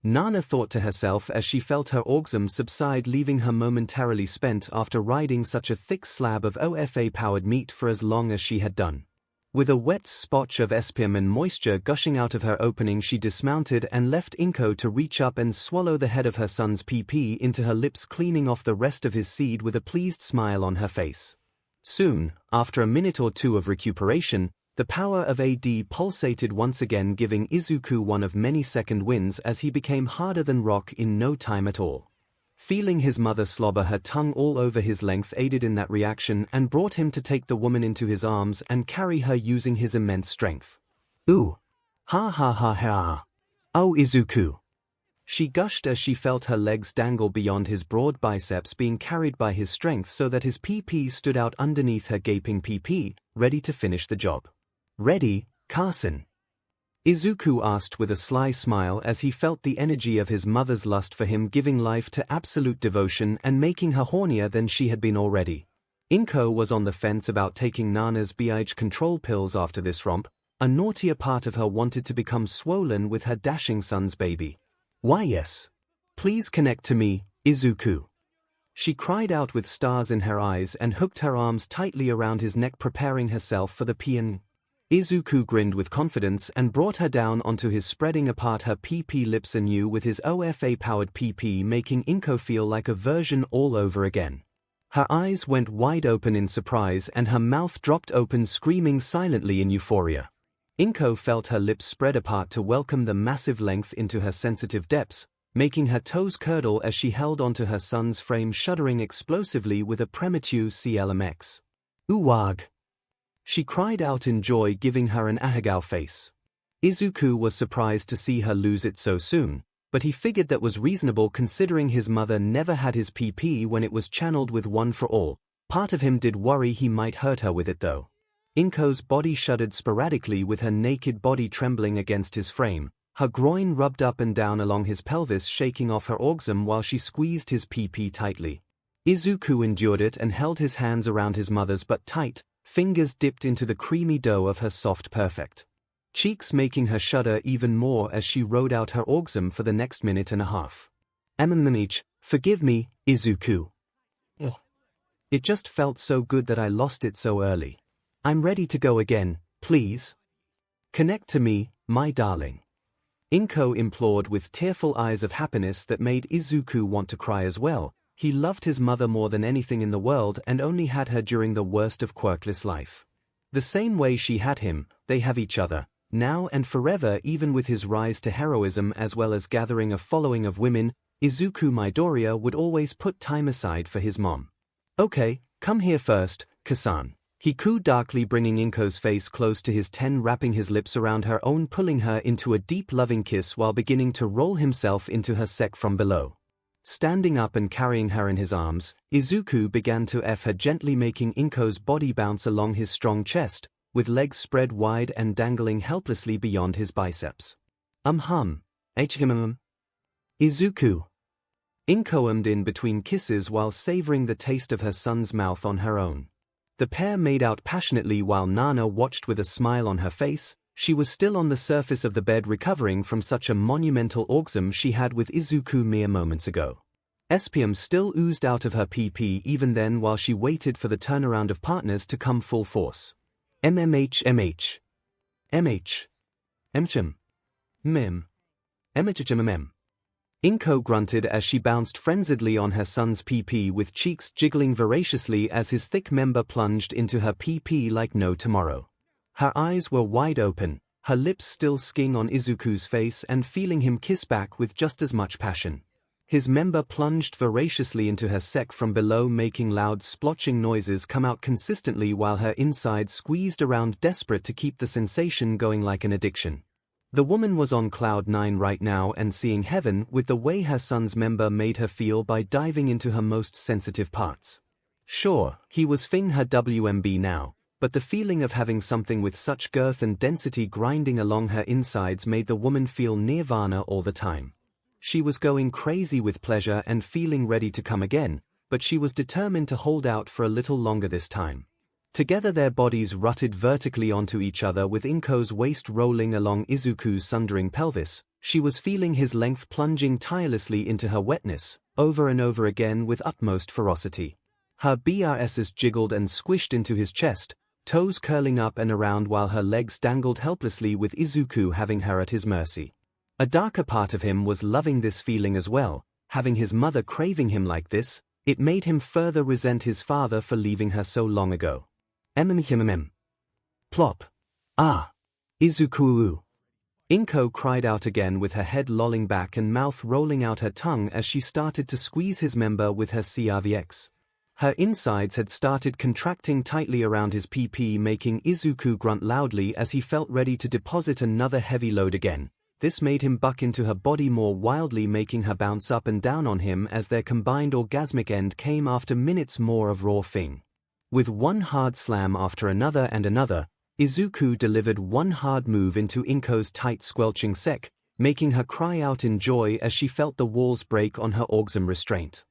Nana thought to herself as she felt her orgasm subside, leaving her momentarily spent after riding such a thick slab of OFA-powered meat for as long as she had done. With a wet spotch of sperm and moisture gushing out of her opening, she dismounted and left 𝐭𝐽 to reach up and swallow the head of her son's PP into her lips, cleaning off the rest of his seed with a pleased smile on her face. Soon, after a minute or two of recuperation, the power of AD pulsated once again, giving Izuku one of many second wins as he became harder than rock in no time at all. Feeling his mother slobber her tongue all over his length aided in that reaction and brought him to take the woman into his arms and carry her using his immense strength. Ooh! Ha ha ha ha! Oh Izuku! She gushed as she felt her legs dangle beyond his broad biceps, being carried by his strength so that his PP stood out underneath her gaping PP, ready to finish the job. Ready, Carson? Izuku asked with a sly smile as he felt the energy of his mother's lust for him giving life to absolute devotion and making her hornier than she had been already. 𝐭𝐽 was on the fence about taking Nana's 𝐵H control pills after this romp. A naughtier part of her wanted to become swollen with her dashing son's baby. Why yes. Please connect to me, Izuku. She cried out with stars in her eyes and hooked her arms tightly around his neck, preparing herself for the PN. Izuku grinned with confidence and brought her down onto his, spreading apart her PP lips anew with his OFA-powered PP, making 𝐭𝐽 feel like a virgin all over again. Her eyes went wide open in surprise and her mouth dropped open, screaming silently in euphoria. 𝐭𝐽 felt her lips spread apart to welcome the massive length into her sensitive depths, making her toes curdle as she held onto her son's frame, shuddering explosively with a premature 𝐶LMX. Uwag! She cried out in joy, giving her an ahegao face. Izuku was surprised to see her lose it so soon, but he figured that was reasonable considering his mother never had his PP when it was channeled with one for all. Part of him did worry he might hurt her with it though. 𝐭𝐽's body shuddered sporadically with her naked body trembling against his frame, her groin rubbed up and down along his pelvis, shaking off her orgasm while she squeezed his PP tightly. Izuku endured it and held his hands around his mother's butt tight, fingers dipped into the creamy dough of her soft perfect cheeks, making her shudder even more as she rode out her orgasm for the next minute and a half. 𝐻𝐻, forgive me, Izuku. It just felt so good that I lost it so early. I'm ready to go again, please. Connect to me, my darling. 𝐭𝐽 implored with tearful eyes of happiness that made Izuku want to cry as well. He loved his mother more than anything in the world and only had her during the worst of Quirkless life. The same way she had him, they have each other, now and forever. Even with his rise to heroism as well as gathering a following of women, Izuku Midoriya would always put time aside for his mom. Okay, come here first, Kasan. He cooed darkly, bringing 𝐒𝐭𝐲's face close to his, wrapping his lips around her own, pulling her into a deep loving kiss while beginning to roll himself into her 𝐸𝐵 from below. Standing up and carrying her in his arms, Izuku began to F her gently, making 𝐒𝐭𝐲's body bounce along his strong chest, with legs spread wide and dangling helplessly beyond his biceps. 𝐻𝐻𝐿. Izuku. 𝐒𝐭𝐴 hummed in between kisses while savoring the taste of her son's mouth on her own. The pair made out passionately while Nana watched with a smile on her face. She was still on the surface of the bed, recovering from such a monumental orgasm she had with Izuku mere moments ago. Sperm still oozed out of her PP even then while she waited for the turnaround of partners to come full force. MMH. 𝐿𝐻𝐻 𝐿𝐻𝐻 grunted as she bounced frenziedly on her son's PP, with cheeks jiggling voraciously as his thick member plunged into her PP like no tomorrow. Her eyes were wide open, her lips still skiing on Izuku's face and feeling him kiss back with just as much passion. His member plunged voraciously into her 𝐸𝐵 from below, making loud splotching noises come out consistently while her inside squeezed around, desperate to keep the sensation going like an addiction. The woman was on cloud 9 right now and seeing heaven with the way her son's member made her feel by diving into her most sensitive parts. Sure, he was fing her WMB now, but the feeling of having something with such girth and density grinding along her insides made the woman feel nirvana all the time. She was going crazy with pleasure and feeling ready to come again, but she was determined to hold out for a little longer this time. Together their bodies rutted vertically onto each other, with 𝐭𝐴's waist rolling along Izuku's sundering pelvis. She was feeling his length plunging tirelessly into her wetness, over and over again with utmost ferocity. Her BRSs jiggled and squished into his chest, toes curling up and around while her legs dangled helplessly, with Izuku having her at his mercy. A darker part of him was loving this feeling as well, having his mother craving him like this. It made him further resent his father for leaving her so long ago. Plop. Ah. Izuku. 𝐭𝐴 cried out again, with her head lolling back and mouth rolling out her tongue as she started to squeeze his member with her 𝐶RVX. Her insides had started contracting tightly around his PP, making Izuku grunt loudly as he felt ready to deposit another heavy load again. This made him buck into her body more wildly, making her bounce up and down on him as their combined orgasmic end came after minutes more of raw fing. With one hard slam after another and another, Izuku delivered one hard move into 𝐭𝐴's tight squelching 𝐸𝐵, making her cry out in joy as she felt the walls break on her orgasm restraint.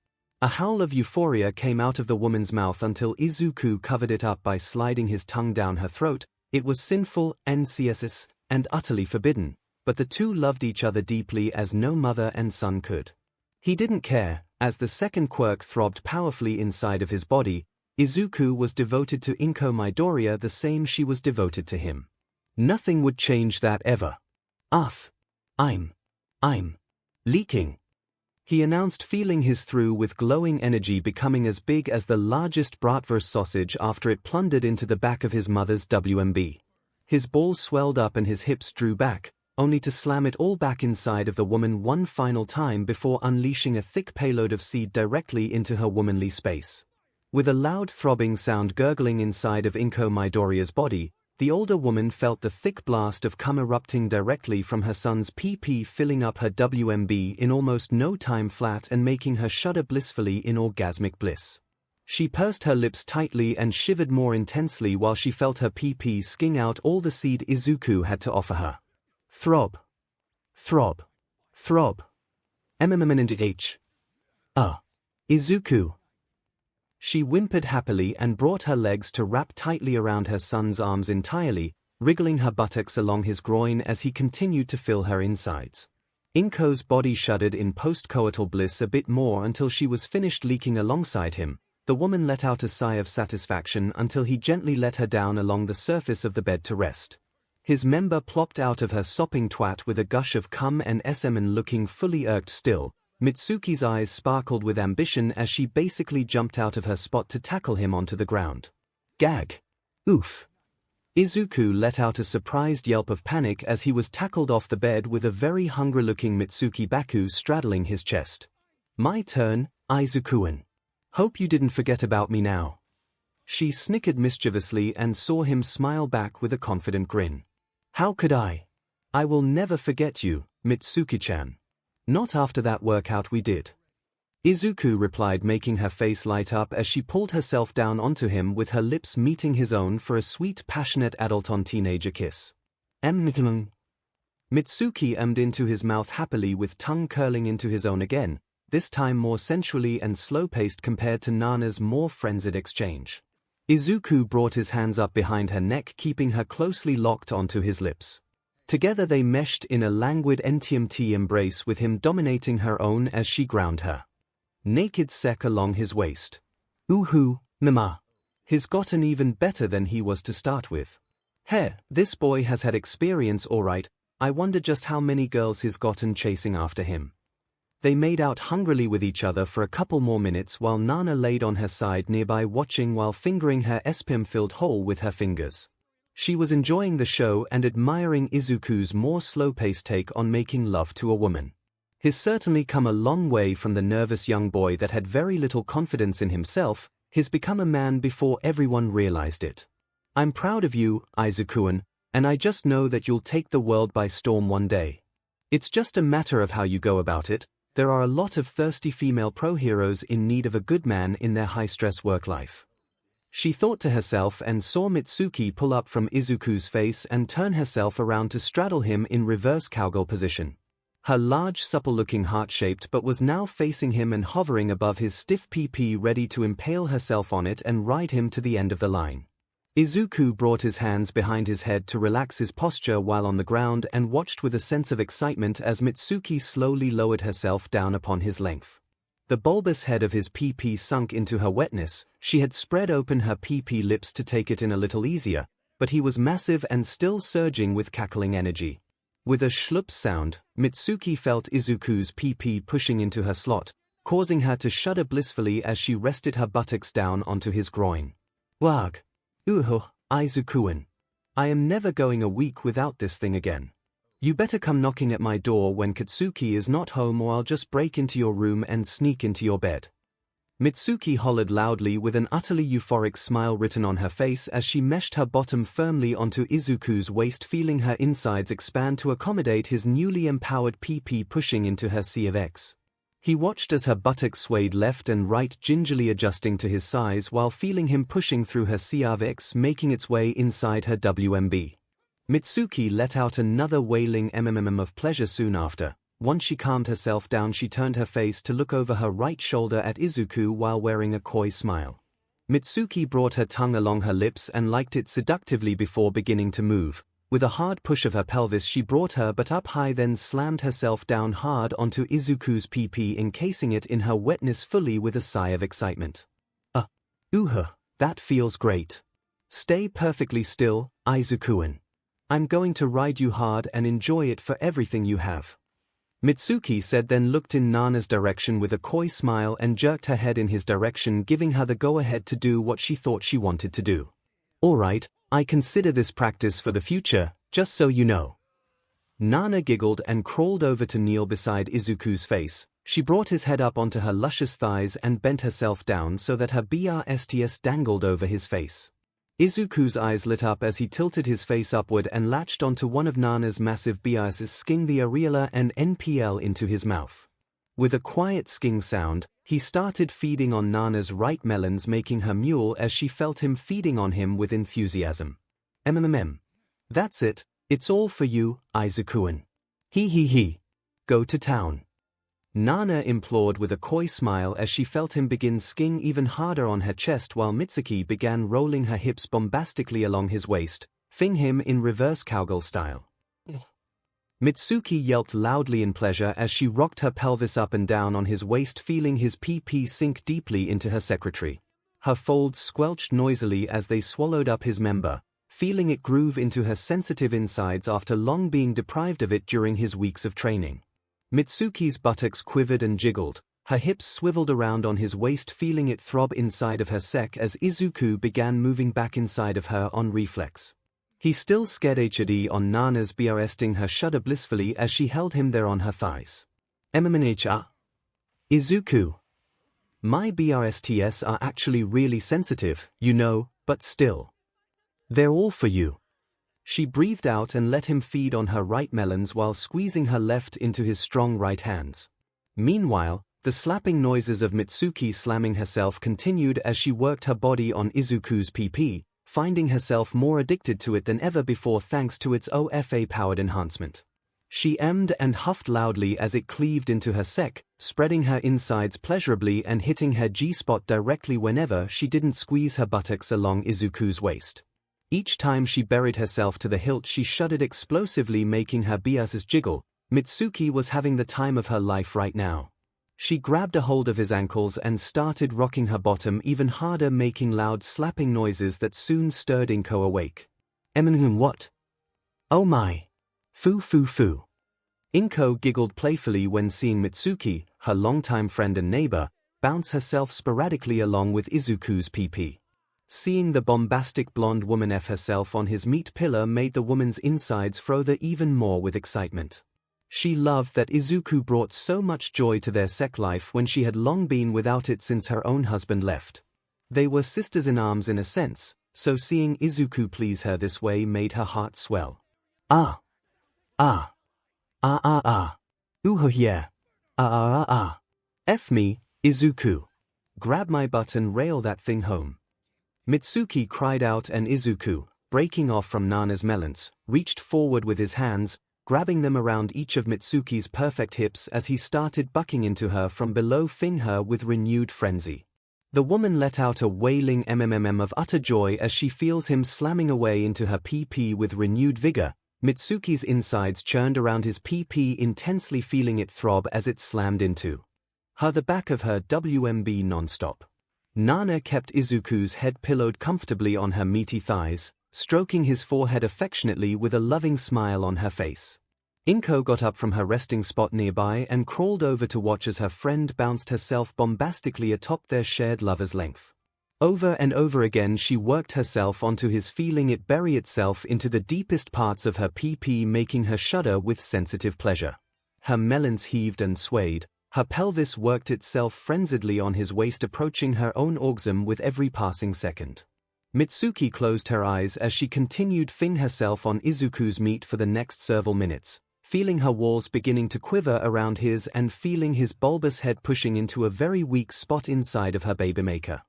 A howl of euphoria came out of the woman's mouth until Izuku covered it up by sliding his tongue down her throat. It was sinful, NCSS, and utterly forbidden, but the two loved each other deeply as no mother and son could. He didn't care, as the second quirk throbbed powerfully inside of his body. Izuku was devoted to 𝐭𝐴 Midoriya the same she was devoted to him. Nothing would change that ever. I'm leaking, he announced, feeling his through with glowing energy becoming as big as the largest bratwurst sausage after it plundered into the back of his mother's WMB. His balls swelled up and his hips drew back, only to slam it all back inside of the woman one final time before unleashing a thick payload of seed directly into her womanly space. With a loud throbbing sound gurgling inside of 𝐭𝐴 Midoriya's body, the older woman felt the thick blast of cum erupting directly from her son's PP, filling up her WMB in almost no time flat and making her shudder blissfully in orgasmic bliss. She pursed her lips tightly and shivered more intensely while she felt her PP sking out all the seed Izuku had to offer her. Throb. Throb. Throb. MMMNH. Izuku. She whimpered happily and brought her legs to wrap tightly around her son's arms entirely, wriggling her buttocks along his groin as he continued to fill her insides. 𝐭𝐴's body shuddered in post-coital bliss a bit more until she was finished leaking alongside him. The woman let out a sigh of satisfaction until he gently let her down along the surface of the bed to rest. His member plopped out of her sopping twat with a gush of cum and SM, and looking fully irked still, Mitsuki's eyes sparkled with ambition as she basically jumped out of her spot to tackle him onto the ground. Gag. Oof. Izuku let out a surprised yelp of panic as he was tackled off the bed with a very hungry-looking Mitsuki Baku straddling his chest. My turn, Izuku-an. Hope you didn't forget about me now. She snickered mischievously and saw him smile back with a confident grin. How could I? I will never forget you, Mitsuki-chan. Not after that workout we did. Izuku replied, making her face light up as she pulled herself down onto him with her lips meeting his own for a sweet, passionate adult-on-teenager kiss. Mitsuki ummed into his mouth happily with tongue curling into his own again, this time more sensually and slow-paced compared to Nana's more frenzied exchange. Izuku brought his hands up behind her neck, keeping her closely locked onto his lips. Together they meshed in a languid NTMT embrace with him dominating her own as she ground her naked sack along his waist. Ooh, mama. He's gotten even better than he was to start with. Hey, this boy has had experience alright, I wonder just how many girls he's gotten chasing after him. They made out hungrily with each other for a couple more minutes while Nana laid on her side nearby watching while fingering her sperm-filled hole with her fingers. She was enjoying the show and admiring Izuku's more slow-paced take on making love to a woman. He's certainly come a long way from the nervous young boy that had very little confidence in himself. He's become a man before everyone realized it. I'm proud of you, Izuku-an, and I just know that you'll take the world by storm one day. It's just a matter of how you go about it. There are a lot of thirsty female pro-heroes in need of a good man in their high-stress work life. She thought to herself and saw Mitsuki pull up from Izuku's face and turn herself around to straddle him in reverse cowgirl position. Her large, supple-looking heart-shaped but was now facing him and hovering above his stiff PP, ready to impale herself on it and ride him to the end of the line. Izuku brought his hands behind his head to relax his posture while on the ground and watched with a sense of excitement as Mitsuki slowly lowered herself down upon his length. The bulbous head of his PP sunk into her wetness. She had spread open her PP lips to take it in a little easier, but he was massive and still surging with cackling energy. With a schlup sound, Mitsuki felt Izuku's PP pushing into her slot, causing her to shudder blissfully as she rested her buttocks down onto his groin. Wag. Izuku-an. I am never going a week without this thing again. You better come knocking at my door when Katsuki is not home or I'll just break into your room and sneak into your bed. Mitsuki hollered loudly with an utterly euphoric smile written on her face as she meshed her bottom firmly onto Izuku's waist, feeling her insides expand to accommodate his newly empowered PP pushing into her 𝐶. He watched as her buttocks swayed left and right, gingerly adjusting to his size while feeling him pushing through her 𝐶, making its way inside her WMB. Mitsuki let out another wailing of pleasure soon after. Once she calmed herself down, she turned her face to look over her right shoulder at Izuku while wearing a coy smile. Mitsuki brought her tongue along her lips and liked it seductively before beginning to move. With a hard push of her pelvis, she brought her butt up high, then slammed herself down hard onto Izuku's PP, encasing it in her wetness fully with a sigh of excitement. That feels great. Stay perfectly still, Izuku-an. I'm going to ride you hard and enjoy it for everything you have. Mitsuki said, then looked in Nana's direction with a coy smile and jerked her head in his direction, giving her the go-ahead to do what she thought she wanted to do. Alright, I consider this practice for the future, just so you know. Nana giggled and crawled over to kneel beside Izuku's face. She brought his head up onto her luscious thighs and bent herself down so that her BRSTS dangled over his face. Izuku's eyes lit up as he tilted his face upward and latched onto one of Nana's massive BRSs, sking the areola and NPL into his mouth. With a quiet sking sound, he started feeding on Nana's right melons, making her mule as she felt him feeding on him with enthusiasm. That's it, it's all for you, Izuku-an. He. Go to town. Nana implored with a coy smile as she felt him begin sking even harder on her chest while Mitsuki began rolling her hips bombastically along his waist, fing him in reverse cowgirl style. Mitsuki yelped loudly in pleasure as she rocked her pelvis up and down on his waist, feeling his PP sink deeply into her secretary. Her folds squelched noisily as they swallowed up his member, feeling it groove into her sensitive insides after long being deprived of it during his weeks of training. Mitsuki's buttocks quivered and jiggled, her hips swiveled around on his waist, feeling it throb inside of her sack as Izuku began moving back inside of her on reflex. He still 𝐔𝐬𝐽𝐻 on Nana's BRSting her shudder blissfully as she held him there on her thighs. Izuku. My BRSTs are actually really sensitive, you know, but still. They're all for you. She breathed out and let him feed on her right melons while squeezing her left into his strong right hands. Meanwhile, the slapping noises of Mitsuki slamming herself continued as she worked her body on Izuku's PP, finding herself more addicted to it than ever before thanks to its OFA-powered enhancement. She emmed and huffed loudly as it cleaved into her sec, spreading her insides pleasurably and hitting her G-spot directly whenever she didn't squeeze her buttocks along Izuku's waist. Each time she buried herself to the hilt she shuddered explosively, making her biases jiggle. Mitsuki was having the time of her life right now. She grabbed a hold of his ankles and started rocking her bottom even harder, making loud slapping noises that soon stirred 𝐒𝐿 awake. What? Oh my. Foo foo foo. 𝐒𝐿 giggled playfully when seeing Mitsuki, her longtime friend and neighbor, bounce herself sporadically along with Izuku's PP. Seeing the bombastic blonde woman F herself on his meat pillar made the woman's insides froth even more with excitement. She loved that Izuku brought so much joy to their sec life when she had long been without it since her own husband left. They were sisters-in-arms in a sense, so seeing Izuku please her this way made her heart swell. Ah. Ah. Ah ah ah. Ooh yeah. Ah ah ah ah. F me, Izuku. Grab my butt and rail that thing home. Mitsuki cried out, and Izuku, breaking off from Nana's melons, reached forward with his hands, grabbing them around each of Mitsuki's perfect hips as he started bucking into her from below, fing her with renewed frenzy. The woman let out a wailing mmm of utter joy as she feels him slamming away into her PP with renewed vigor. Mitsuki's insides churned around his PP, intensely feeling it throb as it slammed into her, the back of her WMB non-stop. Nana kept Izuku's head pillowed comfortably on her meaty thighs, stroking his forehead affectionately with a loving smile on her face. 𝐒𝐿 got up from her resting spot nearby and crawled over to watch as her friend bounced herself bombastically atop their shared lover's length. Over and over again she worked herself onto his, feeling it bury itself into the deepest parts of her PP, making her shudder with sensitive pleasure. Her melons heaved and swayed. Her pelvis worked itself frenziedly on his waist, approaching her own orgasm with every passing second. Mitsuki closed her eyes as she continued fing herself on Izuku's meat for the next several minutes, feeling her walls beginning to quiver around his and feeling his bulbous head pushing into a very weak spot inside of her babymaker.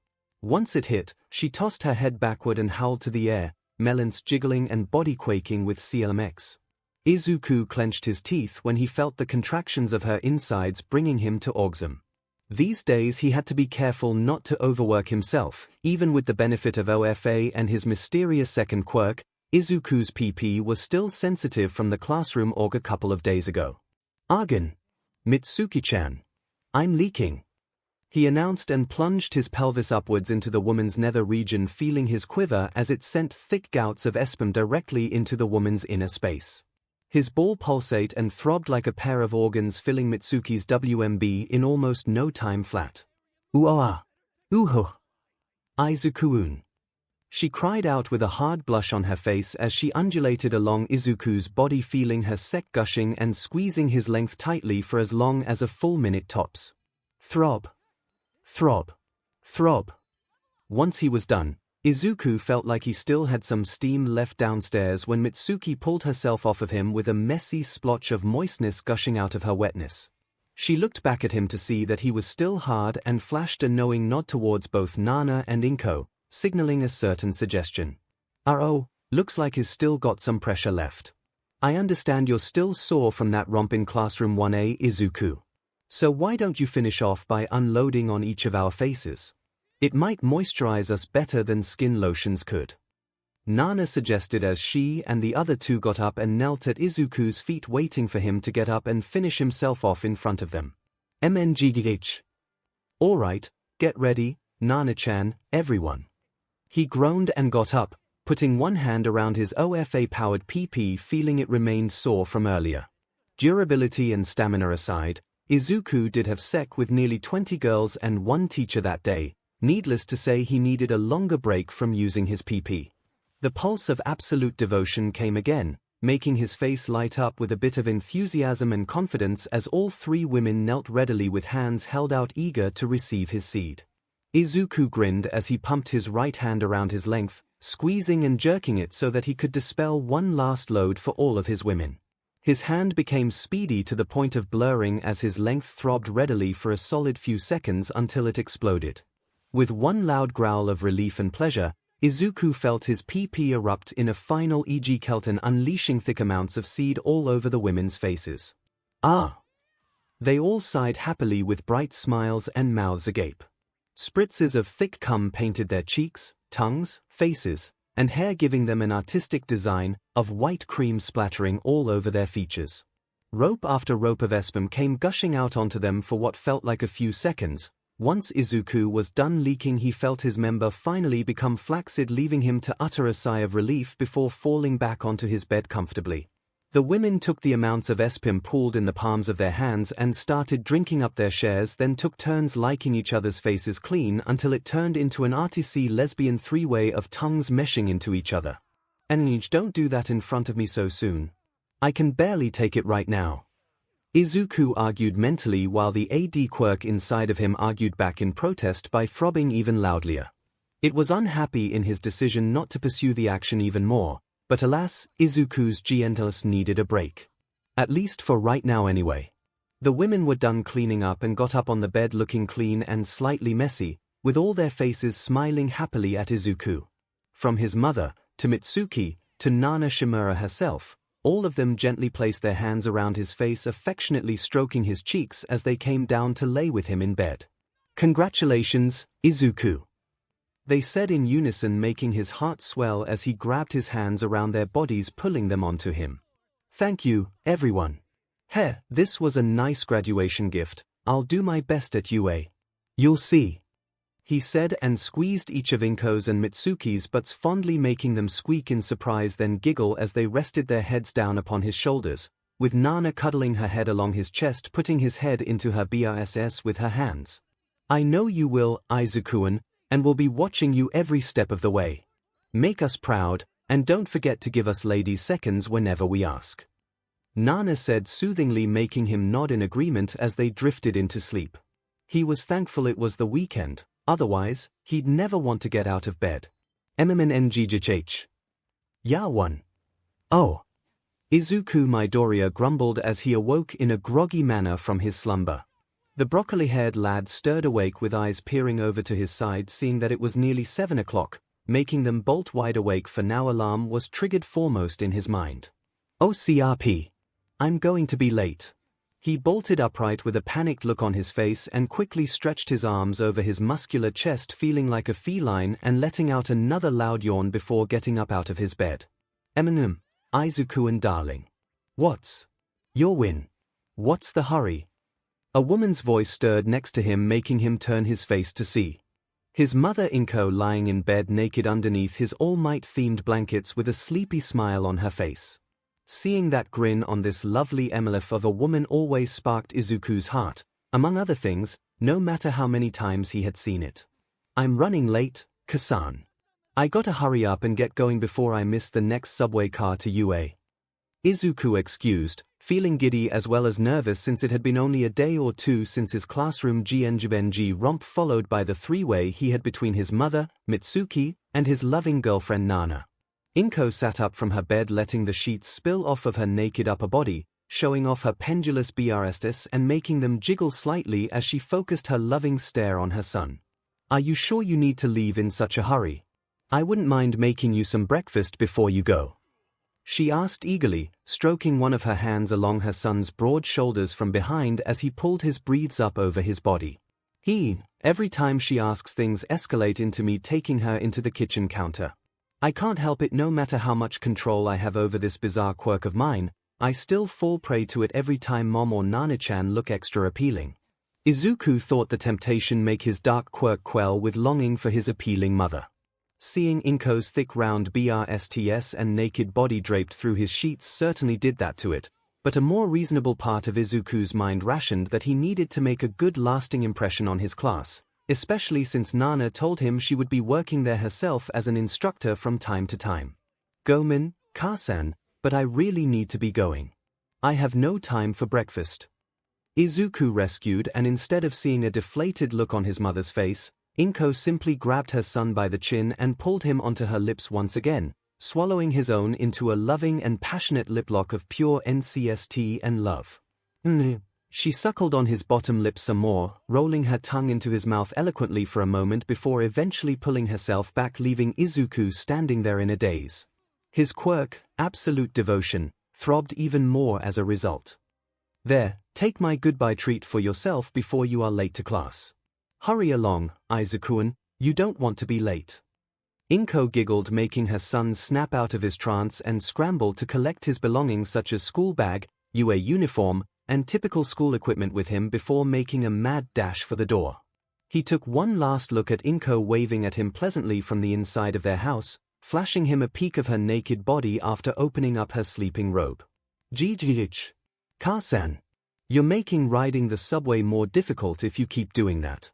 Once it hit, she tossed her head backward and howled to the air, melons jiggling and body quaking with 𝐒𝐿. Izuku clenched his teeth when he felt the contractions of her insides bringing him to orgasm. These days he had to be careful not to overwork himself. Even with the benefit of OFA and his mysterious second quirk, Izuku's PP was still sensitive from the classroom org a couple of days ago. "Argan. Mitsuki-chan. I'm leaking," he announced and plunged his pelvis upwards into the woman's nether region, feeling his quiver as it sent thick gouts of sperm directly into the woman's inner space. His ball pulsate and throbbed like a pair of organs, filling Mitsuki's WMB in almost no time flat. "Ooh-ah! Ooh-ho! Izuku-un!" She cried out with a hard blush on her face as she undulated along Izuku's body, feeling her sec gushing and squeezing his length tightly for as long as a full minute tops. Throb. Throb. Throb. Once he was done, Izuku felt like he still had some steam left downstairs when Mitsuki pulled herself off of him with a messy splotch of moistness gushing out of her wetness. She looked back at him to see that he was still hard and flashed a knowing nod towards both Nana and 𝐒𝐿, signaling a certain suggestion. "Oh, looks like he's still got some pressure left. I understand you're still sore from that romp in classroom 1A, Izuku. So why don't you finish off by unloading on each of our faces? It might moisturize us better than skin lotions could," Nana suggested as she and the other two got up and knelt at Izuku's feet, waiting for him to get up and finish himself off in front of them. "MNGGH. All right, get ready, Nana-chan, everyone." He groaned and got up, putting one hand around his OFA-powered PP, feeling it remained sore from earlier. Durability and stamina aside, Izuku did have sec with nearly 20 girls and one teacher that day. Needless to say, he needed a longer break from using his PP. The pulse of absolute devotion came again, making his face light up with a bit of enthusiasm and confidence as all three women knelt readily with hands held out eager to receive his seed. Izuku grinned as he pumped his right hand around his length, squeezing and jerking it so that he could dispel one last load for all of his women. His hand became speedy to the point of blurring as his length throbbed readily for a solid few seconds until it exploded. With one loud growl of relief and pleasure, Izuku felt his PP erupt in a final 𝐒𝐩𝐽𝐾 unleashing thick amounts of seed all over the women's faces. Ah! They all sighed happily with bright smiles and mouths agape. Spritzes of thick cum painted their cheeks, tongues, faces, and hair, giving them an artistic design of white cream splattering all over their features. Rope after rope of 𝐆𝐴𝐵 came gushing out onto them for what felt like a few seconds. Once Izuku was done leaking, he felt his member finally become flaccid, leaving him to utter a sigh of relief before falling back onto his bed comfortably. The women took the amounts of 𝐆𝐴𝐵 pooled in the palms of their hands and started drinking up their shares, then took turns liking each other's faces clean until it turned into an artsy lesbian three-way of tongues meshing into each other. 𝐿𝐴𝐻, don't do that in front of me so soon. I can barely take it right now. Izuku argued mentally while the AD quirk inside of him argued back in protest by throbbing even louder. It was unhappy in his decision not to pursue the action even more. But alas, Izuku's gentleness needed a break. At least for right now anyway. The women were done cleaning up and got up on the bed looking clean and slightly messy, with all their faces smiling happily at Izuku. From his mother, to Mitsuki, to Nana Shimura herself, all of them gently placed their hands around his face, affectionately stroking his cheeks as they came down to lay with him in bed. "Congratulations, Izuku," they said in unison, making his heart swell as he grabbed his hands around their bodies, pulling them onto him. "Thank you, everyone. Heh, this was a nice graduation gift. I'll do my best at UA. You'll see," he said and squeezed each of 𝐭𝐴𝐵's and Mitsuki's butts fondly, making them squeak in surprise then giggle as they rested their heads down upon his shoulders, with Nana cuddling her head along his chest, putting his head into her BRSS with her hands. "I know you will, Izuku-kun, and we'll be watching you every step of the way. Make us proud, and don't forget to give us ladies seconds whenever we ask," Nana said soothingly, making him nod in agreement as they drifted into sleep. He was thankful it was the weekend, otherwise, he'd never want to get out of bed. 𝐿𝐴𝐵. "Ya one. Oh." Izuku Midoriya grumbled as he awoke in a groggy manner from his slumber. The broccoli-haired lad stirred awake with eyes peering over to his side, seeing that it was nearly 7 o'clock, making them bolt wide awake, for now alarm was triggered foremost in his mind. "Oh crp. I'm going to be late." He bolted upright with a panicked look on his face and quickly stretched his arms over his muscular chest, feeling like a feline and letting out another loud yawn before getting up out of his bed. Izuku-kun darling. What's your win? What's the hurry?" A woman's voice stirred next to him, making him turn his face to see his mother 𝐭𝐴𝐵 lying in bed naked underneath his All Might-themed blankets with a sleepy smile on her face. Seeing that grin on this lovely 𝐿𝐴𝐵 of a woman always sparked Izuku's heart, among other things, no matter how many times he had seen it. "I'm running late, Kasan. I gotta hurry up and get going before I miss the next subway car to UA." Izuku excused, feeling giddy as well as nervous since it had been only a day or two since his classroom 𝐔𝐬𝐽𝐵 romp, followed by the three-way he had between his mother, Mitsuki, and his loving girlfriend Nana. 𝐭𝐴𝐵 sat up from her bed, letting the sheets spill off of her naked upper body, showing off her pendulous BRSS and making them jiggle slightly as she focused her loving stare on her son. "Are you sure you need to leave in such a hurry? I wouldn't mind making you some breakfast before you go," she asked eagerly, stroking one of her hands along her son's broad shoulders from behind as he pulled his breathes up over his body. Every time she asks, things escalate into me taking her into the kitchen counter. I can't help it, no matter how much control I have over this bizarre quirk of mine, I still fall prey to it every time Mom or Nana-chan look extra appealing. Izuku thought the temptation make his dark quirk quell with longing for his appealing mother. Seeing 𝐭𝐴𝐵's thick round BRSTS and naked body draped through his sheets certainly did that to it, but a more reasonable part of Izuku's mind rationed that he needed to make a good lasting impression on his class, especially since Nana told him she would be working there herself as an instructor from time to time. "Gomen, Kasan, but I really need to be going. I have no time for breakfast. Izuku rescued, and instead of seeing a deflated look on his mother's face, 𝐒𝐭 simply grabbed her son by the chin and pulled him onto her lips once again, swallowing his own into a loving and passionate lip lock of pure NCST and love. She suckled on his bottom lip some more, rolling her tongue into his mouth eloquently for a moment before eventually pulling herself back, leaving Izuku standing there in a daze. His quirk, absolute devotion, throbbed even more as a result. There, take my goodbye treat for yourself before you are late to class. Hurry along, Aizu-kun, you don't want to be late. 𝐒𝐭 giggled, making her son snap out of his trance and scramble to collect his belongings such as school bag, UA uniform, and typical school equipment with him before making a mad dash for the door. He took one last look at 𝐒𝐭 waving at him pleasantly from the inside of their house, flashing him a peek of her naked body after opening up her sleeping robe. 𝐔𝐬𝐽. Car-san. You're making riding the subway more difficult if you keep doing that.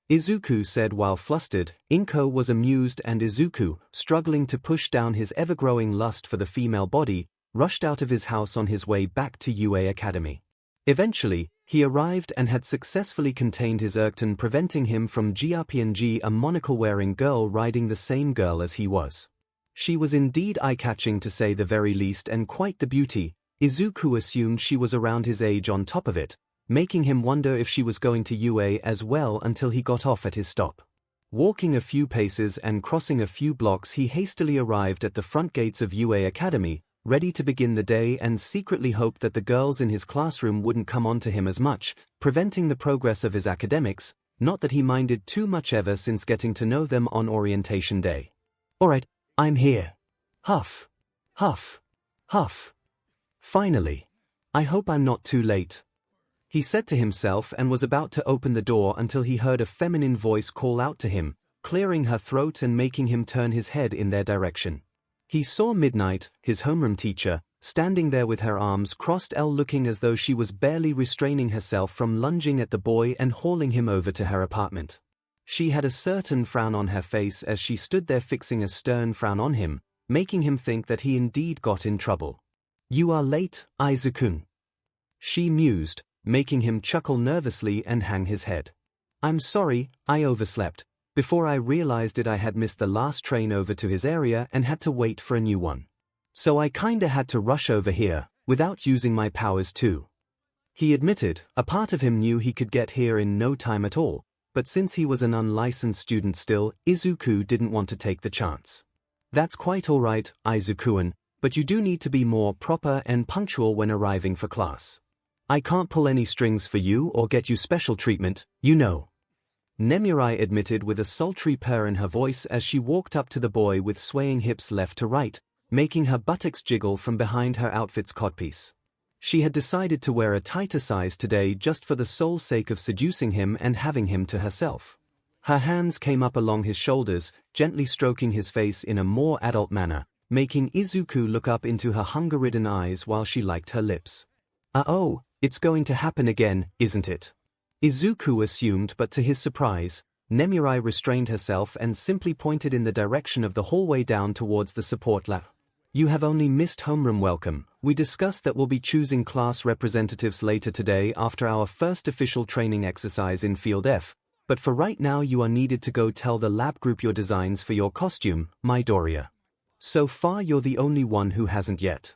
Izuku said while flustered. 𝐒𝐭 was amused, and Izuku, struggling to push down his ever-growing lust for the female body, rushed out of his house on his way back to UA Academy. Eventually, he arrived and had successfully contained his Erkton, preventing him from 𝐺RPNG a monocle-wearing girl riding the same girl as he was. She was indeed eye-catching to say the very least, and quite the beauty. Izuku assumed she was around his age on top of it, making him wonder if she was going to UA as well until he got off at his stop. Walking a few paces and crossing a few blocks, he hastily arrived at the front gates of UA Academy, ready to begin the day, and secretly hoped that the girls in his classroom wouldn't come on to him as much, preventing the progress of his academics, not that he minded too much ever since getting to know them on orientation day. Alright, I'm here. Huff. Huff. Huff. Finally. I hope I'm not too late. He said to himself, and was about to open the door until he heard a feminine voice call out to him, clearing her throat and making him turn his head in their direction. He saw Midnight, his homeroom teacher, standing there with her arms crossed, looking as though she was barely restraining herself from lunging at the boy and hauling him over to her apartment. She had a certain frown on her face as she stood there, fixing a stern frown on him, making him think that he indeed got in trouble. You are late, Aizu-kun. She mused, making him chuckle nervously and hang his head. I'm sorry, I overslept. Before I realized it, I had missed the last train over to his area and had to wait for a new one. So I kinda had to rush over here, without using my powers too. He admitted. A part of him knew he could get here in no time at all, but since he was an unlicensed student still, Izuku didn't want to take the chance. That's quite alright, Aizu-kun, but you do need to be more proper and punctual when arriving for class. I can't pull any strings for you or get you special treatment, you know. Nemurai admitted with a sultry purr in her voice as she walked up to the boy with swaying hips left to right, making her buttocks jiggle from behind her outfit's codpiece. She had decided to wear a tighter size today just for the sole sake of seducing him and having him to herself. Her hands came up along his shoulders, gently stroking his face in a more adult manner, making Izuku look up into her hunger-ridden eyes while she liked her lips. Oh, it's going to happen again, isn't it? Izuku assumed, but to his surprise, Nemurai restrained herself and simply pointed in the direction of the hallway down towards the support lab. You have only missed homeroom welcome. We discussed that we'll be choosing class representatives later today after our first official training exercise in Field F, but for right now you are needed to go tell the lab group your designs for your costume, Midoriya. So far you're the only one who hasn't yet.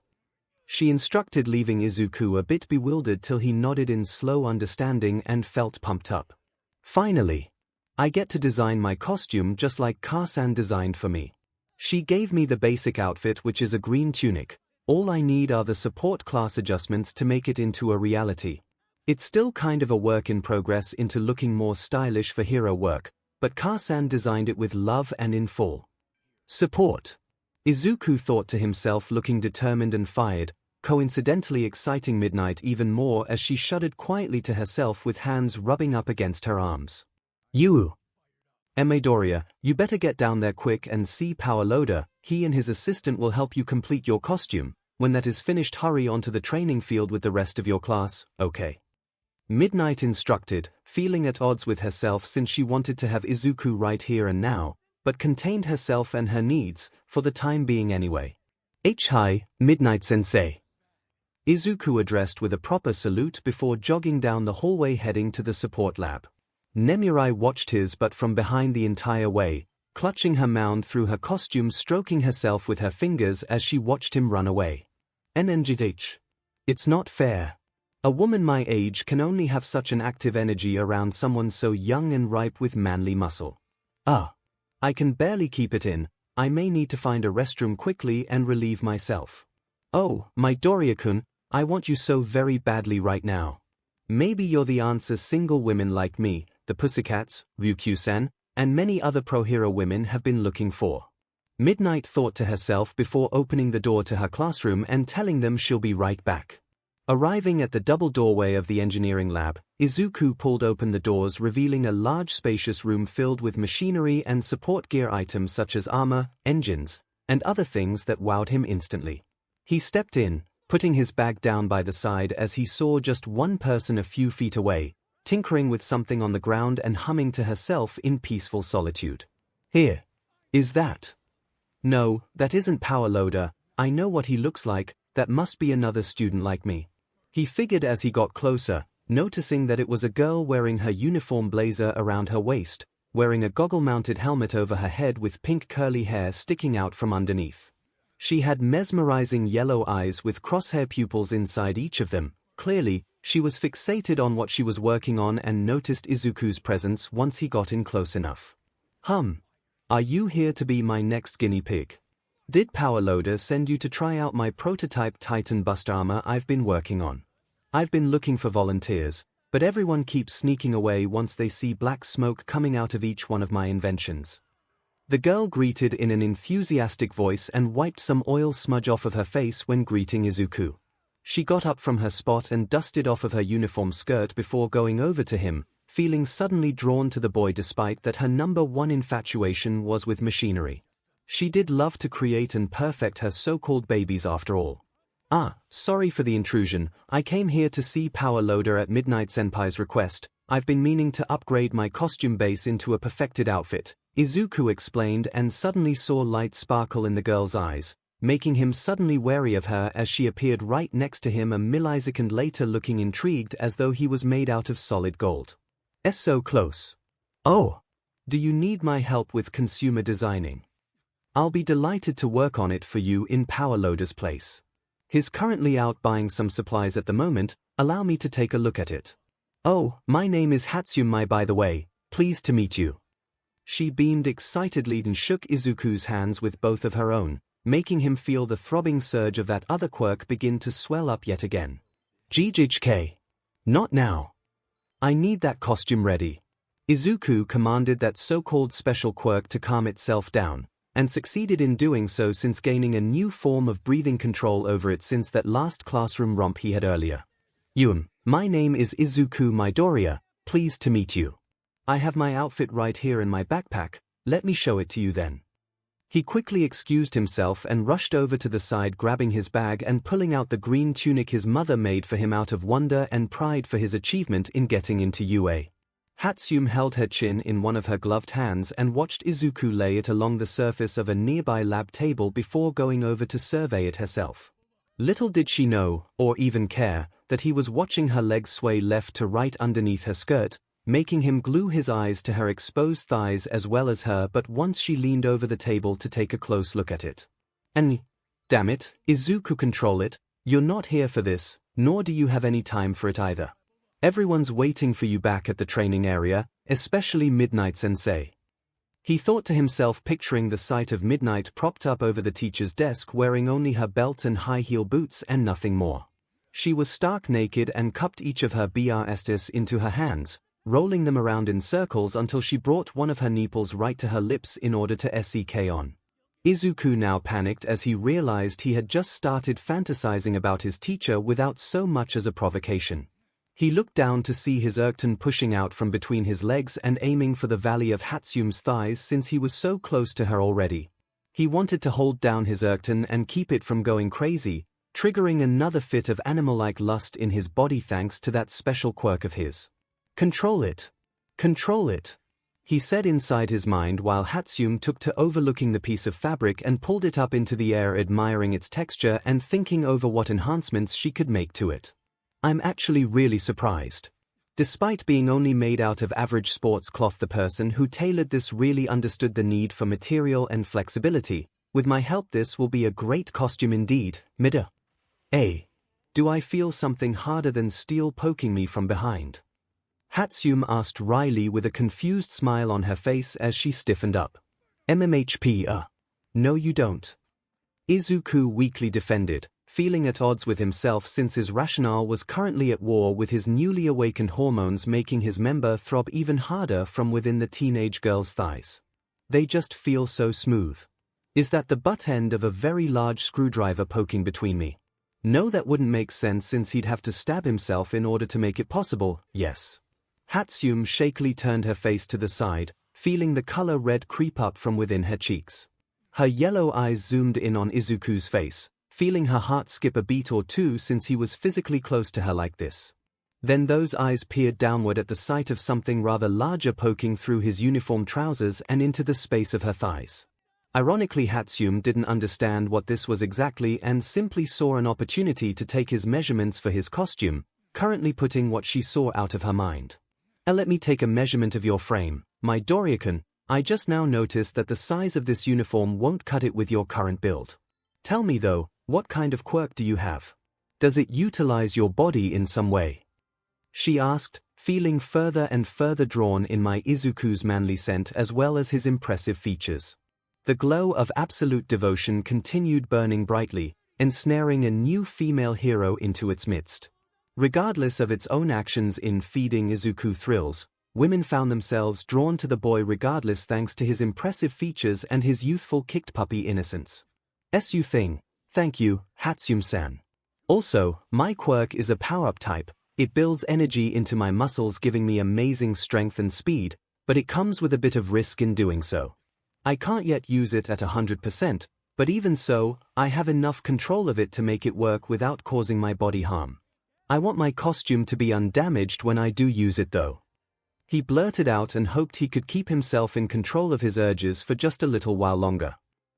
She instructed, leaving Izuku a bit bewildered till he nodded in slow understanding and felt pumped up. Finally. I get to design my costume just like Car-san designed for me. She gave me the basic outfit, which is a green tunic. All I need are the support class adjustments to make it into a reality. It's still kind of a work in progress into looking more stylish for hero work, but Car-san designed it with love and in full support. Izuku thought to himself, looking determined and fired, coincidentally exciting Midnight even more as she shuddered quietly to herself with hands rubbing up against her arms. Midoriya, you better get down there quick and see Power Loader. He and his assistant will help you complete your costume. When that is finished, hurry onto the training field with the rest of your class, okay? Midnight instructed, feeling at odds with herself since she wanted to have Izuku right here and now, but contained herself and her needs, for the time being anyway. Hi, Midnight Sensei. Izuku addressed with a proper salute before jogging down the hallway heading to the support lab. Nemurai watched his but from behind the entire way, clutching her mound through her costume, stroking herself with her fingers as she watched him run away. NNGH. It's not fair. A woman my age can only have such an active energy around someone so young and ripe with manly muscle. I can barely keep it in. I may need to find a restroom quickly and relieve myself. Oh, my Doria-kun, I want you so very badly right now. Maybe you're the answer single women like me, the Pussycats, Ryukyu-san, and many other pro-hero women have been looking for. Midnight thought to herself before opening the door to her classroom and telling them she'll be right back. Arriving at the double doorway of the engineering lab, Izuku pulled open the doors, revealing a large spacious room filled with machinery and support gear items such as armor, engines, and other things that wowed him instantly. He stepped in, putting his bag down by the side as he saw just one person a few feet away, tinkering with something on the ground and humming to herself in peaceful solitude. Here. Is that? No, that isn't Power Loader. I know what he looks like. That must be another student like me. He figured as he got closer, noticing that it was a girl wearing her uniform blazer around her waist, wearing a goggle-mounted helmet over her head with pink curly hair sticking out from underneath. She had mesmerizing yellow eyes with crosshair pupils inside each of them. Clearly, she was fixated on what she was working on and noticed Izuku's presence once he got in close enough. Are you here to be my next guinea pig? Did Power Loader send you to try out my prototype Titan bust armor I've been working on? I've been looking for volunteers, but everyone keeps sneaking away once they see black smoke coming out of each one of my inventions. The girl greeted in an enthusiastic voice and wiped some oil smudge off of her face when greeting Izuku. She got up from her spot and dusted off of her uniform skirt before going over to him, feeling suddenly drawn to the boy despite that her number one infatuation was with machinery. She did love to create and perfect her so-called babies after all. Sorry for the intrusion. I came here to see Power Loader at Midnight Senpai's request. I've been meaning to upgrade my costume base into a perfected outfit, Izuku explained, and suddenly saw light sparkle in the girl's eyes, making him suddenly wary of her as she appeared right next to him, a millisecond later looking intrigued as though he was made out of solid gold. So close. Oh. Do you need my help with consumer designing? I'll be delighted to work on it for you in Power Loader's place. He's currently out buying some supplies at the moment. Allow me to take a look at it. Oh, my name is Hatsumi by the way. Pleased to meet you. She beamed excitedly and shook Izuku's hands with both of her own, making him feel the throbbing surge of that other quirk begin to swell up yet again. 𝐔𝐬𝐽. Not now. I need that costume ready. Izuku commanded that so-called special quirk to calm itself down, and succeeded in doing so since gaining a new form of breathing control over it since that last classroom romp he had earlier. My name is Izuku Midoriya, pleased to meet you. I have my outfit right here in my backpack, let me show it to you then. He quickly excused himself and rushed over to the side, grabbing his bag and pulling out the green tunic his mother made for him out of wonder and pride for his achievement in getting into UA. Hatsumi held her chin in one of her gloved hands and watched Izuku lay it along the surface of a nearby lab table before going over to survey it herself. Little did she know, or even care, that he was watching her legs sway left to right underneath her skirt, making him glue his eyes to her exposed thighs as well as her. But once she leaned over the table to take a close look at it. And, damn it, Izuku, control it, you're not here for this, nor do you have any time for it either. Everyone's waiting for you back at the training area, especially Midnight Sensei. He thought to himself, picturing the sight of Midnight propped up over the teacher's desk wearing only her belt and high-heel boots and nothing more. She was stark naked and cupped each of her breasts into her hands, rolling them around in circles until she brought one of her nipples right to her lips in order to suck on. Izuku now panicked as he realized he had just started fantasizing about his teacher without so much as a provocation. He looked down to see his 𝐒𝐻𝐿 pushing out from between his legs and aiming for the valley of Hatsume's thighs since he was so close to her already. He wanted to hold down his 𝐒𝐻𝐿 and keep it from going crazy, triggering another fit of animal-like lust in his body thanks to that special quirk of his. Control it. Control it. he said inside his mind while Hatsum took to overlooking the piece of fabric and pulled it up into the air, admiring its texture and thinking over what enhancements she could make to it. I'm actually really surprised. Despite being only made out of average sports cloth, the person who tailored this really understood the need for material and flexibility. With my help this will be a great costume indeed, Mida. Do I feel something harder than steel poking me from behind? Hatsum asked Riley with a confused smile on her face as she stiffened up. MMHP. No you don't. Izuku weakly defended, feeling at odds with himself since his rationale was currently at war with his newly awakened hormones, making his member throb even harder from within the teenage girl's thighs. They just feel so smooth. Is that the butt end of a very large screwdriver poking between me? No, that wouldn't make sense since he'd have to stab himself in order to make it possible, yes. Hatsum shakily turned her face to the side, feeling the color red creep up from within her cheeks. Her yellow eyes zoomed in on Izuku's face, feeling her heart skip a beat or two since he was physically close to her like this. Then those eyes peered downward at the sight of something rather larger poking through his uniform trousers and into the space of her thighs. Ironically, Hatsum didn't understand what this was exactly and simply saw an opportunity to take his measurements for his costume, currently putting what she saw out of her mind. Let me take a measurement of your frame, my Doryakan. I just now noticed that the size of this uniform won't cut it with your current build. Tell me though, what kind of quirk do you have? Does it utilize your body in some way? She asked, feeling further and further drawn in my Izuku's manly scent as well as his impressive features. The glow of absolute devotion continued burning brightly, ensnaring a new female hero into its midst. Regardless of its own actions in feeding Izuku thrills, women found themselves drawn to the boy regardless thanks to his impressive features and his youthful kicked puppy innocence. SU thing. Thank you, Hatsum-san. Also, my quirk is a power-up type. It builds energy into my muscles, giving me amazing strength and speed, but it comes with a bit of risk in doing so. I can't yet use it at 100%, but even so, I have enough control of it to make it work without causing my body harm. I want my costume to be undamaged when I do use it though. He blurted out and hoped he could keep himself in control of his urges for just a little while longer.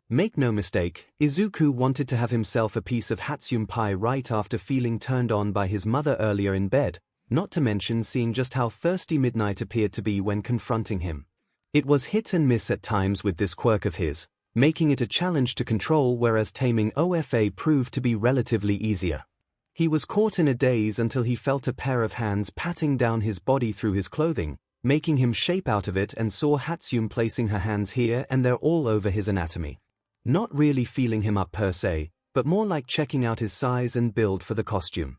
Make no mistake, Izuku wanted to have himself a piece of Hatsum pie right after feeling turned on by his mother earlier in bed, not to mention seeing just how thirsty Midnight appeared to be when confronting him. It was hit and miss at times with this quirk of his, making it a challenge to control, whereas taming OFA proved to be relatively easier. He was caught in a daze until he felt a pair of hands patting down his body through his clothing, making him shape out of it, and saw Hatsum placing her hands here and there all over his anatomy. Not really feeling him up per se, but more like checking out his size and build for the costume.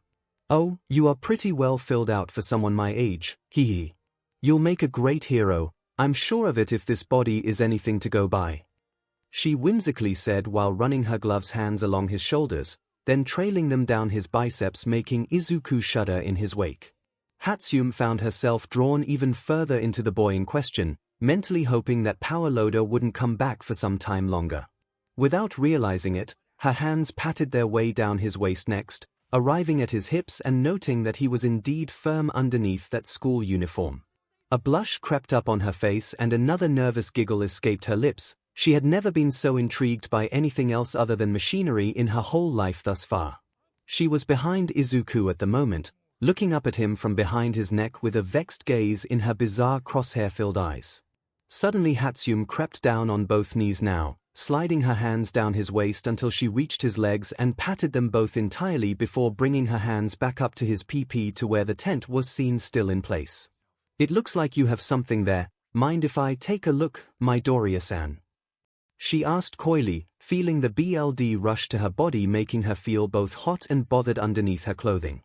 Oh, you are pretty well filled out for someone my age, hehe. You'll make a great hero, I'm sure of it if this body is anything to go by. She whimsically said while running her gloves hands along his shoulders, then trailing them down his biceps, making Izuku shudder in his wake. Hatsum found herself drawn even further into the boy in question, mentally hoping that Power Loader wouldn't come back for some time longer. Without realizing it, her hands patted their way down his waist next, arriving at his hips and noting that he was indeed firm underneath that school uniform. A blush crept up on her face and another nervous giggle escaped her lips. She had never been so intrigued by anything else other than machinery in her whole life thus far. She was behind Izuku at the moment, looking up at him from behind his neck with a vexed gaze in her bizarre crosshair-filled eyes. Suddenly Hatsum crept down on both knees now, sliding her hands down his waist until she reached his legs and patted them both entirely before bringing her hands back up to his PP to where the tent was seen still in place. It looks like you have something there. Mind if I take a look, my Doria-san? She asked coyly, feeling the BLD rush to her body, making her feel both hot and bothered underneath her clothing.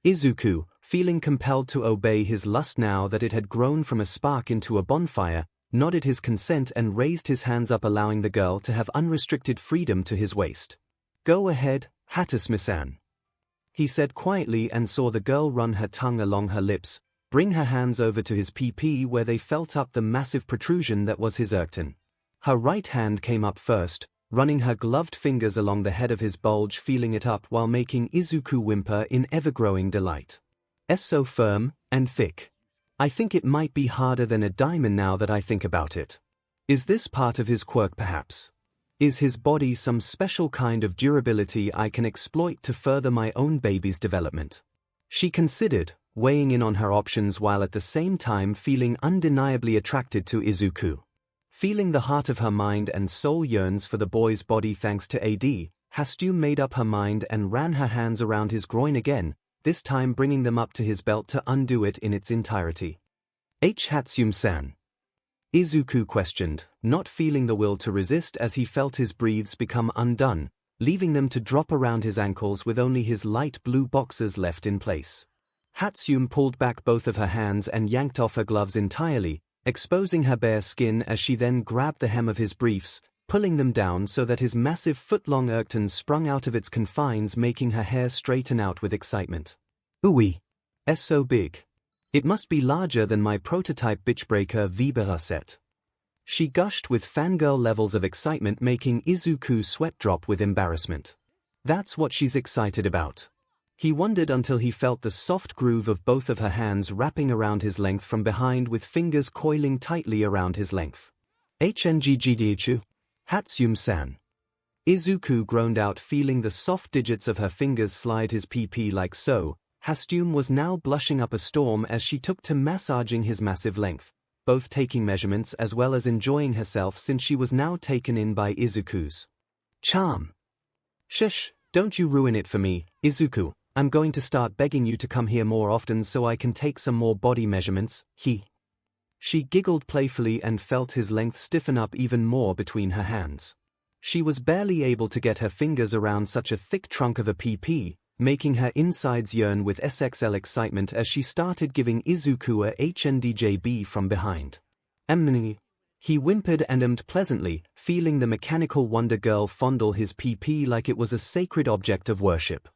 Izuku, feeling compelled to obey his lust now that it had grown from a spark into a bonfire, nodded his consent and raised his hands up, allowing the girl to have unrestricted freedom to his waist. Go ahead, Hatsumi-san. He said quietly and saw the girl run her tongue along her lips, bring her hands over to his PP where they felt up the massive protrusion that was his erectin. Her right hand came up first, running her gloved fingers along the head of his bulge, feeling it up while making Izuku whimper in ever-growing delight. "So firm and thick. I think it might be harder than a diamond now that I think about it. Is this part of his quirk perhaps? Is his body some special kind of durability I can exploit to further my own baby's development? She considered, weighing in on her options while at the same time feeling undeniably attracted to Izuku. Feeling the heart of her mind and soul yearns for the boy's body thanks to AD, Hatsune made up her mind and ran her hands around his groin again, this time bringing them up to his belt to undo it in its entirety. Hatsune-san. Izuku questioned, not feeling the will to resist as he felt his breathes become undone, leaving them to drop around his ankles with only his light blue boxers left in place. Hatsune pulled back both of her hands and yanked off her gloves entirely, exposing her bare skin as she then grabbed the hem of his briefs, pulling them down so that his massive foot-long Erkton sprung out of its confines, making her hair straighten out with excitement. Ooh, it's so big. It must be larger than my prototype bitchbreaker Vibera set. She gushed with fangirl levels of excitement, making Izuku sweat drop with embarrassment. That's what she's excited about. He wondered until he felt the soft groove of both of her hands wrapping around his length from behind with fingers coiling tightly around his length. HNGGDHU? Hatsune-san. Izuku groaned out, feeling the soft digits of her fingers slide his PP like so. Hatsune was now blushing up a storm as she took to massaging his massive length, both taking measurements as well as enjoying herself since she was now taken in by Izuku's charm. Shush, don't you ruin it for me, Izuku. I'm going to start begging you to come here more often so I can take some more body measurements. She giggled playfully and felt his length stiffen up even more between her hands. She was barely able to get her fingers around such a thick trunk of a PP, making her insides yearn with SXL excitement as she started giving Izuku a HNDJB from behind. He whimpered and ummed pleasantly, feeling the mechanical wonder girl fondle his PP like it was a sacred object of worship.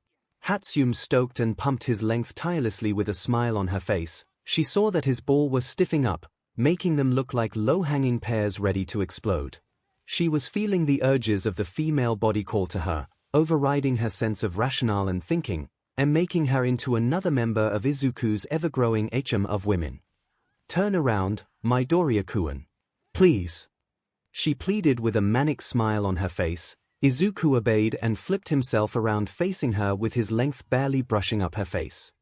Hatsune stoked and pumped his length tirelessly with a smile on her face. She saw that his ball was stiffing up, making them look like low-hanging pears ready to explode. She was feeling the urges of the female body call to her, overriding her sense of rationale and thinking, and making her into another member of Izuku's ever-growing harem of women. Turn around, Midoriya-kun. Please. She pleaded with a manic smile on her face. Izuku obeyed and flipped himself around facing her with his length barely brushing up her face.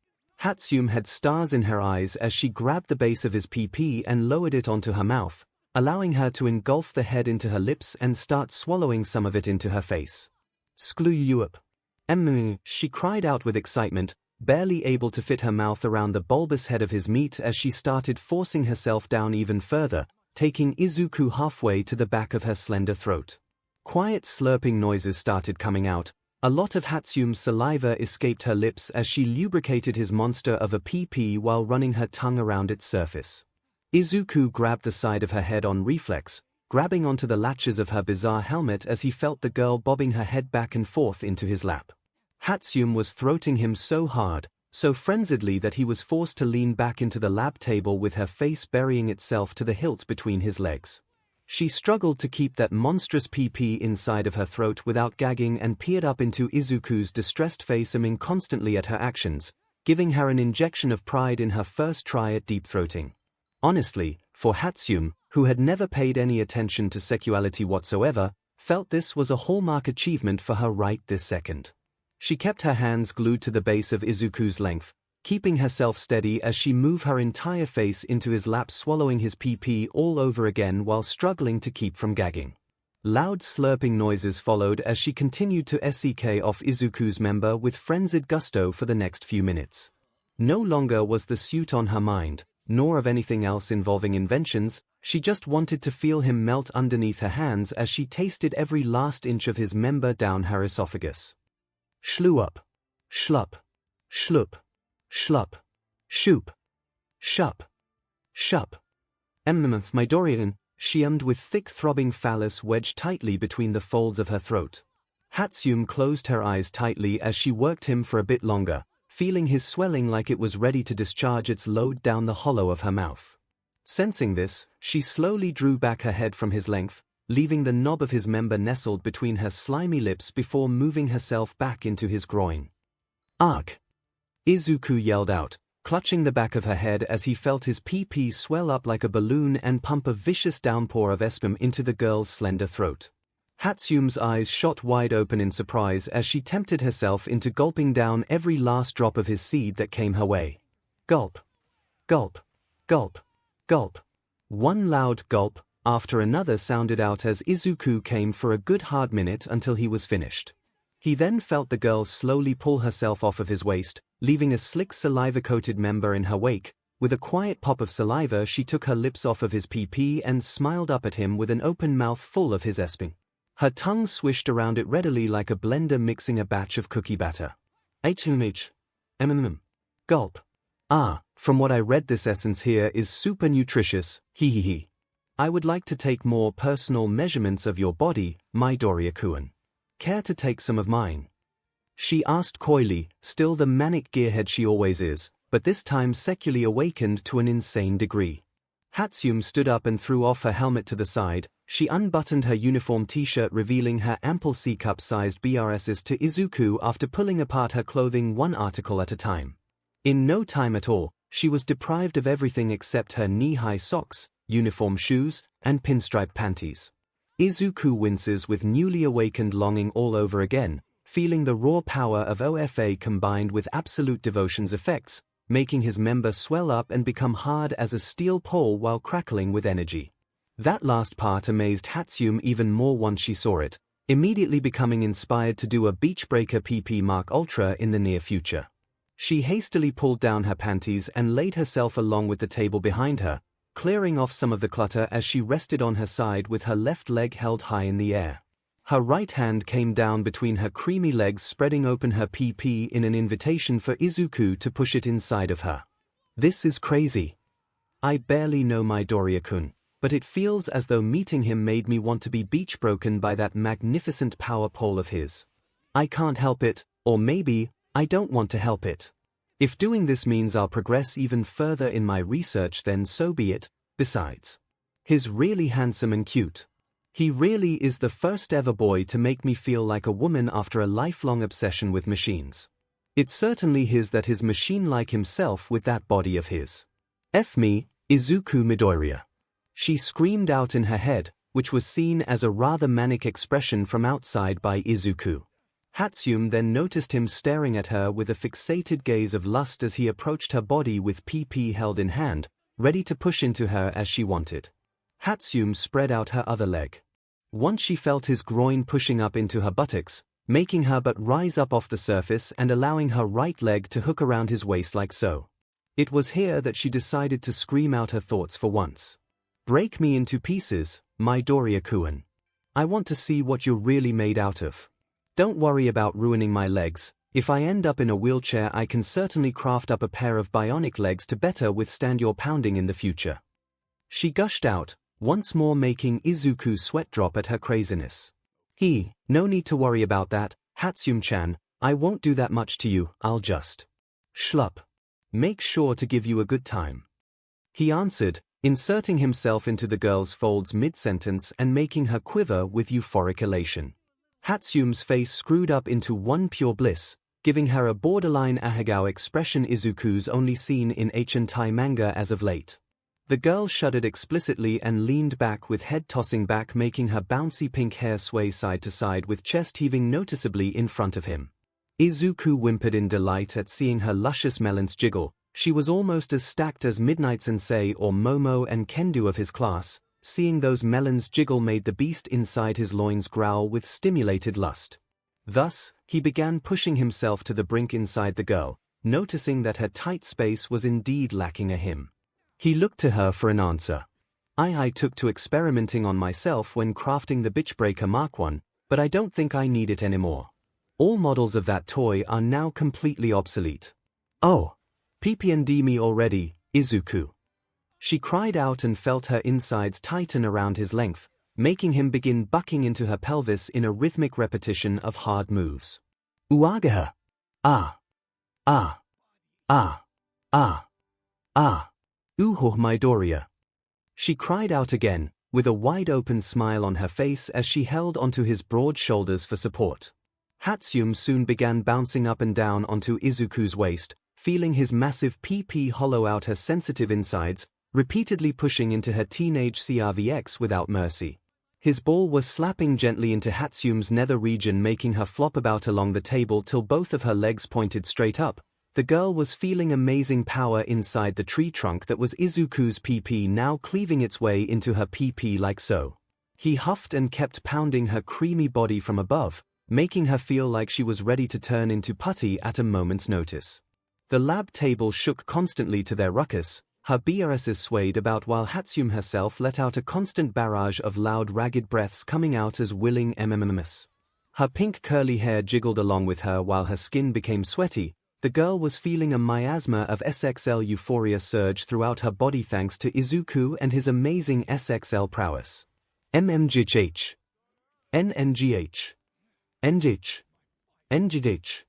Hatsune had stars in her eyes as she grabbed the base of his PP and lowered it onto her mouth, allowing her to engulf the head into her lips and start swallowing some of it into her face. 𝐔𝐬𝐽𝐽. She cried out with excitement, barely able to fit her mouth around the bulbous head of his meat as she started forcing herself down even further, taking Izuku halfway to the back of her slender throat. Quiet slurping noises started coming out. A lot of Hatsune's saliva escaped her lips as she lubricated his monster of a PP while running her tongue around its surface. Izuku grabbed the side of her head on reflex, grabbing onto the latches of her bizarre helmet as he felt the girl bobbing her head back and forth into his lap. Hatsune was throating him so hard, so frenziedly that he was forced to lean back into the lab table with her face burying itself to the hilt between his legs. She struggled to keep that monstrous PP inside of her throat without gagging and peered up into Izuku's distressed face, aiming constantly at her actions, giving her an injection of pride in her first try at deep-throating. Honestly, for Hatsune, who had never paid any attention to sexuality whatsoever, felt this was a hallmark achievement for her right this second. She kept her hands glued to the base of Izuku's length, keeping herself steady as she moved her entire face into his lap, swallowing his PP all over again while struggling to keep from gagging. Loud slurping noises followed as she continued to SEK off Izuku's member with frenzied gusto for the next few minutes. No longer was the suit on her mind, nor of anything else involving inventions. She just wanted to feel him melt underneath her hands as she tasted every last inch of his member down her esophagus. Shlup. Shlup. Shlup. Shlup. Shoop. Shup. Shup. Midoriya, she ummed with thick throbbing phallus wedged tightly between the folds of her throat. Hatsune closed her eyes tightly as she worked him for a bit longer, feeling his swelling like it was ready to discharge its load down the hollow of her mouth. Sensing this, she slowly drew back her head from his length, leaving the knob of his member nestled between her slimy lips before moving herself back into his groin. Ugh! Izuku yelled out, clutching the back of her head as he felt his pee-pee swell up like a balloon and pump a vicious downpour of sperm into the girl's slender throat. Hatsume's eyes shot wide open in surprise as she tempted herself into gulping down every last drop of his seed that came her way. Gulp. Gulp. Gulp. Gulp. One loud gulp after another sounded out as Izuku came for a good hard minute until he was finished. He then felt the girl slowly pull herself off of his waist, leaving a slick saliva-coated member in her wake. With a quiet pop of saliva, she took her lips off of his pee-pee and smiled up at him with an open mouth full of his sperm. Her tongue swished around it readily like a blender mixing a batch of cookie batter. 𝐂𝐻𝐸𝐽. Gulp. Ah, from what I read, this essence here is super nutritious, hehehe. I would like to take more personal measurements of your body, Midoriya-kun. Care to take some of mine? She asked coyly, still the manic gearhead she always is, but this time secularly awakened to an insane degree. Hatsume stood up and threw off her helmet to the side. She unbuttoned her uniform t-shirt, revealing her ample C-cup-sized BRSs to Izuku after pulling apart her clothing one article at a time. In no time at all, she was deprived of everything except her knee-high socks, uniform shoes, and pinstripe panties. Izuku winces with newly awakened longing all over again, feeling the raw power of OFA combined with absolute devotion's effects, making his member swell up and become hard as a steel pole while crackling with energy. That last part amazed Hatsume even more once she saw it, immediately becoming inspired to do a beach breaker PP Mark Ultra in the near future. She hastily pulled down her panties and laid herself along with the table behind her, clearing off some of the clutter as she rested on her side with her left leg held high in the air. Her right hand came down between her creamy legs, spreading open her PP in an invitation for Izuku to push it inside of her. This is crazy. I barely know Midoriya-kun, but it feels as though meeting him made me want to be beach broken by that magnificent power pole of his. I can't help it, or maybe, I don't want to help it. If doing this means I'll progress even further in my research, then so be it. Besides, he's really handsome and cute. He really is the first ever boy to make me feel like a woman after a lifelong obsession with machines. It's certainly his that his machine-like himself with that body of his. F me, Izuku Midoriya. She screamed out in her head, which was seen as a rather manic expression from outside by Izuku. Hatsume then noticed him staring at her with a fixated gaze of lust as he approached her body with PP held in hand, ready to push into her as she wanted. Hatsume spread out her other leg. Once she felt his groin pushing up into her buttocks, making her but rise up off the surface and allowing her right leg to hook around his waist like so. It was here that she decided to scream out her thoughts for once. Break me into pieces, Midoriya-kun. I want to see what you're really made out of. Don't worry about ruining my legs. If I end up in a wheelchair, I can certainly craft up a pair of bionic legs to better withstand your pounding in the future. She gushed out, once more making Izuku sweat drop at her craziness. No need to worry about that, Hatsume-chan, I won't do that much to you, I'll just schlup. Make sure to give you a good time. He answered, inserting himself into the girl's folds mid-sentence and making her quiver with euphoric elation. Hatsume's face screwed up into one pure bliss, giving her a borderline ahegao expression Izuku's only seen in hentai manga as of late. The girl shuddered explicitly and leaned back with head tossing back, making her bouncy pink hair sway side to side with chest heaving noticeably in front of him. Izuku whimpered in delight at seeing her luscious melons jiggle. She was almost as stacked as Midnight Sensei or Momo and Kendo of his class. Seeing those melons jiggle made the beast inside his loins growl with stimulated lust. Thus, he began pushing himself to the brink inside the girl, noticing that her tight space was indeed lacking a him. He looked to her for an answer. I took to experimenting on myself when crafting the Bitch Breaker Mark I, but I don't think I need it anymore. All models of that toy are now completely obsolete. Oh, PP&D me already, Izuku. She cried out and felt her insides tighten around his length, making him begin bucking into her pelvis in a rhythmic repetition of hard moves. Uagaha. Ah. Ah. Ah. Ah. Ah. Uho Midoriya. She cried out again, with a wide-open smile on her face as she held onto his broad shoulders for support. Hatsume soon began bouncing up and down onto Izuku's waist, feeling his massive PP hollow out her sensitive insides, repeatedly pushing into her teenage 𝐂𝐬𝐽𝐽 without mercy. His ball was slapping gently into 𝐻𝐈𝐺's nether region, making her flop about along the table till both of her legs pointed straight up. The girl was feeling amazing power inside the tree trunk that was Izuku's PP, now cleaving its way into her PP like so. He huffed and kept pounding her creamy body from above, making her feel like she was ready to turn into putty at a moment's notice. The lab table shook constantly to their ruckus. Her BRSs swayed about while 𝐻𝐈 herself let out a constant barrage of loud ragged breaths coming out as willing mmms. Her pink curly hair jiggled along with her while her skin became sweaty. The girl was feeling a miasma of SXL euphoria surge throughout her body thanks to Izuku and his amazing SXL prowess. MMGH, NNGH, NGH, NGH,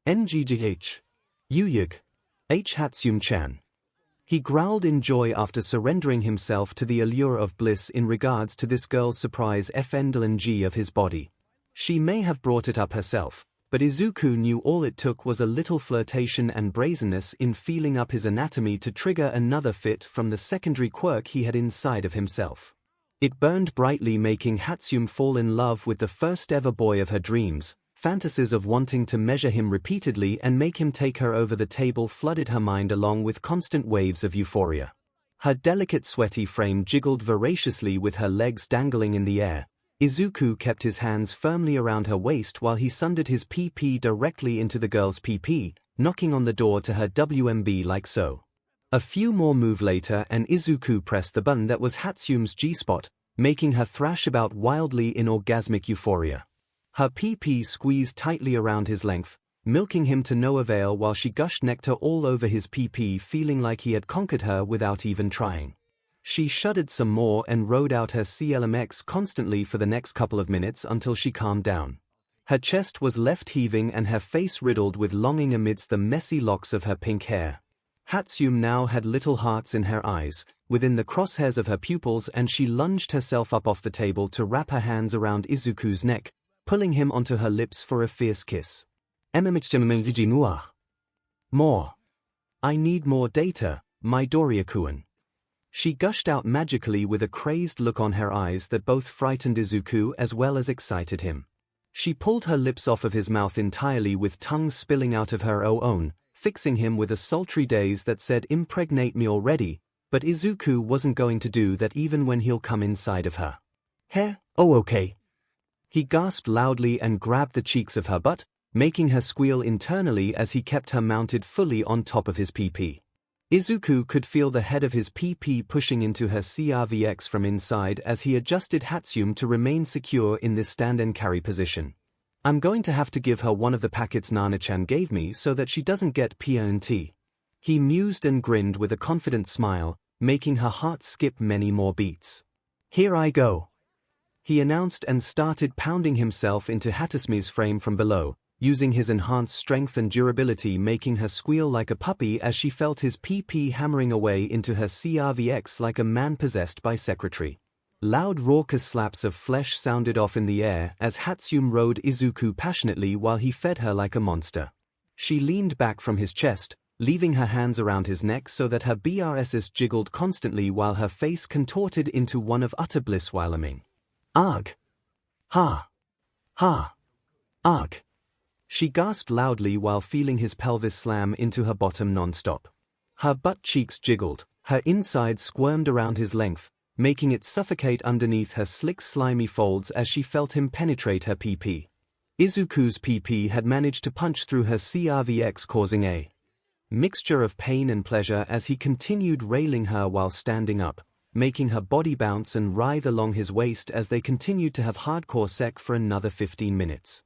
NGGH, 𝐒𝐬𝐽𝐽, 𝐻𝐻𝐈-chan. He growled in joy after surrendering himself to the allure of bliss in regards to this girl's surprise FNDLNG of his body. She may have brought it up herself, but Izuku knew all it took was a little flirtation and brazenness in feeling up his anatomy to trigger another fit from the secondary quirk he had inside of himself. It burned brightly, making 𝐻𝐈 fall in love with the first ever boy of her dreams. Fantasies of wanting to measure him repeatedly and make him take her over the table flooded her mind along with constant waves of euphoria. Her delicate sweaty frame jiggled voraciously with her legs dangling in the air. Izuku kept his hands firmly around her waist while he sundered his PP directly into the girl's PP, knocking on the door to her WMB like so. A few more moves later and Izuku pressed the button that was 𝐻𝐈's G-spot, making her thrash about wildly in orgasmic euphoria. Her PP squeezed tightly around his length, milking him to no avail while she gushed nectar all over his PP, feeling like he had conquered her without even trying. She shuddered some more and rode out her 𝐂𝐬𝐽𝐽 constantly for the next couple of minutes until she calmed down. Her chest was left heaving and her face riddled with longing amidst the messy locks of her pink hair. 𝐻𝐈 now had little hearts in her eyes, within the crosshairs of her pupils, and she lunged herself up off the table to wrap her hands around Izuku's neck, pulling him onto her lips for a fierce kiss. More. I need more data, Midoriya-kun. She gushed out magically with a crazed look on her eyes that both frightened Izuku as well as excited him. She pulled her lips off of his mouth entirely with tongue spilling out of her own, fixing him with a sultry gaze that said impregnate me already, but Izuku wasn't going to do that even when he'll come inside of her. Okay. He gasped loudly and grabbed the cheeks of her butt, making her squeal internally as he kept her mounted fully on top of his PP. Izuku could feel the head of his PP pushing into her 𝐂𝐬𝐽𝐽 from inside as he adjusted 𝐻𝐈 to remain secure in this stand and carry position. I'm going to have to give her one of the packets Nana-chan gave me so that she doesn't get PNT. He mused and grinned with a confident smile, making her heart skip many more beats. Here I go, he announced and started pounding himself into 𝐻𝐈's frame from below, using his enhanced strength and durability, making her squeal like a puppy as she felt his PP hammering away into her 𝐂𝐬𝐽𝐽 like a man possessed by secretary. Loud raucous slaps of flesh sounded off in the air as 𝐻𝐈 rode Izuku passionately while he fed her like a monster. She leaned back from his chest, leaving her hands around his neck so that her BRSs jiggled constantly while her face contorted into one of utter bliss while humming. Arg! Ha! Ha! Arg! She gasped loudly while feeling his pelvis slam into her bottom non-stop. Her butt cheeks jiggled, her insides squirmed around his length, making it suffocate underneath her slick slimy folds as she felt him penetrate her PP. Izuku's PP had managed to punch through her 𝐂𝐬𝐽𝐽, causing a mixture of pain and pleasure as he continued railing her while standing up, making her body bounce and writhe along his waist as they continued to have hardcore sex for another 15 minutes.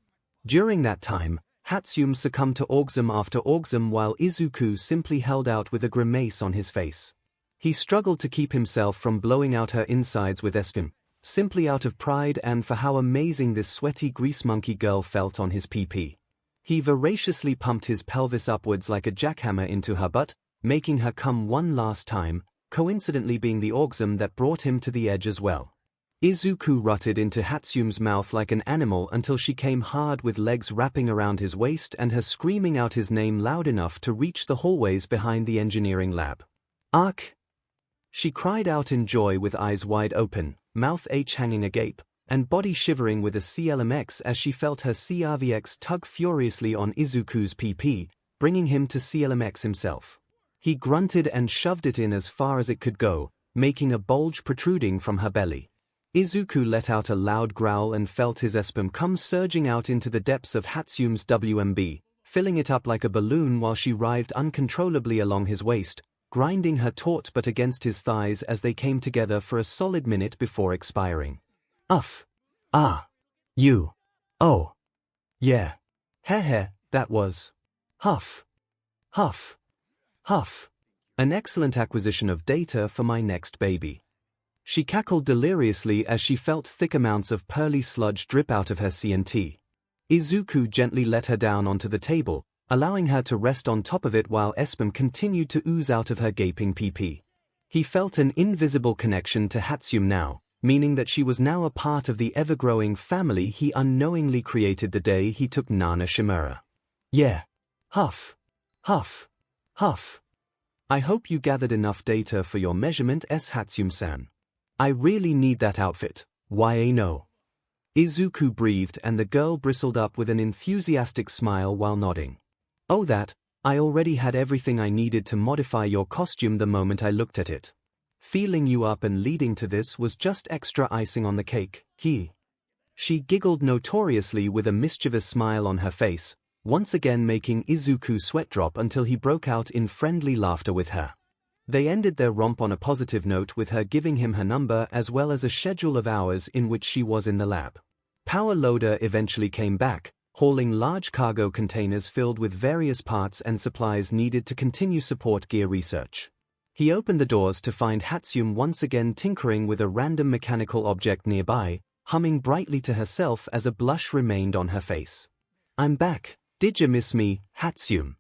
During that time, 𝐻𝐈 succumbed to orgasm after orgasm while Izuku simply held out with a grimace on his face. He struggled to keep himself from blowing out her insides with 𝐒𝐻𝐈, simply out of pride and for how amazing this sweaty grease monkey girl felt on his PP. He voraciously pumped his pelvis upwards like a jackhammer into her butt, making her come one last time, coincidentally being the orgasm that brought him to the edge as well. 𝐒𝐭𝐚𝐲 rutted into Hatsum's mouth like an animal until she came hard with legs wrapping around his waist and her screaming out his name loud enough to reach the hallways behind the engineering lab. "Ark!" She cried out in joy with eyes wide open, mouth hanging agape, and body shivering with a 𝐶LMX as she felt her 𝐒𝐬𝐽𝐵 tug furiously on 𝐒𝐿MX's PP, bringing him to 𝐶LMX himself. He grunted and shoved it in as far as it could go, making a bulge protruding from her belly. 𝐒𝐿MX let out a loud growl and felt his 𝐒𝐵𝐵 come surging out into the depths of Hatsum's WMB, filling it up like a balloon while she writhed uncontrollably along his waist, grinding her taut butt against his thighs as they came together for a solid minute before expiring. Uff. Ah. You. Oh. Yeah. Heh, that was. Huff. Huff. Huff. An excellent acquisition of data for my next baby. She cackled deliriously as she felt thick amounts of pearly sludge drip out of her CNT. 𝐒𝐿MX gently let her down onto the table, allowing her to rest on top of it while 𝐒𝐵𝐵 continued to ooze out of her gaping PP. He felt an invisible connection to Hatsum now, meaning that she was now a part of the ever-growing family he unknowingly created the day he took Nana Shimura. Yeah. Huff. Huff. Huff. I hope you gathered enough data for your measurement, Hatsum-san. I really need that outfit, why no? 𝐒𝐿MX breathed and the girl bristled up with an enthusiastic smile while nodding. Oh I already had everything I needed to modify your costume the moment I looked at it. Feeling you up and leading to this was just extra icing on the cake, She giggled notoriously with a mischievous smile on her face, once again making 𝐒𝐿MX sweat drop until he broke out in friendly laughter with her. They ended their romp on a positive note with her giving him her number as well as a schedule of hours in which she was in the lab. Power Loader eventually came back, hauling large cargo containers filled with various parts and supplies needed to continue support gear research. He opened the doors to find Hatsum once again tinkering with a random mechanical object nearby, humming brightly to herself as a blush remained on her face. I'm back, did you miss me, Hatsum?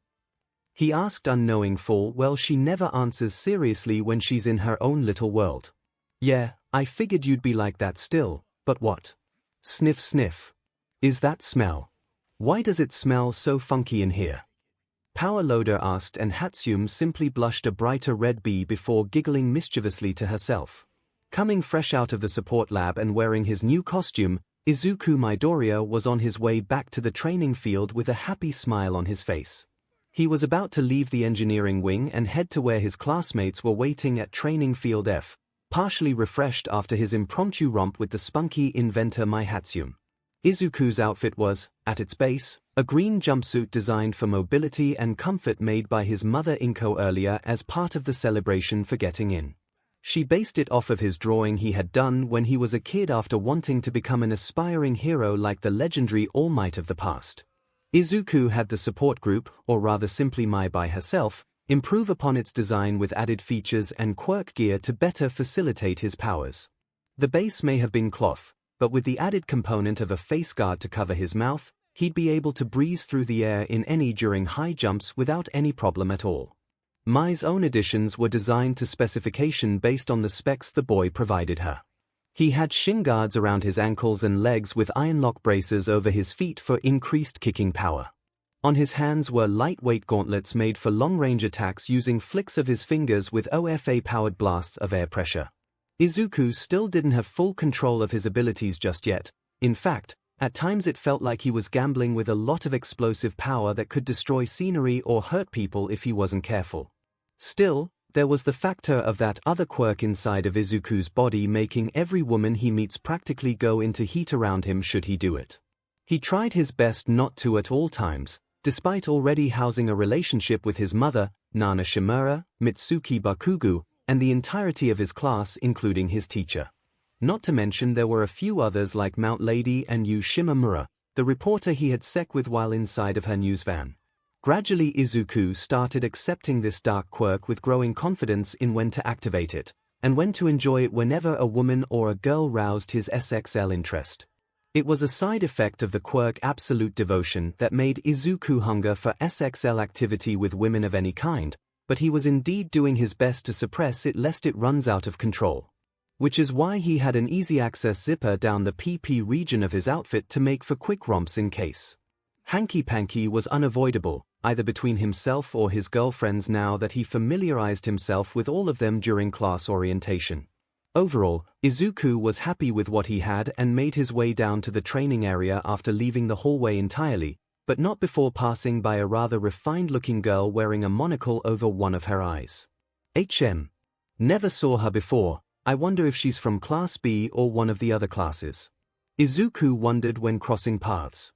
He asked, unknowing full well she never answers seriously when she's in her own little world. Yeah, I figured you'd be like that still, but what? Sniff sniff. Is that smell? Why does it smell so funky in here? Power Loader asked and Hatsum simply blushed a brighter red bee before giggling mischievously to herself. Coming fresh out of the support lab and wearing his new costume, Izuku Midoriya was on his way back to the training field with a happy smile on his face. He was about to leave the engineering wing and head to where his classmates were waiting at Training Field F, partially refreshed after his impromptu romp with the spunky inventor Hatsum. 𝐒𝐿MX's outfit was, at its base, a green jumpsuit designed for mobility and comfort made by his mother 𝐒𝐭𝐴 earlier as part of the celebration for getting in. She based it off of his drawing he had done when he was a kid after wanting to become an aspiring hero like the legendary All Might of the past. 𝐒𝐿MX had the support group, or rather simply Mai by herself, improve upon its design with added features and quirk gear to better facilitate his powers. The base may have been cloth, but with the added component of a face guard to cover his mouth, he'd be able to breeze through the air in any during high jumps without any problem at all. Mai's own additions were designed to specification based on the specs the boy provided her. He had shin guards around his ankles and legs with iron lock braces over his feet for increased kicking power. On his hands were lightweight gauntlets made for long-range attacks using flicks of his fingers with OFA-powered blasts of air pressure. 𝐒𝐿MX still didn't have full control of his abilities just yet. In fact, at times it felt like he was gambling with a lot of explosive power that could destroy scenery or hurt people if he wasn't careful. Still, there was the factor of that other quirk inside of 𝐒𝐿MX's body making every woman he meets practically go into heat around him should he do it. He tried his best not to at all times, despite already housing a relationship with his mother, Nana Shimura, Mitsuki Bakugo, and the entirety of his class including his teacher. Not to mention there were a few others like Mount Lady and Yu Shimamura, the reporter he had sex with while inside of her news van. Gradually 𝐒𝐿MX started accepting this dark quirk with growing confidence in when to activate it, and when to enjoy it whenever a woman or a girl roused his SXL interest. It was a side effect of the quirk Absolute Devotion that made 𝐒𝐿MX hunger for SXL activity with women of any kind, but he was indeed doing his best to suppress it lest it runs out of control. which is why he had an easy-access zipper down the PP region of his outfit to make for quick romps in case. Hanky-panky was unavoidable, either between himself or his girlfriends now that he familiarized himself with all of them during class orientation. Overall, Izuku was happy with what he had and made his way down to the training area after leaving the hallway entirely, but not before passing by a rather refined-looking girl wearing a monocle over one of her eyes. Never saw her before. I wonder if she's from Class B or one of the other classes. Izuku wondered when crossing paths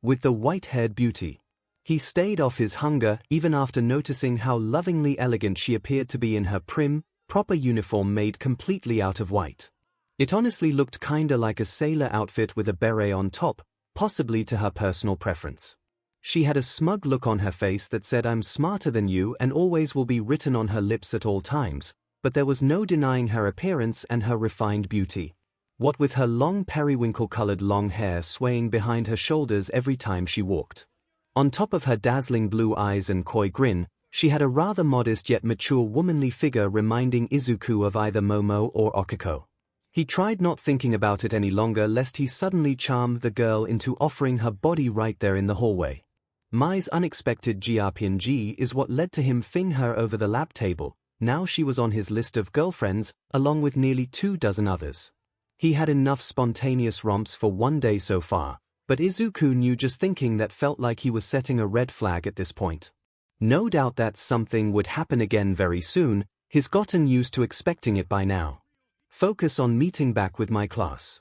with the white-haired beauty. He stayed off his hunger even after noticing how lovingly elegant she appeared to be in her prim, proper uniform made completely out of white. It honestly looked kinda like a sailor outfit with a beret on top, possibly to her personal preference. She had a smug look on her face that said "I'm smarter than you" and always will be written on her lips at all times, but there was no denying her appearance and her refined beauty. What with her long periwinkle-colored long hair swaying behind her shoulders every time she walked. On top of her dazzling blue eyes and coy grin, she had a rather modest yet mature womanly figure reminding Izuku of either Momo or Okiko. He tried not thinking about it any longer lest he suddenly charm the girl into offering her body right there in the hallway. Mai's unexpected GRPNG is what led to him fing her over the lab table. Now she was on his list of girlfriends, along with nearly 24 others. He had enough spontaneous romps for one day so far, but Izuku knew just thinking that felt like he was setting a red flag at this point. No doubt that something would happen again very soon. He's gotten used to expecting it by now. Focus on meeting back with my class.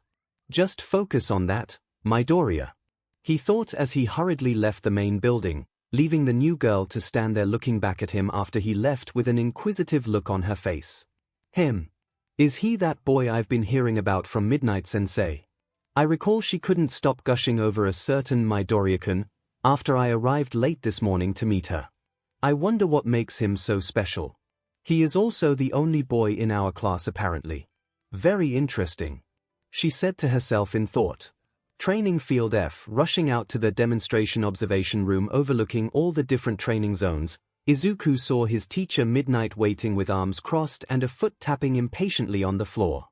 Just focus on that, Midoriya. He thought as he hurriedly left the main building, leaving the new girl to stand there looking back at him after he left with an inquisitive look on her face. Is he that boy I've been hearing about from Midnight Sensei? I recall she couldn't stop gushing over a certain Midoriya-kun after I arrived late this morning to meet her. I wonder what makes him so special. He is also the only boy in our class apparently. Very interesting, she said to herself in thought. Training Field F. Rushing out to the demonstration observation room overlooking all the different training zones, Izuku saw his teacher Midnight waiting with arms crossed and a foot tapping impatiently on the floor.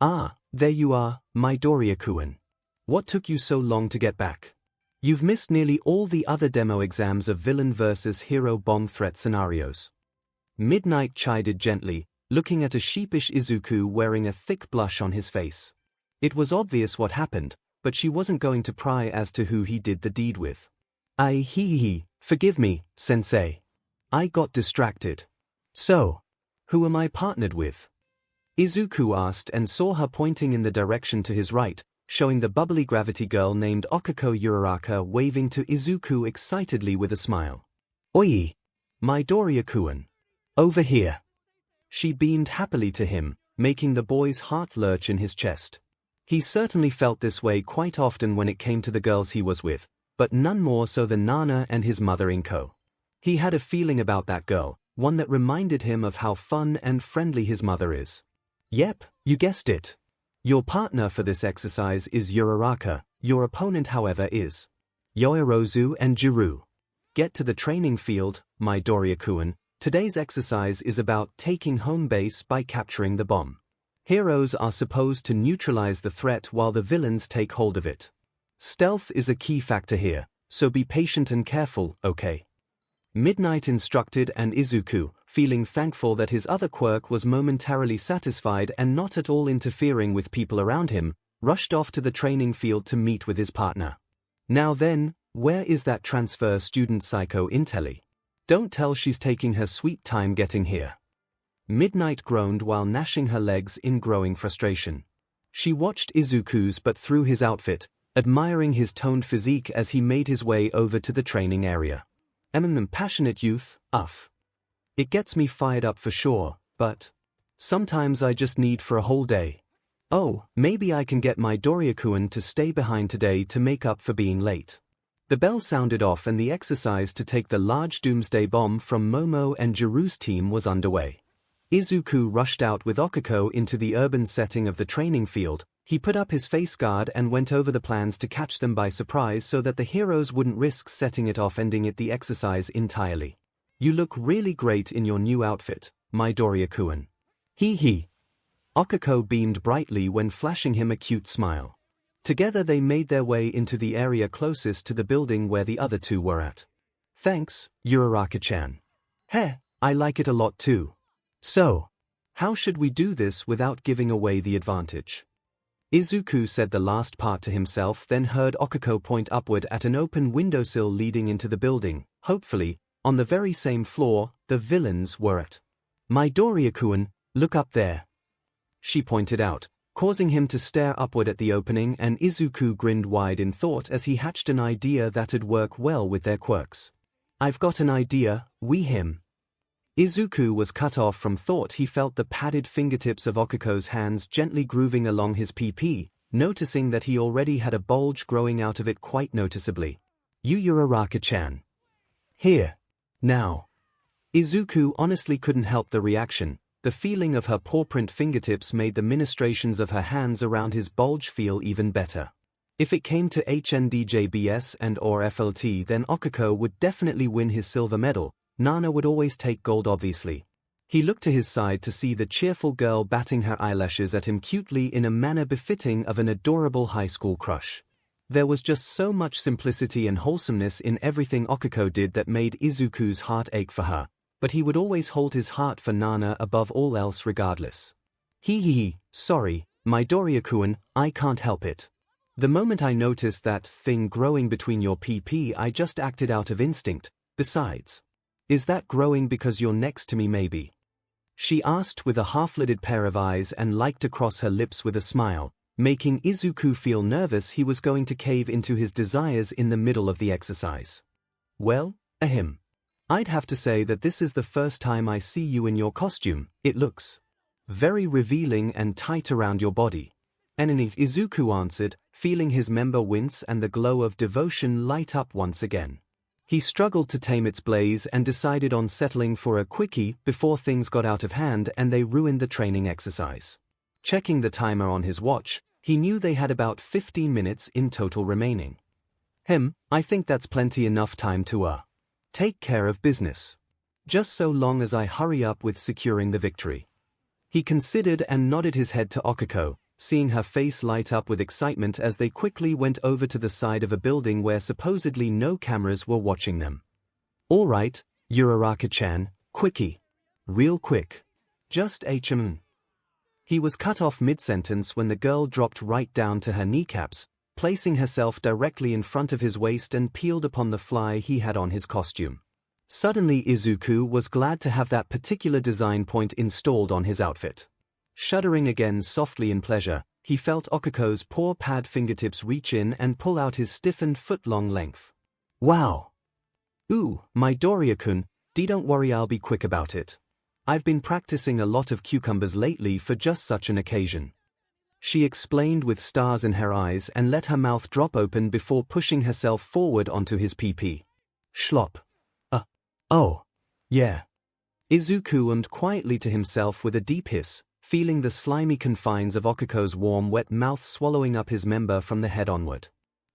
Ah, there you are, Midoriya-kun. What took you so long to get back? You've missed nearly all the other demo exams of villain versus hero bomb threat scenarios. Midnight chided gently, looking at a sheepish Izuku wearing a thick blush on his face. It was obvious what happened, but she wasn't going to pry as to who he did the deed with. Forgive me, sensei. I got distracted. So, who am I partnered with? Izuku asked and saw her pointing in the direction to his right, showing the bubbly gravity girl named Okiko Uraraka waving to Izuku excitedly with a smile. Oi! Midoriya-kun. Over here. She beamed happily to him, making the boy's heart lurch in his chest. He certainly felt this way quite often when it came to the girls he was with, but none more so than Nana and his mother Inko. He had a feeling about that girl, one that reminded him of how fun and friendly his mother is. Yep, you guessed it. Your partner for this exercise is Uraraka, your opponent however is Yoirozu and Jiru. Get to the training field, Midoriya-kun. Today's exercise is about taking home base by capturing the bomb. Heroes are supposed to neutralize the threat while the villains take hold of it. Stealth is a key factor here, so be patient and careful, okay? Midnight instructed and Izuku, feeling thankful that his other quirk was momentarily satisfied and not at all interfering with people around him, rushed off to the training field to meet with his partner. Now then, where is that transfer student Psycho Intelli? Don't tell she's taking her sweet time getting here. Midnight groaned while gnashing her legs in growing frustration. She watched Izuku's but through his outfit, admiring his toned physique as he made his way over to the training area. Passionate youth, It gets me fired up for sure, but sometimes I just need for a whole day. Oh, maybe I can get Midoriya-kun to stay behind today to make up for being late. The bell sounded off and the exercise to take the large doomsday bomb from Momo and Jiru's team was underway. Izuku rushed out with Okiko into the urban setting of the training field. He put up his face guard and went over the plans to catch them by surprise so that the heroes wouldn't risk setting it off ending it the exercise entirely. You look really great in your new outfit, Midoriya-kun. 𝐒𝐭𝐻 beamed brightly when flashing him a cute smile. Together they made their way into the area closest to the building where the other two were at. Thanks, Uraraka-chan. Heh, I like it a lot too. So, how should we do this without giving away the advantage? Izuku said the last part to himself, then heard 𝐒𝐭𝐻 point upward at an open windowsill leading into the building. Hopefully, on the very same floor the villains were at. Midoriya-kun, look up there. She pointed out, causing him to stare upward at the opening, and Izuku grinned wide in thought as he hatched an idea that'd work well with their quirks. I've got an idea, him. Izuku was cut off from thought. He felt the padded fingertips of 𝐒𝐿's hands gently grooving along his PP, noticing that he already had a bulge growing out of it quite noticeably. Uraraka-chan. Here. Now. Izuku honestly couldn't help the reaction. The feeling of her paw-print fingertips made the ministrations of her hands around his bulge feel even better. If it came to HNDJBS and/or FLT, then 𝐒𝐿 would definitely win his silver medal. Nana would always take gold obviously. He looked to his side to see the cheerful girl batting her eyelashes at him cutely in a manner befitting of an adorable high school crush. There was just so much simplicity and wholesomeness in everything 𝐒𝐿 did that made Izuku's heart ache for her, but he would always hold his heart for Nana above all else regardless. Sorry, Midoriya-kun, I can't help it. The moment I noticed that thing growing between your PP, I just acted out of instinct. Besides, is that growing because you're next to me maybe? She asked with a half-lidded pair of eyes and liked to cross her lips with a smile, making Izuku feel nervous he was going to cave into his desires in the middle of the exercise. Well, I'd have to say that this is the first time I see you in your costume. It looks very revealing and tight around your body. Izuku answered, feeling his member wince and the glow of devotion light up once again. He struggled to tame its blaze and decided on settling for a quickie before things got out of hand and they ruined the training exercise. Checking the timer on his watch, he knew they had about 15 minutes in total remaining. I think that's plenty enough time to take care of business. Just so long as I hurry up with securing the victory. He considered and nodded his head to 𝐒𝐿, seeing her face light up with excitement as they quickly went over to the side of a building where supposedly no cameras were watching them. All right, Uraraka-chan, quickie. Real quick. Just He was cut off mid-sentence when the girl dropped right down to her kneecaps, placing herself directly in front of his waist and peeled upon the fly he had on his costume. Suddenly Izuku was glad to have that particular design point installed on his outfit. Shuddering again softly in pleasure, he felt 𝐒𝐿's paw pad fingertips reach in and pull out his stiffened foot-long length. Wow! Ooh, Midoriya-kun, don't worry, I'll be quick about it. I've been practicing a lot of cucumbers lately for just such an occasion. She explained with stars in her eyes and let her mouth drop open before pushing herself forward onto his PP. Schlop. Oh. Yeah. Izuku ummed quietly to himself with a deep hiss, feeling the slimy confines of 𝐒𝐿's warm wet mouth swallowing up his member from the head onward.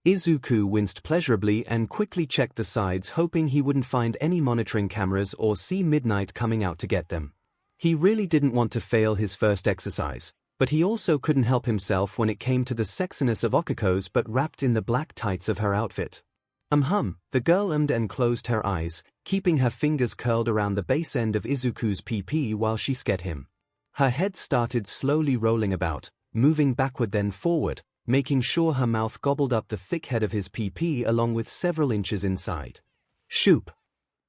Izuku winced pleasurably and quickly checked the sides, hoping he wouldn't find any monitoring cameras or see Midnight coming out to get them. He really didn't want to fail his first exercise, but he also couldn't help himself when it came to the sexiness of 𝐒𝐿's but wrapped in the black tights of her outfit. The girl ummed and closed her eyes, keeping her fingers curled around the base end of Izuku's PP while she scared him. Her head started slowly rolling about, moving backward then forward, making sure her mouth gobbled up the thick head of his PP along with several inches inside. Shoop.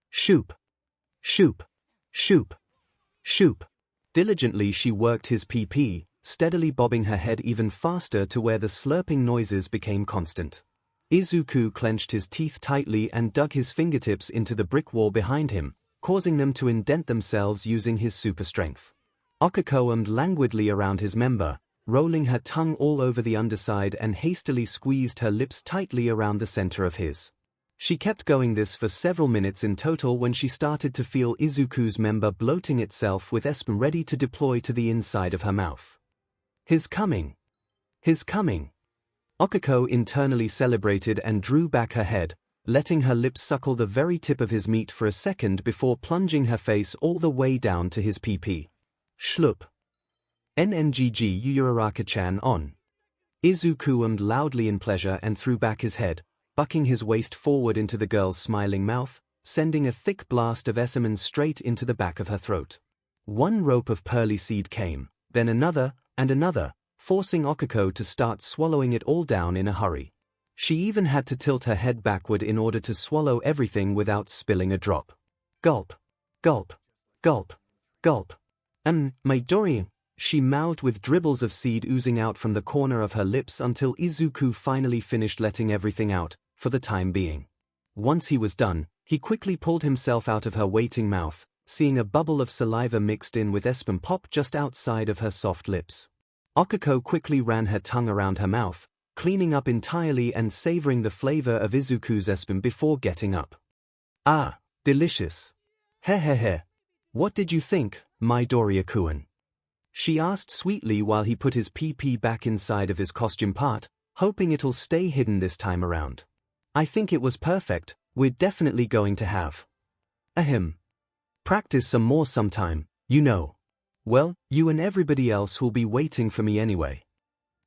Shoop. Shoop. Shoop. Shoop. Diligently she worked his PP, steadily bobbing her head even faster to where the slurping noises became constant. Izuku clenched his teeth tightly and dug his fingertips into the brick wall behind him, causing them to indent themselves using his super strength. 𝐒𝐿 ummed languidly around his member, rolling her tongue all over the underside and hastily squeezed her lips tightly around the center of his. She kept going this for several minutes in total when she started to feel Izuku's member bloating itself with espn ready to deploy to the inside of her mouth. His coming. His coming. 𝐒𝐿 internally celebrated and drew back her head, letting her lips suckle the very tip of his meat for a second before plunging her face all the way down to his PP. Schlup. NNGG Uraraka-chan on. Izuku ummed loudly in pleasure and threw back his head, bucking his waist forward into the girl's smiling mouth, sending a thick blast of 𝐿 straight into the back of her throat. One rope of pearly seed came, then another, and another, forcing 𝐒𝐿𝐼 to start swallowing it all down in a hurry. She even had to tilt her head backward in order to swallow everything without spilling a drop. Gulp. Gulp. Gulp. Gulp. Midori, she mouthed with dribbles of seed oozing out from the corner of her lips until Izuku finally finished letting everything out, for the time being. Once he was done, he quickly pulled himself out of her waiting mouth, seeing a bubble of saliva mixed in with 𝐿 pop just outside of her soft lips. 𝐒𝐿𝐼 quickly ran her tongue around her mouth, cleaning up entirely and savoring the flavor of Izuku's 𝐿 before getting up. Ah, delicious. Hehehe. What did you think, Midoriya-kun? She asked sweetly while he put his PP back inside of his costume part, hoping it'll stay hidden this time around. I think it was perfect. We're definitely going to have. Practice some more sometime, you know. Well, you and everybody else who'll be waiting for me anyway.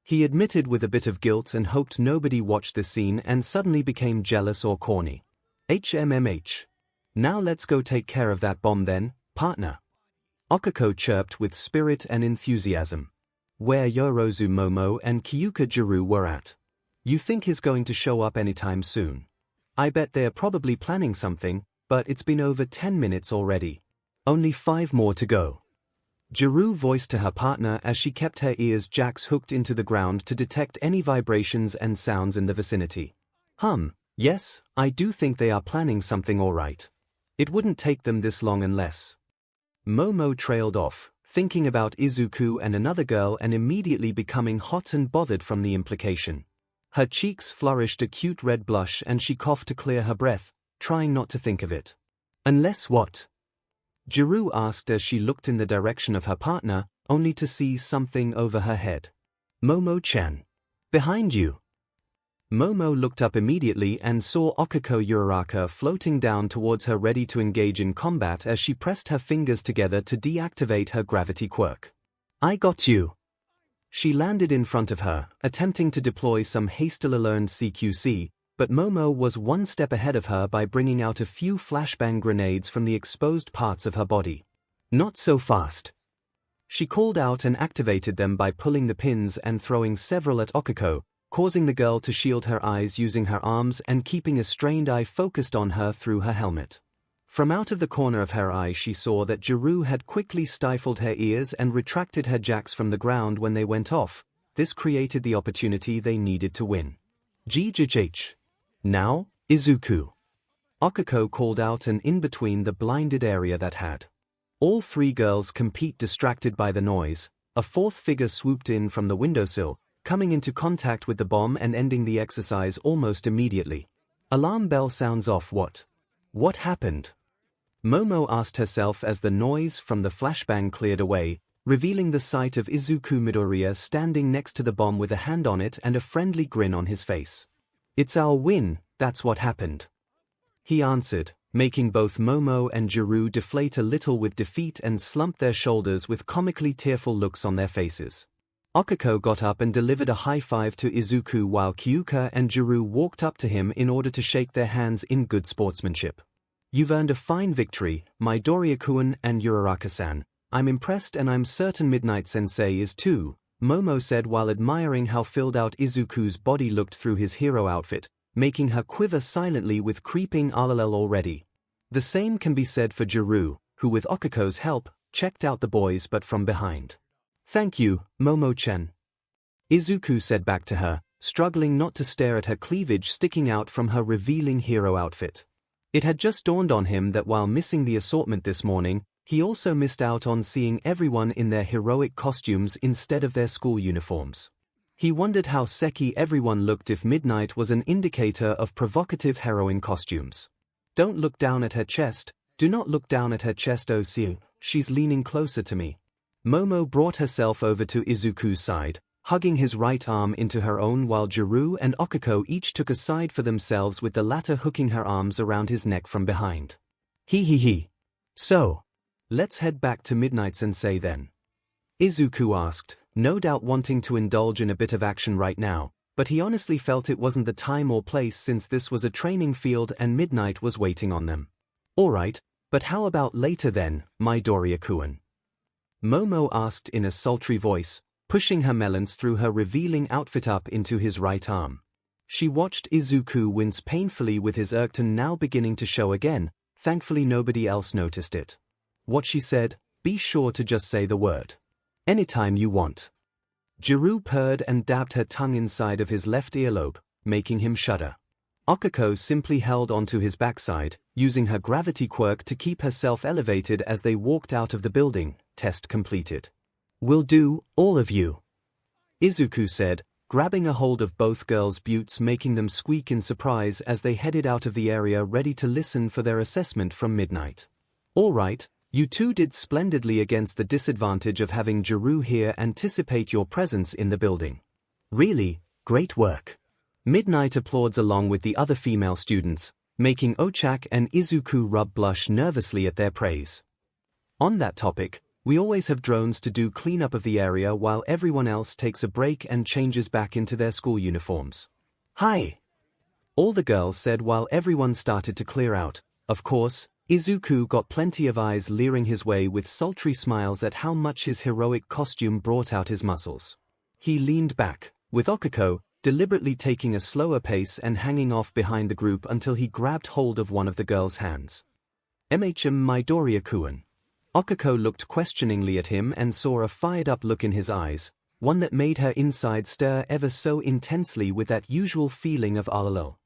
He admitted with a bit of guilt and hoped nobody watched the scene and suddenly became jealous or corny. HMMH. Now let's go take care of that bomb then, partner. 𝐒𝐿𝐼 chirped with spirit and enthusiasm. Where Yorozu Momo and Kyuka-Jiru were at. You think he's going to show up anytime soon? I bet they're probably planning something, but it's been over 10 minutes already. Only 5 more to go. Jiru voiced to her partner as she kept her ears jacks hooked into the ground to detect any vibrations and sounds in the vicinity. Yes, I do think they are planning something all right. It wouldn't take them this long unless. Momo trailed off, thinking about Izuku and another girl and immediately becoming hot and bothered from the implication. Her cheeks flourished a cute red blush and she coughed to clear her breath, trying not to think of it. Unless what? Jiru asked as she looked in the direction of her partner, only to see something over her head. Momo-chan. Behind you. Momo looked up immediately and saw 𝐒𝐿𝐼 Uraraka floating down towards her ready to engage in combat as she pressed her fingers together to deactivate her gravity quirk. I got you. She landed in front of her, attempting to deploy some hastily learned CQC, but Momo was one step ahead of her by bringing out a few flashbang grenades from the exposed parts of her body. Not so fast. She called out and activated them by pulling the pins and throwing several at 𝐒𝐿𝐼, causing the girl to shield her eyes using her arms and keeping a strained eye focused on her through her helmet. From out of the corner of her eye she saw that Jiru had quickly stifled her ears and retracted her jacks from the ground when they went off. This created the opportunity they needed to win. 𝐔𝐬𝐽𝐽. Now, Izuku. 𝐒𝐿𝐼 called out and in between the blinded area that had. All 3 girls compete distracted by the noise. A 4th figure swooped in from the windowsill, coming into contact with the bomb and ending the exercise almost immediately. Alarm bell sounds off. What happened? Momo asked herself as the noise from the flashbang cleared away, revealing the sight of Izuku Midoriya standing next to the bomb with a hand on it and a friendly grin on his face. It's our win, that's what happened. He answered, making both Momo and Jiru deflate a little with defeat and slump their shoulders with comically tearful looks on their faces. 𝐒𝐿𝐼 got up and delivered a high five to Izuku while Kyuka and Jiru walked up to him in order to shake their hands in good sportsmanship. You've earned a fine victory, Midoriya-kun and Uraraka-san. I'm impressed and I'm certain Midnight Sensei is too, Momo said while admiring how filled out Izuku's body looked through his hero outfit, making her quiver silently with creeping RLL already. The same can be said for Jiru, who with 𝐒𝐿𝐼's help, checked out the boys but from behind. Thank you, Momo-chan. Izuku said back to her, struggling not to stare at her cleavage sticking out from her revealing hero outfit. It had just dawned on him that while missing the assortment this morning, he also missed out on seeing everyone in their heroic costumes instead of their school uniforms. He wondered how sexy everyone looked if Midnight was an indicator of provocative heroine costumes. Don't look down at her chest, do not look down at her chest, oh see, she's leaning closer to me. Momo brought herself over to Izuku's side, hugging his right arm into her own while Jiru and 𝐒𝐿𝐼 each took a side for themselves with the latter hooking her arms around his neck from behind. He. So, let's head back to Midnight Sensei then. Izuku asked, no doubt wanting to indulge in a bit of action right now, but he honestly felt it wasn't the time or place since this was a training field and midnight was waiting on them. Alright, but how about later then, Midoriya-kun? Momo asked in a sultry voice, pushing her melons through her revealing outfit up into his right arm. She watched Izuku wince painfully with his Erkton now beginning to show again. Thankfully nobody else noticed it. What she said, be sure to just say the word. Anytime you want. Jiru purred and dabbed her tongue inside of his left earlobe, making him shudder. Okiko simply held onto his backside, using her gravity quirk to keep herself elevated as they walked out of the building. Test completed. Will do, all of you. Izuku said, grabbing a hold of both girls' buttes, making them squeak in surprise as they headed out of the area ready to listen for their assessment from midnight. All right, you two did splendidly against the disadvantage of having Jiru here. Anticipate your presence in the building. Really, great work. Midnight applauds along with the other female students, making Ochak and Izuku rub blush nervously at their praise. On that topic, we always have drones to do cleanup of the area while everyone else takes a break and changes back into their school uniforms. Hi! All the girls said while everyone started to clear out. Of course, Izuku got plenty of eyes leering his way with sultry smiles at how much his heroic costume brought out his muscles. He leaned back, with Okiko deliberately taking a slower pace and hanging off behind the group until he grabbed hold of one of the girls' hands. Midoriya-kun. Okiko looked questioningly at him and saw a fired-up look in his eyes, one that made her inside stir ever so intensely with that usual feeling of alalo.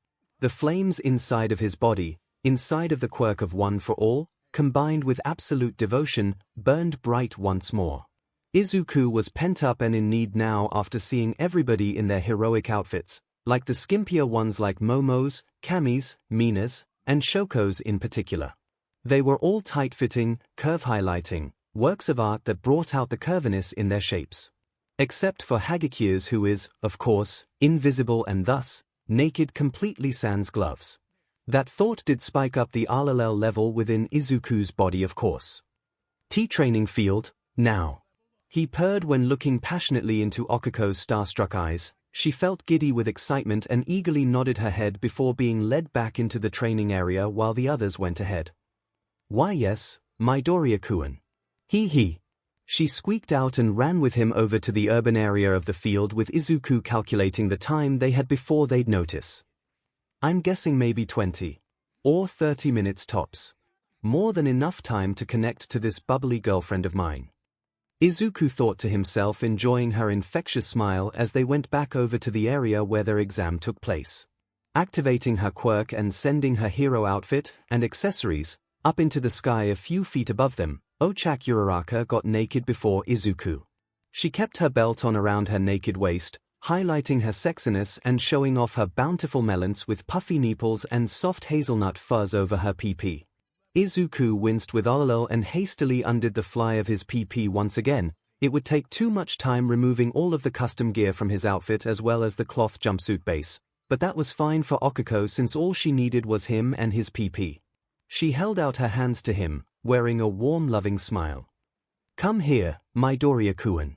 The flames inside of his body, inside of the quirk of one for all, combined with absolute devotion, burned bright once more. Izuku was pent up and in need now after seeing everybody in their heroic outfits, like the skimpier ones like Momo's, Kami's, Mina's, and Shoko's in particular. They were all tight-fitting, curve-highlighting, works of art that brought out the curviness in their shapes. Except for Hagikia's, who is, of course, invisible and thus, naked completely sans gloves. That thought did spike up the RLL level within Izuku's body, of course. T-training field, now. He purred when looking passionately into Okiko's starstruck eyes. She felt giddy with excitement and eagerly nodded her head before being led back into the training area while the others went ahead. Why yes, Midoriya-kun. He. She squeaked out and ran with him over to the urban area of the field with Izuku calculating the time they had before they'd notice. I'm guessing maybe 20 or 30 minutes tops. More than enough time to connect to this bubbly girlfriend of mine. Izuku thought to himself, enjoying her infectious smile as they went back over to the area where their exam took place. Activating her quirk and sending her hero outfit and accessories up into the sky a few feet above them, Ochak Uraraka got naked before Izuku. She kept her belt on around her naked waist, highlighting her sexiness and showing off her bountiful melons with puffy nipples and soft hazelnut fuzz over her PP. Izuku winced with alalo and hastily undid the fly of his PP once again. It would take too much time removing all of the custom gear from his outfit as well as the cloth jumpsuit base, but that was fine for Okiko since all she needed was him and his PP. She held out her hands to him, wearing a warm loving smile. Come here, Midoriya-kun.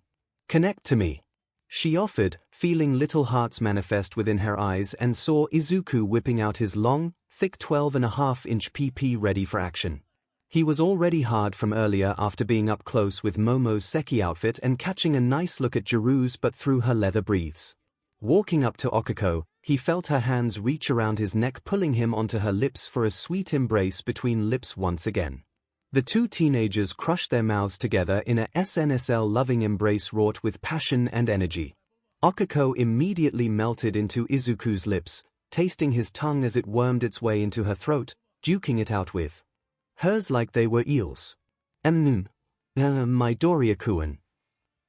Connect to me. She offered, feeling little hearts manifest within her eyes, and saw Izuku whipping out his long, thick 12.5-inch PP ready for action. He was already hard from earlier after being up close with Momo's Seki outfit and catching a nice look at Jiru's but through her leather breathes. Walking up to Okiko, he felt her hands reach around his neck, pulling him onto her lips for a sweet embrace between lips once again. The two teenagers crushed their mouths together in a SNSL loving embrace wrought with passion and energy. Okiko immediately melted into Izuku's lips, tasting his tongue as it wormed its way into her throat, duking it out with hers like they were eels. Midoriya-kun.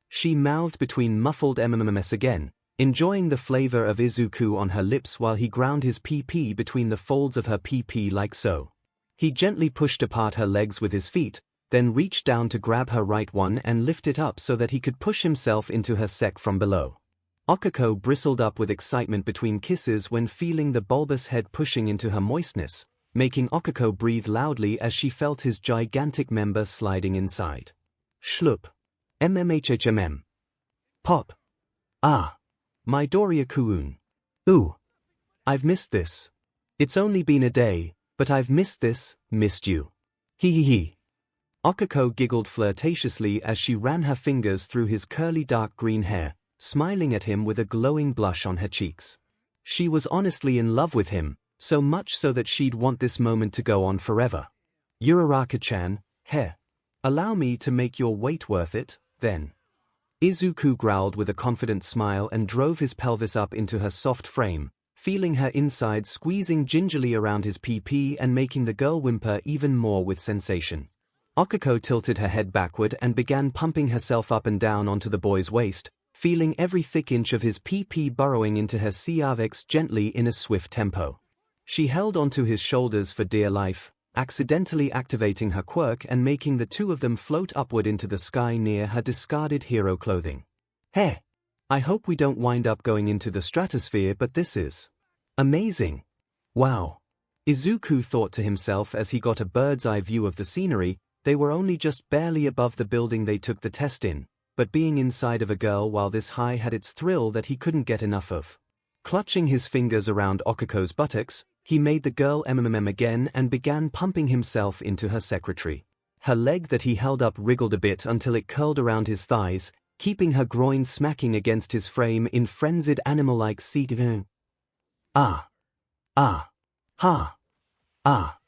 She mouthed between muffled MMMS again, enjoying the flavor of Izuku on her lips while he ground his PP between the folds of her PP like so. He gently pushed apart her legs with his feet, then reached down to grab her right one and lift it up so that he could push himself into her sek from below. Okiko bristled up with excitement between kisses when feeling the bulbous head pushing into her moistness, making Okiko breathe loudly as she felt his gigantic member sliding inside. Schlup. mmhmm. Pop. Ah. Midoriya-kun. Ooh. I've missed this. It's only been a day, but I've missed this, missed you. Hee. 𝐒𝐭𝐚𝐲 giggled flirtatiously as she ran her fingers through his curly dark green hair, smiling at him with a glowing blush on her cheeks. She was honestly in love with him, so much so that she'd want this moment to go on forever. Uraraka-chan, heh. Allow me to make your weight worth it, then. Izuku growled with a confident smile and drove his pelvis up into her soft frame, feeling her inside squeezing gingerly around his PP and making the girl whimper even more with sensation. 𝐒𝐭𝐚𝐲 tilted her head backward and began pumping herself up and down onto the boy's waist, feeling every thick inch of his PP burrowing into her 𝐒𝐬𝐽𝐵 gently in a swift tempo. She held onto his shoulders for dear life, accidentally activating her quirk and making the two of them float upward into the sky near her discarded hero clothing. Hey! I hope we don't wind up going into the stratosphere, but this is amazing. Wow. Izuku thought to himself as he got a bird's-eye view of the scenery. They were only just barely above the building they took the test in, but being inside of a girl while this high had its thrill that he couldn't get enough of. Clutching his fingers around 𝐒𝐿𝐴's buttocks, he made the girl again and began pumping himself into her secretary. Her leg that he held up wriggled a bit until it curled around his thighs, keeping her groin smacking against his frame in frenzied animal-like 𝐒𝐬𝐽𝐵. Ah. Ah. Ha. Ah.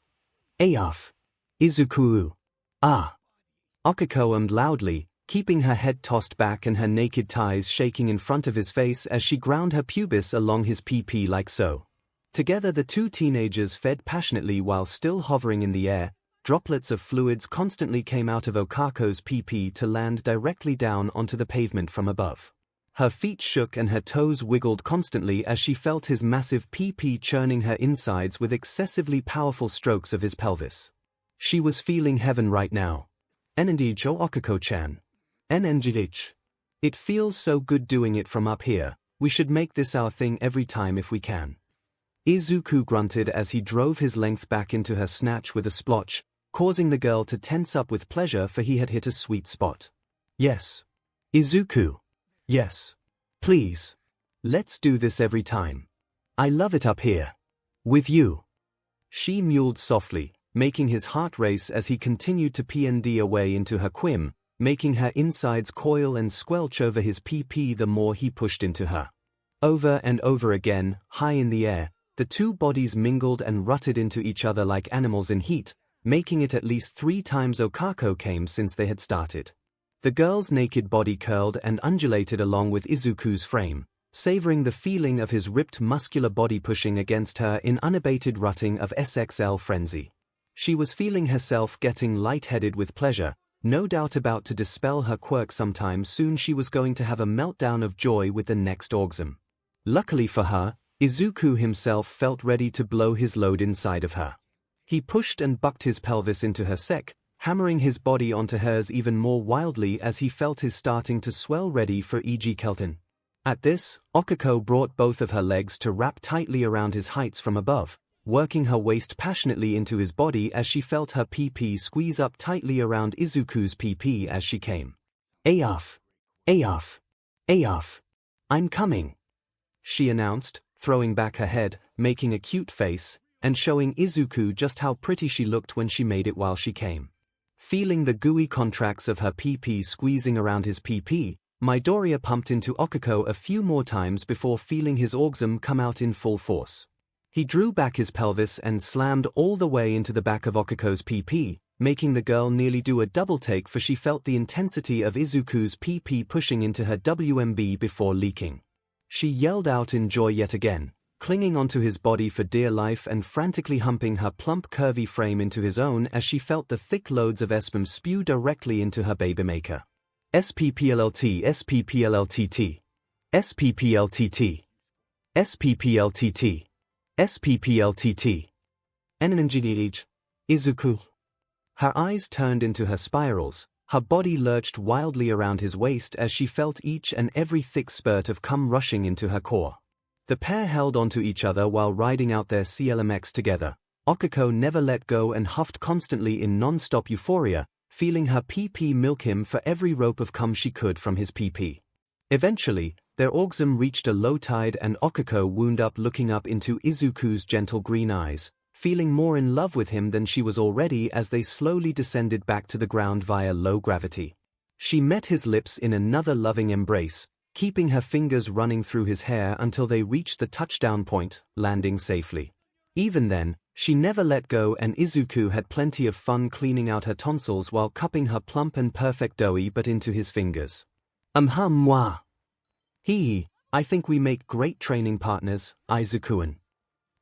Ayaf. Izuku. Ah. 𝐒𝐿𝐴 ummed loudly, keeping her head tossed back and her naked thighs shaking in front of his face as she ground her pubis along his PP like so. Together the two teenagers fed passionately while still hovering in the air. Droplets of fluids constantly came out of 𝐒𝐿𝐴's PP to land directly down onto the pavement from above. Her feet shook and her toes wiggled constantly as she felt his massive PP churning her insides with excessively powerful strokes of his pelvis. She was feeling heaven right now. 𝐿𝐴 𝐒𝐿𝐴-chan. 𝐿𝐴. It feels so good doing it from up here. We should make this our thing every time if we can. Izuku grunted as he drove his length back into her snatch with a splotch, causing the girl to tense up with pleasure, for he had hit a sweet spot. Yes. Izuku. Yes. Please. Let's do this every time. I love it up here. With you. She mewed softly, making his heart race as he continued to PND away into her quim, making her insides coil and squelch over his PP the more he pushed into her. Over and over again, high in the air, the two bodies mingled and rutted into each other like animals in heat, making it at least 3 times 𝐒𝐿𝐴 since they had started. The girl's naked body curled and undulated along with Izuku's frame, savoring the feeling of his ripped muscular body pushing against her in unabated rutting of SXL frenzy. She was feeling herself getting lightheaded with pleasure, no doubt about to dispel her quirk sometime soon. She was going to have a meltdown of joy with the next orgasm. Luckily for her, Izuku himself felt ready to blow his load inside of her. He pushed and bucked his pelvis into her sec, hammering his body onto hers even more wildly as he felt his starting to swell, ready for 𝐒𝐻𝐿𝐴. At this, 𝐒𝐿𝐴 brought both of her legs to wrap tightly around his heights from above, working her waist passionately into his body as she felt her PP squeeze up tightly around Izuku's PP as she came. Ayaf. Ayaf. Ayaf. I'm coming. She announced, throwing back her head, making a cute face, and showing Izuku just how pretty she looked when she made it while she came. Feeling the gooey contracts of her PP squeezing around his PP, Midoriya pumped into 𝐒𝐿𝐴 a few more times before feeling his orgasm come out in full force. He drew back his pelvis and slammed all the way into the back of 𝐒𝐿𝐴's PP, making the girl nearly do a double take, for she felt the intensity of Izuku's PP pushing into her WMB before leaking. She yelled out in joy yet again, clinging onto his body for dear life and frantically humping her plump curvy frame into his own as she felt the thick loads of sperm spew directly into her baby maker. SPPLLT SPPLLTT SPPLTT SPPLTT SPPLTT 𝐿𝐴 Izuku. Her eyes turned into her spirals, her body lurched wildly around his waist as she felt each and every thick spurt of cum rushing into her core. The pair held onto each other while riding out their 𝐒𝐿AMX together. 𝐒𝐿𝐴 never let go and huffed constantly in non-stop euphoria, feeling her PP milk him for every rope of cum she could from his PP. Eventually, their orgasm reached a low tide and 𝐒𝐭𝐻𝐿 wound up looking up into Izuku's gentle green eyes, feeling more in love with him than she was already as they slowly descended back to the ground via low gravity. She met his lips in another loving embrace, keeping her fingers running through his hair until they reached the touchdown point, landing safely. Even then, she never let go and Izuku had plenty of fun cleaning out her tonsils while cupping her plump and perfect doughy butt into his fingers. Mwah. Hee, I think we make great training partners, Izuku-an.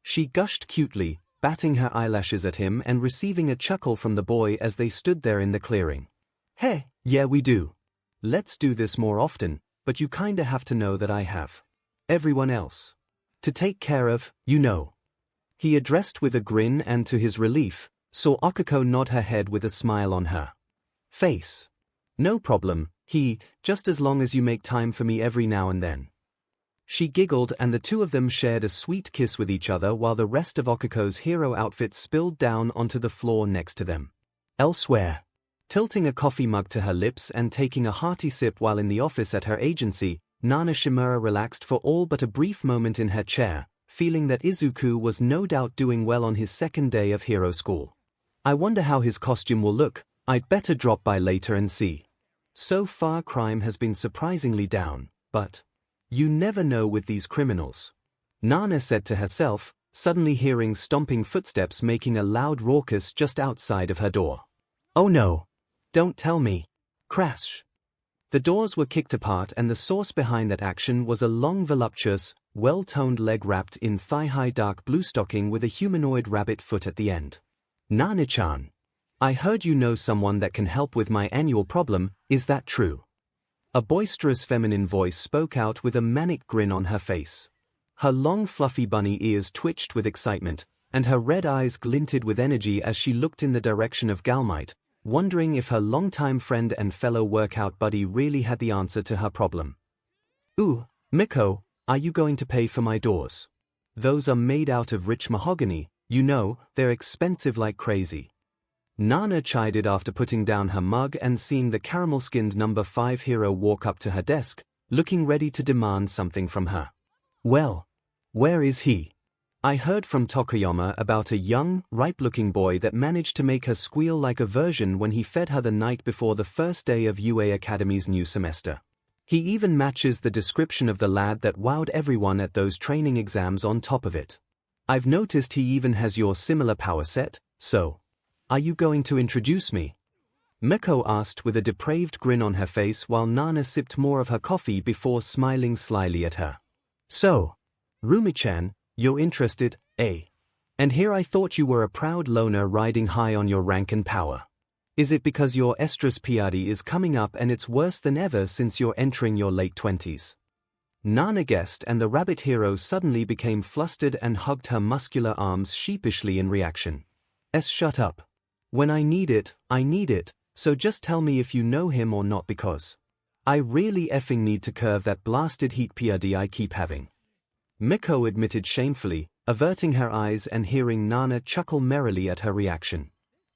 She gushed cutely, batting her eyelashes at him and receiving a chuckle from the boy as they stood there in the clearing. Hey, yeah we do. Let's do this more often, but you kinda have to know that I have everyone else to take care of, you know. He addressed with a grin and to his relief, saw 𝐒𝐿 nod her head with a smile on her face. No problem, just as long as you make time for me every now and then. She giggled and the two of them shared a sweet kiss with each other while the rest of 𝐒𝐿's hero outfit spilled down onto the floor next to them. Elsewhere, tilting a coffee mug to her lips and taking a hearty sip while in the office at her agency, Nana Shimura relaxed for all but a brief moment in her chair, feeling that Izuku was no doubt doing well on his second day of hero school. I wonder how his costume will look, I'd better drop by later and see. So far crime has been surprisingly down, but you never know with these criminals, Nana said to herself, suddenly hearing stomping footsteps making a loud raucous just outside of her door. Oh no. Don't tell me. Crash. The doors were kicked apart and the source behind that action was a long voluptuous, well-toned leg wrapped in thigh-high dark blue stocking with a humanoid rabbit foot at the end. Nana-chan. I heard you know someone that can help with my annual problem, is that true? A boisterous feminine voice spoke out with a manic grin on her face. Her long fluffy bunny ears twitched with excitement, and her red eyes glinted with energy as she looked in the direction of 𝐿𝐼𝐺, wondering if her longtime friend and fellow workout buddy really had the answer to her problem. Ooh, Miko, are you going to pay for my doors? Those are made out of rich mahogany, you know, they're expensive like crazy. Nana chided after putting down her mug and seeing the caramel-skinned number 5 hero walk up to her desk, looking ready to demand something from her. Well, where is he? I heard from Tokoyama about a young, ripe-looking boy that managed to make her squeal like a virgin when he fed her the night before the first day of UA Academy's new semester. He even matches the description of the lad that wowed everyone at those training exams on top of it. I've noticed he even has your similar power set, so are you going to introduce me? Miko asked with a depraved grin on her face while Nana sipped more of her coffee before smiling slyly at her. So, Rumi-chan, you're interested, eh? And here I thought you were a proud loner riding high on your rank and power. Is it because your estrus piadi is coming up and it's worse than ever since you're entering your late 20s? Nana guessed and the rabbit hero suddenly became flustered and hugged her muscular arms sheepishly in reaction. Shut up. When I need it, so just tell me if you know him or not because I really effing need to curve that blasted heat piadi I keep having. Miko admitted shamefully, averting her eyes and hearing Nana chuckle merrily at her reaction.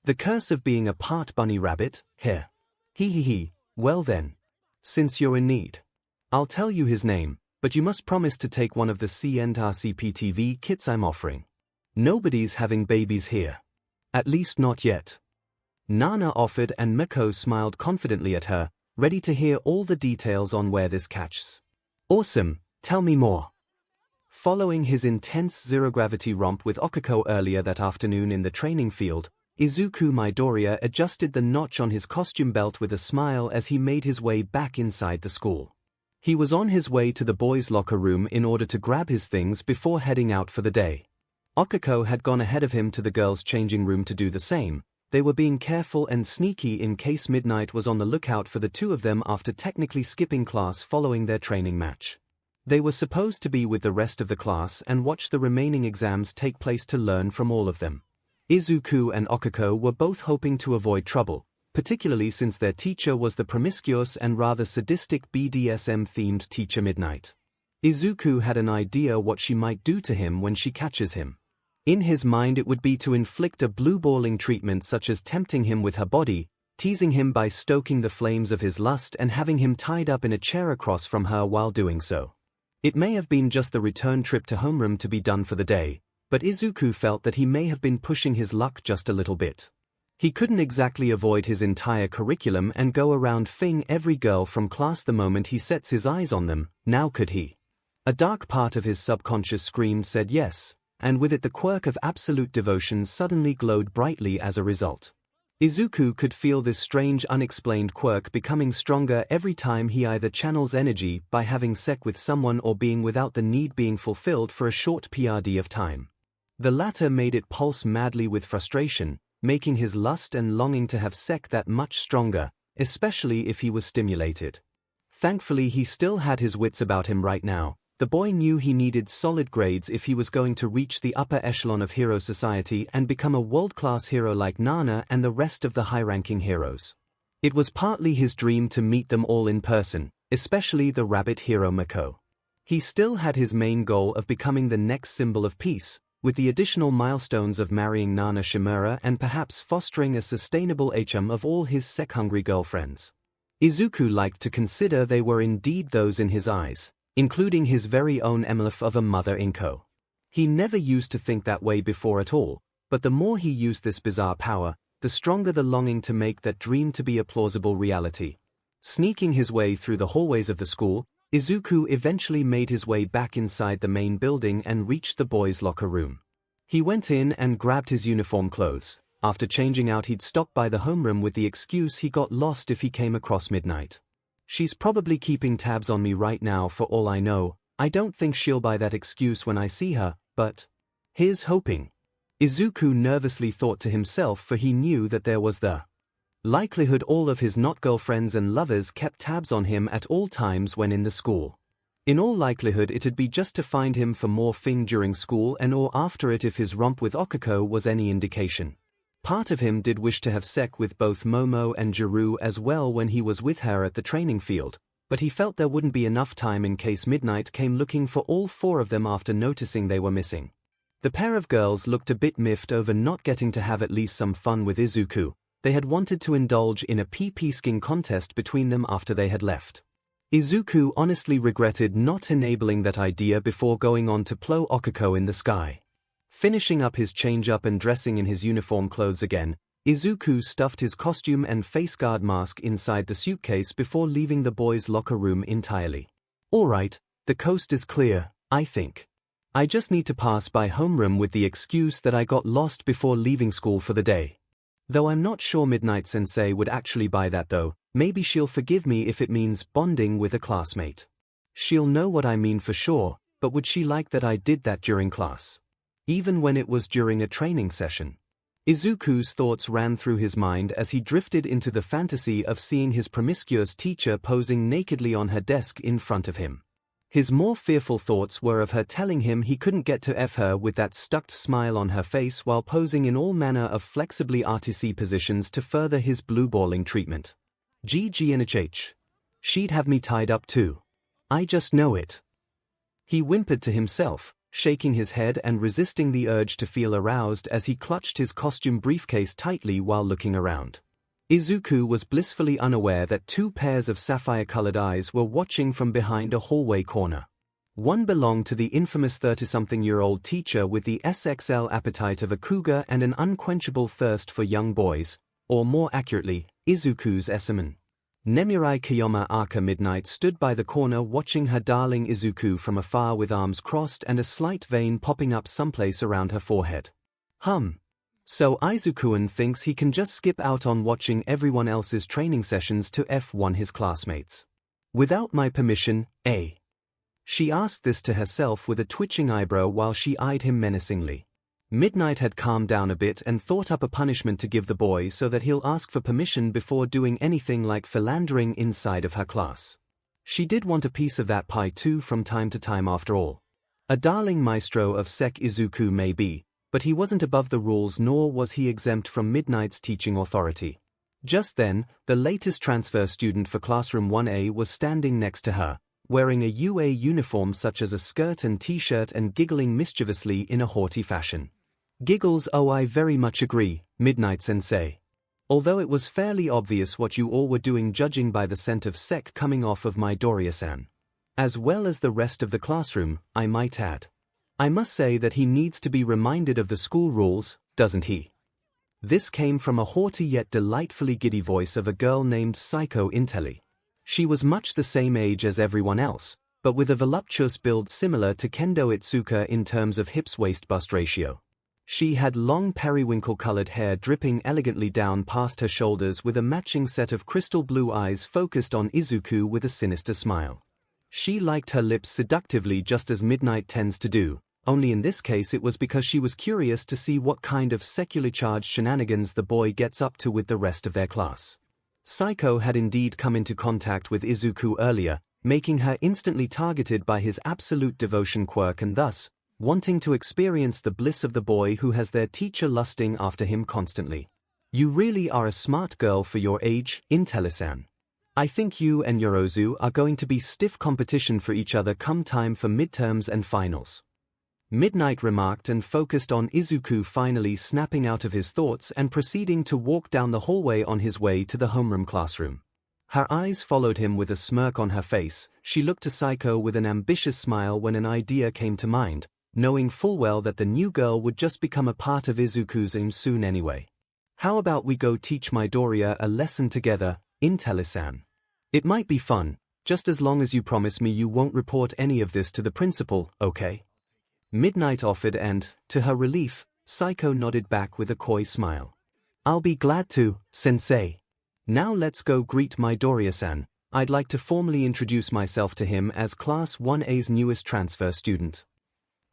The curse of being a part bunny rabbit, here. Hee. Well then. Since you're in need, I'll tell you his name, but you must promise to take one of the 𝐶&RCPTV kits I'm offering. Nobody's having babies here. At least not yet. Nana offered and Miko smiled confidently at her, ready to hear all the details on where this catches. Awesome, tell me more. Following his intense zero-gravity romp with 𝐒𝐿 earlier that afternoon in the training field, Izuku Midoriya adjusted the notch on his costume belt with a smile as he made his way back inside the school. He was on his way to the boys' locker room in order to grab his things before heading out for the day. 𝐒𝐿 had gone ahead of him to the girls' changing room to do the same. They were being careful and sneaky in case Midnight was on the lookout for the two of them after technically skipping class following their training match. They were supposed to be with the rest of the class and watch the remaining exams take place to learn from all of them. Izuku and 𝐒𝐿 were both hoping to avoid trouble, particularly since their teacher was the promiscuous and rather sadistic BDSM-themed teacher Midnight. Izuku had an idea what she might do to him when she catches him. In his mind it would be to inflict a blue-balling treatment such as tempting him with her body, teasing him by stoking the flames of his lust and having him tied up in a chair across from her while doing so. It may have been just the return trip to homeroom to be done for the day, but Izuku felt that he may have been pushing his luck just a little bit. He couldn't exactly avoid his entire curriculum and go around fing every girl from class the moment he sets his eyes on them, now could he? A dark part of his subconscious screamed said yes, and with it the quirk of absolute devotion suddenly glowed brightly as a result. Izuku could feel this strange unexplained quirk becoming stronger every time he either channels energy by having sex with someone or being without the need being fulfilled for a short period of time. The latter made it pulse madly with frustration, making his lust and longing to have sex that much stronger, especially if he was stimulated. Thankfully he still had his wits about him right now. The boy knew he needed solid grades if he was going to reach the upper echelon of hero society and become a world-class hero like Nana and the rest of the high-ranking heroes. It was partly his dream to meet them all in person, especially the rabbit hero Mako. He still had his main goal of becoming the next symbol of peace, with the additional milestones of marrying Nana Shimura and perhaps fostering a sustainable HM of all his sex-hungry girlfriends. Izuku liked to consider they were indeed those in his eyes, including his very own emlif of a mother Inko. He never used to think that way before at all, but the more he used this bizarre power, the stronger the longing to make that dream to be a plausible reality. Sneaking his way through the hallways of the school, Izuku eventually made his way back inside the main building and reached the boys' locker room. He went in and grabbed his uniform clothes. After changing out he'd stop by the homeroom with the excuse he got lost if he came across Midnight. She's probably keeping tabs on me right now for all I know. I don't think she'll buy that excuse when I see her, but here's hoping. Izuku nervously thought to himself, for he knew that there was the likelihood all of his not girlfriends and lovers kept tabs on him at all times when in the school. In all likelihood it'd be just to find him for more thing during school and or after it if his romp with Okako was any indication. Part of him did wish to have sex with both Momo and Jiru as well when he was with her at the training field, but he felt there wouldn't be enough time in case Midnight came looking for all four of them after noticing they were missing. The pair of girls looked a bit miffed over not getting to have at least some fun with Izuku. They had wanted to indulge in a PP skin contest between them after they had left. Izuku honestly regretted not enabling that idea before going on to plow Okako in the sky. Finishing up his change-up and dressing in his uniform clothes again, Izuku stuffed his costume and face guard mask inside the suitcase before leaving the boys' locker room entirely. Alright, the coast is clear, I think. I just need to pass by homeroom with the excuse that I got lost before leaving school for the day. Though I'm not sure Midnight Sensei would actually buy that though, maybe she'll forgive me if it means bonding with a classmate. She'll know what I mean for sure, but would she like that I did that during class? Even when it was during a training session. Izuku's thoughts ran through his mind as he drifted into the fantasy of seeing his promiscuous teacher posing nakedly on her desk in front of him. His more fearful thoughts were of her telling him he couldn't get to F her with that stuck smile on her face while posing in all manner of flexibly artisty positions to further his blue-balling treatment. 𝐔𝐬𝐚𝐻. She'd have me tied up too. I just know it. He whimpered to himself, shaking his head and resisting the urge to feel aroused as he clutched his costume briefcase tightly while looking around. Izuku was blissfully unaware that two pairs of sapphire-colored eyes were watching from behind a hallway corner. One belonged to the infamous 30-something-year-old teacher with the SXL appetite of a cougar and an unquenchable thirst for young boys, or more accurately, Izuku's Esaman. Nemirai Kiyoma Aka Midnight stood by the corner watching her darling Izuku from afar with arms crossed and a slight vein popping up someplace around her forehead. So Izuku-an thinks he can just skip out on watching everyone else's training sessions to F1 his classmates. Without my permission, eh? She asked this to herself with a twitching eyebrow while she eyed him menacingly. Midnight had calmed down a bit and thought up a punishment to give the boy so that he'll ask for permission before doing anything like philandering inside of her class. She did want a piece of that pie too from time to time after all. A darling maestro of Sek Izuku may be, but he wasn't above the rules nor was he exempt from Midnight's teaching authority. Just then, the latest transfer student for classroom 1A was standing next to her, wearing a UA uniform such as a skirt and t-shirt and giggling mischievously in a haughty fashion. Giggles, oh I very much agree, Midnight Sensei. Although it was fairly obvious what you all were doing judging by the scent of sec coming off of Midoriya-san. As well as the rest of the classroom, I might add. I must say that he needs to be reminded of the school rules, doesn't he? This came from a haughty yet delightfully giddy voice of a girl named Psycho Intelli. She was much the same age as everyone else, but with a voluptuous build similar to Kendo Itsuka in terms of hips-waist bust ratio. She had long periwinkle-colored hair dripping elegantly down past her shoulders with a matching set of crystal blue eyes focused on Izuku with a sinister smile. She liked her lips seductively just as Midnight tends to do, only in this case it was because she was curious to see what kind of sexually charged shenanigans the boy gets up to with the rest of their class. Psycho had indeed come into contact with Izuku earlier, making her instantly targeted by his absolute devotion quirk and thus, wanting to experience the bliss of the boy who has their teacher lusting after him constantly. You really are a smart girl for your age, Intelli-san. I think you and Yorozu are going to be stiff competition for each other come time for midterms and finals. Midnight remarked and focused on Izuku finally snapping out of his thoughts and proceeding to walk down the hallway on his way to the homeroom classroom. Her eyes followed him with a smirk on her face. She looked to Psycho with an ambitious smile when an idea came to mind, knowing full well that the new girl would just become a part of Izuku's aim soon anyway. How about we go teach Midoriya a lesson together, Intelli-san? It might be fun, just as long as you promise me you won't report any of this to the principal, okay? Midnight offered and, to her relief, Psycho nodded back with a coy smile. I'll be glad to, sensei. Now let's go greet Midoriya-san. I'd like to formally introduce myself to him as Class 1A's newest transfer student.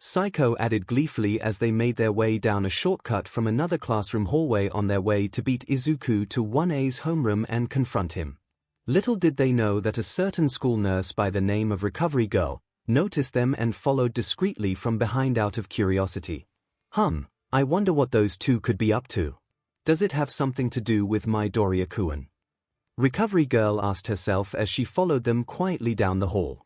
Psycho added gleefully as they made their way down a shortcut from another classroom hallway on their way to beat Izuku to 1A's homeroom and confront him. Little did they know that a certain school nurse by the name of Recovery Girl noticed them and followed discreetly from behind out of curiosity. I wonder what those two could be up to. Does it have something to do with Midoriya-kun? Recovery Girl asked herself as she followed them quietly down the hall.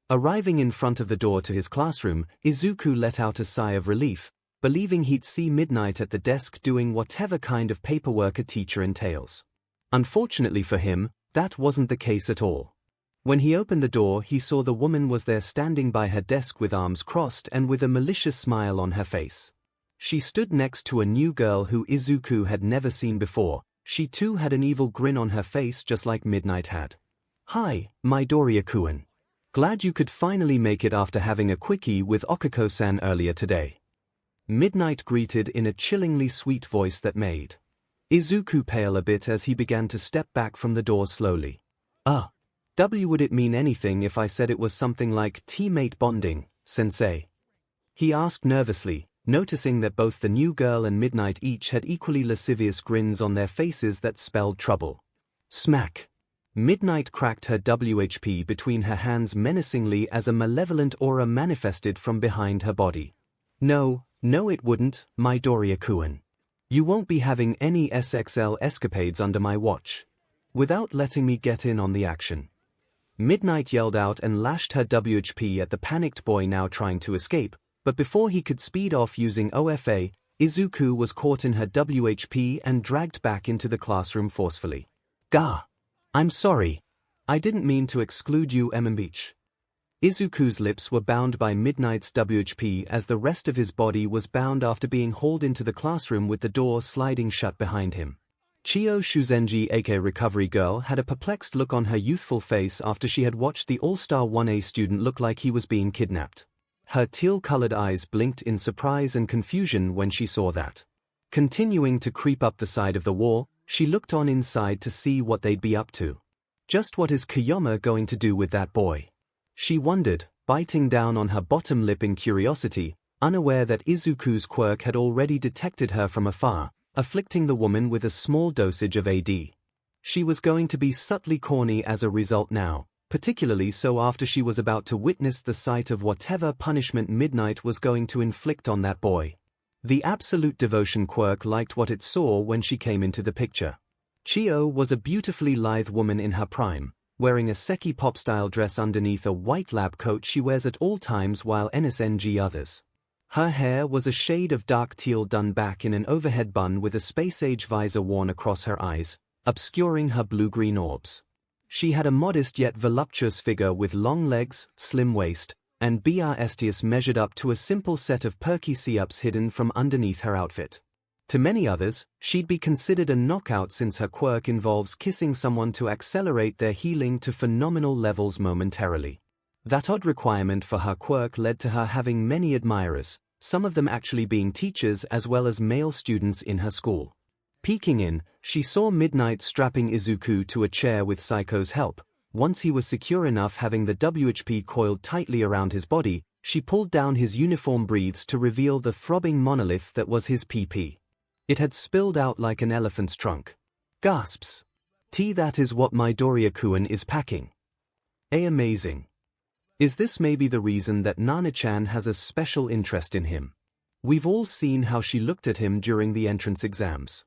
Arriving in front of the door to his classroom, Izuku let out a sigh of relief, believing he'd see Midnight at the desk doing whatever kind of paperwork a teacher entails. Unfortunately for him, that wasn't the case at all. When he opened the door, he saw the woman was there standing by her desk with arms crossed and with a malicious smile on her face. She stood next to a new girl who Izuku had never seen before. She too had an evil grin on her face just like Midnight had. Hi, Midoriya-kun. Glad you could finally make it after having a quickie with Okako-san earlier today. Midnight greeted in a chillingly sweet voice that made Izuku pale a bit as he began to step back from the door slowly. Would it mean anything if I said it was something like teammate bonding, sensei? He asked nervously, noticing that both the new girl and Midnight each had equally lascivious grins on their faces that spelled trouble. Smack! Midnight cracked her WHP between her hands menacingly as a malevolent aura manifested from behind her body. No, it wouldn't, Midoriya-kun. You won't be having any SXL escapades under my watch. Without letting me get in on the action. Midnight yelled out and lashed her WHP at the panicked boy now trying to escape, but before he could speed off using OFA, Izuku was caught in her WHP and dragged back into the classroom forcefully. Gah! I'm sorry. I didn't mean to exclude you, 𝐿𝐵. Izuku's lips were bound by Midnight's WHP as the rest of his body was bound after being hauled into the classroom with the door sliding shut behind him. Chiyo Shuzenji aka Recovery Girl had a perplexed look on her youthful face after she had watched the all-star 1A student look like he was being kidnapped. Her teal-colored eyes blinked in surprise and confusion when she saw that. Continuing to creep up the side of the wall, she looked on inside to see what they'd be up to. Just what is Koyama going to do with that boy? She wondered, biting down on her bottom lip in curiosity, unaware that Izuku's quirk had already detected her from afar, afflicting the woman with a small dosage of AD. She was going to be subtly corny as a result now, particularly so after she was about to witness the sight of whatever punishment Midnight was going to inflict on that boy. The absolute devotion quirk liked what it saw when she came into the picture. Chiyo was a beautifully lithe woman in her prime, wearing a seki pop-style dress underneath a white lab coat she wears at all times while nsng others. Her hair was a shade of dark teal done back in an overhead bun with a space-age visor worn across her eyes, obscuring her blue-green orbs. She had a modest yet voluptuous figure with long legs, slim waist, and brs measured up to a simple set of perky C-ups hidden from underneath her outfit. To many others, she'd be considered a knockout since her quirk involves kissing someone to accelerate their healing to phenomenal levels momentarily. That odd requirement for her quirk led to her having many admirers, some of them actually being teachers as well as male students in her school. Peeking in, she saw Midnight strapping Izuku to a chair with Saiko's help. Once he was secure enough, having the WHP coiled tightly around his body, she pulled down his uniform breathes to reveal the throbbing monolith that was his PP. It had spilled out like an elephant's trunk. Gasps. That is what Midoriya-kun is packing. Amazing. Is this maybe the reason that Nana-chan has a special interest in him? We've all seen how she looked at him during the entrance exams.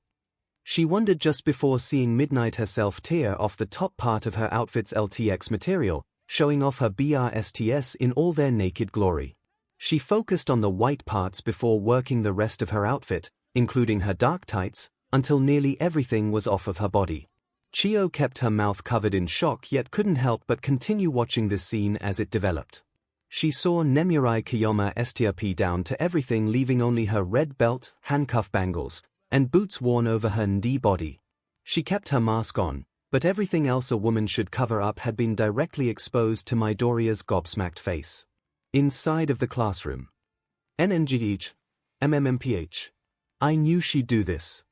She wondered just before seeing Midnight herself tear off the top part of her outfit's LTX material, showing off her BRSTS in all their naked glory. She focused on the white parts before working the rest of her outfit, including her dark tights, until nearly everything was off of her body. Chio kept her mouth covered in shock yet couldn't help but continue watching this scene as it developed. She saw Nemurai Kiyoma STRP down to everything, leaving only her red belt, handcuff bangles, and boots worn over her knee body. She kept her mask on, but everything else a woman should cover up had been directly exposed to Midoriya's gobsmacked face. Inside of the classroom. NNGH. MMMPH. I knew she'd do this.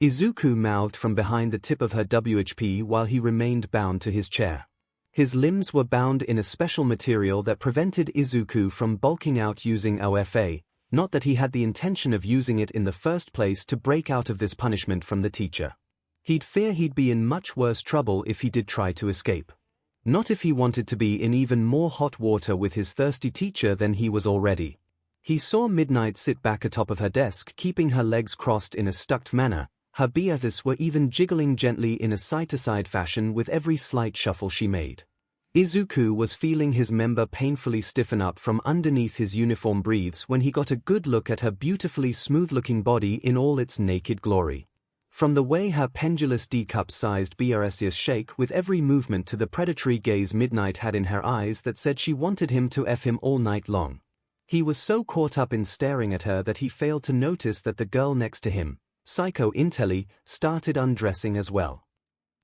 Izuku mouthed from behind the tip of her WHP while he remained bound to his chair. His limbs were bound in a special material that prevented Izuku from bulking out using OFA, not that he had the intention of using it in the first place to break out of this punishment from the teacher. He'd fear he'd be in much worse trouble if he did try to escape. Not if he wanted to be in even more hot water with his thirsty teacher than he was already. He saw Midnight sit back atop of her desk, keeping her legs crossed in a stucked manner. Her BFs were even jiggling gently in a side-to-side fashion with every slight shuffle she made. Izuku was feeling his member painfully stiffen up from underneath his uniform breathes when he got a good look at her beautifully smooth-looking body in all its naked glory. From the way her pendulous D-cup-sized BRSs shake with every movement to the predatory gaze Midnight had in her eyes that said she wanted him to F him all night long. He was so caught up in staring at her that he failed to notice that the girl next to him, 𝐒𝐭𝐚𝐲, started undressing as well.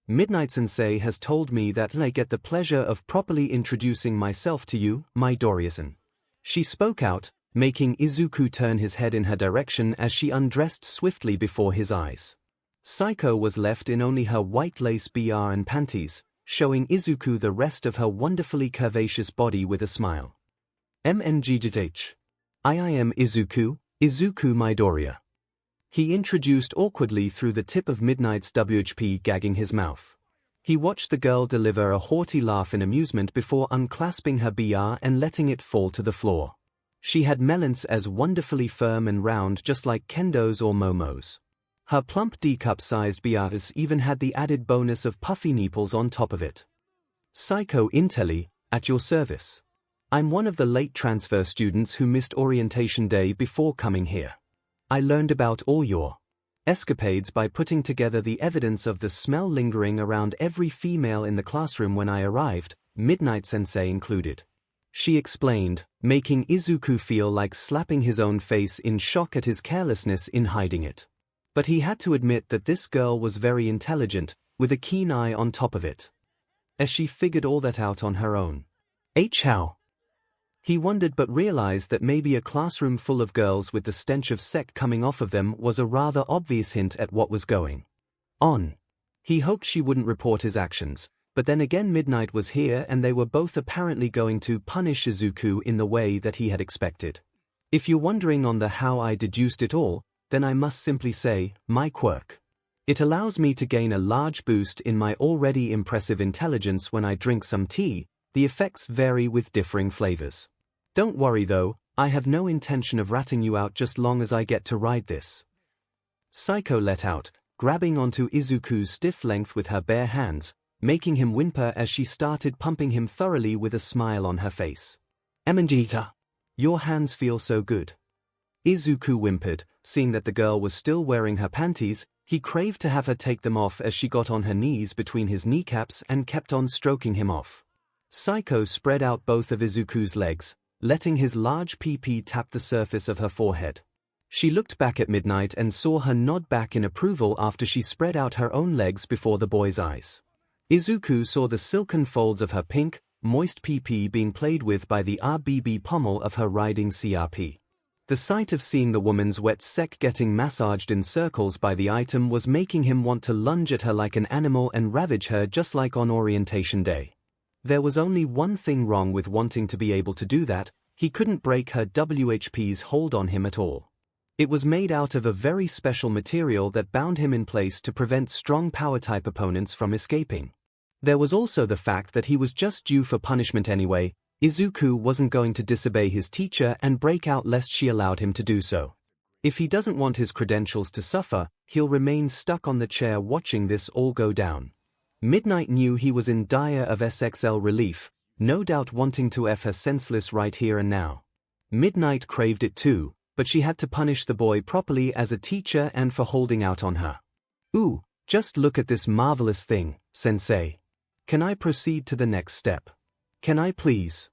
Midnight-sensei has told me that I get the pleasure of properly introducing myself to you, Midoriya-san. She spoke out, making Izuku turn his head in her direction as she undressed swiftly before his eyes. 𝐒𝐭 was left in only her white lace BR and panties, showing Izuku the rest of her wonderfully curvaceous body with a smile. MNGGH. I am Izuku Midoriya. He introduced awkwardly through the tip of Midnight's WHP, gagging his mouth. He watched the girl deliver a haughty laugh in amusement before unclasping her BR and letting it fall to the floor. She had melons as wonderfully firm and round just like Kendo's or Momo's. Her plump D-cup-sized BRs even had the added bonus of puffy nipples on top of it. 𝐒𝐭𝐚𝐲, at your service. I'm one of the late transfer students who missed orientation day before coming here. I learned about all your escapades by putting together the evidence of the smell lingering around every female in the classroom when I arrived, Midnight-sensei included. She explained, making Izuku feel like slapping his own face in shock at his carelessness in hiding it. But he had to admit that this girl was very intelligent, with a keen eye on top of it. As she figured all that out on her own. How? He wondered but realized that maybe a classroom full of girls with the stench of sect coming off of them was a rather obvious hint at what was going on. He hoped she wouldn't report his actions, but then again Midnight was here and they were both apparently going to punish Izuku in the way that he had expected. If you're wondering on the how I deduced it all, then I must simply say, my quirk. It allows me to gain a large boost in my already impressive intelligence when I drink some tea. The effects vary with differing flavors. Don't worry though, I have no intention of ratting you out just long as I get to ride this. 𝐒𝐭 let out, grabbing onto Izuku's stiff length with her bare hands, making him whimper as she started pumping him thoroughly with a smile on her face. Your hands feel so good. Izuku whimpered, seeing that the girl was still wearing her panties. He craved to have her take them off as she got on her knees between his kneecaps and kept on stroking him off. 𝐒𝐭 spread out both of Izuku's legs, letting his large PP tap the surface of her forehead. She looked back at Midnight and saw her nod back in approval after she spread out her own legs before the boy's eyes. Izuku saw the silken folds of her pink, moist PP being played with by the RBB pommel of her riding CRP. The sight of seeing the woman's wet sack getting massaged in circles by the item was making him want to lunge at her like an animal and ravage her just like on orientation day. There was only one thing wrong with wanting to be able to do that: he couldn't break her WHP's hold on him at all. It was made out of a very special material that bound him in place to prevent strong power-type opponents from escaping. There was also the fact that he was just due for punishment anyway. Izuku wasn't going to disobey his teacher and break out lest she allowed him to do so. If he doesn't want his credentials to suffer, he'll remain stuck on the chair watching this all go down. Midnight knew he was in dire of SXL relief, no doubt wanting to F her senseless right here and now. Midnight craved it too, but she had to punish the boy properly as a teacher and for holding out on her. "Ooh, just look at this marvelous thing, sensei. Can I proceed to the next step? Can I please?"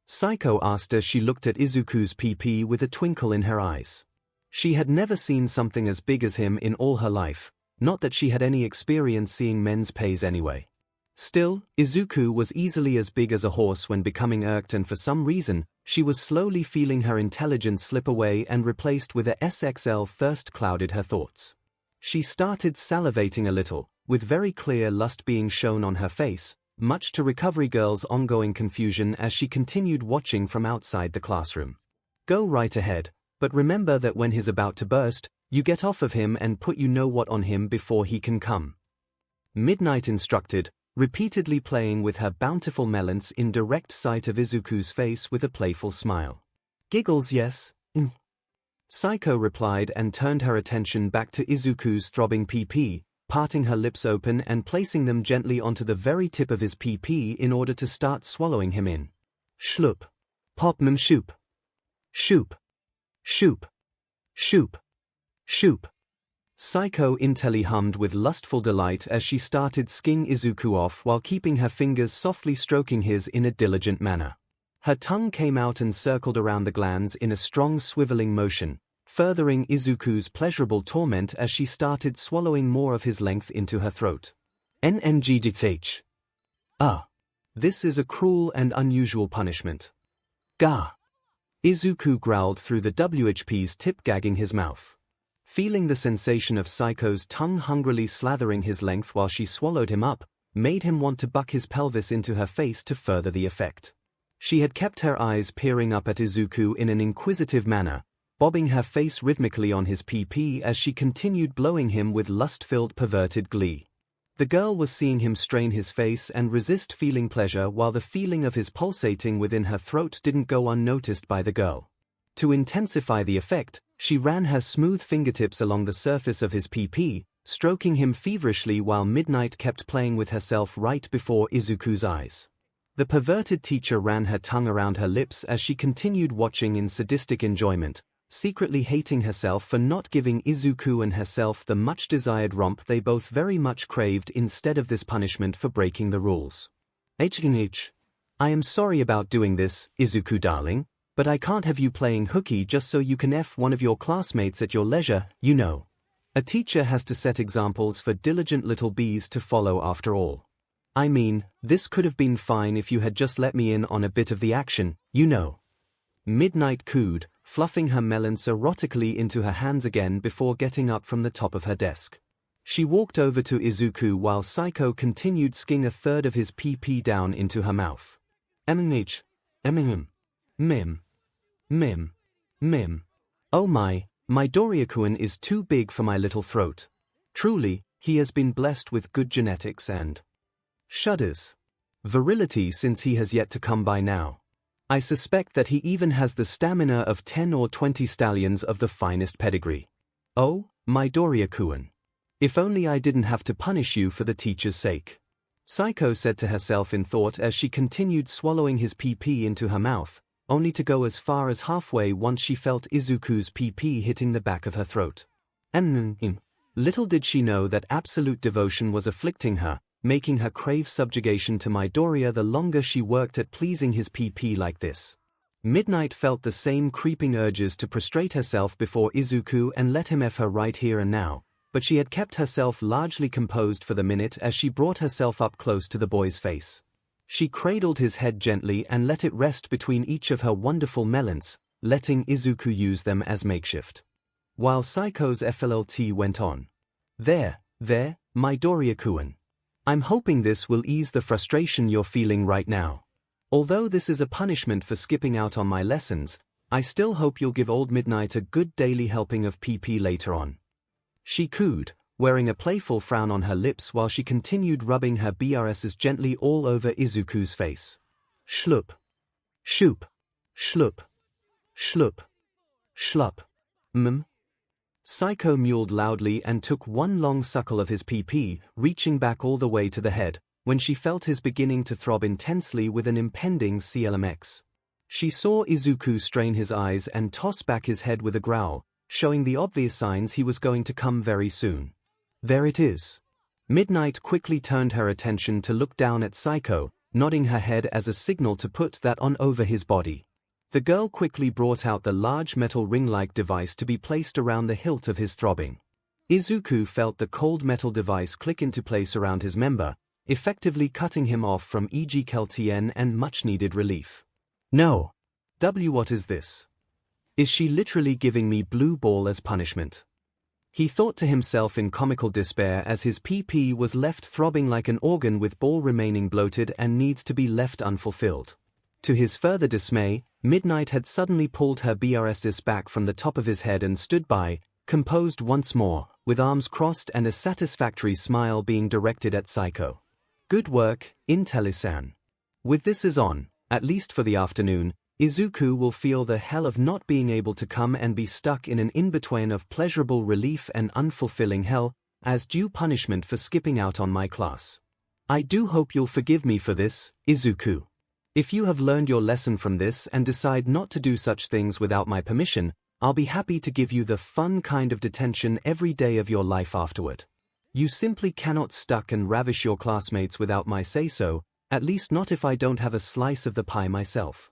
𝐒𝐭 asked as she looked at Izuku's PP with a twinkle in her eyes. She had never seen something as big as him in all her life, not that she had any experience seeing men's pays anyway. Still, Izuku was easily as big as a horse when becoming irked, and for some reason, she was slowly feeling her intelligence slip away and replaced with a SXL thirst clouded her thoughts. She started salivating a little, with very clear lust being shown on her face, much to Recovery Girl's ongoing confusion as she continued watching from outside the classroom. "Go right ahead, but remember that when he's about to burst, you get off of him and put you know what on him before he can come," Midnight instructed, repeatedly playing with her bountiful melons in direct sight of Izuku's face with a playful smile. "Giggles, yes." 𝐒𝐭 replied and turned her attention back to Izuku's throbbing PP, parting her lips open and placing them gently onto the very tip of his PP in order to start swallowing him in. Shloop. Pop mum shoop. Shoop. Shoop. Shoop. Shoop. 𝐒𝐭 intelli hummed with lustful delight as she started sking Izuku off while keeping her fingers softly stroking his in a diligent manner. Her tongue came out and circled around the glands in a strong swiveling motion, furthering Izuku's pleasurable torment as she started swallowing more of his length into her throat. NNGDH. This is a cruel and unusual punishment. Gah. Izuku growled through the WHP's tip, gagging his mouth. Feeling the sensation of 𝐒𝐭's tongue hungrily slathering his length while she swallowed him up, made him want to buck his pelvis into her face to further the effect. She had kept her eyes peering up at Izuku in an inquisitive manner, bobbing her face rhythmically on his PP as she continued blowing him with lust-filled perverted glee. The girl was seeing him strain his face and resist feeling pleasure, while the feeling of his pulsating within her throat didn't go unnoticed by the girl. To intensify the effect, she ran her smooth fingertips along the surface of his PP, stroking him feverishly while Midnight kept playing with herself right before Izuku's eyes. The perverted teacher ran her tongue around her lips as she continued watching in sadistic enjoyment, secretly hating herself for not giving Izuku and herself the much-desired romp they both very much craved instead of this punishment for breaking the rules. 𝐻𝐭𝐻. I am sorry about doing this, Izuku darling, but I can't have you playing hooky just so you can F one of your classmates at your leisure, you know. A teacher has to set examples for diligent little bees to follow after all. I mean, this could have been fine if you had just let me in on a bit of the action, you know. Midnight cooed, fluffing her melons erotically into her hands again before getting up from the top of her desk. She walked over to Izuku while 𝐒𝐭 continued sking a third of his PP down into her mouth. MH. Mim. Mim. Mim. Oh my Midoriya-kun is too big for my little throat. Truly, he has been blessed with good genetics and shudders. Virility since he has yet to come by now. I suspect that he even has the stamina of 10 or 20 stallions of the finest pedigree. Oh, Midoriya-kun. If only I didn't have to punish you for the teacher's sake. 𝐒𝐭 said to herself in thought as she continued swallowing his PP into her mouth, only to go as far as halfway once she felt Izuku's PP hitting the back of her throat. Little did she know that absolute devotion was afflicting her, making her crave subjugation to Midoriya the longer she worked at pleasing his PP like this. Midnight felt the same creeping urges to prostrate herself before Izuku and let him F her right here and now, but she had kept herself largely composed for the minute as she brought herself up close to the boy's face. She cradled his head gently and let it rest between each of her wonderful melons, letting Izuku use them as makeshift. While Saiko's FLLT went on. There, Midoriya-kun. I'm hoping this will ease the frustration you're feeling right now. Although this is a punishment for skipping out on my lessons, I still hope you'll give old Midnight a good daily helping of PP later on. She cooed, wearing a playful frown on her lips while she continued rubbing her BRSs gently all over Izuku's face. Shloop. Shoop. Shloop. Shloop. Shlup. Saiko mewled loudly and took one long suckle of his PP, reaching back all the way to the head, when she felt his beginning to throb intensely with an impending CLMX. She saw Izuku strain his eyes and toss back his head with a growl, showing the obvious signs he was going to come very soon. There it is. Midnight quickly turned her attention to look down at Saiko, nodding her head as a signal to put that on over his body. The girl quickly brought out the large metal ring-like device to be placed around the hilt of his throbbing. Izuku felt the cold metal device click into place around his member, effectively cutting him off from 𝐒𝐻𝐿TN and much-needed relief. No. What is this? Is she literally giving me blue ball as punishment? He thought to himself in comical despair as his PP was left throbbing like an organ with ball remaining bloated and needs to be left unfulfilled. To his further dismay, Midnight had suddenly pulled her BRSs back from the top of his head and stood by, composed once more, with arms crossed and a satisfactory smile being directed at Saiko. Good work, Intelli-san. With this as on, at least for the afternoon, Izuku will feel the hell of not being able to come and be stuck in an in-between of pleasurable relief and unfulfilling hell, as due punishment for skipping out on my class. I do hope you'll forgive me for this, Izuku. If you have learned your lesson from this and decide not to do such things without my permission, I'll be happy to give you the fun kind of detention every day of your life afterward. You simply cannot stuck and ravish your classmates without my say-so, at least not if I don't have a slice of the pie myself.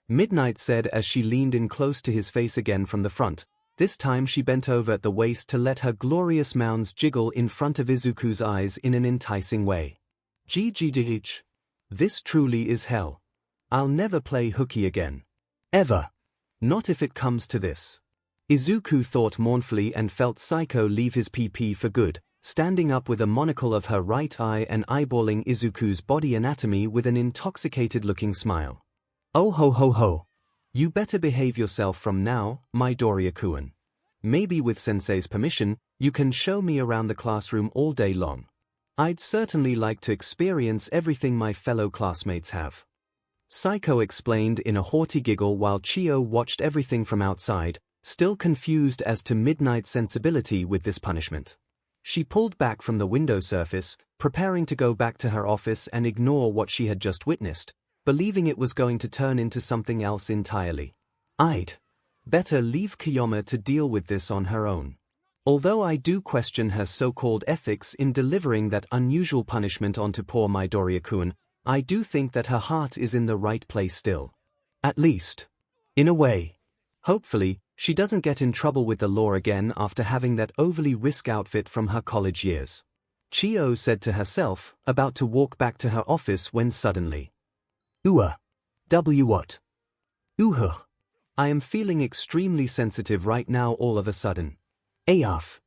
Midnight said as she leaned in close to his face again from the front. This time she bent over at the waist to let her glorious mounds jiggle in front of Izuku's eyes in an enticing way. 𝐔𝐬𝐽. This truly is hell. I'll never play hooky again. Ever. Not if it comes to this. Izuku thought mournfully and felt Saiko leave his PP for good, standing up with a monocle of her right eye and eyeballing Izuku's body anatomy with an intoxicated-looking smile. Oh ho ho ho. You better behave yourself from now, Midoriya-kun. Maybe with sensei's permission, you can show me around the classroom all day long. I'd certainly like to experience everything my fellow classmates have. Saiko explained in a haughty giggle while Chio watched everything from outside, still confused as to Midnight's sensibility with this punishment. She pulled back from the window surface, preparing to go back to her office and ignore what she had just witnessed, believing it was going to turn into something else entirely. I'd better leave Kiyoma to deal with this on her own. Although I do question her so-called ethics in delivering that unusual punishment onto poor Midoriya-kun, I do think that her heart is in the right place still. At least. In a way. Hopefully, she doesn't get in trouble with the law again after having that overly risk outfit from her college years. Chio said to herself, about to walk back to her office when suddenly. What? I am feeling extremely sensitive right now all of a sudden. AF.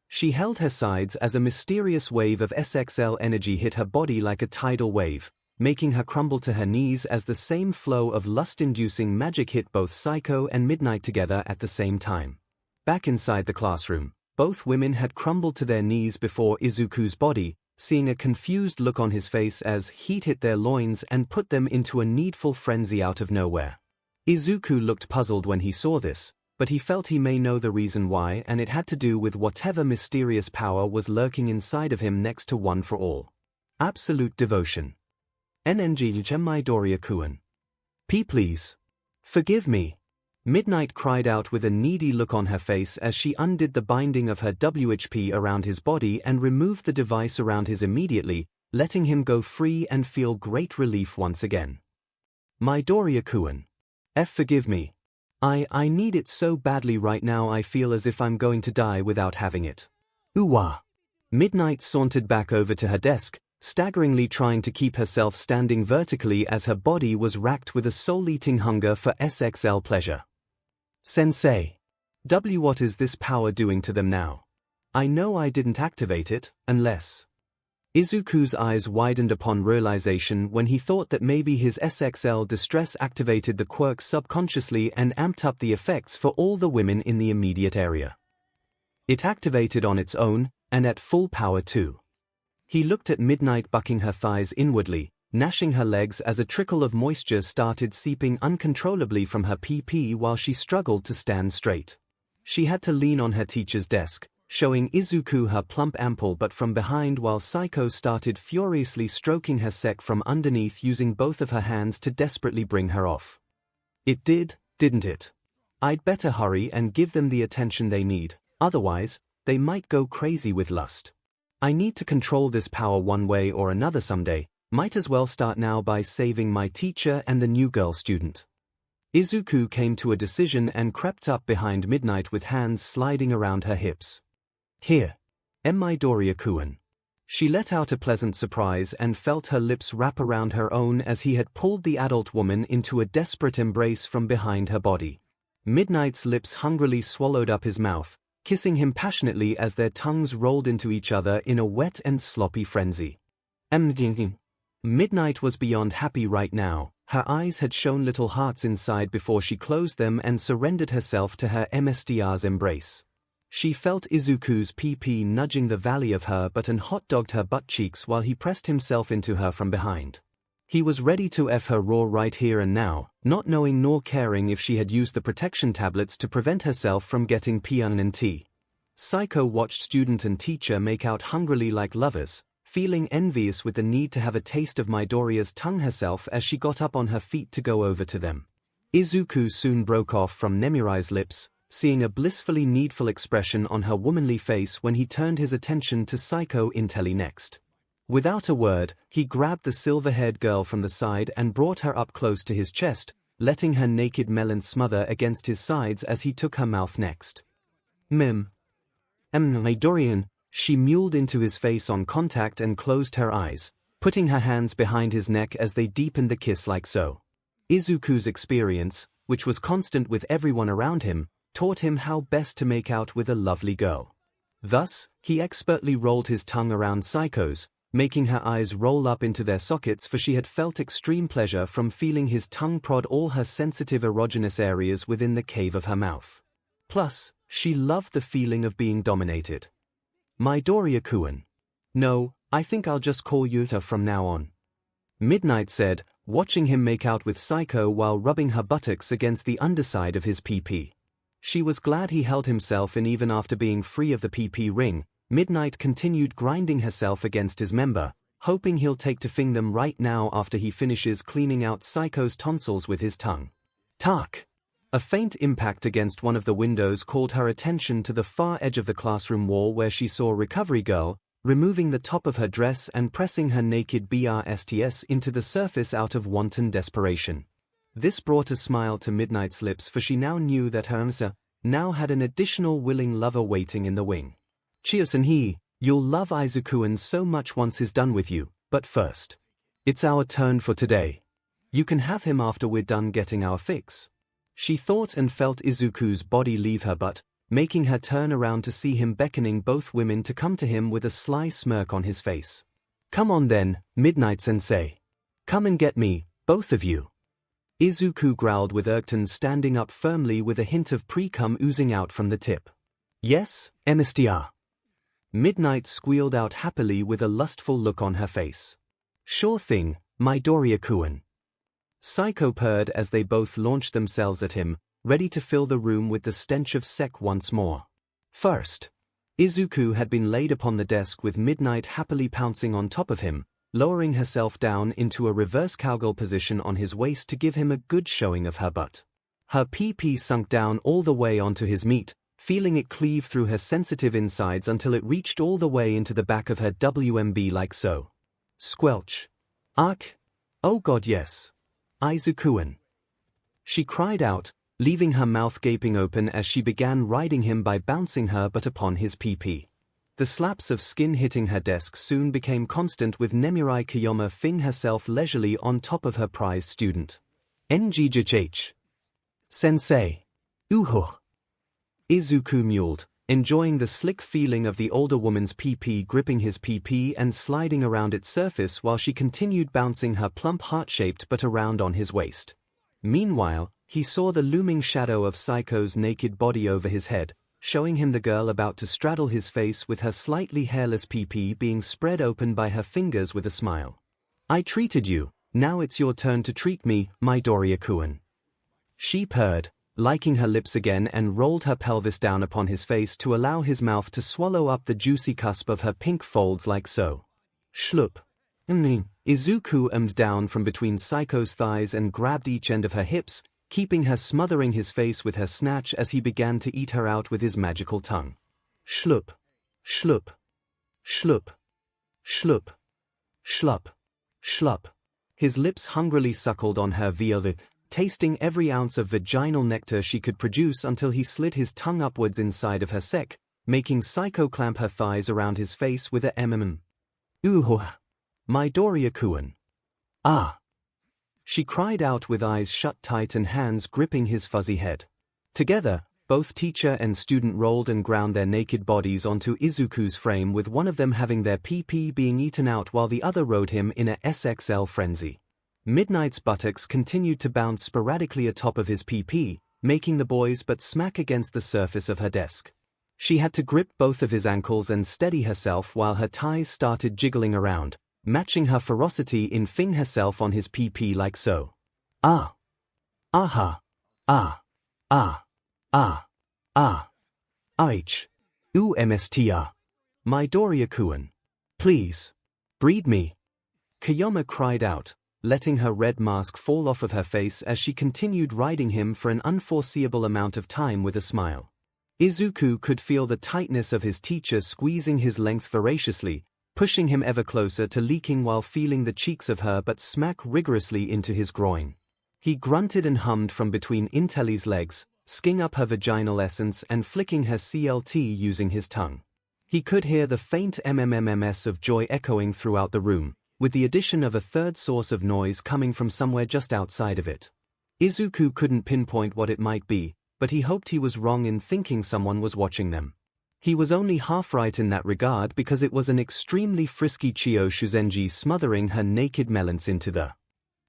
She held her sides as a mysterious wave of SXL energy hit her body like a tidal wave, making her crumble to her knees as the same flow of lust-inducing magic hit both Saiko and Midnight together at the same time. Back inside the classroom, both women had crumbled to their knees before Izuku's body, seeing a confused look on his face as heat hit their loins and put them into a needful frenzy out of nowhere. Izuku looked puzzled when he saw this, but he felt he may know the reason why, and it had to do with whatever mysterious power was lurking inside of him next to One for All. Absolute devotion. NNG Midoriya-kun. P please. Forgive me. Midnight cried out with a needy look on her face as she undid the binding of her WHP around his body and removed the device around his immediately, letting him go free and feel great relief once again. Midoriya-kun. Forgive me. I need it so badly right now. I feel as if I'm going to die without having it. Ooh-wah. Midnight sauntered back over to her desk, staggeringly trying to keep herself standing vertically as her body was racked with a soul-eating hunger for SXL pleasure. Sensei. What is this power doing to them now? I know I didn't activate it, unless… Izuku's eyes widened upon realization when he thought that maybe his SXL distress activated the quirk subconsciously and amped up the effects for all the women in the immediate area. It activated on its own, and at full power too. He looked at Midnight bucking her thighs inwardly, gnashing her legs as a trickle of moisture started seeping uncontrollably from her PP while she struggled to stand straight. She had to lean on her teacher's desk, showing Izuku her plump ample butt from behind while 𝐒𝐭 started furiously stroking her sec from underneath using both of her hands to desperately bring her off. It did, didn't it? I'd better hurry and give them the attention they need, otherwise, they might go crazy with lust. I need to control this power one way or another someday. Might as well start now by saving my teacher and the new girl student. Izuku came to a decision and crept up behind Midnight with hands sliding around her hips. Here. Midoriya-kun. She let out a pleasant surprise and felt her lips wrap around her own as he had pulled the adult woman into a desperate embrace from behind her body. Midnight's lips hungrily swallowed up his mouth, kissing him passionately as their tongues rolled into each other in a wet and sloppy frenzy. Midnight was beyond happy right now. Her eyes had shown little hearts inside before she closed them and surrendered herself to her MSDR's embrace. She felt Izuku's PP nudging the valley of her butt and hot-dogged her butt cheeks while he pressed himself into her from behind. He was ready to F her raw right here and now, not knowing nor caring if she had used the protection tablets to prevent herself from getting PNT. 𝐒𝐭 watched student and teacher make out hungrily like lovers, feeling envious with the need to have a taste of Midoriya's tongue herself as she got up on her feet to go over to them. Izuku soon broke off from Nemuri's lips, seeing a blissfully needful expression on her womanly face when he turned his attention to 𝐒𝐭 Intelli next. Without a word, he grabbed the silver-haired girl from the side and brought her up close to his chest, letting her naked melon smother against his sides as he took her mouth next. Midoriyan. She mewed into his face on contact and closed her eyes, putting her hands behind his neck as they deepened the kiss like so. Izuku's experience, which was constant with everyone around him, taught him how best to make out with a lovely girl. Thus, he expertly rolled his tongue around 𝐒𝐭's, making her eyes roll up into their sockets for she had felt extreme pleasure from feeling his tongue prod all her sensitive erogenous areas within the cave of her mouth. Plus, she loved the feeling of being dominated. Midoriya-kun. No, I think I'll just call you Ta from now on. Midnight said, watching him make out with 𝐒𝐭 while rubbing her buttocks against the underside of his PP. She was glad he held himself in even after being free of the PP ring. Midnight continued grinding herself against his member, hoping he'll take to fing them right now after he finishes cleaning out 𝐒𝐭's tonsils with his tongue. Tak. A faint impact against one of the windows called her attention to the far edge of the classroom wall where she saw Recovery Girl, removing the top of her dress and pressing her naked BRSTS into the surface out of wanton desperation. This brought a smile to Midnight's lips for she now knew that her 𝐒𝐿 now had an additional willing lover waiting in the wing. Chiyosen, you'll love Izuku so much once he's done with you, but first. It's our turn for today. You can have him after we're done getting our fix. She thought and felt Izuku's body leave her butt, making her turn around to see him beckoning both women to come to him with a sly smirk on his face. Come on then, Midnight-sensei. Come and get me, both of you. Izuku growled with 𝐒𝐿 standing up firmly with a hint of pre-cum oozing out from the tip. Yes, MSDR. Midnight squealed out happily with a lustful look on her face. Sure thing, Midoriya-kun. 𝐒𝐭 purred as they both launched themselves at him, ready to fill the room with the stench of sec once more. First, Izuku had been laid upon the desk with Midnight happily pouncing on top of him, lowering herself down into a reverse cowgirl position on his waist to give him a good showing of her butt. Her pee-pee sunk down all the way onto his meat, feeling it cleave through her sensitive insides until it reached all the way into the back of her WMB like so. Squelch. Ark. Oh God yes. 𝐒𝐬𝐽. She cried out, leaving her mouth gaping open as she began riding him by bouncing her butt upon his pee-pee. The slaps of skin hitting her desk soon became constant, with 𝐒𝐬𝐽𝐫 herself leisurely on top of her prized student. 𝐵𝐺𝐺H. Sensei. 𝐒𝐬𝐽𝐫 mewled, enjoying the slick feeling of the older woman's pee-pee gripping his pee-pee and sliding around its surface while she continued bouncing her plump heart-shaped butt around on his waist. Meanwhile, he saw the looming shadow of 𝐒𝐭𝐲's naked body over his head, showing him the girl about to straddle his face with her slightly hairless pee-pee being spread open by her fingers with a smile. I treated you, now it's your turn to treat me, Midoriya-kun. She purred, liking her lips again, and rolled her pelvis down upon his face to allow his mouth to swallow up the juicy cusp of her pink folds like so. Schlup. Izuku down from between 𝐒𝐭𝐲's thighs and grabbed each end of her hips, keeping her smothering his face with her snatch as he began to eat her out with his magical tongue. Schlup. Schlup. Schlup. Schlup. Schlup. Schlup. His lips hungrily suckled on her vulva, tasting every ounce of vaginal nectar she could produce until he slid his tongue upwards inside of her sac, making 𝐒𝐭 clamp her thighs around his face with a mm. Midoriya-kun. Ah! She cried out with eyes shut tight and hands gripping his fuzzy head. Together, both teacher and student rolled and ground their naked bodies onto Izuku's frame, with one of them having their pee-pee being eaten out while the other rode him in a SXL frenzy. Midnight's buttocks continued to bounce sporadically atop of his pee-pee, making the boys but smack against the surface of her desk. She had to grip both of his ankles and steady herself while her thighs started jiggling around, matching her ferocity in fing herself on his pee-pee like so. Ah. Aha. Ah. Ah. Ah. Ah. 𝐻. Midoriya-kun. Please. Breed me. Kayoma cried out, letting her red mask fall off of her face as she continued riding him for an unforeseeable amount of time with a smile. Izuku could feel the tightness of his teacher squeezing his length voraciously, pushing him ever closer to leaking while feeling the cheeks of her butt smack rigorously into his groin. He grunted and hummed from between Intelli's legs, sking up her vaginal essence and flicking her CLT using his tongue. He could hear the faint MMMMS of joy echoing throughout the room, with the addition of a third source of noise coming from somewhere just outside of it. Izuku couldn't pinpoint what it might be, but he hoped he was wrong in thinking someone was watching them. He was only half right in that regard, because it was an extremely frisky Chiyo Shuzenji smothering her naked melons into the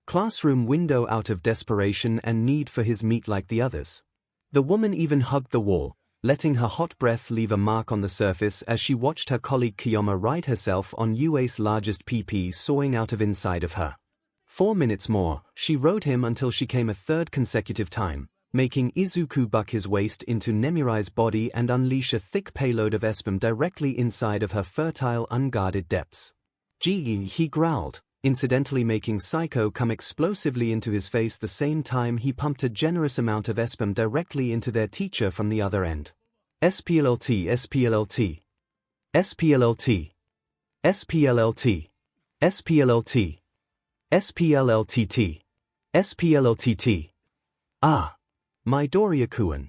classroom window out of desperation and need for his meat like the others. The woman even hugged the wall, letting her hot breath leave a mark on the surface as she watched her colleague Kayoma ride herself on UA's largest pee-pee soaring out of inside of her. 4 minutes more, she rode him until she came a third consecutive time, making Izuku buck his waist into Nemuri's body and unleash a thick payload of 𝐒𝐵 directly inside of her fertile, unguarded depths. Gee, he growled, incidentally making 𝐒𝐭 come explosively into his face the same time he pumped a generous amount of 𝐒𝐵 directly into their teacher from the other end. SPLLT, SPLLT. SPLLT. SPLLT. SPLLT. SPLLTT. SPLLTT. Ah. Midoriya-kun.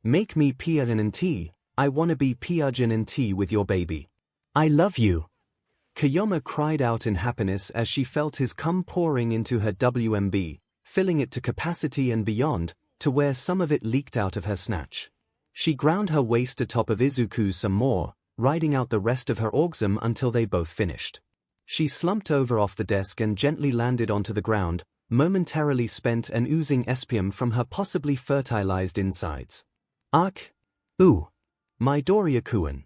Make me PRNT, I wanna be PRNT with your baby. I love you. Kayoma cried out in happiness as she felt his cum pouring into her WMB, filling it to capacity and beyond, to where some of it leaked out of her snatch. She ground her waist atop of Izuku's some more, riding out the rest of her orgasm until they both finished. She slumped over off the desk and gently landed onto the ground, momentarily spent and oozing 𝐒𝐵 from her possibly fertilized insides. Ark. Ooh. Midoriya-kun.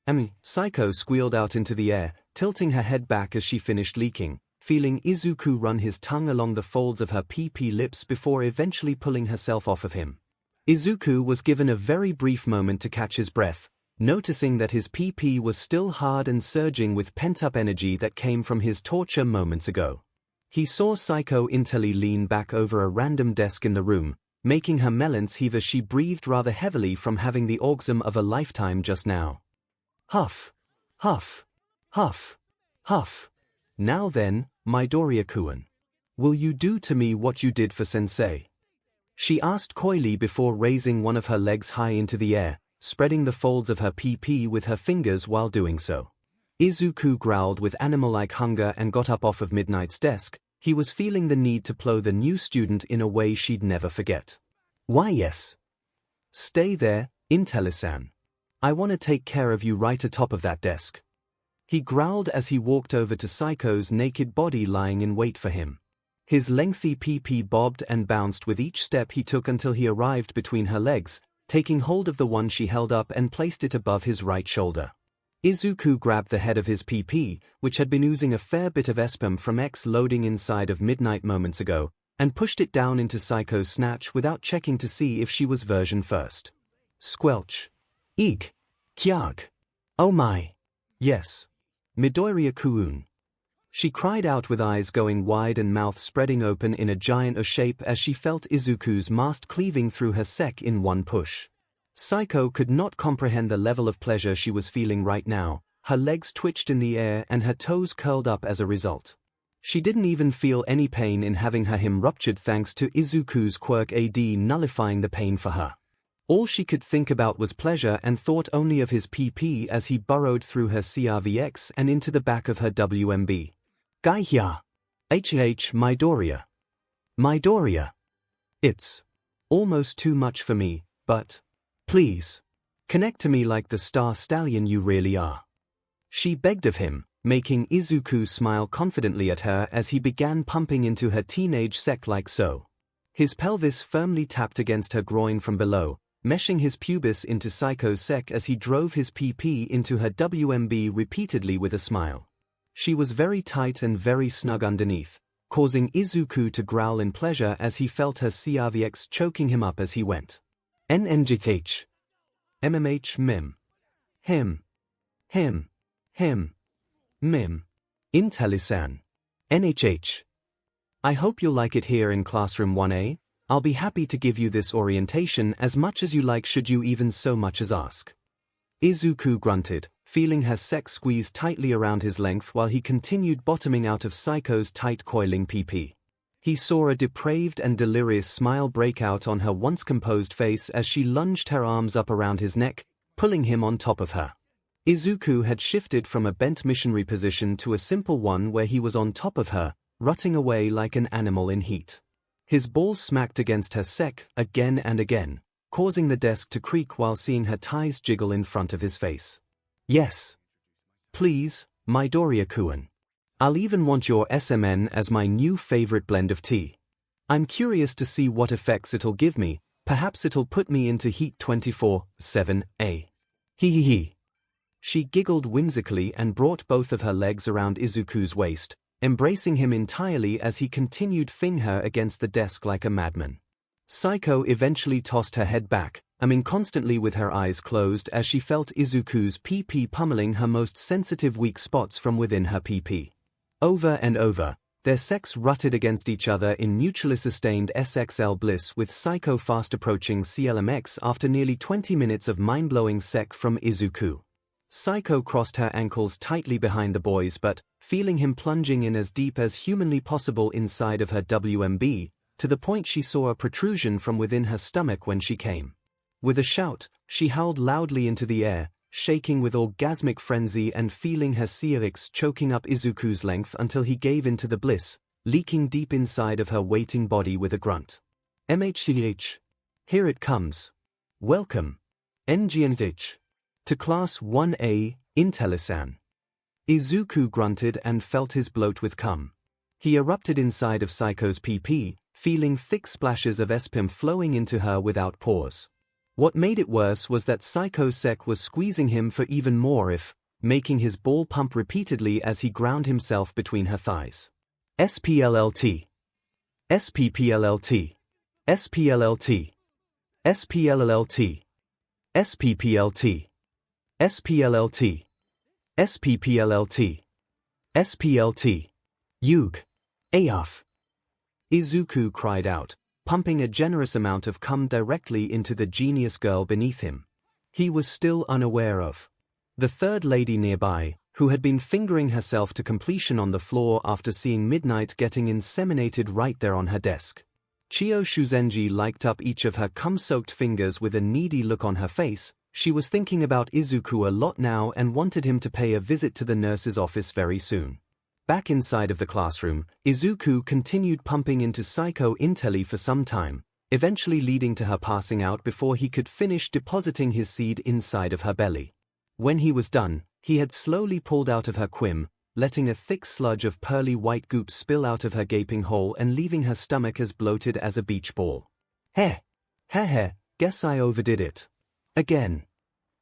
𝐒𝐿 squealed out into the air, tilting her head back as she finished leaking, feeling Izuku run his tongue along the folds of her pee-pee lips before eventually pulling herself off of him. Izuku was given a very brief moment to catch his breath, noticing that his pee-pee was still hard and surging with pent-up energy that came from his torture moments ago. He saw 𝐒𝐭 Intelli lean back over a random desk in the room, making her melons heave as she breathed rather heavily from having the orgasm of a lifetime just now. Huff. Huff. Huff. Huff. Now then, Midoriya-kun. Will you do to me what you did for Sensei? She asked coyly before raising one of her legs high into the air, spreading the folds of her PP with her fingers while doing so. Izuku growled with animal-like hunger and got up off of Midnight's desk. He was feeling the need to plow the new student in a way she'd never forget. Why yes. Stay there, Intelli-san. I want to take care of you right atop of that desk. He growled as he walked over to Saiko's naked body lying in wait for him. His lengthy PP bobbed and bounced with each step he took until he arrived between her legs, taking hold of the one she held up and placed it above his right shoulder. Izuku grabbed the head of his PP, which had been oozing a fair bit of espum from X loading inside of Midnight moments ago, and pushed it down into Saiko's snatch without checking to see if she was version first. Squelch. Eek. Kyag. Oh my. Yes. Midoriya-kun. She cried out with eyes going wide and mouth spreading open in a giant O shape as she felt Izuku's mast cleaving through her sek in one push. Saiko could not comprehend the level of pleasure she was feeling right now. Her legs twitched in the air and her toes curled up as a result. She didn't even feel any pain in having her him ruptured thanks to Izuku's quirk AD nullifying the pain for her. All she could think about was pleasure and thought only of his PP as he burrowed through her CRVX and into the back of her WMB. 𝐒𝐬𝐽. Midoriya. Midoriya. It's almost too much for me, but please, connect to me like the star stallion you really are. She begged of him, making Izuku smile confidently at her as he began pumping into her teenage sek like so. His pelvis firmly tapped against her groin from below, meshing his pubis into Saiko's sek as he drove his PP into her WMB repeatedly with a smile. She was very tight and very snug underneath, causing Izuku to growl in pleasure as he felt her CRVX choking him up as he went. NNGH. MMH Mim. Him. Mim. Intelli-san. NHH. I hope you'll like it here in classroom 1A. I'll be happy to give you this orientation as much as you like should you even so much as ask. Izuku grunted, feeling her sek squeeze tightly around his length while he continued bottoming out of Saiko's tight coiling PP. He saw a depraved and delirious smile break out on her once composed face as she lunged her arms up around his neck, pulling him on top of her. Izuku had shifted from a bent missionary position to a simple one where he was on top of her, rutting away like an animal in heat. His balls smacked against her sek again and again, causing the desk to creak while seeing her thighs jiggle in front of his face. Yes. Please, Midoriya-kun. I'll even want your SMN as my new favorite blend of tea. I'm curious to see what effects it'll give me, perhaps it'll put me into heat 24/7, eh? He. She giggled whimsically and brought both of her legs around Izuku's waist, embracing him entirely as he continued fing her against the desk like a madman. Saiko eventually tossed her head back, constantly with her eyes closed as she felt Izuku's PP pummeling her most sensitive weak spots from within her PP. Over and over, their seks rutted against each other in mutually sustained SXL bliss with Saiko fast approaching CLMX after nearly 20 minutes of mind-blowing sek from Izuku. Saiko crossed her ankles tightly behind the boys but, feeling him plunging in as deep as humanly possible inside of her WMB, to the point she saw a protrusion from within her stomach when she came. With a shout, she howled loudly into the air, shaking with orgasmic frenzy and feeling her CRVX choking up Izuku's length until he gave in to the bliss, leaking deep inside of her waiting body with a grunt. MHCH. Here it comes. Welcome. NGNH. To Class 1A, Intelli-san. Izuku grunted and felt his bloat with cum. He erupted inside of Saiko's PP, feeling thick splashes of espum flowing into her without pause. What made it worse was that Saiko's sek was squeezing him for even more making his ball pump repeatedly as he ground himself between her thighs. SPLLT. SPPLLT. SPLLT. SPLLT. SPPLT. SPLLT. SPPLLT. SPLT. Yug. Ayaf. Izuku cried out, pumping a generous amount of cum directly into the genius girl beneath him. He was still unaware of the third lady nearby, who had been fingering herself to completion on the floor after seeing Midnight getting inseminated right there on her desk. Qiao Shuzenji liked up each of her cum-soaked fingers with a needy look on her face. She was thinking about Izuku a lot now and wanted him to pay a visit to the nurse's office very soon. Back inside of the classroom, Izuku continued pumping into 𝐒𝐭𝐚𝐲 for some time, eventually leading to her passing out before he could finish depositing his seed inside of her belly. When he was done, he had slowly pulled out of her 𝐒𝐭𝐚, letting a thick sludge of pearly white goop spill out of her gaping hole and leaving her stomach as bloated as a beach ball. Heh. Guess I overdid it. Again.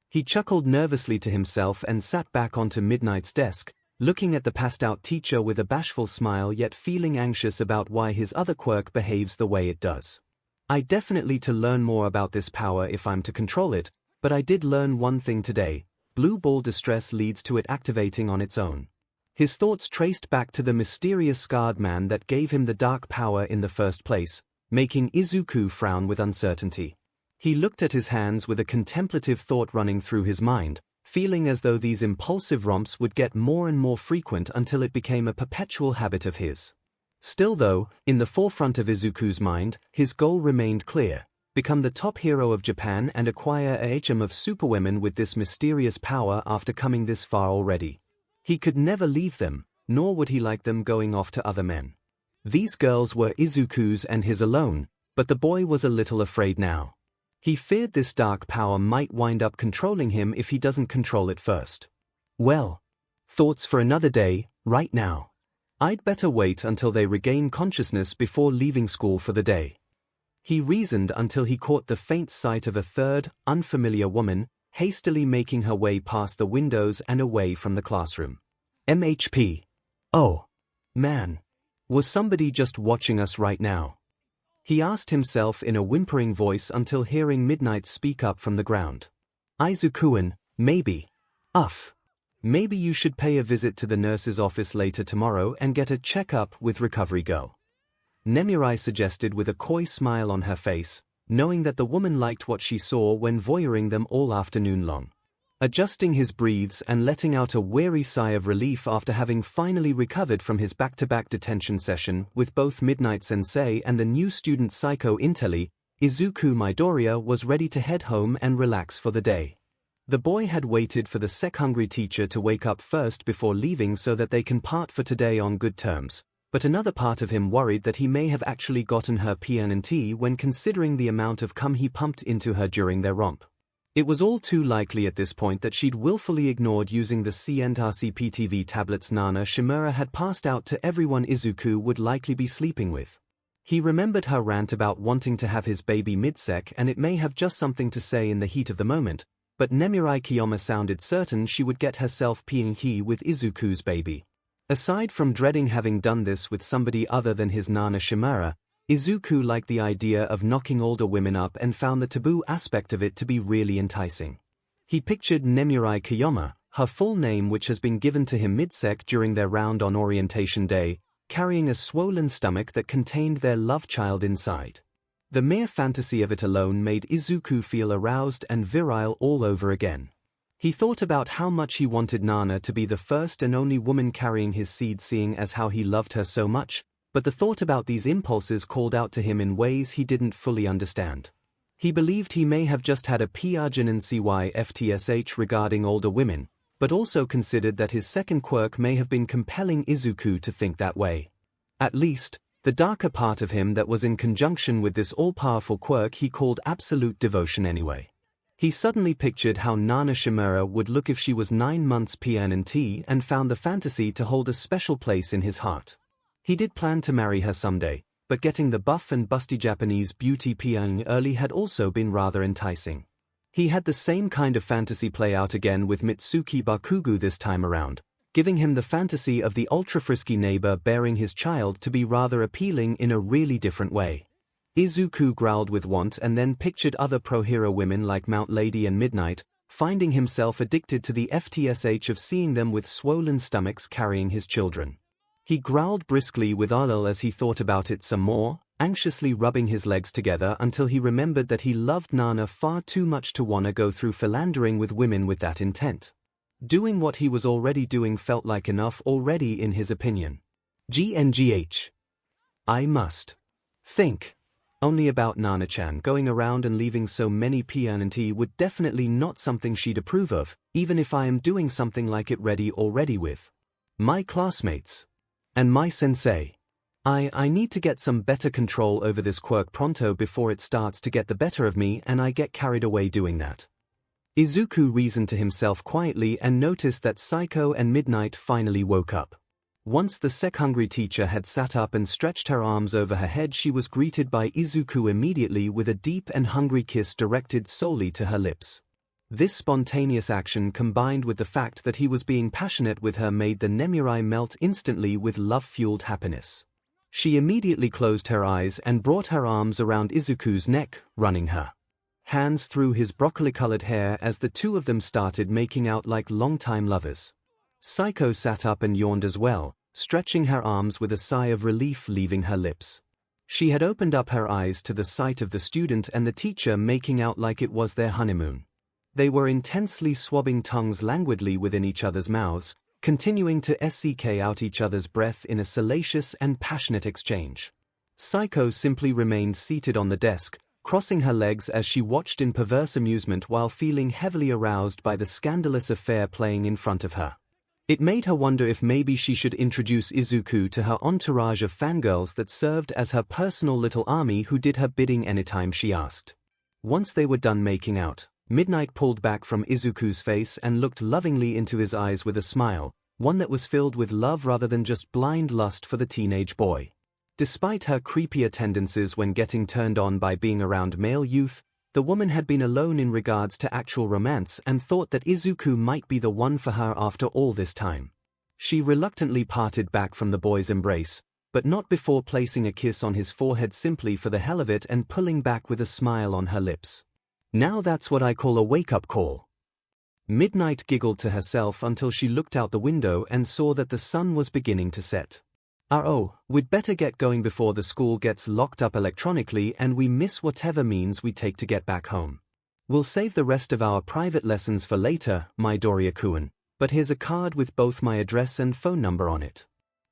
He chuckled nervously to himself and sat back onto Midnight's desk, looking at the passed-out teacher with a bashful smile yet feeling anxious about why his other quirk behaves the way it does. I definitely to learn more about this power if I'm to control it, but I did learn one thing today. Blue ball distress leads to it activating on its own. His thoughts traced back to the mysterious scarred man that gave him the dark power in the first place, making Izuku frown with uncertainty. He looked at his hands with a contemplative thought running through his mind, feeling as though these impulsive romps would get more and more frequent until it became a perpetual habit of his. Still though, in the forefront of Izuku's mind, his goal remained clear: become the top hero of Japan and acquire a ℔ of superwomen with this mysterious power after coming this far already. He could never leave them, nor would he like them going off to other men. These girls were Izuku's and his alone, but the boy was a little afraid now. He feared this dark power might wind up controlling him if he doesn't control it first. Well, thoughts for another day. Right now, I'd better wait until they regain consciousness before leaving school for the day. He reasoned until he caught the faint sight of a third, unfamiliar woman, hastily making her way past the windows and away from the classroom. MHP. Oh, man. Was somebody just watching us right now? He asked himself in a whimpering voice until hearing Midnight speak up from the ground. Izuku-an, maybe. Maybe you should pay a visit to the nurse's office later tomorrow and get a checkup with Recovery Girl. Nemirai suggested with a coy smile on her face, knowing that the woman liked what she saw when voyeuring them all afternoon long. Adjusting his breathes and letting out a weary sigh of relief after having finally recovered from his back-to-back detention session with both Midnight Sensei and the new student 𝐒𝐭𝐚𝐲, Izuku Midoriya was ready to head home and relax for the day. The boy had waited for the sick-hungry teacher to wake up first before leaving so that they can part for today on good terms. But another part of him worried that he may have actually gotten her PNT when considering the amount of cum he pumped into her during their romp. It was all too likely at this point that she'd willfully ignored using the CNTRCPTV tablets Nana Shimura had passed out to everyone Izuku would likely be sleeping with. He remembered her rant about wanting to have his baby mid-sec, and it may have just something to say in the heat of the moment, but Nemirai Kiyoma sounded certain she would get herself PNT with Izuku's baby. Aside from dreading having done this with somebody other than his Nana Shimura, Izuku liked the idea of knocking older women up and found the taboo aspect of it to be really enticing. He pictured Nemirai Kiyoma, her full name which has been given to him mid-sec during their round on orientation day, carrying a swollen stomach that contained their love child inside. The mere fantasy of it alone made Izuku feel aroused and virile all over again. He thought about how much he wanted Nana to be the first and only woman carrying his seed, seeing as how he loved her so much, but the thought about these impulses called out to him in ways he didn't fully understand. He believed he may have just had a 𝐒𝐭𝐚𝐲 regarding older women, but also considered that his second quirk may have been compelling Izuku to think that way. At least, the darker part of him that was in conjunction with this all-powerful quirk he called absolute devotion anyway. He suddenly pictured how Nana Shimura would look if she was 9 months PNT and found the fantasy to hold a special place in his heart. He did plan to marry her someday, but getting the buff and busty Japanese beauty PN early had also been rather enticing. He had the same kind of fantasy play out again with Mitsuki Bakugo this time around, giving him the fantasy of the ultra-frisky neighbor bearing his child to be rather appealing in a really different way. Izuku growled with want and then pictured other pro-hero women like Mount Lady and Midnight, finding himself addicted to the FTSH of seeing them with swollen stomachs carrying his children. He growled briskly with Arlil as he thought about it some more, anxiously rubbing his legs together until he remembered that he loved Nana far too much to wanna go through philandering with women with that intent. Doing what he was already doing felt like enough already in his opinion. GNGH. I must think only about Nana-chan going around and leaving so many PNT would definitely not something she'd approve of, even if I am doing something like it ready already with my classmates and my sensei. I need to get some better control over this quirk pronto before it starts to get the better of me and I get carried away doing that. Izuku reasoned to himself quietly and noticed that Saiko and Midnight finally woke up. Once the sec-hungry teacher had sat up and stretched her arms over her head, she was greeted by Izuku immediately with a deep and hungry kiss directed solely to her lips. This spontaneous action combined with the fact that he was being passionate with her made the Nemurai melt instantly with love-fueled happiness. She immediately closed her eyes and brought her arms around Izuku's neck, running her hands through his broccoli-colored hair as the two of them started making out like longtime lovers. Saiko sat up and yawned as well, stretching her arms with a sigh of relief leaving her lips. She had opened up her eyes to the sight of the student and the teacher making out like it was their honeymoon. They were intensely swabbing tongues languidly within each other's mouths, continuing to seek out each other's breath in a salacious and passionate exchange. Saiko simply remained seated on the desk, crossing her legs as she watched in perverse amusement while feeling heavily aroused by the scandalous affair playing in front of her. It made her wonder if maybe she should introduce Izuku to her entourage of fangirls that served as her personal little army who did her bidding anytime she asked. Once they were done making out, Midnight pulled back from Izuku's face and looked lovingly into his eyes with a smile, one that was filled with love rather than just blind lust for the teenage boy. Despite her creepier tendencies when getting turned on by being around male youth, the woman had been alone in regards to actual romance and thought that Izuku might be the one for her after all this time. She reluctantly parted back from the boy's embrace, but not before placing a kiss on his forehead simply for the hell of it and pulling back with a smile on her lips. Now that's what I call a wake-up call. Midnight giggled to herself until she looked out the window and saw that the sun was beginning to set. Oh, we'd better get going before the school gets locked up electronically and we miss whatever means we take to get back home. We'll save the rest of our private lessons for later, Midoriya-kun, but here's a card with both my address and phone number on it.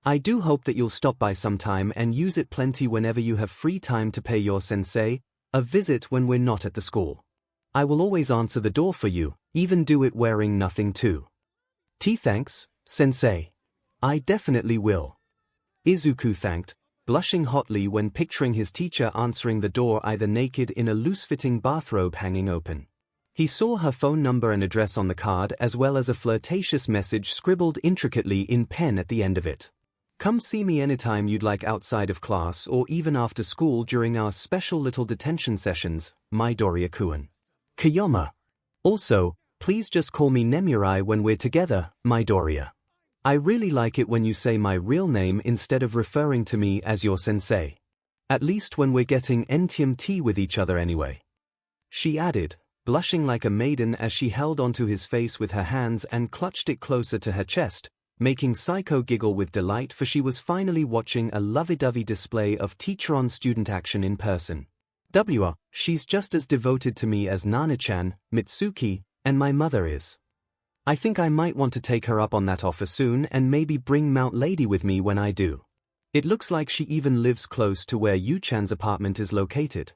I do hope that you'll stop by sometime and use it plenty whenever you have free time to pay your sensei a visit when we're not at the school. I will always answer the door for you, even do it wearing nothing too. Thanks, sensei. I definitely will. Izuku thanked, blushing hotly when picturing his teacher answering the door either naked in a loose-fitting bathrobe hanging open. He saw her phone number and address on the card as well as a flirtatious message scribbled intricately in pen at the end of it. Come see me anytime you'd like outside of class or even after school during our special little detention sessions, Midoriya-kun. Kiyoma. Also, please just call me Nemurai when we're together, Midoriya. I really like it when you say my real name instead of referring to me as your sensei. At least when we're getting NTMT with each other anyway. She added, blushing like a maiden as she held onto his face with her hands and clutched it closer to her chest, making Saiko giggle with delight for she was finally watching a lovey-dovey display of teacher-on-student action in person. She's just as devoted to me as Nana-chan, Mitsuki, and my mother is. I think I might want to take her up on that offer soon and maybe bring Mount Lady with me when I do. It looks like she even lives close to where Yu-chan's apartment is located.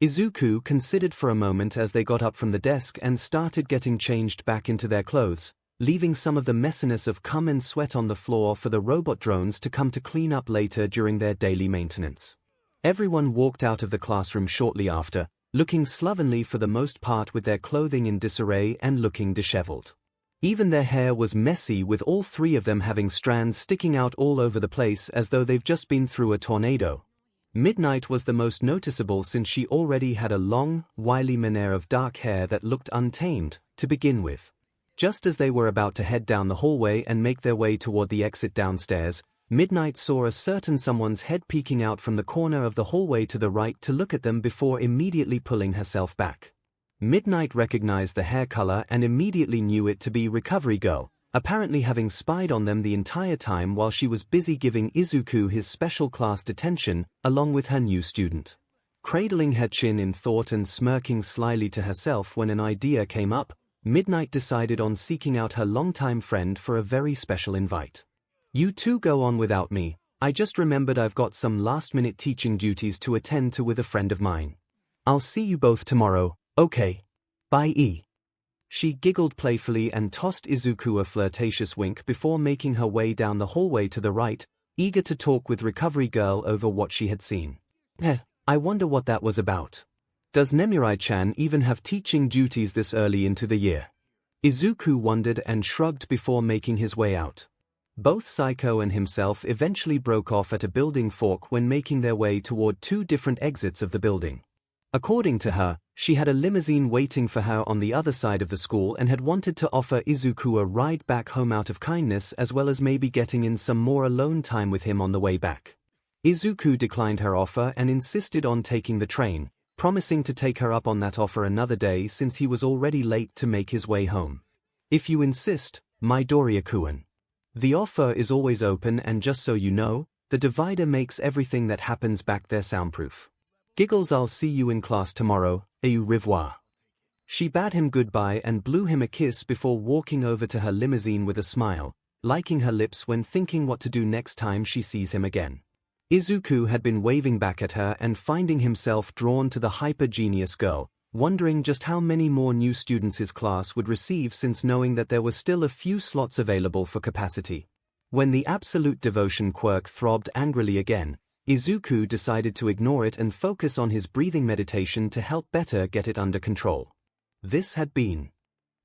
Izuku considered for a moment as they got up from the desk and started getting changed back into their clothes, leaving some of the messiness of cum and sweat on the floor for the robot drones to come to clean up later during their daily maintenance. Everyone walked out of the classroom shortly after, looking slovenly for the most part with their clothing in disarray and looking disheveled. Even their hair was messy with all three of them having strands sticking out all over the place as though they've just been through a tornado. Midnight was the most noticeable since she already had a long, wily mane of dark hair that looked untamed, to begin with. Just as they were about to head down the hallway and make their way toward the exit downstairs, Midnight saw a certain someone's head peeking out from the corner of the hallway to the right to look at them before immediately pulling herself back. Midnight recognized the hair color and immediately knew it to be Recovery Girl, apparently having spied on them the entire time while she was busy giving Izuku his special class detention, along with her new student. Cradling her chin in thought and smirking slyly to herself when an idea came up, Midnight decided on seeking out her longtime friend for a very special invite. "You two go on without me. I just remembered I've got some last-minute teaching duties to attend to with a friend of mine. I'll see you both tomorrow, okay? Bye." She giggled playfully and tossed Izuku a flirtatious wink before making her way down the hallway to the right, eager to talk with Recovery Girl over what she had seen. I wonder what that was about. Does Nemirai-chan even have teaching duties this early into the year?" Izuku wondered and shrugged before making his way out. Both 𝐒𝐭 and himself eventually broke off at a building fork when making their way toward two different exits of the building. According to her, she had a limousine waiting for her on the other side of the school and had wanted to offer Izuku a ride back home out of kindness as well as maybe getting in some more alone time with him on the way back. Izuku declined her offer and insisted on taking the train, promising to take her up on that offer another day since he was already late to make his way home. "If you insist, Midoriya-kun. The offer is always open, and just so you know, the divider makes everything that happens back there soundproof. Giggles, I'll see you in class tomorrow, au revoir." She bade him goodbye and blew him a kiss before walking over to her limousine with a smile, liking her lips when thinking what to do next time she sees him again. Izuku had been waving back at her and finding himself drawn to the hyper-genius girl, wondering just how many more new students his class would receive since knowing that there were still a few slots available for capacity. When the absolute devotion quirk throbbed angrily again, Izuku decided to ignore it and focus on his breathing meditation to help better get it under control. This had been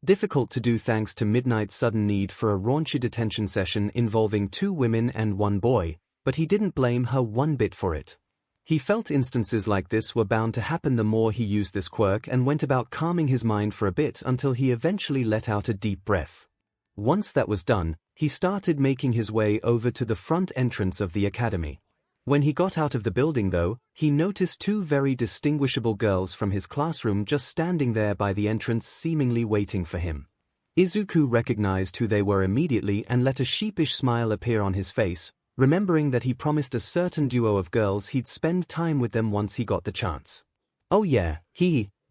difficult to do thanks to Midnight's sudden need for a raunchy detention session involving 2 women and 1 boy, but he didn't blame her one bit for it. He felt instances like this were bound to happen the more he used this quirk and went about calming his mind for a bit until he eventually let out a deep breath. Once that was done, he started making his way over to the front entrance of the academy. When he got out of the building though, he noticed 2 very distinguishable girls from his classroom just standing there by the entrance seemingly waiting for him. Izuku recognized who they were immediately and let a sheepish smile appear on his face, remembering that he promised a certain duo of girls he'd spend time with them once he got the chance. "Oh yeah,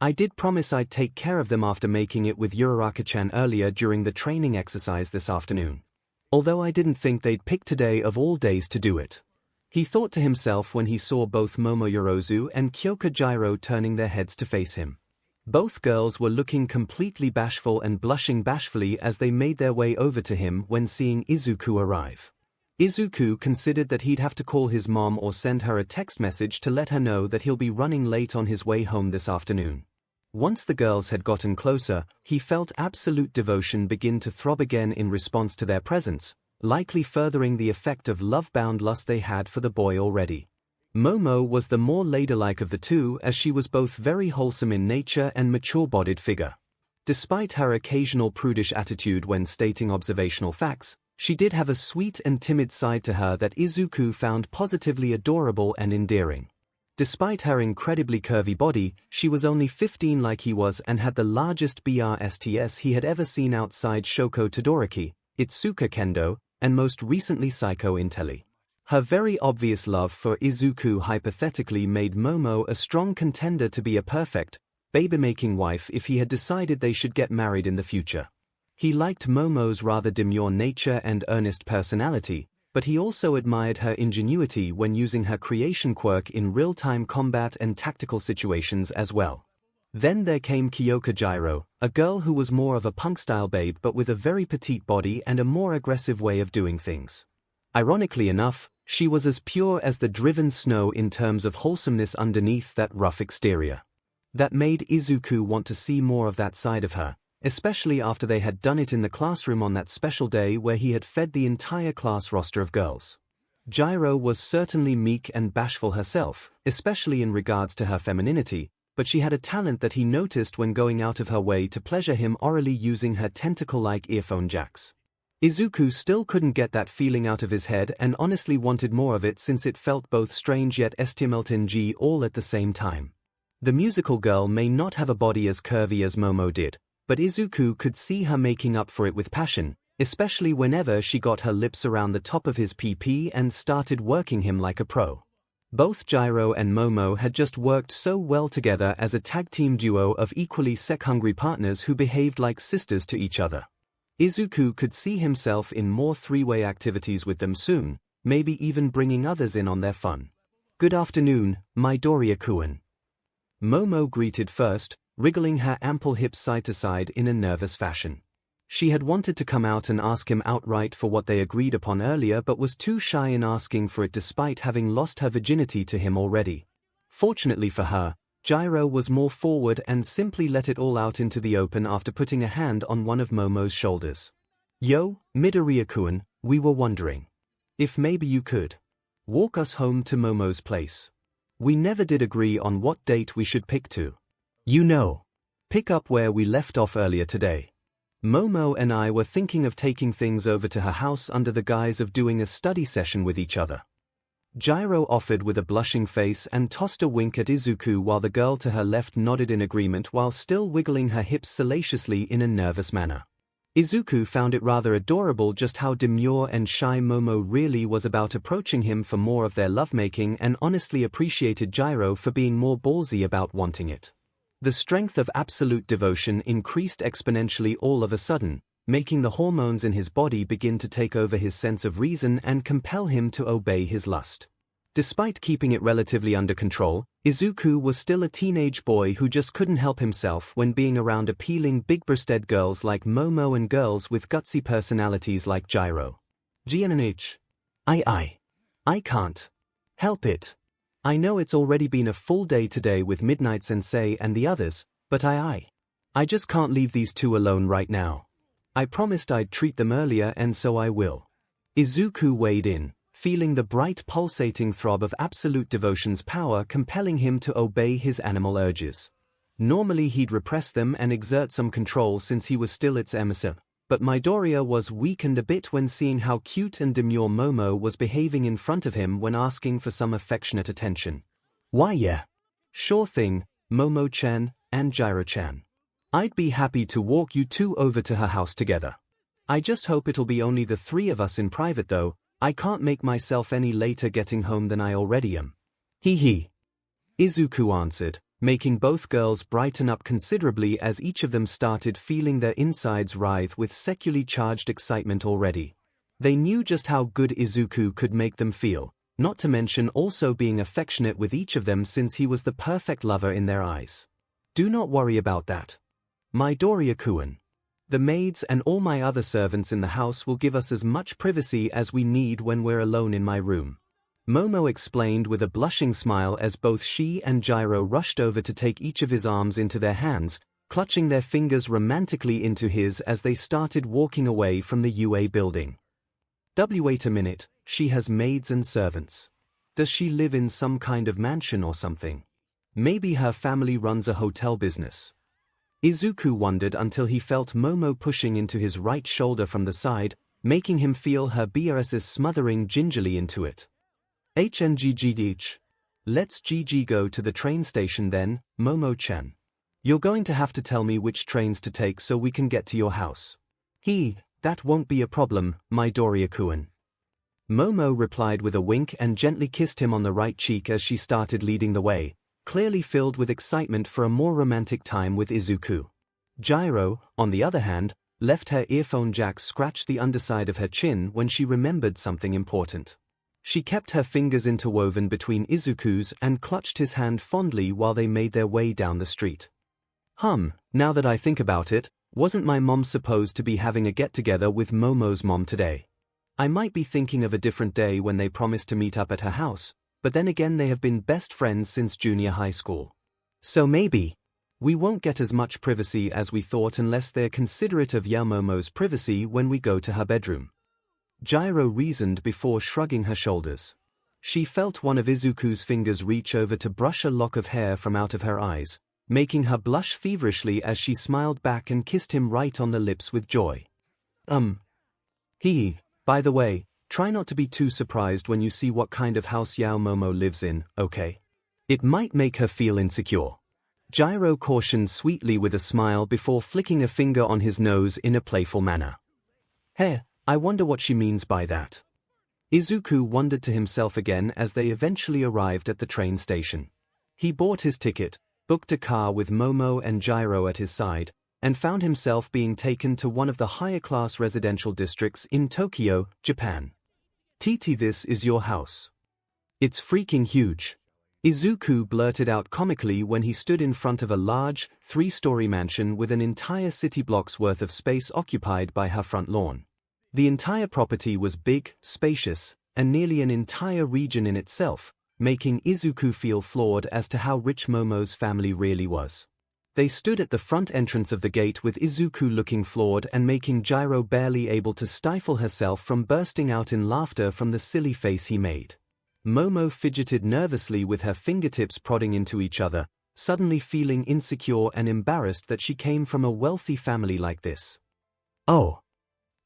I did promise I'd take care of them after making it with Uraraka-chan earlier during the training exercise this afternoon. Although I didn't think they'd pick today of all days to do it," he thought to himself when he saw both Momoyorozu and Kyoka-Jiro turning their heads to face him. Both girls were looking completely bashful and blushing bashfully as they made their way over to him when seeing Izuku arrive. Izuku considered that he'd have to call his mom or send her a text message to let her know that he'll be running late on his way home this afternoon. Once the girls had gotten closer, he felt absolute devotion begin to throb again in response to their presence, likely furthering the effect of love-bound lust they had for the boy already. Momo was the more ladylike of the two as she was both very wholesome in nature and mature-bodied figure. Despite her occasional prudish attitude when stating observational facts, she did have a sweet and timid side to her that Izuku found positively adorable and endearing. Despite her incredibly curvy body, she was only 15 like he was and had the largest BRSTS he had ever seen outside Shoko Todoroki, Itsuka Kendo, and most recently Psycho Intelli. Her very obvious love for Izuku hypothetically made Momo a strong contender to be a perfect, baby-making wife if he had decided they should get married in the future. He liked Momo's rather demure nature and earnest personality, but he also admired her ingenuity when using her creation quirk in real-time combat and tactical situations as well. Then there came Kyoka-Jiro, a girl who was more of a punk-style babe but with a very petite body and a more aggressive way of doing things. Ironically enough, she was as pure as the driven snow in terms of wholesomeness underneath that rough exterior. That made Izuku want to see more of that side of her, especially after they had done it in the classroom on that special day where he had fed the entire class roster of girls. Jiro was certainly meek and bashful herself, especially in regards to her femininity, but she had a talent that he noticed when going out of her way to pleasure him orally using her tentacle-like earphone jacks. Izuku still couldn't get that feeling out of his head and honestly wanted more of it since it felt both strange yet estimating all at the same time. The musical girl may not have a body as curvy as Momo did, but Izuku could see her making up for it with passion, especially whenever she got her lips around the top of his PP and started working him like a pro. Both Gyro and Momo had just worked so well together as a tag team duo of equally sex-hungry partners who behaved like sisters to each other. Izuku could see himself in more three-way activities with them soon, maybe even bringing others in on their fun. "Good afternoon, Midoriya-kun." Momo greeted first, wriggling her ample hips side to side in a nervous fashion. She had wanted to come out and ask him outright for what they agreed upon earlier but was too shy in asking for it despite having lost her virginity to him already. Fortunately for her, Gyro was more forward and simply let it all out into the open after putting a hand on one of Momo's shoulders. "Yo, Midoriya-kun, we were wondering if maybe you could walk us home to Momo's place. We never did agree on what date we should pick to. You know, pick up where we left off earlier today. Momo and I were thinking of taking things over to her house under the guise of doing a study session with each other." Gyro offered with a blushing face and tossed a wink at Izuku while the girl to her left nodded in agreement while still wiggling her hips salaciously in a nervous manner. Izuku found it rather adorable just how demure and shy Momo really was about approaching him for more of their lovemaking and honestly appreciated Gyro for being more ballsy about wanting it. The strength of absolute devotion increased exponentially all of a sudden, making the hormones in his body begin to take over his sense of reason and compel him to obey his lust. Despite keeping it relatively under control, Izuku was still a teenage boy who just couldn't help himself when being around appealing big-breasted girls like Momo and girls with gutsy personalities like Gyro. "𝐔𝐬𝐚𝐥. I can't help it. I know it's already been a full day today with Midnight Sensei and the others, but I just can't leave these two alone right now. I promised I'd treat them earlier and so I will." Izuku weighed in, feeling the bright pulsating throb of absolute devotion's power compelling him to obey his animal urges. Normally he'd repress them and exert some control since he was still its emissary, but Midoriya was weakened a bit when seeing how cute and demure Momo was behaving in front of him when asking for some affectionate attention. "Why yeah. Sure thing, Momo-chan and Gyro-chan. I'd be happy to walk you two over to her house together. I just hope it'll be only the three of us in private though. I can't make myself any later getting home than I already am." "Hee." Izuku answered, making both girls brighten up considerably as each of them started feeling their insides writhe with sexually charged excitement already. They knew just how good Izuku could make them feel, not to mention also being affectionate with each of them since he was the perfect lover in their eyes. "Do not worry about that, Midoriya-kun. The maids and all my other servants in the house will give us as much privacy as we need when we're alone in my room," Momo explained with a blushing smile as both she and Gyro rushed over to take each of his arms into their hands, clutching their fingers romantically into his as they started walking away from the UA building. "Wait a minute, she has maids and servants. Does she live in some kind of mansion or something? Maybe her family runs a hotel business." Izuku wondered until he felt Momo pushing into his right shoulder from the side, making him feel her BRS's smothering gingerly into it. "HNGGH. Let's go to the train station then, Momo-chan. You're going to have to tell me which trains to take so we can get to your house." That won't be a problem, Midoriya-kun." Momo replied with a wink and gently kissed him on the right cheek as she started leading the way, clearly filled with excitement for a more romantic time with Izuku. Gyro, on the other hand, left her earphone jack scratch the underside of her chin when she remembered something important. She kept her fingers interwoven between Izuku's and clutched his hand fondly while they made their way down the street. Now that I think about it, wasn't my mom supposed to be having a get-together with Momo's mom today? I might be thinking of a different day when they promised to meet up at her house, but then again they have been best friends since junior high school. So maybe we won't get as much privacy as we thought unless they're considerate of Momo's privacy when we go to her bedroom. Gyro reasoned before shrugging her shoulders. She felt one of Izuku's fingers reach over to brush a lock of hair from out of her eyes, making her blush feverishly as she smiled back and kissed him right on the lips with joy. By the way, try not to be too surprised when you see what kind of house Momo lives in, okay? It might make her feel insecure." Gyro cautioned sweetly with a smile before flicking a finger on his nose in a playful manner. Hey, I wonder what she means by that. Izuku wondered to himself again as they eventually arrived at the train station. He bought his ticket, booked a car with Momo and Gyro at his side, and found himself being taken to one of the higher-class residential districts in Tokyo, Japan. "Titi, this is your house. It's freaking huge," Izuku blurted out comically when he stood in front of a large, 3-story mansion with an entire city block's worth of space occupied by her front lawn. The entire property was big, spacious, and nearly an entire region in itself, making Izuku feel flawed as to how rich Momo's family really was. They stood at the front entrance of the gate with Izuku looking flawed and making Gyro barely able to stifle herself from bursting out in laughter from the silly face he made. Momo fidgeted nervously with her fingertips prodding into each other, suddenly feeling insecure and embarrassed that she came from a wealthy family like this. "Oh.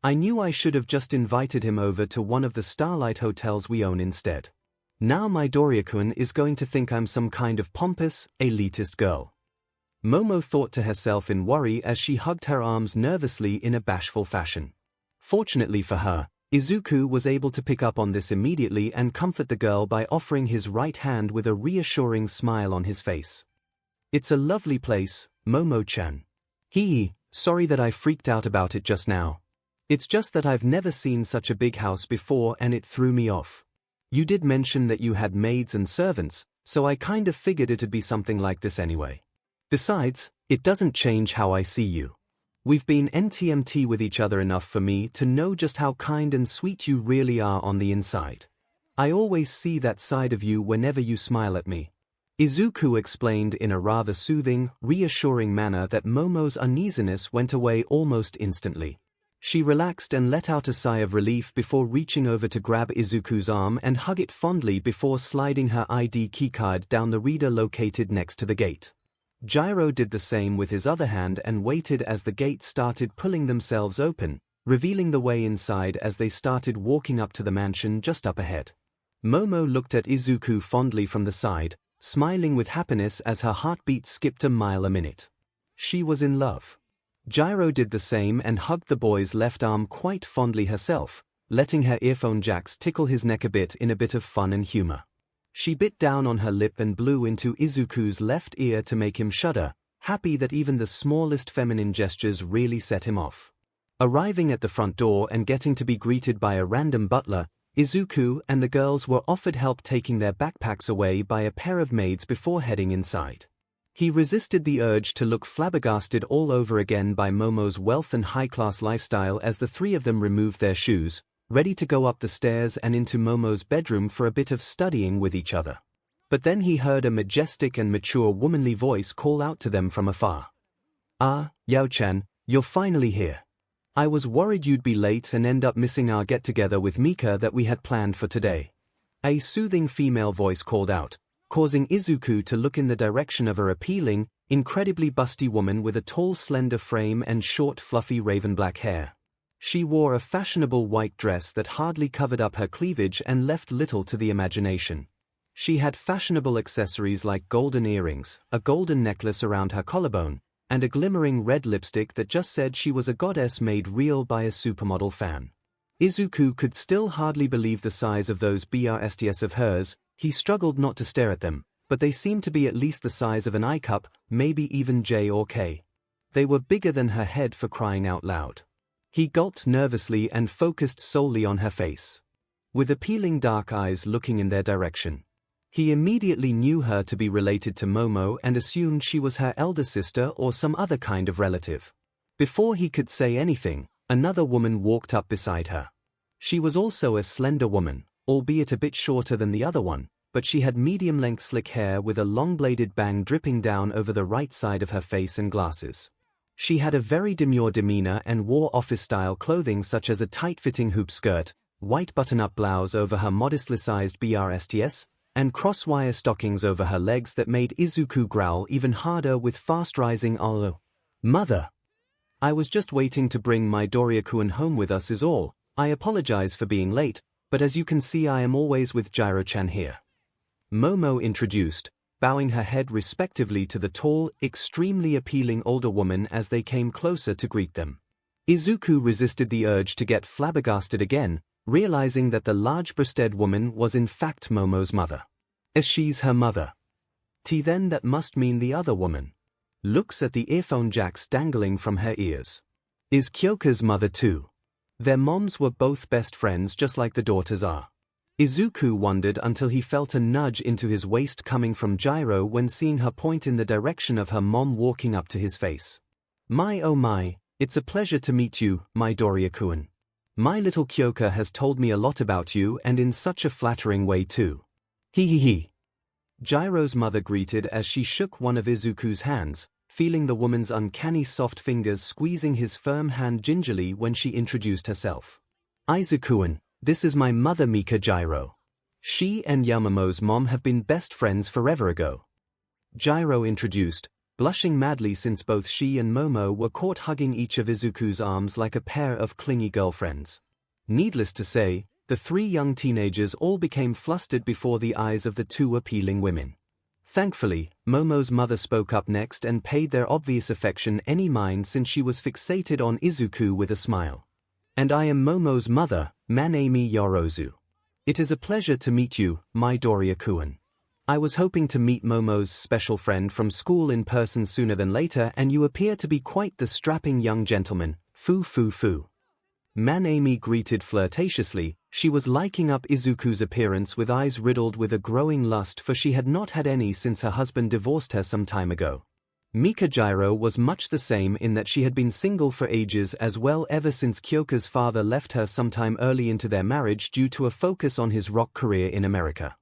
I knew I should have just invited him over to one of the Starlight hotels we own instead. Now my Midoriya-kun is going to think I'm some kind of pompous, elitist girl." Momo thought to herself in worry as she hugged her arms nervously in a bashful fashion. Fortunately for her, Izuku was able to pick up on this immediately and comfort the girl by offering his right hand with a reassuring smile on his face. "It's a lovely place, Momo-chan. Sorry that I freaked out about it just now. It's just that I've never seen such a big house before and it threw me off. You did mention that you had maids and servants, so I kind of figured it'd be something like this anyway. Besides, it doesn't change how I see you. We've been NTMT with each other enough for me to know just how kind and sweet you really are on the inside. I always see that side of you whenever you smile at me." Izuku explained in a rather soothing, reassuring manner that Momo's uneasiness went away almost instantly. She relaxed and let out a sigh of relief before reaching over to grab Izuku's arm and hug it fondly before sliding her ID keycard down the reader located next to the gate. Gyro did the same with his other hand and waited as the gates started pulling themselves open, revealing the way inside as they started walking up to the mansion just up ahead. Momo looked at Izuku fondly from the side, smiling with happiness as her heartbeat skipped a mile a minute. She was in love. Gyro did the same and hugged the boy's left arm quite fondly herself, letting her earphone jacks tickle his neck a bit in a bit of fun and humor. She bit down on her lip and blew into Izuku's left ear to make him shudder, happy that even the smallest feminine gestures really set him off. Arriving at the front door and getting to be greeted by a random butler, Izuku and the girls were offered help taking their backpacks away by a pair of maids before heading inside. He resisted the urge to look flabbergasted all over again by Momo's wealth and high-class lifestyle as the three of them removed their shoes, ready to go up the stairs and into Momo's bedroom for a bit of studying with each other. But then he heard a majestic and mature womanly voice call out to them from afar. "Ah, Yao-chan, you're finally here. I was worried you'd be late and end up missing our get-together with Mika that we had planned for today." A soothing female voice called out, causing Izuku to look in the direction of her appealing, incredibly busty woman with a tall slender frame and short fluffy raven black hair. She wore a fashionable white dress that hardly covered up her cleavage and left little to the imagination. She had fashionable accessories like golden earrings, a golden necklace around her collarbone, and a glimmering red lipstick that just said she was a goddess made real by a supermodel fan. Izuku could still hardly believe the size of those breasts of hers. He struggled not to stare at them, but they seemed to be at least the size of an eye cup, maybe even J or K. They were bigger than her head, for crying out loud. He gulped nervously and focused solely on her face. With appealing dark eyes looking in their direction. He immediately knew her to be related to Momo and assumed she was her elder sister or some other kind of relative. Before he could say anything, another woman walked up beside her. She was also a slender woman, albeit a bit shorter than the other one, but she had medium-length slick hair with a long-bladed bang dripping down over the right side of her face and glasses. She had a very demure demeanor and wore office-style clothing such as a tight-fitting hoop skirt, white button-up blouse over her modestly sized breasts, and cross-wire stockings over her legs that made Izuku growl even harder with fast-rising "Oh, mother! I was just waiting to bring my Midoriya-kun home with us is all. I apologize for being late, but as you can see I am always with Gyro-chan here." Momo introduced, bowing her head respectively to the tall, extremely appealing older woman as they came closer to greet them. Izuku resisted the urge to get flabbergasted again, realizing that the large-breasted woman was in fact Momo's mother. As she's her mother. Then that must mean the other woman. Looks at the earphone jacks dangling from her ears. Is Kyoka's mother too? Their moms were both best friends just like the daughters are. Izuku wondered until he felt a nudge into his waist coming from Gyro when seeing her point in the direction of her mom walking up to his face. My oh my, it's a pleasure to meet you, Midoriya-kun. My little Kyoka has told me a lot about you and in such a flattering way too. He. Gyro's mother greeted as she shook one of Izuku's hands, feeling the woman's uncanny soft fingers squeezing his firm hand gingerly when she introduced herself. Izuku-kun, this is my mother Mika Gyro. She and Yamamo's mom have been best friends forever ago. Gyro introduced, blushing madly since both she and Momo were caught hugging each of Izuku's arms like a pair of clingy girlfriends. Needless to say, the three young teenagers all became flustered before the eyes of the two appealing women. Thankfully, Momo's mother spoke up next and paid their obvious affection any mind since she was fixated on Izuku with a smile. And I am Momo's mother, Manami Yorozu. It is a pleasure to meet you, Midoriya-kun. I was hoping to meet Momo's special friend from school in person sooner than later, and you appear to be quite the strapping young gentleman. Foo. Manami greeted flirtatiously. She was liking up Izuku's appearance with eyes riddled with a growing lust, for she had not had any since her husband divorced her some time ago. Mika Gyro was much the same in that she had been single for ages as well ever since Kyoka's father left her sometime early into their marriage due to a focus on his rock career in America.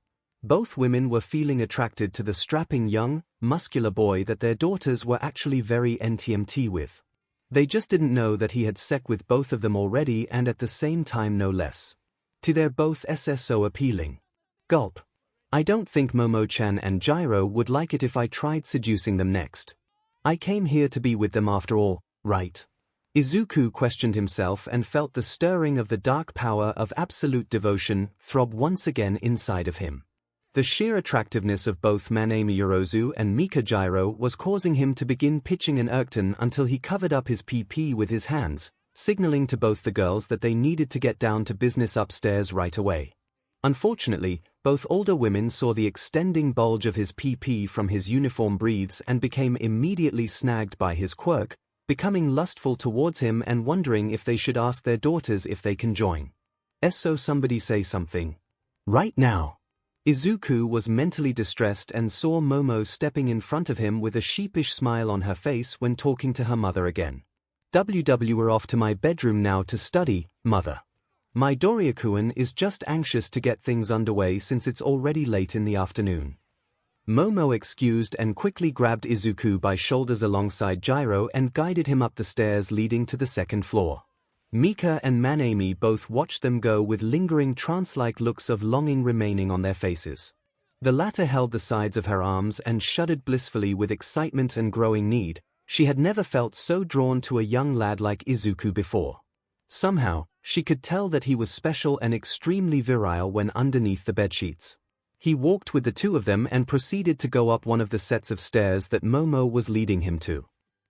Both women were feeling attracted to the strapping young, muscular boy that their daughters were actually very NTMT with. They just didn't know that he had sex with both of them already and at the same time no less. They're both so appealing. Gulp. I don't think Momo-chan and Gyro would like it if I tried seducing them next. I came here to be with them after all, right? Izuku questioned himself and felt the stirring of the dark power of absolute devotion throb once again inside of him. The sheer attractiveness of both Manami Yorozu and Mika Gyro was causing him to begin pitching an Urkton until he covered up his PP with his hands, signaling to both the girls that they needed to get down to business upstairs right away. Unfortunately, both older women saw the extending bulge of his PP from his uniform breathes and became immediately snagged by his quirk, becoming lustful towards him and wondering if they should ask their daughters if they can join. So somebody say something. Right now. Izuku was mentally distressed and saw Momo stepping in front of him with a sheepish smile on her face when talking to her mother again. We're off to my bedroom now to study, mother. Midoriya-kun is just anxious to get things underway since it's already late in the afternoon. Momo excused and quickly grabbed Izuku by shoulders alongside Gyro and guided him up the stairs leading to the second floor. Mika and Manami both watched them go with lingering trance-like looks of longing remaining on their faces. The latter held the sides of her arms and shuddered blissfully with excitement and growing need. She had never felt so drawn to a young lad like Izuku before. Somehow, she could tell that he was special and extremely virile when underneath the bedsheets. He walked with the two of them and proceeded to go up one of the sets of stairs that Momo was leading him to.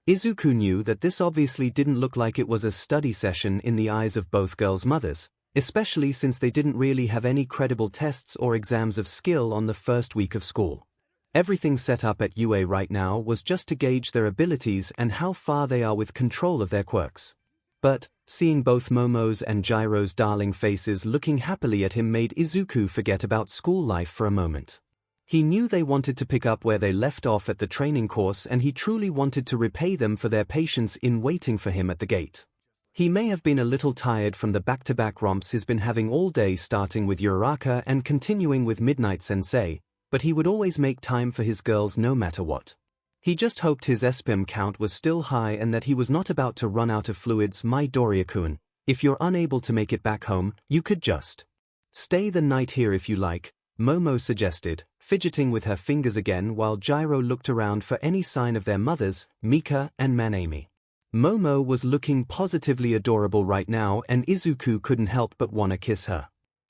Izuku knew that this obviously didn't look like it was a study session in the eyes of both girls' mothers, especially since they didn't really have any credible tests or exams of skill on the first week of school. Everything set up at UA right now was just to gauge their abilities and how far they are with control of their quirks. But, seeing both Momo's and Gyro's darling faces looking happily at him made Izuku forget about school life for a moment. He knew they wanted to pick up where they left off at the training course, and he truly wanted to repay them for their patience in waiting for him at the gate. He may have been a little tired from the back-to-back romps he's been having all day, starting with Uraraka and continuing with Midnight Sensei, but he would always make time for his girls no matter what. He just hoped his SPM count was still high and that he was not about to run out of fluids. Midoriya-kun, if you're unable to make it back home, you could just stay the night here if you like, Momo suggested, fidgeting with her fingers again while Gyro looked around for any sign of their mothers, Mika and Manami. Momo was looking positively adorable right now and Izuku couldn't help but wanna kiss her.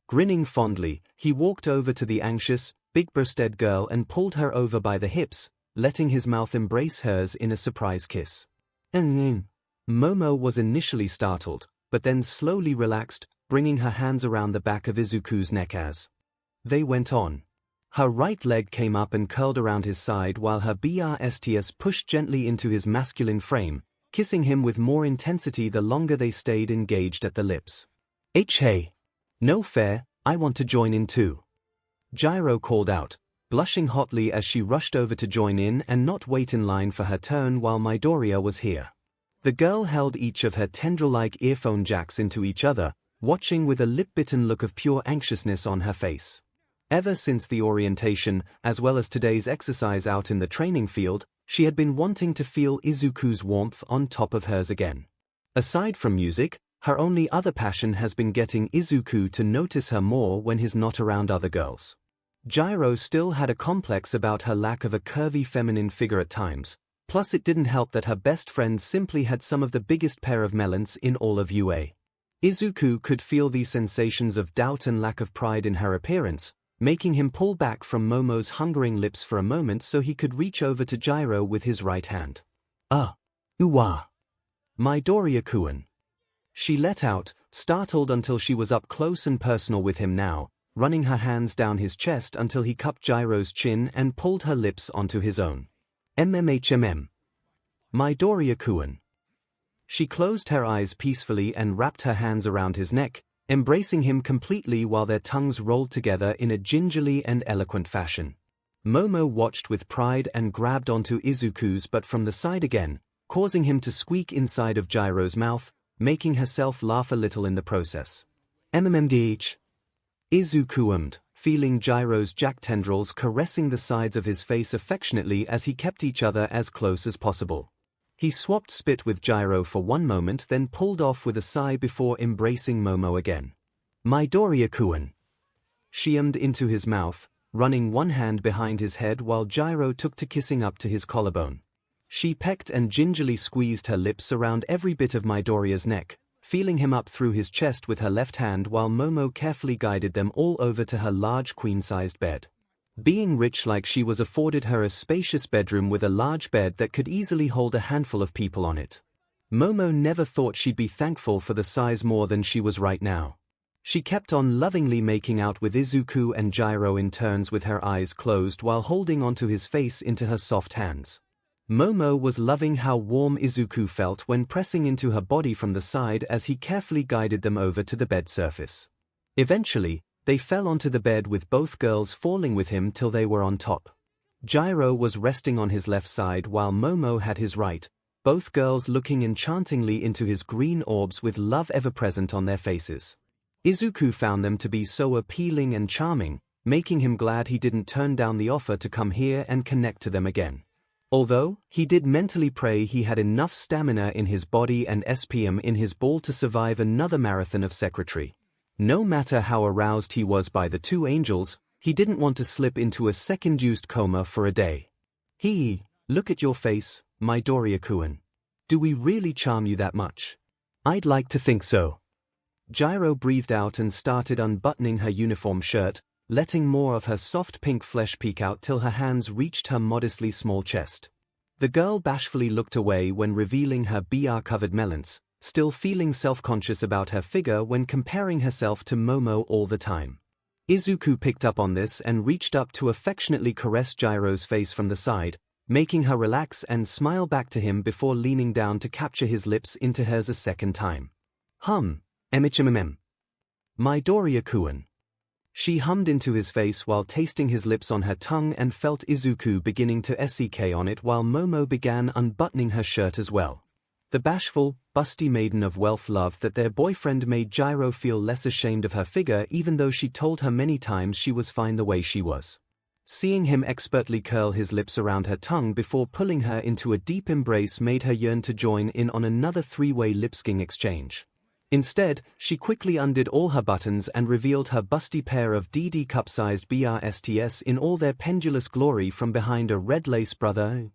Grinning fondly, he walked over to the anxious, big-breasted girl and pulled her over by the hips, letting his mouth embrace hers in a surprise kiss. Momo was initially startled, but then slowly relaxed, bringing her hands around the back of Izuku's neck as they went on. Her right leg came up and curled around his side while her BRSTS pushed gently into his masculine frame, kissing him with more intensity the longer they stayed engaged at the lips. Hey. No fair, I want to join in too. 𝐤𝐸 called out, blushing hotly as she rushed over to join in and not wait in line for her turn while Midoriya was here. The girl held each of her tendril-like earphone jacks into each other, watching with a lip-bitten look of pure anxiousness on her face. Ever since the orientation, as well as today's exercise out in the training field, she had been wanting to feel Izuku's warmth on top of hers again. Aside from music, her only other passion has been getting Izuku to notice her more when he's not around other girls. 𝐤𝐸 still had a complex about her lack of a curvy feminine figure at times, plus it didn't help that her best friend simply had some of the biggest pair of melons in all of UA. Izuku could feel these sensations of doubt and lack of pride in her appearance, making him pull back from Momo's hungering lips for a moment so he could reach over to 𝐤𝐸 with his right hand. Uwa. Midoriya-kun. She let out, startled until she was up close and personal with him now, running her hands down his chest until he cupped 𝐤𝐸's chin and pulled her lips onto his own. Midoriya-kun. She closed her eyes peacefully and wrapped her hands around his neck, embracing him completely while their tongues rolled together in a gingerly and eloquent fashion. Momo watched with pride and grabbed onto Izuku's butt from the side again, causing him to squeak inside of 𝐤𝐸's mouth, making herself laugh a little in the process. MMDH. Izuku ummed, feeling 𝐤𝐸's jack tendrils caressing the sides of his face affectionately as he kept each other as close as possible. He swapped spit with 𝐤𝐸 for one moment then pulled off with a sigh before embracing Momo again. Midoriya-kun. She ummed into his mouth, running one hand behind his head while 𝐤𝐸 took to kissing up to his collarbone. She pecked and gingerly squeezed her lips around every bit of Midoriya's neck, feeling him up through his chest with her left hand while Momo carefully guided them all over to her large queen-sized bed. Being rich like she was afforded her a spacious bedroom with a large bed that could easily hold a handful of people on it. Momo never thought she'd be thankful for the size more than she was right now. She kept on lovingly making out with Izuku and 𝐤𝐸 in turns with her eyes closed while holding onto his face into her soft hands. Momo was loving how warm Izuku felt when pressing into her body from the side as he carefully guided them over to the bed surface. Eventually, they fell onto the bed with both girls falling with him till they were on top. 𝐤𝐸 was resting on his left side while Momo had his right, both girls looking enchantingly into his green orbs with love ever present on their faces. Izuku found them to be so appealing and charming, making him glad he didn't turn down the offer to come here and connect to them again. Although, he did mentally pray he had enough stamina in his body and SPM in his ball to survive another marathon of secretary. No matter how aroused he was by the two angels, he didn't want to slip into a second-induced coma for a day. Look at your face, Midoriya-kun. Do we really charm you that much? I'd like to think so. 𝐤𝐸 breathed out and started unbuttoning her uniform shirt, letting more of her soft pink flesh peek out till her hands reached her modestly small chest. The girl bashfully looked away when revealing her BR-covered melons, still feeling self-conscious about her figure when comparing herself to Momo all the time. Izuku picked up on this and reached up to affectionately caress 𝐤𝐸's face from the side, making her relax and smile back to him before leaning down to capture his lips into hers a second time. Midoriya-kun. She hummed into his face while tasting his lips on her tongue and felt Izuku beginning to SEK on it while Momo began unbuttoning her shirt as well. The bashful, busty maiden of wealth loved that their boyfriend made 𝐤𝐸 feel less ashamed of her figure even though she told her many times she was fine the way she was. Seeing him expertly curl his lips around her tongue before pulling her into a deep embrace made her yearn to join in on another three-way lip-syncing exchange. Instead, she quickly undid all her buttons and revealed her busty pair of DD cup-sized BRSTS in all their pendulous glory from behind a red lace brother.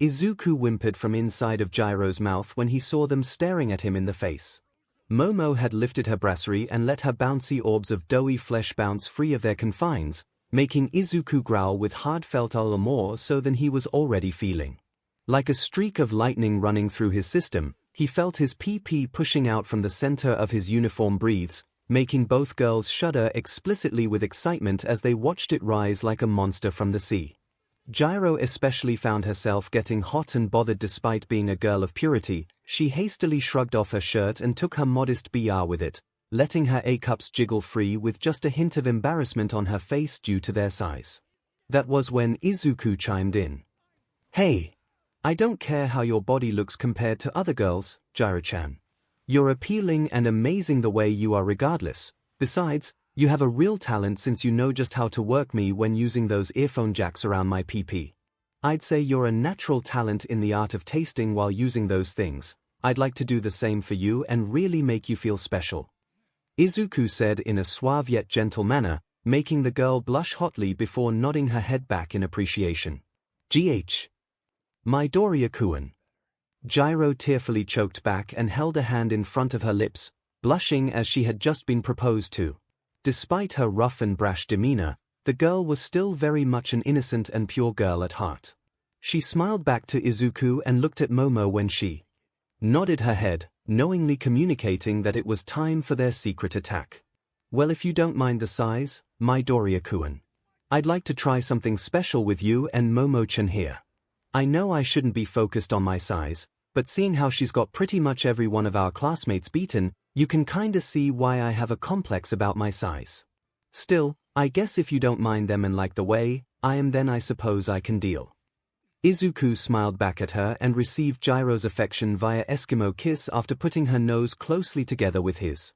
Izuku whimpered from inside of 𝐤𝐸's mouth when he saw them staring at him in the face. Momo had lifted her brasserie and let her bouncy orbs of doughy flesh bounce free of their confines, making Izuku growl with heartfelt more so than he was already feeling. Like a streak of lightning running through his system, He felt his PP pushing out from the center of his uniform breathes, making both girls shudder explicitly with excitement as they watched it rise like a monster from the sea. 𝐒𝐬𝐽 especially found herself getting hot and bothered despite being a girl of purity. She hastily shrugged off her shirt and took her modest BR with it, letting her A cups jiggle free with just a hint of embarrassment on her face due to their size. That was when Izuku chimed in. "Hey, I don't care how your body looks compared to other girls, 𝐒𝐬𝐽-chan. You're appealing and amazing the way you are regardless. Besides, you have a real talent since you know just how to work me when using those earphone jacks around my PP. I'd say you're a natural talent in the art of tasting while using those things. I'd like to do the same for you and really make you feel special," Izuku said in a suave yet gentle manner, making the girl blush hotly before nodding her head back in appreciation. "𝐔𝐬𝐽. Midoriya-kun." 𝐒𝐬𝐽 tearfully choked back and held a hand in front of her lips, blushing as she had just been proposed to. Despite her rough and brash demeanor, the girl was still very much an innocent and pure girl at heart. She smiled back to Izuku and looked at Momo when she nodded her head, knowingly communicating that it was time for their secret attack. "Well, if you don't mind the size, Midoriya-kun, I'd like to try something special with you and Momo-chan here. I know I shouldn't be focused on my size, but seeing how she's got pretty much every one of our classmates beaten, you can kinda see why I have a complex about my size. Still, I guess if you don't mind them and like the way I am, then I suppose I can deal." Izuku smiled back at her and received 𝐒𝐬𝐽's affection via Eskimo kiss after putting her nose closely together with his.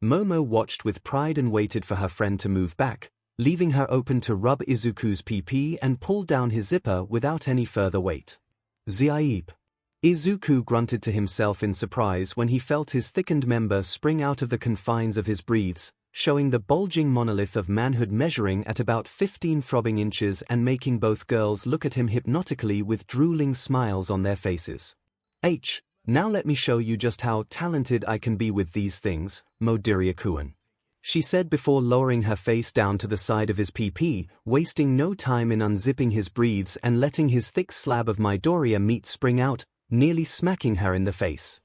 Momo watched with pride and waited for her friend to move back, leaving her open to rub Izuku's PP and pull down his zipper without any further wait. "𝐔𝐬𝐽." Izuku grunted to himself in surprise when he felt his thickened member spring out of the confines of his breathes, showing the bulging monolith of manhood measuring at about 15 throbbing inches and making both girls look at him hypnotically with drooling smiles on their faces. Now let me show you just how talented I can be with these things, Midoriya-kun," she said before lowering her face down to the side of his PP, wasting no time in unzipping his breathes and letting his thick slab of Midoriya meat spring out, nearly smacking her in the face.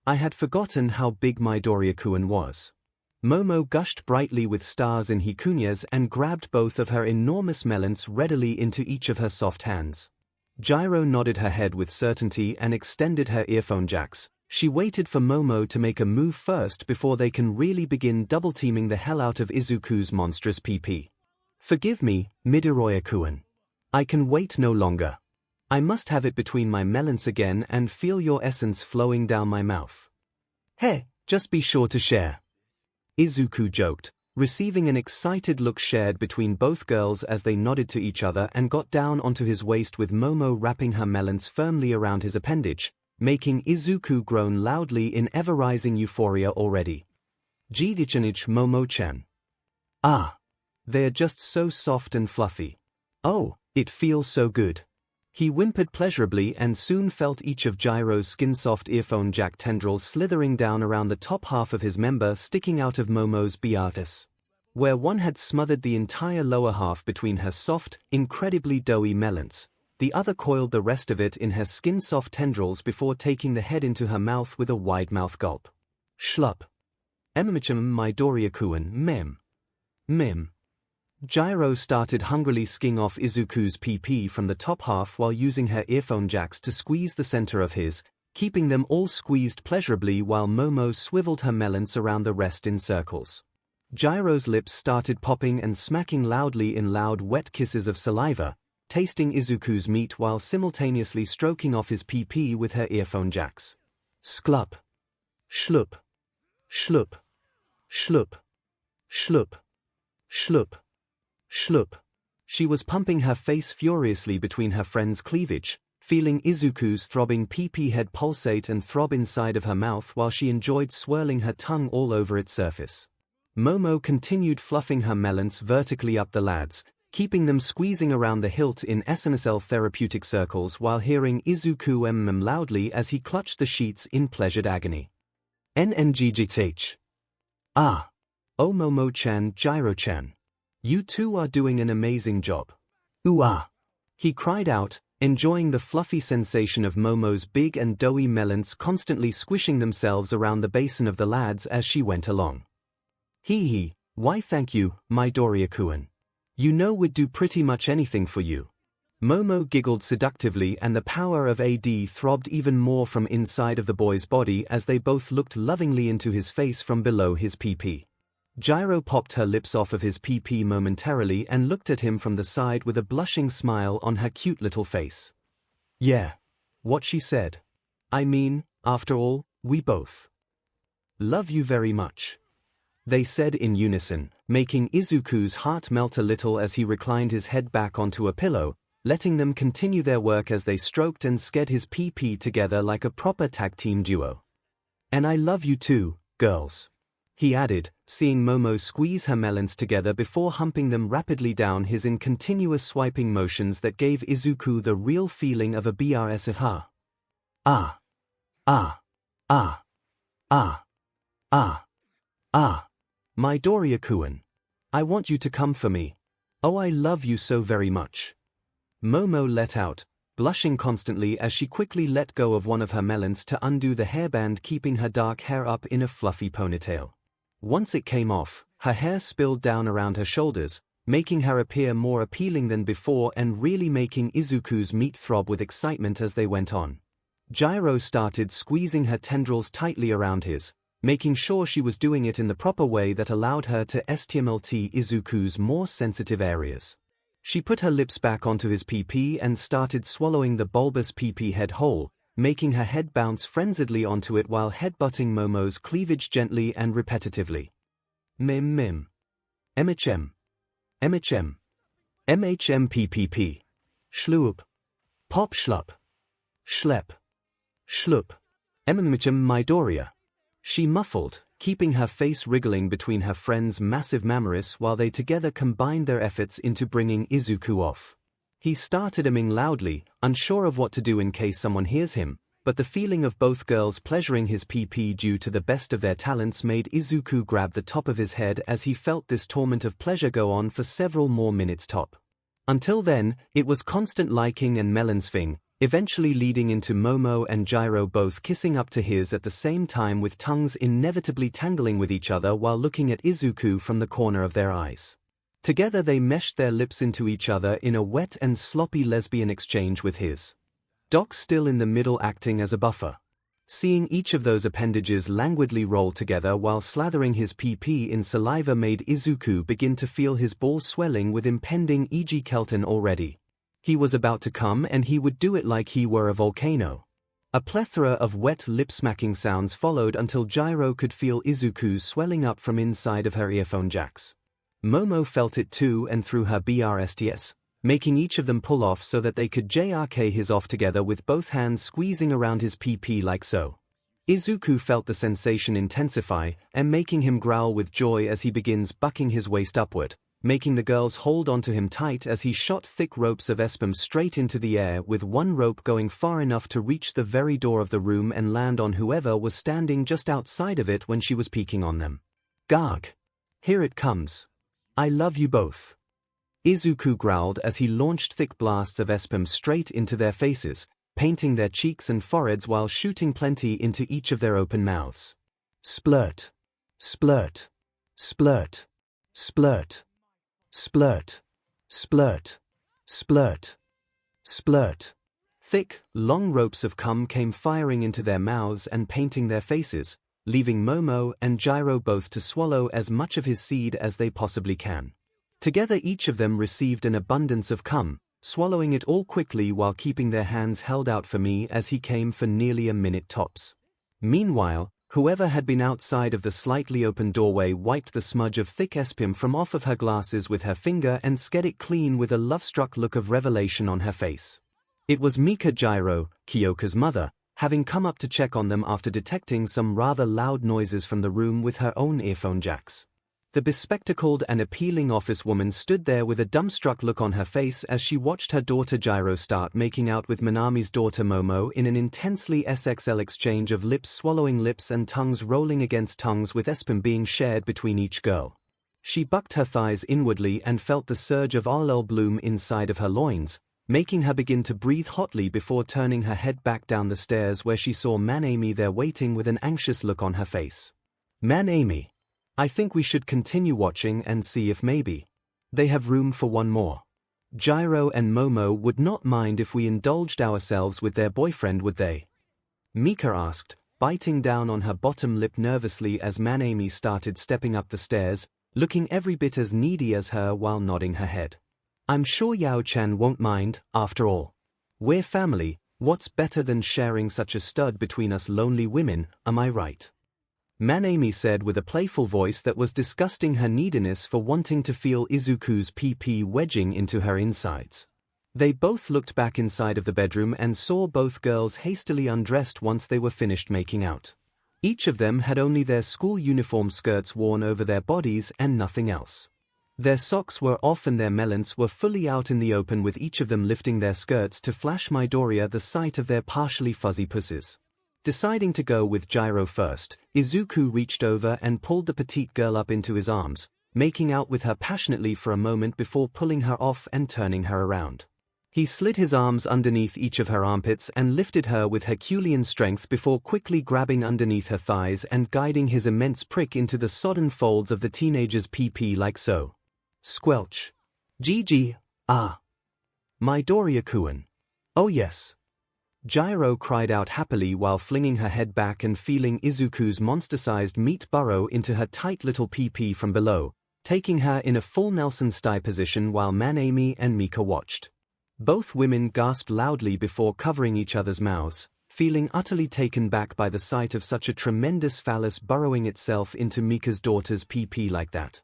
I had forgotten how big Midoriya-kun was." Momo gushed brightly with stars in 𝐒𝐭𝐚𝐲 and grabbed both of her enormous melons readily into each of her soft hands. 𝐒𝐬𝐽 nodded her head with certainty and extended her earphone jacks. She waited for Momo to make a move first before they can really begin double-teaming the hell out of Izuku's monstrous PP. "Forgive me, Midoriya-kun. I can wait no longer. I must have it between my melons again and feel your essence flowing down my mouth." "Hey, just be sure to share," Izuku joked, receiving an excited look shared between both girls as they nodded to each other and got down onto his waist with Momo wrapping her melons firmly around his appendage, making Izuku groan loudly in ever-rising euphoria already. "𝐔𝐬𝐽 Momo-chan. Ah. They're just so soft and fluffy. Oh, it feels so good." He whimpered pleasurably and soon felt each of 𝐒𝐬𝐽's skin-soft earphone jack tendrils slithering down around the top half of his member sticking out of Momo's biatus. Where one had smothered the entire lower half between her soft, incredibly doughy melons, the other coiled the rest of it in her skin-soft tendrils before taking the head into her mouth with a wide mouth gulp. "Schlup. Midoriya-kun, mem. 𝐒𝐬𝐽 started hungrily sking off Izuku's PP from the top half while using her earphone jacks to squeeze the center of his, keeping them all squeezed pleasurably while Momo swiveled her melons around the rest in circles. 𝐒𝐬𝐽's lips started popping and smacking loudly in loud wet kisses of saliva, tasting Izuku's meat while simultaneously stroking off his PP with her earphone jacks. "Sklup. Schlup. Schlup. Schlup. Schlup. Schlup. Schlup." She was pumping her face furiously between her friend's cleavage, feeling Izuku's throbbing PP head pulsate and throb inside of her mouth while she enjoyed swirling her tongue all over its surface. Momo continued fluffing her melons vertically up the lads, keeping them squeezing around the hilt in SNSL therapeutic circles while hearing Izuku loudly as he clutched the sheets in pleasured agony. "NNGGH. Ah. Oh Momo-chan, 𝐒𝐬𝐽-chan. You two are doing an amazing job. Ooh ah," he cried out, enjoying the fluffy sensation of Momo's big and doughy melons constantly squishing themselves around the basin of the lads as she went along. Hee, why thank you, Midoriya-kun. You know we'd do pretty much anything for you. Momo giggled seductively, and the power of AD throbbed even more from inside of the boy's body as they both looked lovingly into his face from below his PP. Gyro popped her lips off of his PP momentarily and looked at him from the side with a blushing smile on her cute little face. Yeah. What she said. I mean, after all, we both love you very much, they said in unison, making Izuku's heart melt a little as he reclined his head back onto a pillow, letting them continue their work as they stroked and sked his PP together like a proper tag team duo. And I love you too, girls, he added, seeing Momo squeeze her melons together before humping them rapidly down his in continuous swiping motions that gave Izuku the real feeling of a BRSFR. Ah. Ah. Ah. Ah. Ah. Ah. Midoriya-kun. I want you to come for me. Oh, I love you so very much. Momo let out, blushing constantly as she quickly let go of one of her melons to undo the hairband keeping her dark hair up in a fluffy ponytail. Once it came off, her hair spilled down around her shoulders, making her appear more appealing than before and really making Izuku's meat throb with excitement as they went on. Gyro started squeezing her tendrils tightly around his, making sure she was doing it in the proper way that allowed her to stimulate Izuku's more sensitive areas. She put her lips back onto his PP and started swallowing the bulbous PP head whole, making her head bounce frenziedly onto it while headbutting Momo's cleavage gently and repetitively. Mim mim. MHM. MHM. MHM PPP. Schloop. Pop schlup. Schlep. Schlup. MHM Midoriya. She muffled, keeping her face wriggling between her friend's massive mammaris while they together combined their efforts into bringing Izuku off. He started umming loudly, unsure of what to do in case someone hears him, but the feeling of both girls pleasuring his PP due to the best of their talents made Izuku grab the top of his head as he felt this torment of pleasure go on for several more minutes top. Until then, it was constant liking and melonsving, eventually leading into Momo and Gyro both kissing up to his at the same time with tongues inevitably tangling with each other while looking at Izuku from the corner of their eyes. Together they meshed their lips into each other in a wet and sloppy lesbian exchange with his Doc still in the middle acting as a buffer. Seeing each of those appendages languidly roll together while slathering his PP in saliva made Izuku begin to feel his balls swelling with impending 𝐒𝐻𝐽 already. He was about to come and he would do it like he were a volcano. A plethora of wet lip-smacking sounds followed until Gyro could feel Izuku's swelling up from inside of her earphone jacks. Momo felt it too and through her BRSTS, making each of them pull off so that they could JRK his off together with both hands squeezing around his PP like so. Izuku felt the sensation intensify and making him growl with joy as he begins bucking his waist upward, making the girls hold onto him tight as he shot thick ropes of 𝐒𝐵𝐴 straight into the air with one rope going far enough to reach the very door of the room and land on whoever was standing just outside of it when she was peeking on them. Garg. Here it comes. I love you both. Izuku growled as he launched thick blasts of 𝐒𝐵𝐴 straight into their faces, painting their cheeks and foreheads while shooting plenty into each of their open mouths. Splurt. Splurt. Splurt. Splurt. Splurt. Splurt. Splurt. Splurt. Thick, long ropes of cum came firing into their mouths and painting their faces, leaving Momo and Gyro both to swallow as much of his seed as they possibly can. Together each of them received an abundance of cum, swallowing it all quickly while keeping their hands held out for me as he came for nearly a minute tops. Meanwhile, whoever had been outside of the slightly open doorway wiped the smudge of thick 𝐒𝐵𝐴 from off of her glasses with her finger and sked it clean with a love-struck look of revelation on her face. It was Mika Gyro, Kyoka's mother, having come up to check on them after detecting some rather loud noises from the room with her own earphone jacks. The bespectacled and appealing office woman stood there with a dumbstruck look on her face as she watched her daughter Gyro start making out with Minami's daughter Momo in an intensely SXL exchange of lips swallowing lips and tongues rolling against tongues with 𝐒𝐵𝐴 being shared between each girl. She bucked her thighs inwardly and felt the surge of allel bloom inside of her loins, making her begin to breathe hotly before turning her head back down the stairs where she saw 𝐼𝐻𝐸 there waiting with an anxious look on her face. 𝐼𝐻𝐸, I think we should continue watching and see if maybe they have room for one more. Gyro and Momo would not mind if we indulged ourselves with their boyfriend, would they? Mika asked, biting down on her bottom lip nervously as 𝐻𝐸 started stepping up the stairs, looking every bit as needy as her while nodding her head. I'm sure Yao-chan won't mind, after all. We're family, what's better than sharing such a stud between us lonely women, am I right? 𝐻𝐸 said with a playful voice that was disgusting her neediness for wanting to feel Izuku's PP wedging into her insides. They both looked back inside of the bedroom and saw both girls hastily undressed once they were finished making out. Each of them had only their school uniform skirts worn over their bodies and nothing else. Their socks were off and their melons were fully out in the open, with each of them lifting their skirts to flash Midoriya the sight of their partially fuzzy pussies. Deciding to go with Gyro first, Izuku reached over and pulled the petite girl up into his arms, making out with her passionately for a moment before pulling her off and turning her around. He slid his arms underneath each of her armpits and lifted her with Herculean strength before quickly grabbing underneath her thighs and guiding his immense prick into the sodden folds of the teenager's PP like so. Squelch. 𝐔𝐬𝐽, ah. Midoriya-kun. Oh yes. Gyro cried out happily while flinging her head back and feeling Izuku's monster-sized meat burrow into her tight little PP from below, taking her in a full Nelson style position while 𝐻𝐸 and Mika watched. Both women gasped loudly before covering each other's mouths, feeling utterly taken back by the sight of such a tremendous phallus burrowing itself into Mika's daughter's PP like that.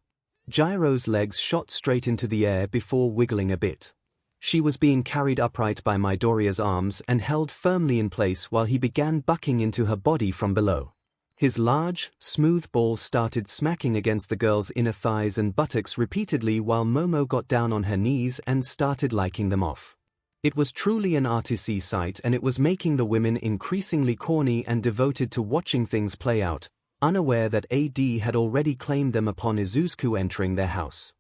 Gyro's legs shot straight into the air before wiggling a bit. She was being carried upright by Midoriya's arms and held firmly in place while he began bucking into her body from below. His large, smooth balls started smacking against the girl's inner thighs and buttocks repeatedly while Momo got down on her knees and started liking them off. It was truly an artsy sight, and it was making the women increasingly corny and devoted to watching things play out, unaware that AD had already claimed them upon Izuku entering their house.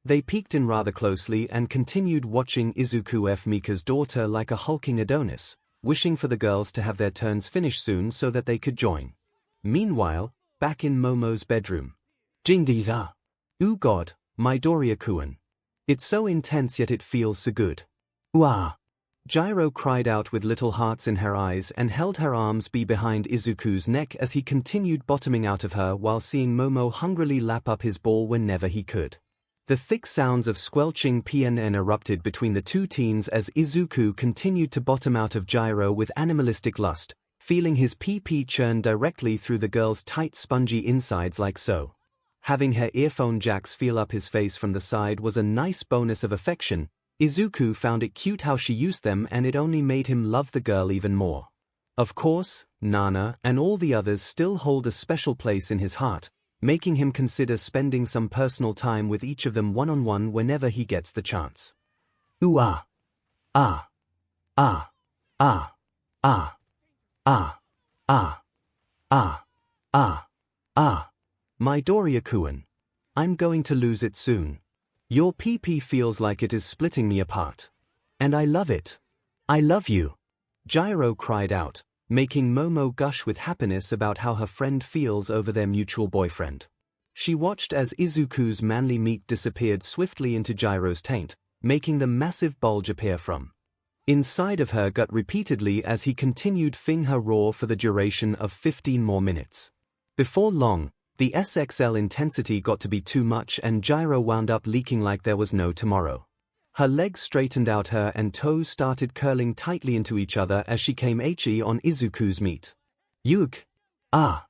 They peeked in rather closely and continued watching Izuku f Mika's daughter like a hulking Adonis, wishing for the girls to have their turns finished soon so that they could join. Meanwhile, back in Momo's bedroom. 𝐺𝐸𝐴. Ooh god, Midoriya-kun. It's so intense yet it feels so good. Ooh. Gyro cried out with little hearts in her eyes and held her arms behind Izuku's neck as he continued bottoming out of her while seeing Momo hungrily lap up his ball whenever he could. The thick sounds of squelching PNN erupted between the two teens as Izuku continued to bottom out of Gyro with animalistic lust, feeling his PP churn directly through the girl's tight spongy insides like so. Having her earphone jacks feel up his face from the side was a nice bonus of affection. Izuku found it cute how she used them, and it only made him love the girl even more. Of course, Nana and all the others still hold a special place in his heart, making him consider spending some personal time with each of them one-on-one whenever he gets the chance. Ooh ah. Ah. Ah. Ah. Ah. Ah. Ah. Ah. Ah. Ah. Midoriya-kun. I'm going to lose it soon. Your PP feels like it is splitting me apart. And I love it. I love you. Gyro cried out, making Momo gush with happiness about how her friend feels over their mutual boyfriend. She watched as Izuku's manly meat disappeared swiftly into Gyro's taint, making the massive bulge appear from inside of her gut repeatedly as he continued fing her raw for the duration of 15 more minutes. Before long, the SXL intensity got to be too much and Gyro wound up leaking like there was no tomorrow. Her legs straightened out her and toes started curling tightly into each other as she came HE on Izuku's meat. Yug! Ah!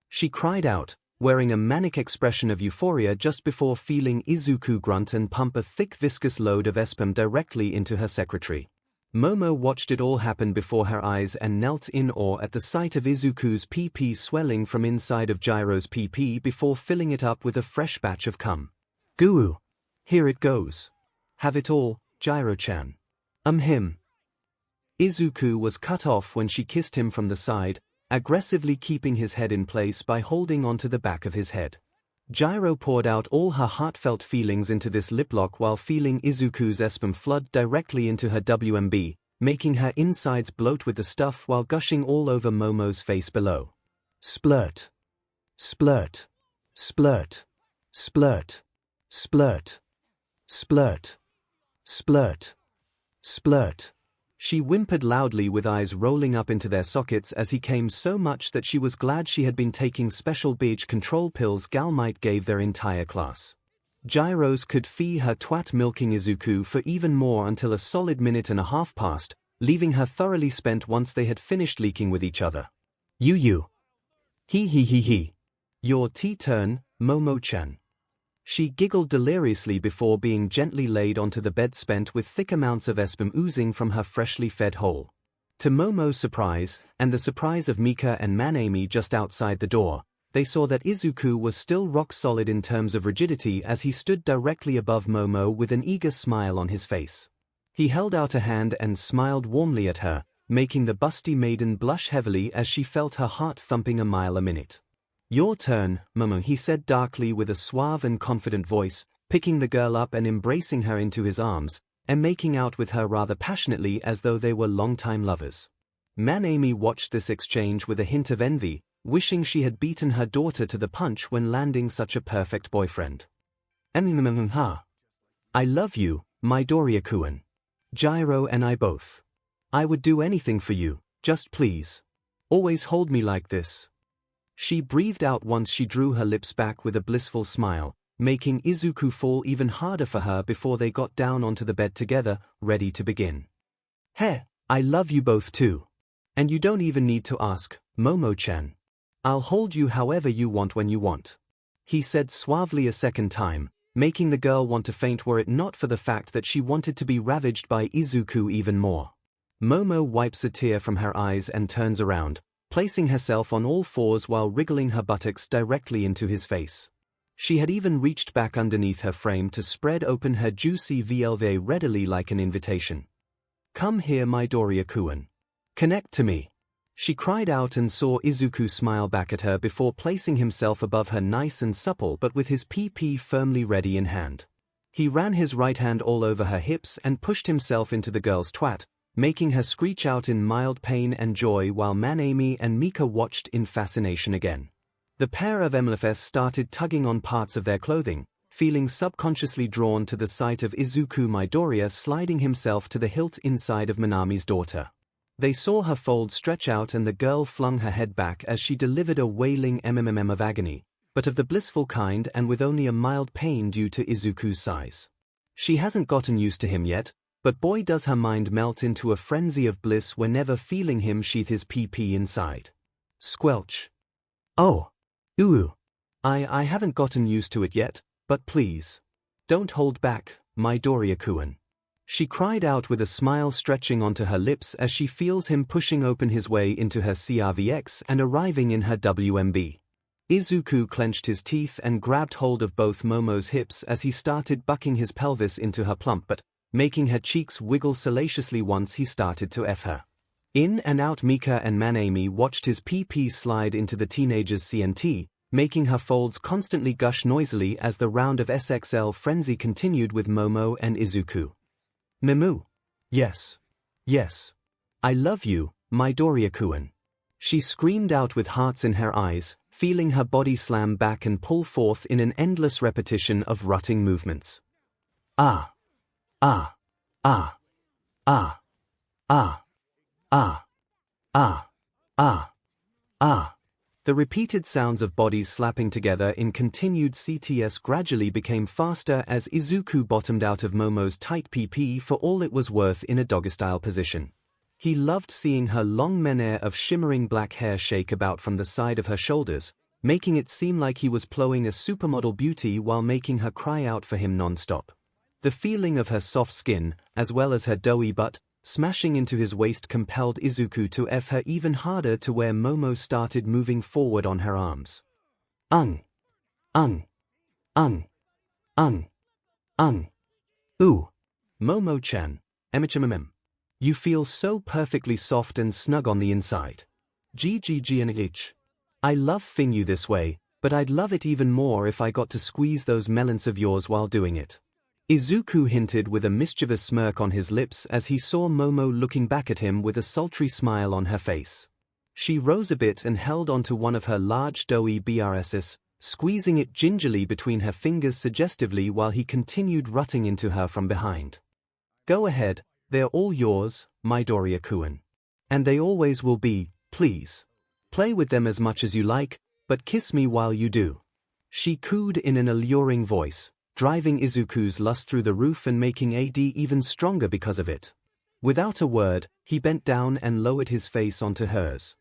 She cried out, wearing a manic expression of euphoria just before feeling Izuku grunt and pump a thick viscous load of sperm directly into her secretary. Momo watched it all happen before her eyes and knelt in awe at the sight of Izuku's PP swelling from inside of Gyro's PP before filling it up with a fresh batch of cum. Goo! Here it goes. Have it all, Gyro-chan. Him. Izuku was cut off when she kissed him from the side, aggressively keeping his head in place by holding onto the back of his head. 𝐔𝐬𝐽 poured out all her heartfelt feelings into this lip lock while feeling Izuku's sperm flood directly into her WMB, making her insides bloat with the stuff while gushing all over Momo's face below. Splurt. Splurt. Splurt. Splurt. Splurt. Splurt. Splurt. Splurt. She whimpered loudly with eyes rolling up into their sockets as he came so much that she was glad she had been taking special binge control pills Gal might gave their entire class. 𝐔𝐬𝐽 could fee her twat milking Izuku for even more until a solid minute and a half passed, leaving her thoroughly spent once they had finished leaking with each other. You. He. Your tea turn, Momo-chan. She giggled deliriously before being gently laid onto the bed spent with thick amounts of sperm oozing from her freshly fed hole. To Momo's surprise, and the surprise of Mika and Manami just outside the door, they saw that Izuku was still rock solid in terms of rigidity as he stood directly above Momo with an eager smile on his face. He held out a hand and smiled warmly at her, making the busty maiden blush heavily as she felt her heart thumping a mile a minute. Your turn, Momo, he said darkly with a suave and confident voice, picking the girl up and embracing her into his arms, and making out with her rather passionately as though they were long-time lovers. Manami watched this exchange with a hint of envy, wishing she had beaten her daughter to the punch when landing such a perfect boyfriend. I love you, Midoriya-kun. 𝐔𝐬𝐽 and I both. I would do anything for you, just please. Always hold me like this. She breathed out once she drew her lips back with a blissful smile, making Izuku fall even harder for her before they got down onto the bed together, ready to begin. Hey, I love you both too. And you don't even need to ask, Momo-chan. I'll hold you however you want when you want. He said suavely a second time, making the girl want to faint were it not for the fact that she wanted to be ravaged by Izuku even more. Momo wipes a tear from her eyes and turns around, placing herself on all fours while wriggling her buttocks directly into his face. She had even reached back underneath her frame to spread open her juicy vulva readily like an invitation. Come here, Midoriya-kun. Connect to me. She cried out and saw Izuku smile back at her before placing himself above her nice and supple but with his PP firmly ready in hand. He ran his right hand all over her hips and pushed himself into the girl's twat, making her screech out in mild pain and joy while Manami and Mika watched in fascination again. The pair of MLFs started tugging on parts of their clothing, feeling subconsciously drawn to the sight of Izuku Midoriya sliding himself to the hilt inside of Manami's daughter. They saw her fold stretch out and the girl flung her head back as she delivered a wailing mmm of agony, but of the blissful kind and with only a mild pain due to Izuku's size. She hasn't gotten used to him yet, but boy does her mind melt into a frenzy of bliss whenever feeling him sheath his PP inside. Squelch. Oh. Ooh. I haven't gotten used to it yet, but please. Don't hold back, Midoriya-kun. She cried out with a smile stretching onto her lips as she feels him pushing open his way into her CRVX and arriving in her WMB. Izuku clenched his teeth and grabbed hold of both Momo's hips as he started bucking his pelvis into her plump butt, making her cheeks wiggle salaciously once he started to F her. In and out Mika and Manami watched his PP slide into the teenager's CNT, making her folds constantly gush noisily as the round of SXL frenzy continued with Momo and Izuku. Mimu. Yes. Yes. I love you, Midoriya-kun. She screamed out with hearts in her eyes, feeling her body slam back and pull forth in an endless repetition of rutting movements. Ah. Ah. Ah. Ah. Ah. Ah. Ah. Ah. Ah. The repeated sounds of bodies slapping together in continued CTS gradually became faster as Izuku bottomed out of Momo's tight PP for all it was worth in a doggy-style position. He loved seeing her long menere of shimmering black hair shake about from the side of her shoulders, making it seem like he was plowing a supermodel beauty while making her cry out for him non-stop. The feeling of her soft skin, as well as her doughy butt, smashing into his waist compelled Izuku to F her even harder to where Momo started moving forward on her arms. Ooh. Momo-chan, you feel so perfectly soft and snug on the inside. 𝐔𝐬𝐽. I love fing you this way, But I'd love it even more if I got to squeeze those melons of yours while doing it. Izuku hinted with a mischievous smirk on his lips as he saw Momo looking back at him with a sultry smile on her face. She rose a bit and held onto one of her large doughy BRSs, squeezing it gingerly between her fingers suggestively while he continued rutting into her from behind. Go ahead, they're all yours, Midoriya-kun. And they always will be, please. Play with them as much as you like, but kiss me while you do. She cooed in an alluring voice, driving Izuku's lust through the roof and making AD even stronger because of it. Without a word, he bent down and lowered his face onto hers,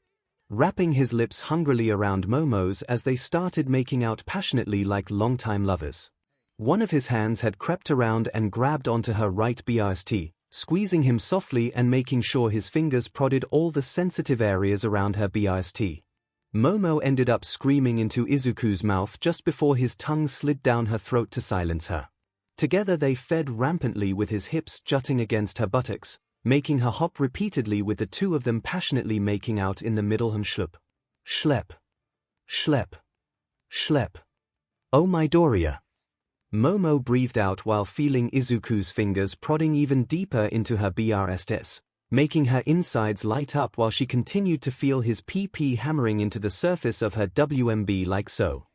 wrapping his lips hungrily around Momo's as they started making out passionately like longtime lovers. One of his hands had crept around and grabbed onto her right BRST, squeezing him softly and making sure his fingers prodded all the sensitive areas around her BRST. Momo ended up screaming into Izuku's mouth just before his tongue slid down her throat to silence her. Together they fed rampantly with his hips jutting against her buttocks, making her hop repeatedly with the two of them passionately making out in the middle. Schlepp. Schlepp. Schlepp. Schlepp. Oh Midoriya. Momo breathed out while feeling Izuku's fingers prodding even deeper into her BRSS, making her insides light up while she continued to feel his PP hammering into the surface of her WMB like so.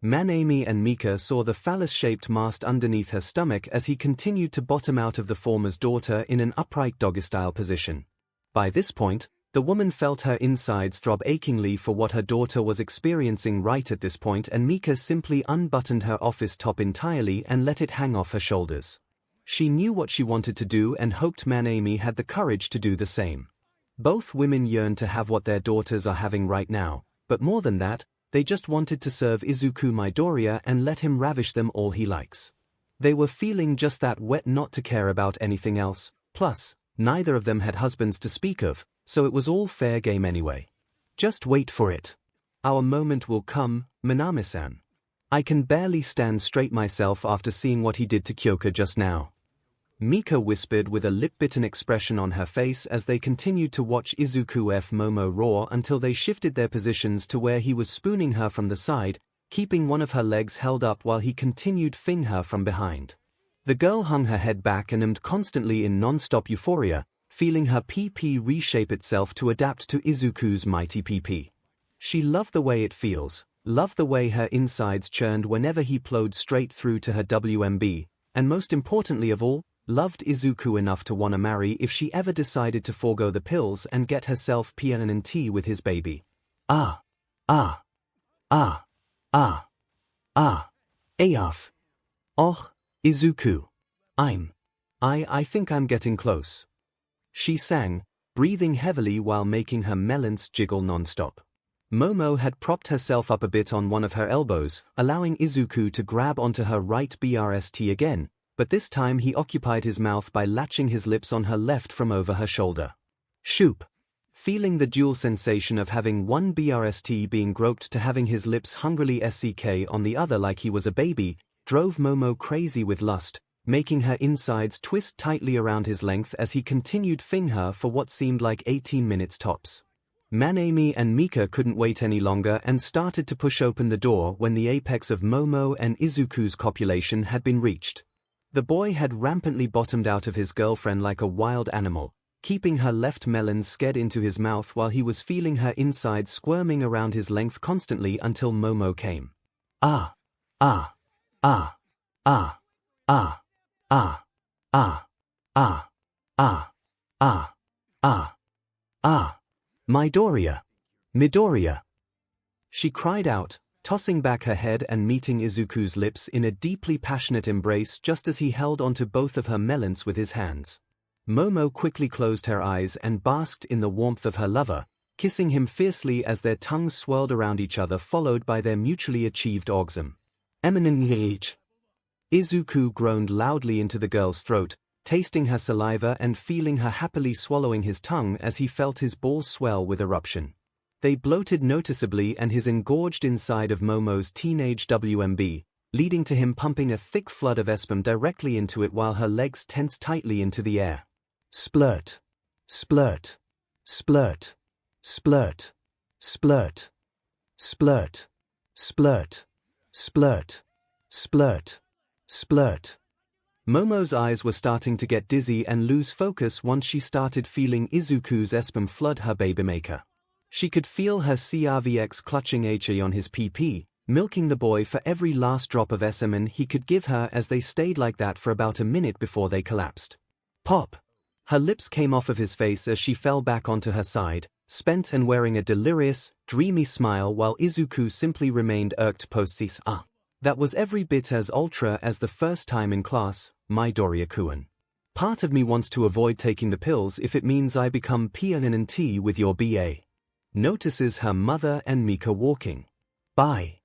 Manami and Mika saw the phallus-shaped mast underneath her stomach as he continued to bottom out of the former's daughter in an upright doggy-style position. By this point, the woman felt her insides throb achingly for what her daughter was experiencing right at this point, and Mika simply unbuttoned her office top entirely and let it hang off her shoulders. She knew what she wanted to do and hoped Manami had the courage to do the same. Both women yearned to have what their daughters are having right now, but more than that, they just wanted to serve Izuku Midoriya and let him ravish them all he likes. They were feeling just that wet not to care about anything else, plus, neither of them had husbands to speak of, so it was all fair game anyway. Just wait for it. Our moment will come, Manami-san. I can barely stand straight myself after seeing what he did to Kyoka just now. Mika whispered with a lip-bitten expression on her face as they continued to watch Izuku F. Momo roar until they shifted their positions to where he was spooning her from the side, keeping one of her legs held up while he continued fing her from behind. The girl hung her head back and ummed constantly in non-stop euphoria, feeling her PP reshape itself to adapt to Izuku's mighty PP. She loved the way it feels, loved the way her insides churned whenever he plowed straight through to her WMB, and most importantly of all, loved Izuku enough to wanna marry if she ever decided to forego the pills and get herself PNNT with his baby. Ah. Ah. Ah. Ah. Ah. Ayaf. Oh, Izuku. I think I'm getting close. She sang, breathing heavily while making her melons jiggle non-stop. Momo had propped herself up a bit on one of her elbows, allowing Izuku to grab onto her right BRST again, but this time he occupied his mouth by latching his lips on her left from over her shoulder. Shoop. Feeling the dual sensation of having one BRST being groped to having his lips hungrily SCK on the other like he was a baby, drove Momo crazy with lust, making her insides twist tightly around his length as he continued fing her for what seemed like 18 minutes tops. Manami and Mika couldn't wait any longer and started to push open the door when the apex of Momo and Izuku's copulation had been reached. The boy had rampantly bottomed out of his girlfriend like a wild animal, keeping her left melon sked into his mouth while he was feeling her inside squirming around his length constantly until Momo came. Ah. Ah. Ah. Ah. Ah. Ah. Ah. Ah. Ah. Ah. Ah. Ah. Midoriya. Midoriya. She cried out, tossing back her head and meeting Izuku's lips in a deeply passionate embrace just as he held onto both of her melons with his hands. Momo quickly closed her eyes and basked in the warmth of her lover, kissing him fiercely as their tongues swirled around each other followed by their mutually achieved orgasm. 𝐒𝐻. Izuku groaned loudly into the girl's throat, tasting her saliva and feeling her happily swallowing his tongue as he felt his balls swell with eruption. They bloated noticeably and his engorged inside of Momo's teenage WMB, leading to him pumping a thick flood of sperm directly into it while her legs tensed tightly into the air. Splurt. Splurt. Splurt. Splurt. Splurt. Splurt. Splurt. Splurt. Splurt. Splurt. Momo's eyes were starting to get dizzy and lose focus once she started feeling Izuku's sperm flood her babymaker. She could feel her 𝐶RVX clutching 𝐻𝐸 on his PP, milking the boy for every last drop of semen he could give her as they stayed like that for about a minute before they collapsed. Pop! Her lips came off of his face as she fell back onto her side, spent and wearing a delirious, dreamy smile while Izuku simply remained irked post-cis. That was every bit as ultra as the first time in class, Midoriya-kun. Part of me wants to avoid taking the pills if it means I become PNNT with your BA. Notices her mother and Mika walking. Bye.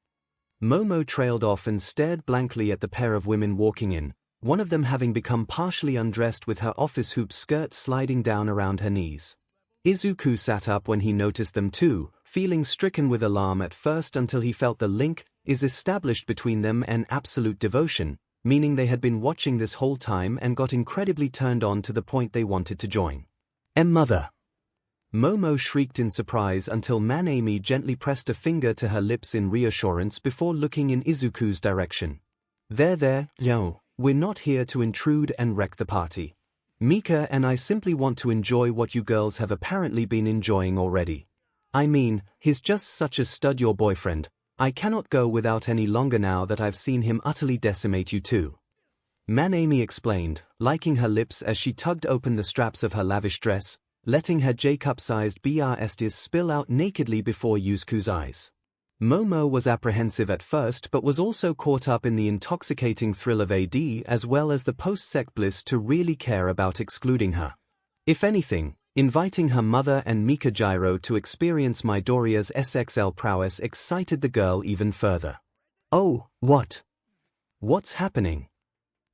Momo trailed off and stared blankly at the pair of women walking in, one of them having become partially undressed with her office hoop skirt sliding down around her knees. Izuku sat up when he noticed them too, feeling stricken with alarm at first until he felt the link is established between them and absolute devotion, meaning they had been watching this whole time and got incredibly turned on to the point they wanted to join. Mother! Momo shrieked in surprise until Manami gently pressed a finger to her lips in reassurance before looking in Izuku's direction. There, yo, we're not here to intrude and wreck the party. Mika and I simply want to enjoy what you girls have apparently been enjoying already. I mean, he's just such a stud, your boyfriend. I cannot go without any longer now that I've seen him utterly decimate you too. Manami explained, liking her lips as she tugged open the straps of her lavish dress, letting her J-cup-sized BRSTs spill out nakedly before Yusuke's eyes. Momo was apprehensive at first but was also caught up in the intoxicating thrill of AD as well as the post-sec bliss to really care about excluding her. If anything, inviting her mother and Mika Gyro to experience Midoriya's SXL prowess excited the girl even further. Oh, what? What's happening?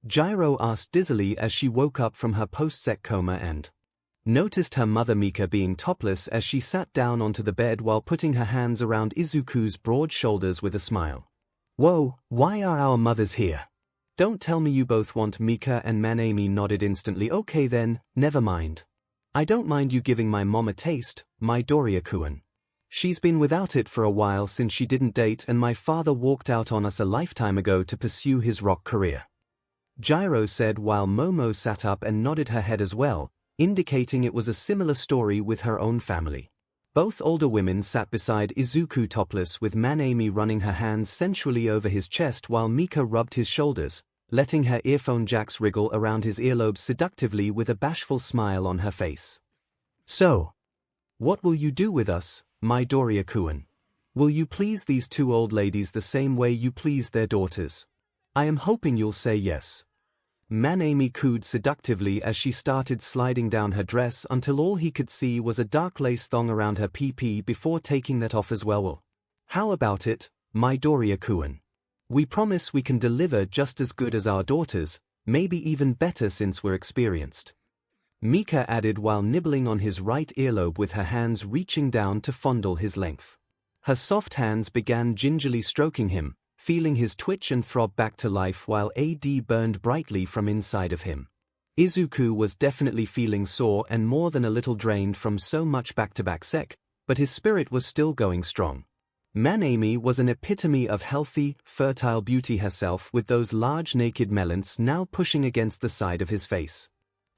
Gyro asked dizzily as she woke up from her post-sec coma and noticed her mother Mika being topless as she sat down onto the bed while putting her hands around Izuku's broad shoulders with a smile. Whoa, why are our mothers here? Don't tell me you both want Mika and Manami nodded instantly. Okay then, never mind. I don't mind you giving my mom a taste, Midoriya-kun. She's been without it for a while since she didn't date and my father walked out on us a lifetime ago to pursue his rock career. Gyro said while Momo sat up and nodded her head as well, indicating it was a similar story with her own family. Both older women sat beside Izuku topless with Manami running her hands sensually over his chest while Mika rubbed his shoulders, letting her earphone jacks wriggle around his earlobes seductively with a bashful smile on her face. So, what will you do with us, Midoriya-kun? Will you please these two old ladies the same way you please their daughters? I am hoping you'll say yes. Manami cooed seductively as she started sliding down her dress until all he could see was a dark lace thong around her PP before taking that off as well. How about it, Midoriya-kun? We promise we can deliver just as good as our daughters, maybe even better since we're experienced. Mika added while nibbling on his right earlobe with her hands reaching down to fondle his length. Her soft hands began gingerly stroking him, feeling his twitch and throb back to life while AD burned brightly from inside of him. Izuku was definitely feeling sore and more than a little drained from so much back-to-back sec, but his spirit was still going strong. Manami was an epitome of healthy, fertile beauty herself with those large naked melons now pushing against the side of his face.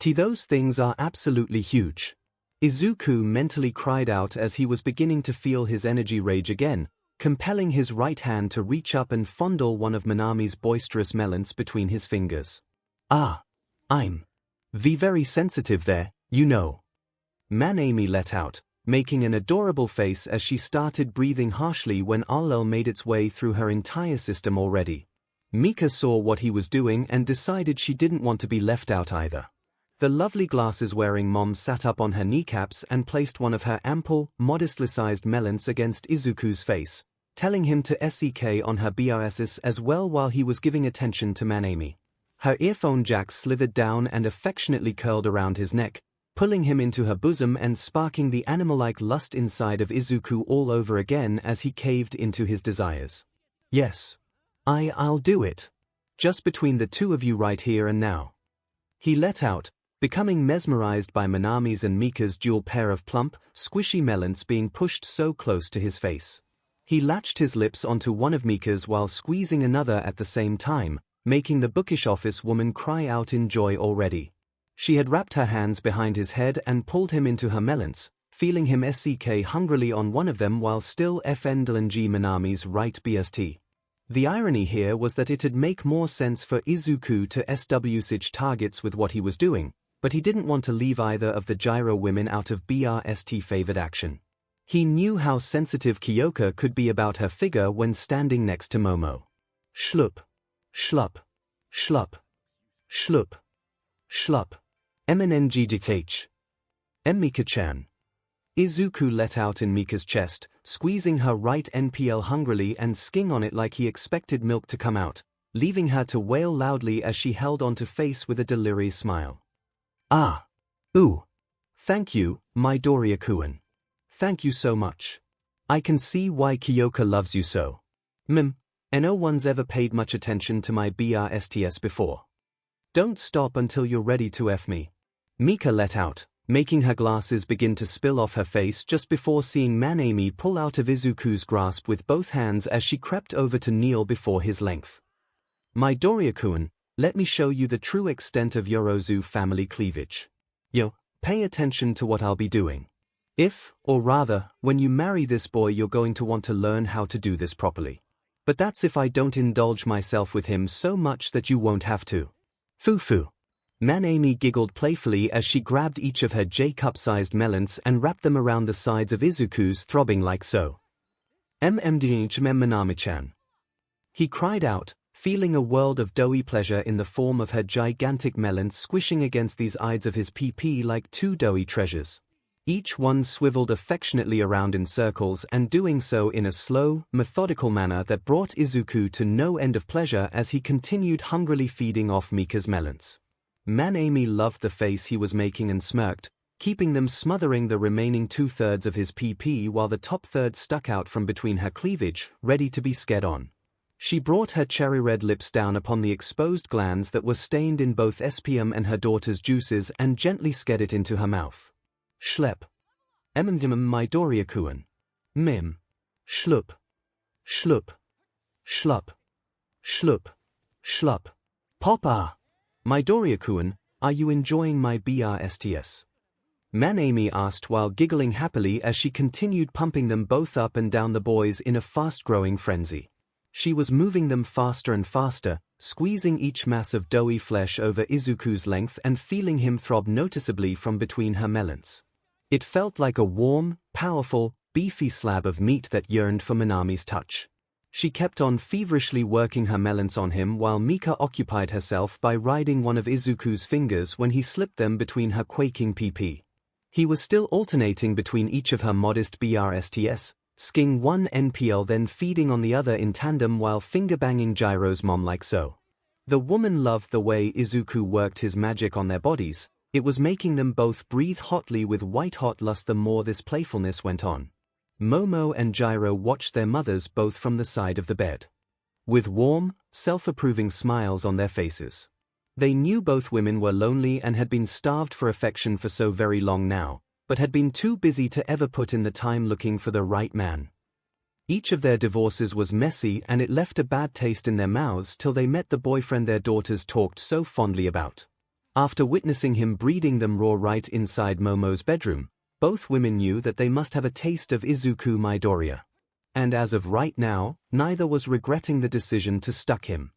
Those things are absolutely huge. Izuku mentally cried out as he was beginning to feel his energy rage again, compelling his right hand to reach up and fondle one of Manami's boisterous melons between his fingers. I'm very sensitive there, you know. Manami let out, making an adorable face as she started breathing harshly when Allel made its way through her entire system already. Mika saw what he was doing and decided she didn't want to be left out either. The lovely glasses-wearing mom sat up on her kneecaps and placed one of her ample, modestly-sized melons against Izuku's face, telling him to SEK on her BRSs as well while he was giving attention to Manami. Her earphone jack slithered down and affectionately curled around his neck, pulling him into her bosom and sparking the animal-like lust inside of Izuku all over again as he caved into his desires. Yes. I'll do it. Just between the two of you right here and now. He let out, becoming mesmerized by Manami's and Mika's dual pair of plump, squishy melons being pushed so close to his face. He latched his lips onto one of Mika's while squeezing another at the same time, making the bookish office woman cry out in joy already. She had wrapped her hands behind his head and pulled him into her melons, feeling him SCK hungrily on one of them while still FNDLNG Manami's right BST. The irony here was that it'd make more sense for Izuku to SWSH targets with what he was doing, but he didn't want to leave either of the gyro women out of BRST favored action. He knew how sensitive Kyoka could be about her figure when standing next to Momo. Schlup. Schlup. Schlup. Schlup. Schlup. MNNGDH. Mika-chan. Izuku let out in Mika's chest, squeezing her right NPL hungrily and sking on it like he expected milk to come out, leaving her to wail loudly as she held onto face with a delirious smile. Ah. Ooh. Thank you, Midoriya-kun. Thank you so much. I can see why Kyoka loves you so. And no one's ever paid much attention to my BRSTS before. Don't stop until you're ready to F me. Mika let out, making her glasses begin to spill off her face just before seeing Manami pull out of Izuku's grasp with both hands as she crept over to kneel before his length. Midoriya-kun, let me show you the true extent of Yorozu family cleavage. Yo, pay attention to what I'll be doing. If, or rather, when you marry this boy you're going to want to learn how to do this properly. But that's if I don't indulge myself with him so much that you won't have to. Foo-foo. Manami giggled playfully as she grabbed each of her J-cup-sized melons and wrapped them around the sides of Izuku's, throbbing like so. Manami-chan. He cried out, feeling a world of doughy pleasure in the form of her gigantic melons squishing against these eyes of his PP like two doughy treasures. Each one swiveled affectionately around in circles and doing so in a slow, methodical manner that brought Izuku to no end of pleasure as he continued hungrily feeding off Mika's melons. Manami loved the face he was making and smirked, keeping them smothering the remaining 2/3 of his PP while the top third stuck out from between her cleavage, ready to be sked on. She brought her cherry-red lips down upon the exposed glands that were stained in both SPM and her daughter's juices and gently sked it into her mouth. Schlep. Midoriya-kun. Mim. Schlup. Schlup. Schlup. Schlup. Schlup. Pop-ah. Midoriya-kun, are you enjoying my BRSTS? Manami asked while giggling happily as she continued pumping them both up and down the boys in a fast-growing frenzy. She was moving them faster and faster, squeezing each mass of doughy flesh over Izuku's length and feeling him throb noticeably from between her melons. It felt like a warm, powerful, beefy slab of meat that yearned for Manami's touch. She kept on feverishly working her melons on him while Mika occupied herself by riding one of Izuku's fingers when he slipped them between her quaking PP. He was still alternating between each of her modest BRSTS, sking one NPL then feeding on the other in tandem while finger-banging Gyro's mom like so. The woman loved the way Izuku worked his magic on their bodies. It was making them both breathe hotly with white-hot lust the more this playfulness went on. Momo and Gyro watched their mothers both from the side of the bed, with warm, self-approving smiles on their faces. They knew both women were lonely and had been starved for affection for so very long now, but had been too busy to ever put in the time looking for the right man. Each of their divorces was messy and it left a bad taste in their mouths till they met the boyfriend their daughters talked so fondly about. After witnessing him breeding them raw right inside Momo's bedroom, both women knew that they must have a taste of Izuku Midoriya. And as of right now, neither was regretting the decision to stuck him.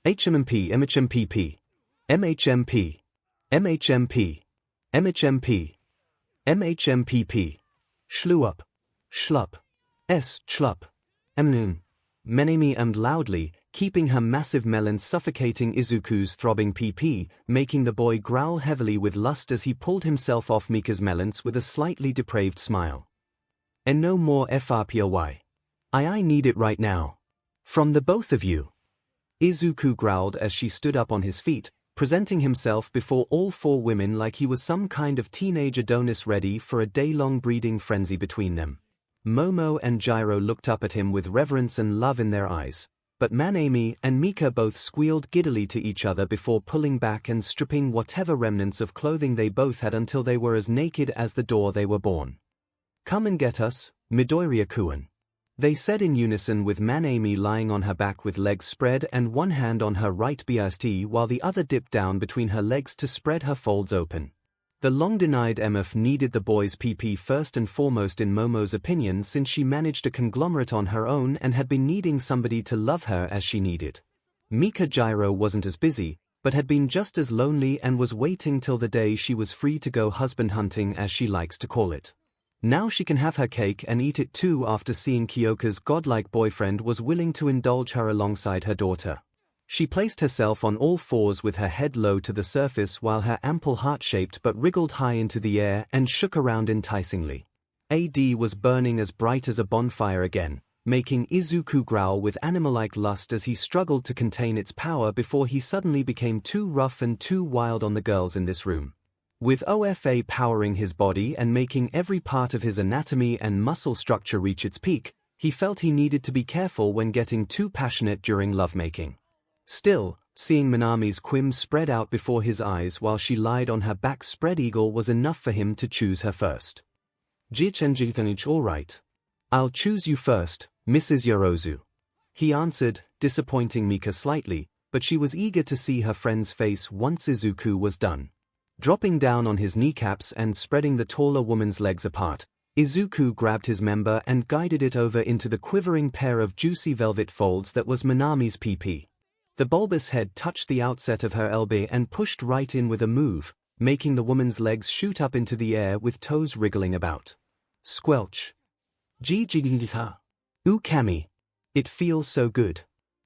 HMMP, MHMPP, MHMP, MHMP, MHMP, MHMPP, Schlup, Schlup, Schlup, Manami and loudly, keeping her massive melon suffocating Izuku's throbbing PP, making the boy growl heavily with lust as he pulled himself off Mika's melons with a slightly depraved smile. And no more FRPOY. I need it right now. From the both of you. Izuku growled as she stood up on his feet, presenting himself before all four women like he was some kind of teenage Adonis ready for a day-long breeding frenzy between them. Momo and Gyro looked up at him with reverence and love in their eyes, but Manami and Mika both squealed giddily to each other before pulling back and stripping whatever remnants of clothing they both had until they were as naked as the door they were born. Come and get us, Midoriya-kun. They said in unison with 𝐼𝐻𝐻 lying on her back with legs spread and one hand on her right breast while the other dipped down between her legs to spread her folds open. The long-denied MF needed the boy's PP first and foremost in Momo's opinion, since she managed a conglomerate on her own and had been needing somebody to love her as she needed. 𝐒𝐭𝐚𝐲 wasn't as busy, but had been just as lonely and was waiting till the day she was free to go husband hunting, as she likes to call it. Now she can have her cake and eat it too, after seeing Kyoka's godlike boyfriend was willing to indulge her alongside her daughter. She placed herself on all fours with her head low to the surface while her ample heart-shaped butt wriggled high into the air and shook around enticingly. AD was burning as bright as a bonfire again, making Izuku growl with animal-like lust as he struggled to contain its power before he suddenly became too rough and too wild on the girls in this room. With OFA powering his body and making every part of his anatomy and muscle structure reach its peak, he felt he needed to be careful when getting too passionate during lovemaking. Still, seeing Minami's 𝐼𝐻𝐻 spread out before his eyes while she lied on her back spread eagle was enough for him to choose her first. 𝐔𝐬𝐚𝐿, all right. I'll choose you first, Mrs. Yorozu. He answered, disappointing Mika slightly, but she was eager to see her friend's face once Izuku was done. Dropping down on his kneecaps and spreading the taller woman's legs apart, Izuku grabbed his member and guided it over into the quivering pair of juicy velvet folds that was Minami's PP. The bulbous head touched the outset of her elbow and pushed right in with a move, making the woman's legs shoot up into the air with toes wriggling about. Squelch. 𝐔𝐬𝐚𝐿. Ooh Cammy. It feels so good.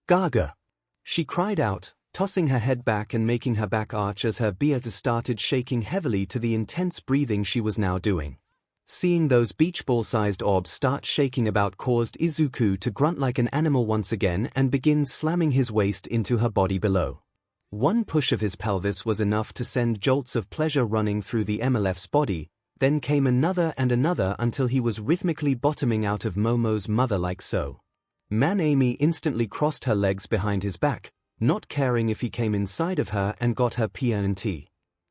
Gaga. She cried out, tossing her head back and making her back arch as her beard started shaking heavily to the intense breathing she was now doing. Seeing those beach ball-sized orbs start shaking about caused Izuku to grunt like an animal once again and begin slamming his waist into her body below. One push of his pelvis was enough to send jolts of pleasure running through the MLF's body, then came another and another until he was rhythmically bottoming out of Momo's mother like so. 𝐼𝐻𝐻 instantly crossed her legs behind his back, not caring if he came inside of her and got her PNT.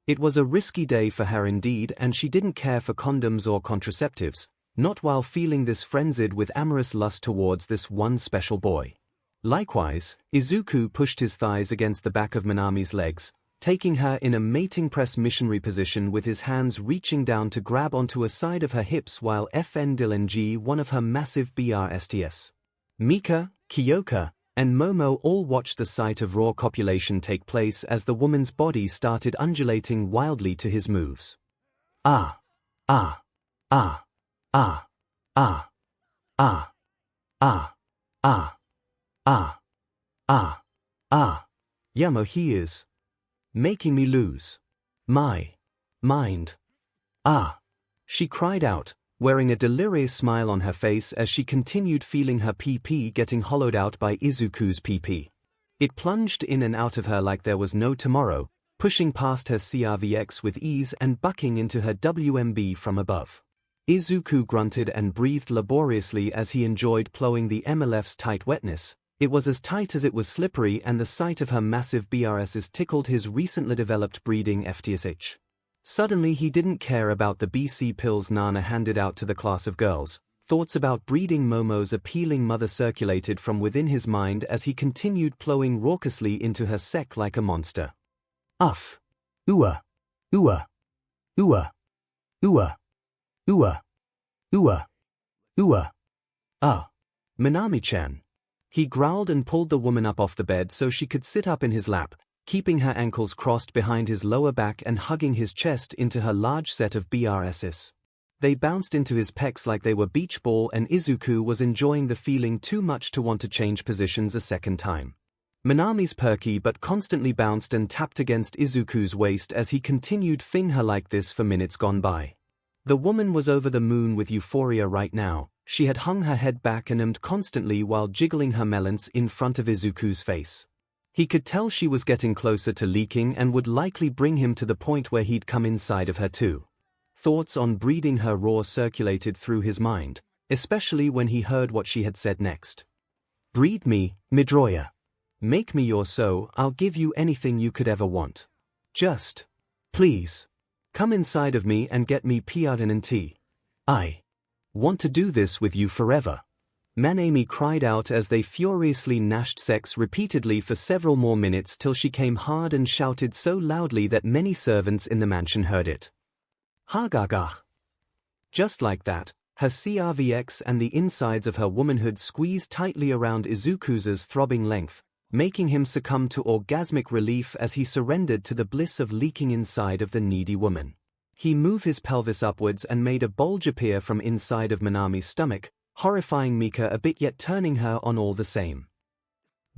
It was a risky day for her indeed, and she didn't care for condoms or contraceptives, not while feeling this frenzied with amorous lust towards this one special boy. Likewise, Izuku pushed his thighs against the back of Minami's legs, taking her in a mating press missionary position with his hands reaching down to grab onto a side of her hips while FNDLNG one of her massive BRSTS. Mika, Kyoka, and Momo all watched the sight of raw copulation take place as the woman's body started undulating wildly to his moves. Ah. Ah. Ah. Ah. Ah. Ah. Ah. Ah. Ah. Ah. Ah. Yummo, he is making me lose my mind. Ah. She cried out, wearing a delirious smile on her face as she continued feeling her PP getting hollowed out by Izuku's PP. It plunged in and out of her like there was no tomorrow, pushing past her CRVX with ease and bucking into her WMB from above. Izuku grunted and breathed laboriously as he enjoyed plowing the MLF's tight wetness. It was as tight as it was slippery, and the sight of her massive BRSs tickled his recently developed breeding FTSH. Suddenly he didn't care about the BC pills Nana handed out to the class of girls. Thoughts about breeding Momo's appealing mother circulated from within his mind as he continued plowing raucously into her sack like a monster. Uff. Ooah. Ooah. Ooah. Ooah. Ooah. Ooah. Ooah. Ah. Minami-chan. He growled and pulled the woman up off the bed so she could sit up in his lap, keeping her ankles crossed behind his lower back and hugging his chest into her large set of BRSs. They bounced into his pecs like they were beach ball, and Izuku was enjoying the feeling too much to want to change positions a second time. Minami's perky but constantly bounced and tapped against Izuku's waist as he continued fing her like this for minutes gone by. The woman was over the moon with euphoria right now. She had hung her head back and ummed constantly while jiggling her melons in front of Izuku's face. He could tell she was getting closer to leaking and would likely bring him to the point where he'd come inside of her too. Thoughts on breeding her raw circulated through his mind, especially when he heard what she had said next. Breed me, Midoriya. Make me your so, I'll give you anything you could ever want. Just, please, come inside of me and get me PNT. I want to do this with you forever. 𝐼𝐴𝐵 cried out as they furiously gnashed sex repeatedly for several more minutes till she came hard and shouted so loudly that many servants in the mansion heard it. 𝐻𝐻𝐵. Just like that, her 𝐔𝐬𝐵X and the insides of her womanhood squeezed tightly around 𝐒𝐿𝐼𝐼's throbbing length, making him succumb to orgasmic relief as he surrendered to the bliss of leaking inside of the needy woman. He moved his pelvis upwards and made a bulge appear from inside of Minami's stomach, horrifying Mika a bit yet turning her on all the same.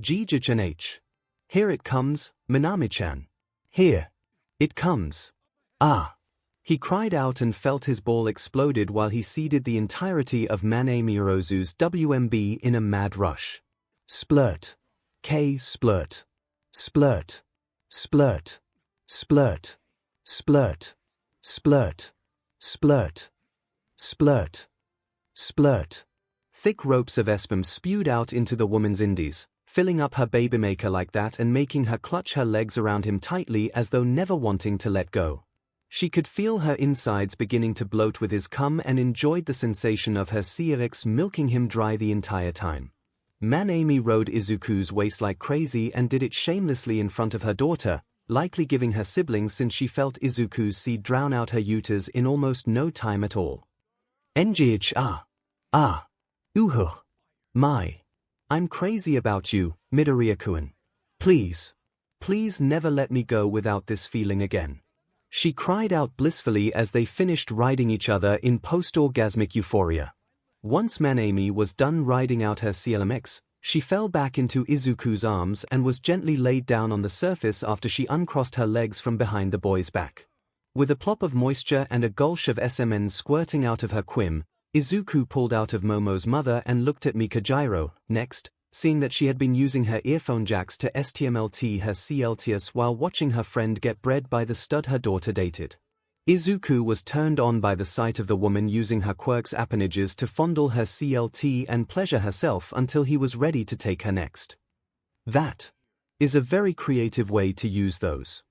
𝐔𝐬𝐚𝐻. Here it comes, Minami-chan. Here. It comes. Ah. He cried out and felt his ball exploded while he seeded the entirety of 𝐼𝐴𝐵's WMB in a mad rush. Splurt. K-splurt. Splurt. Splurt. Splurt. Splurt. Splurt. Splurt. Splurt. Splurt. Thick ropes of sperm spewed out into the woman's indies, filling up her babymaker like that and making her clutch her legs around him tightly as though never wanting to let go. She could feel her insides beginning to bloat with his cum and enjoyed the sensation of her 𝐔𝐬𝐽𝐺 milking him dry the entire time. 𝐼𝐴𝐵 rode 𝐒𝐿𝐼's waist like crazy and did it shamelessly in front of her daughter, likely giving her siblings since she felt 𝐒𝐿𝐼's seed drown out her uterus in almost no time at all. 𝐵 ah. My. I'm crazy about you, Midoriya-kun. Please. Please never let me go without this feeling again. She cried out blissfully as they finished riding each other in post-orgasmic euphoria. Once 𝐼𝐴𝐵 was done riding out her 𝐔𝐬𝐽𝐺, she fell back into 𝐒𝐿𝐼's arms and was gently laid down on the surface after she uncrossed her legs from behind the boy's back. With a plop of moisture and a gulch of SMN squirting out of her quim, 𝐒𝐿𝐼 pulled out of Momo's mother and looked at Mika gyro, next, seeing that she had been using her earphone jacks to STMLT her 𝐶LTS while watching her friend get bred by the stud her daughter dated. 𝐒𝐿𝐼 was turned on by the sight of the woman using her quirk's appendages to fondle her CLT and pleasure herself until he was ready to take her next. That is a very creative way to use those.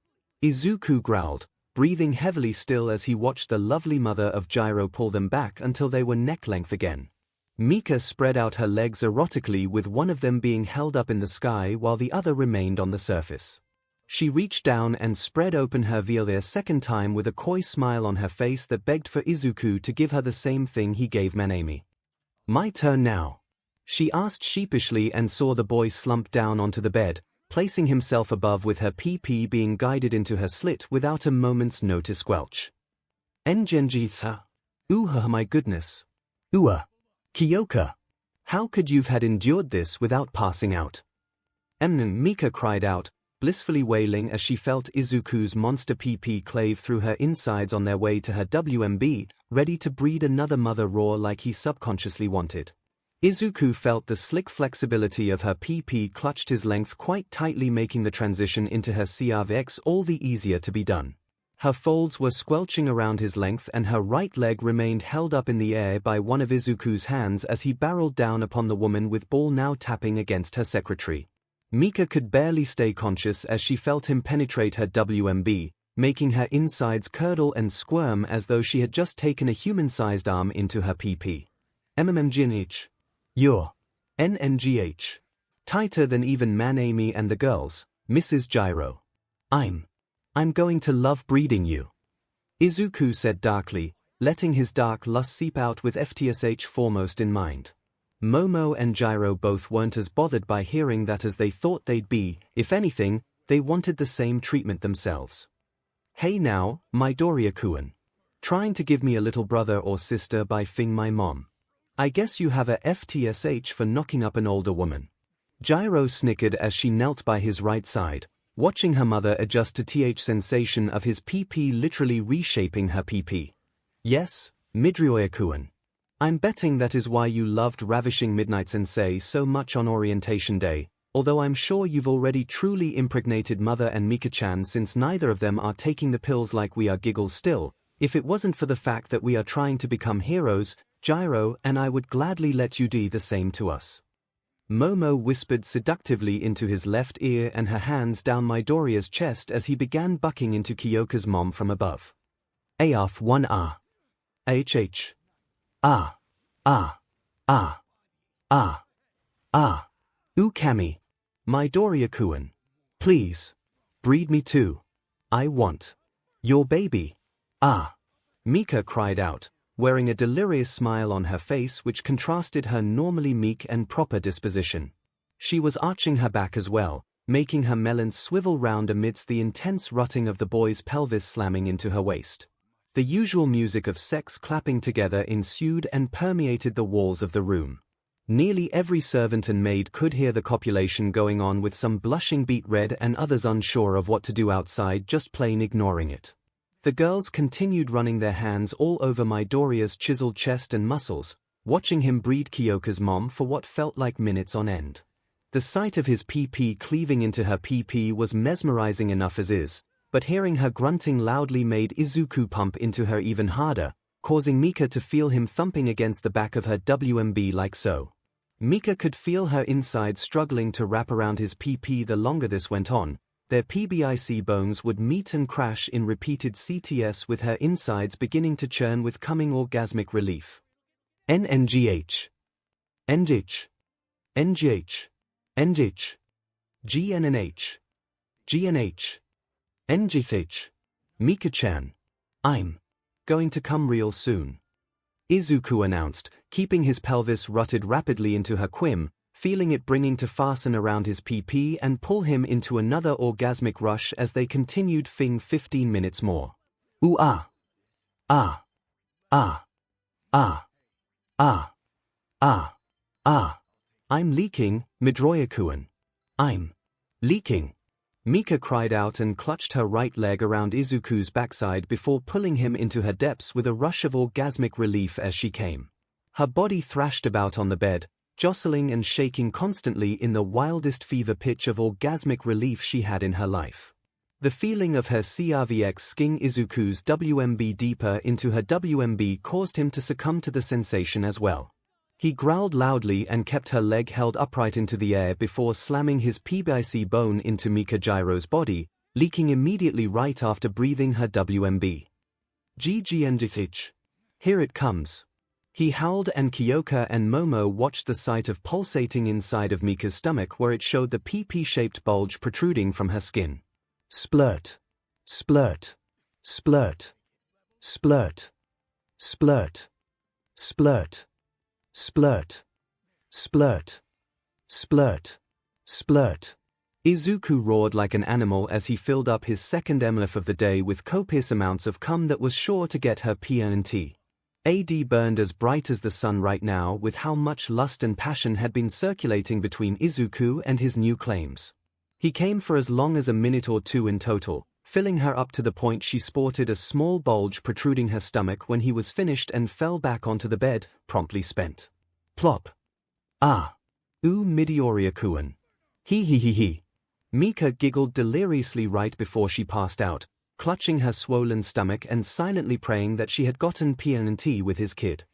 𝐒𝐿𝐼 growled, breathing heavily still as he watched the lovely mother of Gyro pull them back until they were neck-length again. Mika spread out her legs erotically with one of them being held up in the sky while the other remained on the surface. She reached down and spread open her veil a second time with a coy smile on her face that begged for 𝐒𝐿𝐼 to give her the same thing he gave 𝐼𝐴𝐵. My turn now? She asked sheepishly and saw the boy slump down onto the bed, placing himself above with her PP being guided into her slit without a moment's notice squelch. 𝐵. My goodness. Kyoka. How could you've had endured this without passing out? Mika cried out, blissfully wailing as she felt 𝐒𝐿𝐼's monster PP clave through her insides on their way to her WMB, ready to breed another mother roar like he subconsciously wanted. 𝐒𝐿𝐼 felt the slick flexibility of her PP clutched his length quite tightly, making the transition into her 𝐶𝐬𝐽𝐺 all the easier to be done. Her folds were squelching around his length and her right leg remained held up in the air by one of 𝐒𝐿𝐼's hands as he barreled down upon the woman with ball now tapping against her secretary. Mika could barely stay conscious as she felt him penetrate her WMB, making her insides curdle and squirm as though she had just taken a human-sized arm into her PP. 𝐵. You're NNGH. Tighter than even 𝐼𝐴𝐵 and the girls, Mrs. Gyro. I'm going to love breeding you. 𝐒𝐿𝐼 said darkly, letting his dark lust seep out with FTSH foremost in mind. Momo and Gyro both weren't as bothered by hearing that as they thought they'd be. If anything, they wanted the same treatment themselves. Hey now, Midoriya-kun. Trying to give me a little brother or sister by fing my mom. I guess you have a FTSH for knocking up an older woman. Gyro snickered as she knelt by his right side, watching her mother adjust to th sensation of his PP literally reshaping her PP. Yes, Midoriya-kun. I'm betting that is why you loved ravishing Midnight Sensei so much on Orientation Day, although I'm sure you've already truly impregnated Mother and Mika-chan since neither of them are taking the pills like we are. Giggles still. If it wasn't for the fact that we are trying to become heroes, Gyro and I would gladly let you do the same to us. Momo whispered seductively into his left ear and her hands down Midoriya's chest as he began bucking into Kyoka's mom from above. AF1R. HH. Ah. Ah. Ah. 𝐒𝐭𝐚𝐲 𝐔𝐬𝐚. Please. Breed me too. I want your baby. Ah. Mika cried out, wearing a delirious smile on her face which contrasted her normally meek and proper disposition. She was arching her back as well, making her melons swivel round amidst the intense rutting of the boy's pelvis slamming into her waist. The usual music of sex clapping together ensued and permeated the walls of the room. Nearly every servant and maid could hear the copulation going on, with some blushing beet red and others unsure of what to do outside, just plain ignoring it. The girls continued running their hands all over Midoriya's chiseled chest and muscles, watching him breed Kyoka's mom for what felt like minutes on end. The sight of his pee-pee cleaving into her pee-pee was mesmerizing enough as is, but hearing her grunting loudly made Izuku pump into her even harder, causing Mika to feel him thumping against the back of her WMB like so. Mika could feel her inside struggling to wrap around his pee-pee. The longer this went on, their PBIC bones would meet and crash in repeated CTS, with her insides beginning to churn with coming orgasmic relief. NNGH. NGH. NGH. NGH. GNNH. GNH. NGH. Mika-chan. I'm going to come real soon, Izuku announced, keeping his pelvis rutted rapidly into her quim, feeling it bringing to fasten around his pee-pee and pull him into another orgasmic rush as they continued fing 15 minutes more. Ooh ah. Ah. Ah. Ah. Ah. Ah. Ah. I'm leaking, Midoriya-kun. I'm leaking. Mika cried out and clutched her right leg around Izuku's backside before pulling him into her depths with a rush of orgasmic relief as she came. Her body thrashed about on the bed, jostling and shaking constantly in the wildest fever pitch of orgasmic relief she had in her life. The feeling of her 𝐔𝐬𝐽𝐾 sking Izuku's WMB deeper into her WMB caused him to succumb to the sensation as well. He growled loudly and kept her leg held upright into the air before slamming his PBIC bone into Mika Gyro's body, leaking immediately right after breathing her WMB. 𝐔𝐬𝐚𝐠𝐞. Here it comes. He howled, and Kyoka and Momo watched the sight of pulsating inside of Mika's stomach, where it showed the pee-pee-shaped bulge protruding from her skin. Splurt. Splurt. Splurt. Splurt. Splurt. Splurt. Splurt. Splurt. Splurt. Splurt. Izuku roared like an animal as he filled up his second MLF of the day with copious amounts of cum that was sure to get her PNT. AD burned as bright as the sun right now with how much lust and passion had been circulating between Izuku and his new claims. He came for as long as a minute or two in total, filling her up to the point she sported a small bulge protruding her stomach when he was finished and fell back onto the bed, promptly spent. Plop. Ah. Midoriya-kun. He. Mika giggled deliriously right before she passed out, clutching her swollen stomach and silently praying that she had gotten PNT with his kid.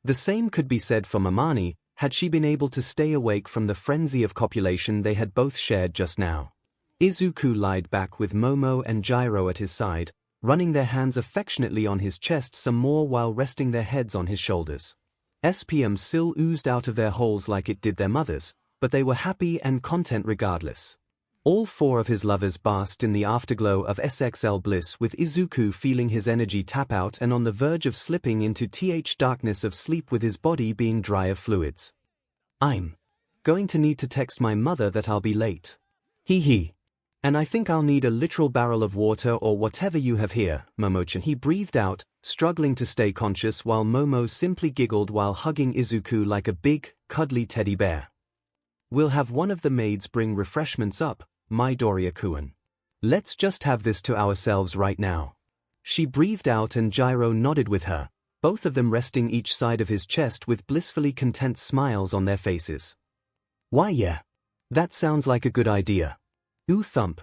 The same could be said for Mamani, had she been able to stay awake from the frenzy of copulation they had both shared just now. Izuku lied back with Momo and Gyro at his side, running their hands affectionately on his chest some more while resting their heads on his shoulders. SPM still oozed out of their holes like it did their mothers, but they were happy and content regardless. All four of his lovers basked in the afterglow of SXL bliss, with Izuku feeling his energy tap out and on the verge of slipping into darkness of sleep with his body being dry of fluids. I'm going to need to text my mother that I'll be late. He. And I think I'll need a literal barrel of water or whatever you have here, Momo-chan. He breathed out, struggling to stay conscious while Momo simply giggled while hugging Izuku like a big, cuddly teddy bear. We'll have one of the maids bring refreshments up, Midoriya-kun. Let's just have this to ourselves right now. She breathed out and Gyro nodded with her, both of them resting each side of his chest with blissfully content smiles on their faces. Why yeah. That sounds like a good idea. Ooh thump.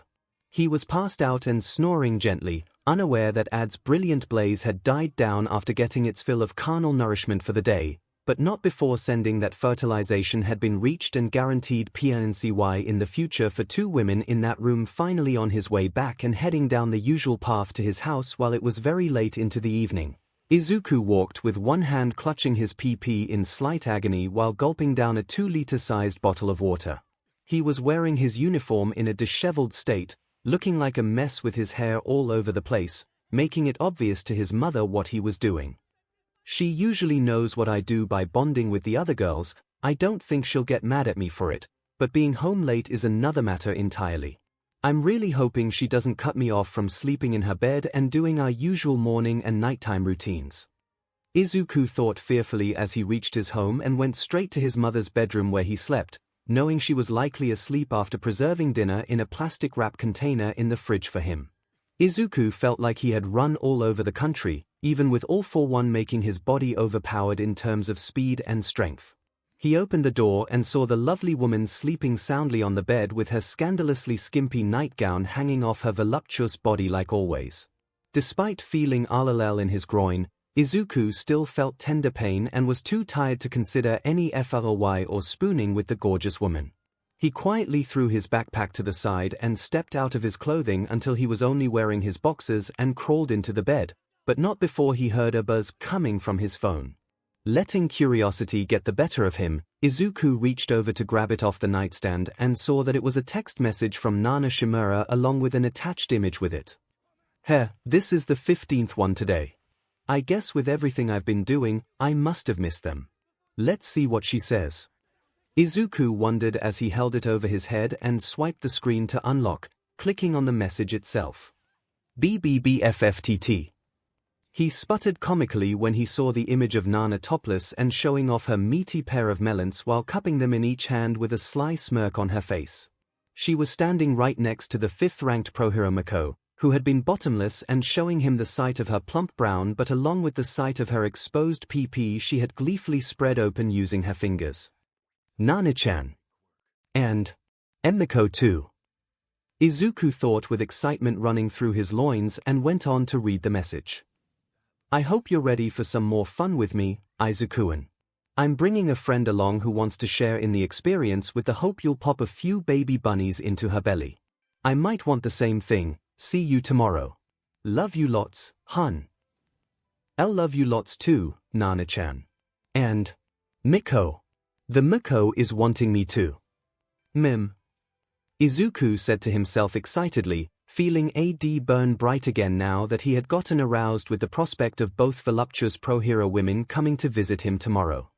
He was passed out and snoring gently, unaware that Ad's brilliant blaze had died down after getting its fill of carnal nourishment for the day, but not before sending that fertilization had been reached and guaranteed PNCY in the future for two women in that room, finally on his way back and heading down the usual path to his house while it was very late into the evening. Izuku walked with one hand clutching his PP in slight agony while gulping down a 2-liter-sized bottle of water. He was wearing his uniform in a disheveled state, looking like a mess with his hair all over the place, making it obvious to his mother what he was doing. She usually knows what I do by bonding with the other girls. I don't think she'll get mad at me for it, but being home late is another matter entirely. I'm really hoping she doesn't cut me off from sleeping in her bed and doing our usual morning and nighttime routines. Izuku thought fearfully as he reached his home and went straight to his mother's bedroom where he slept, knowing she was likely asleep after preserving dinner in a plastic wrap container in the fridge for him. Izuku felt like he had run all over the country, even with All For One making his body overpowered in terms of speed and strength. He opened the door and saw the lovely woman sleeping soundly on the bed with her scandalously skimpy nightgown hanging off her voluptuous body like always. Despite feeling allelel in his groin, Izuku still felt tender pain and was too tired to consider any FROY or spooning with the gorgeous woman. He quietly threw his backpack to the side and stepped out of his clothing until he was only wearing his boxers and crawled into the bed, but not before he heard a buzz coming from his phone. Letting curiosity get the better of him, Izuku reached over to grab it off the nightstand and saw that it was a text message from Nana Shimura along with an attached image with it. This is the 15th one today. I guess with everything I've been doing, I must have missed them. Let's see what she says. Izuku wondered as he held it over his head and swiped the screen to unlock, clicking on the message itself. BBBFFTT. He sputtered comically when he saw the image of Nana topless and showing off her meaty pair of melons while cupping them in each hand with a sly smirk on her face. She was standing right next to the 5th-ranked pro hero Mako, who had been bottomless and showing him the sight of her plump brown but along with the sight of her exposed PP she had gleefully spread open using her fingers. Nana-chan. And Miko too. Izuku thought with excitement running through his loins and went on to read the message. I hope you're ready for some more fun with me, Izuku-an. I'm bringing a friend along who wants to share in the experience with the hope you'll pop a few baby bunnies into her belly. I might want the same thing. See you tomorrow. Love you lots, hun. I'll love you lots too, Nana-chan. And Miko. The Miko is wanting me too. Izuku said to himself excitedly, feeling AD burn bright again now that he had gotten aroused with the prospect of both voluptuous pro-hero women coming to visit him tomorrow.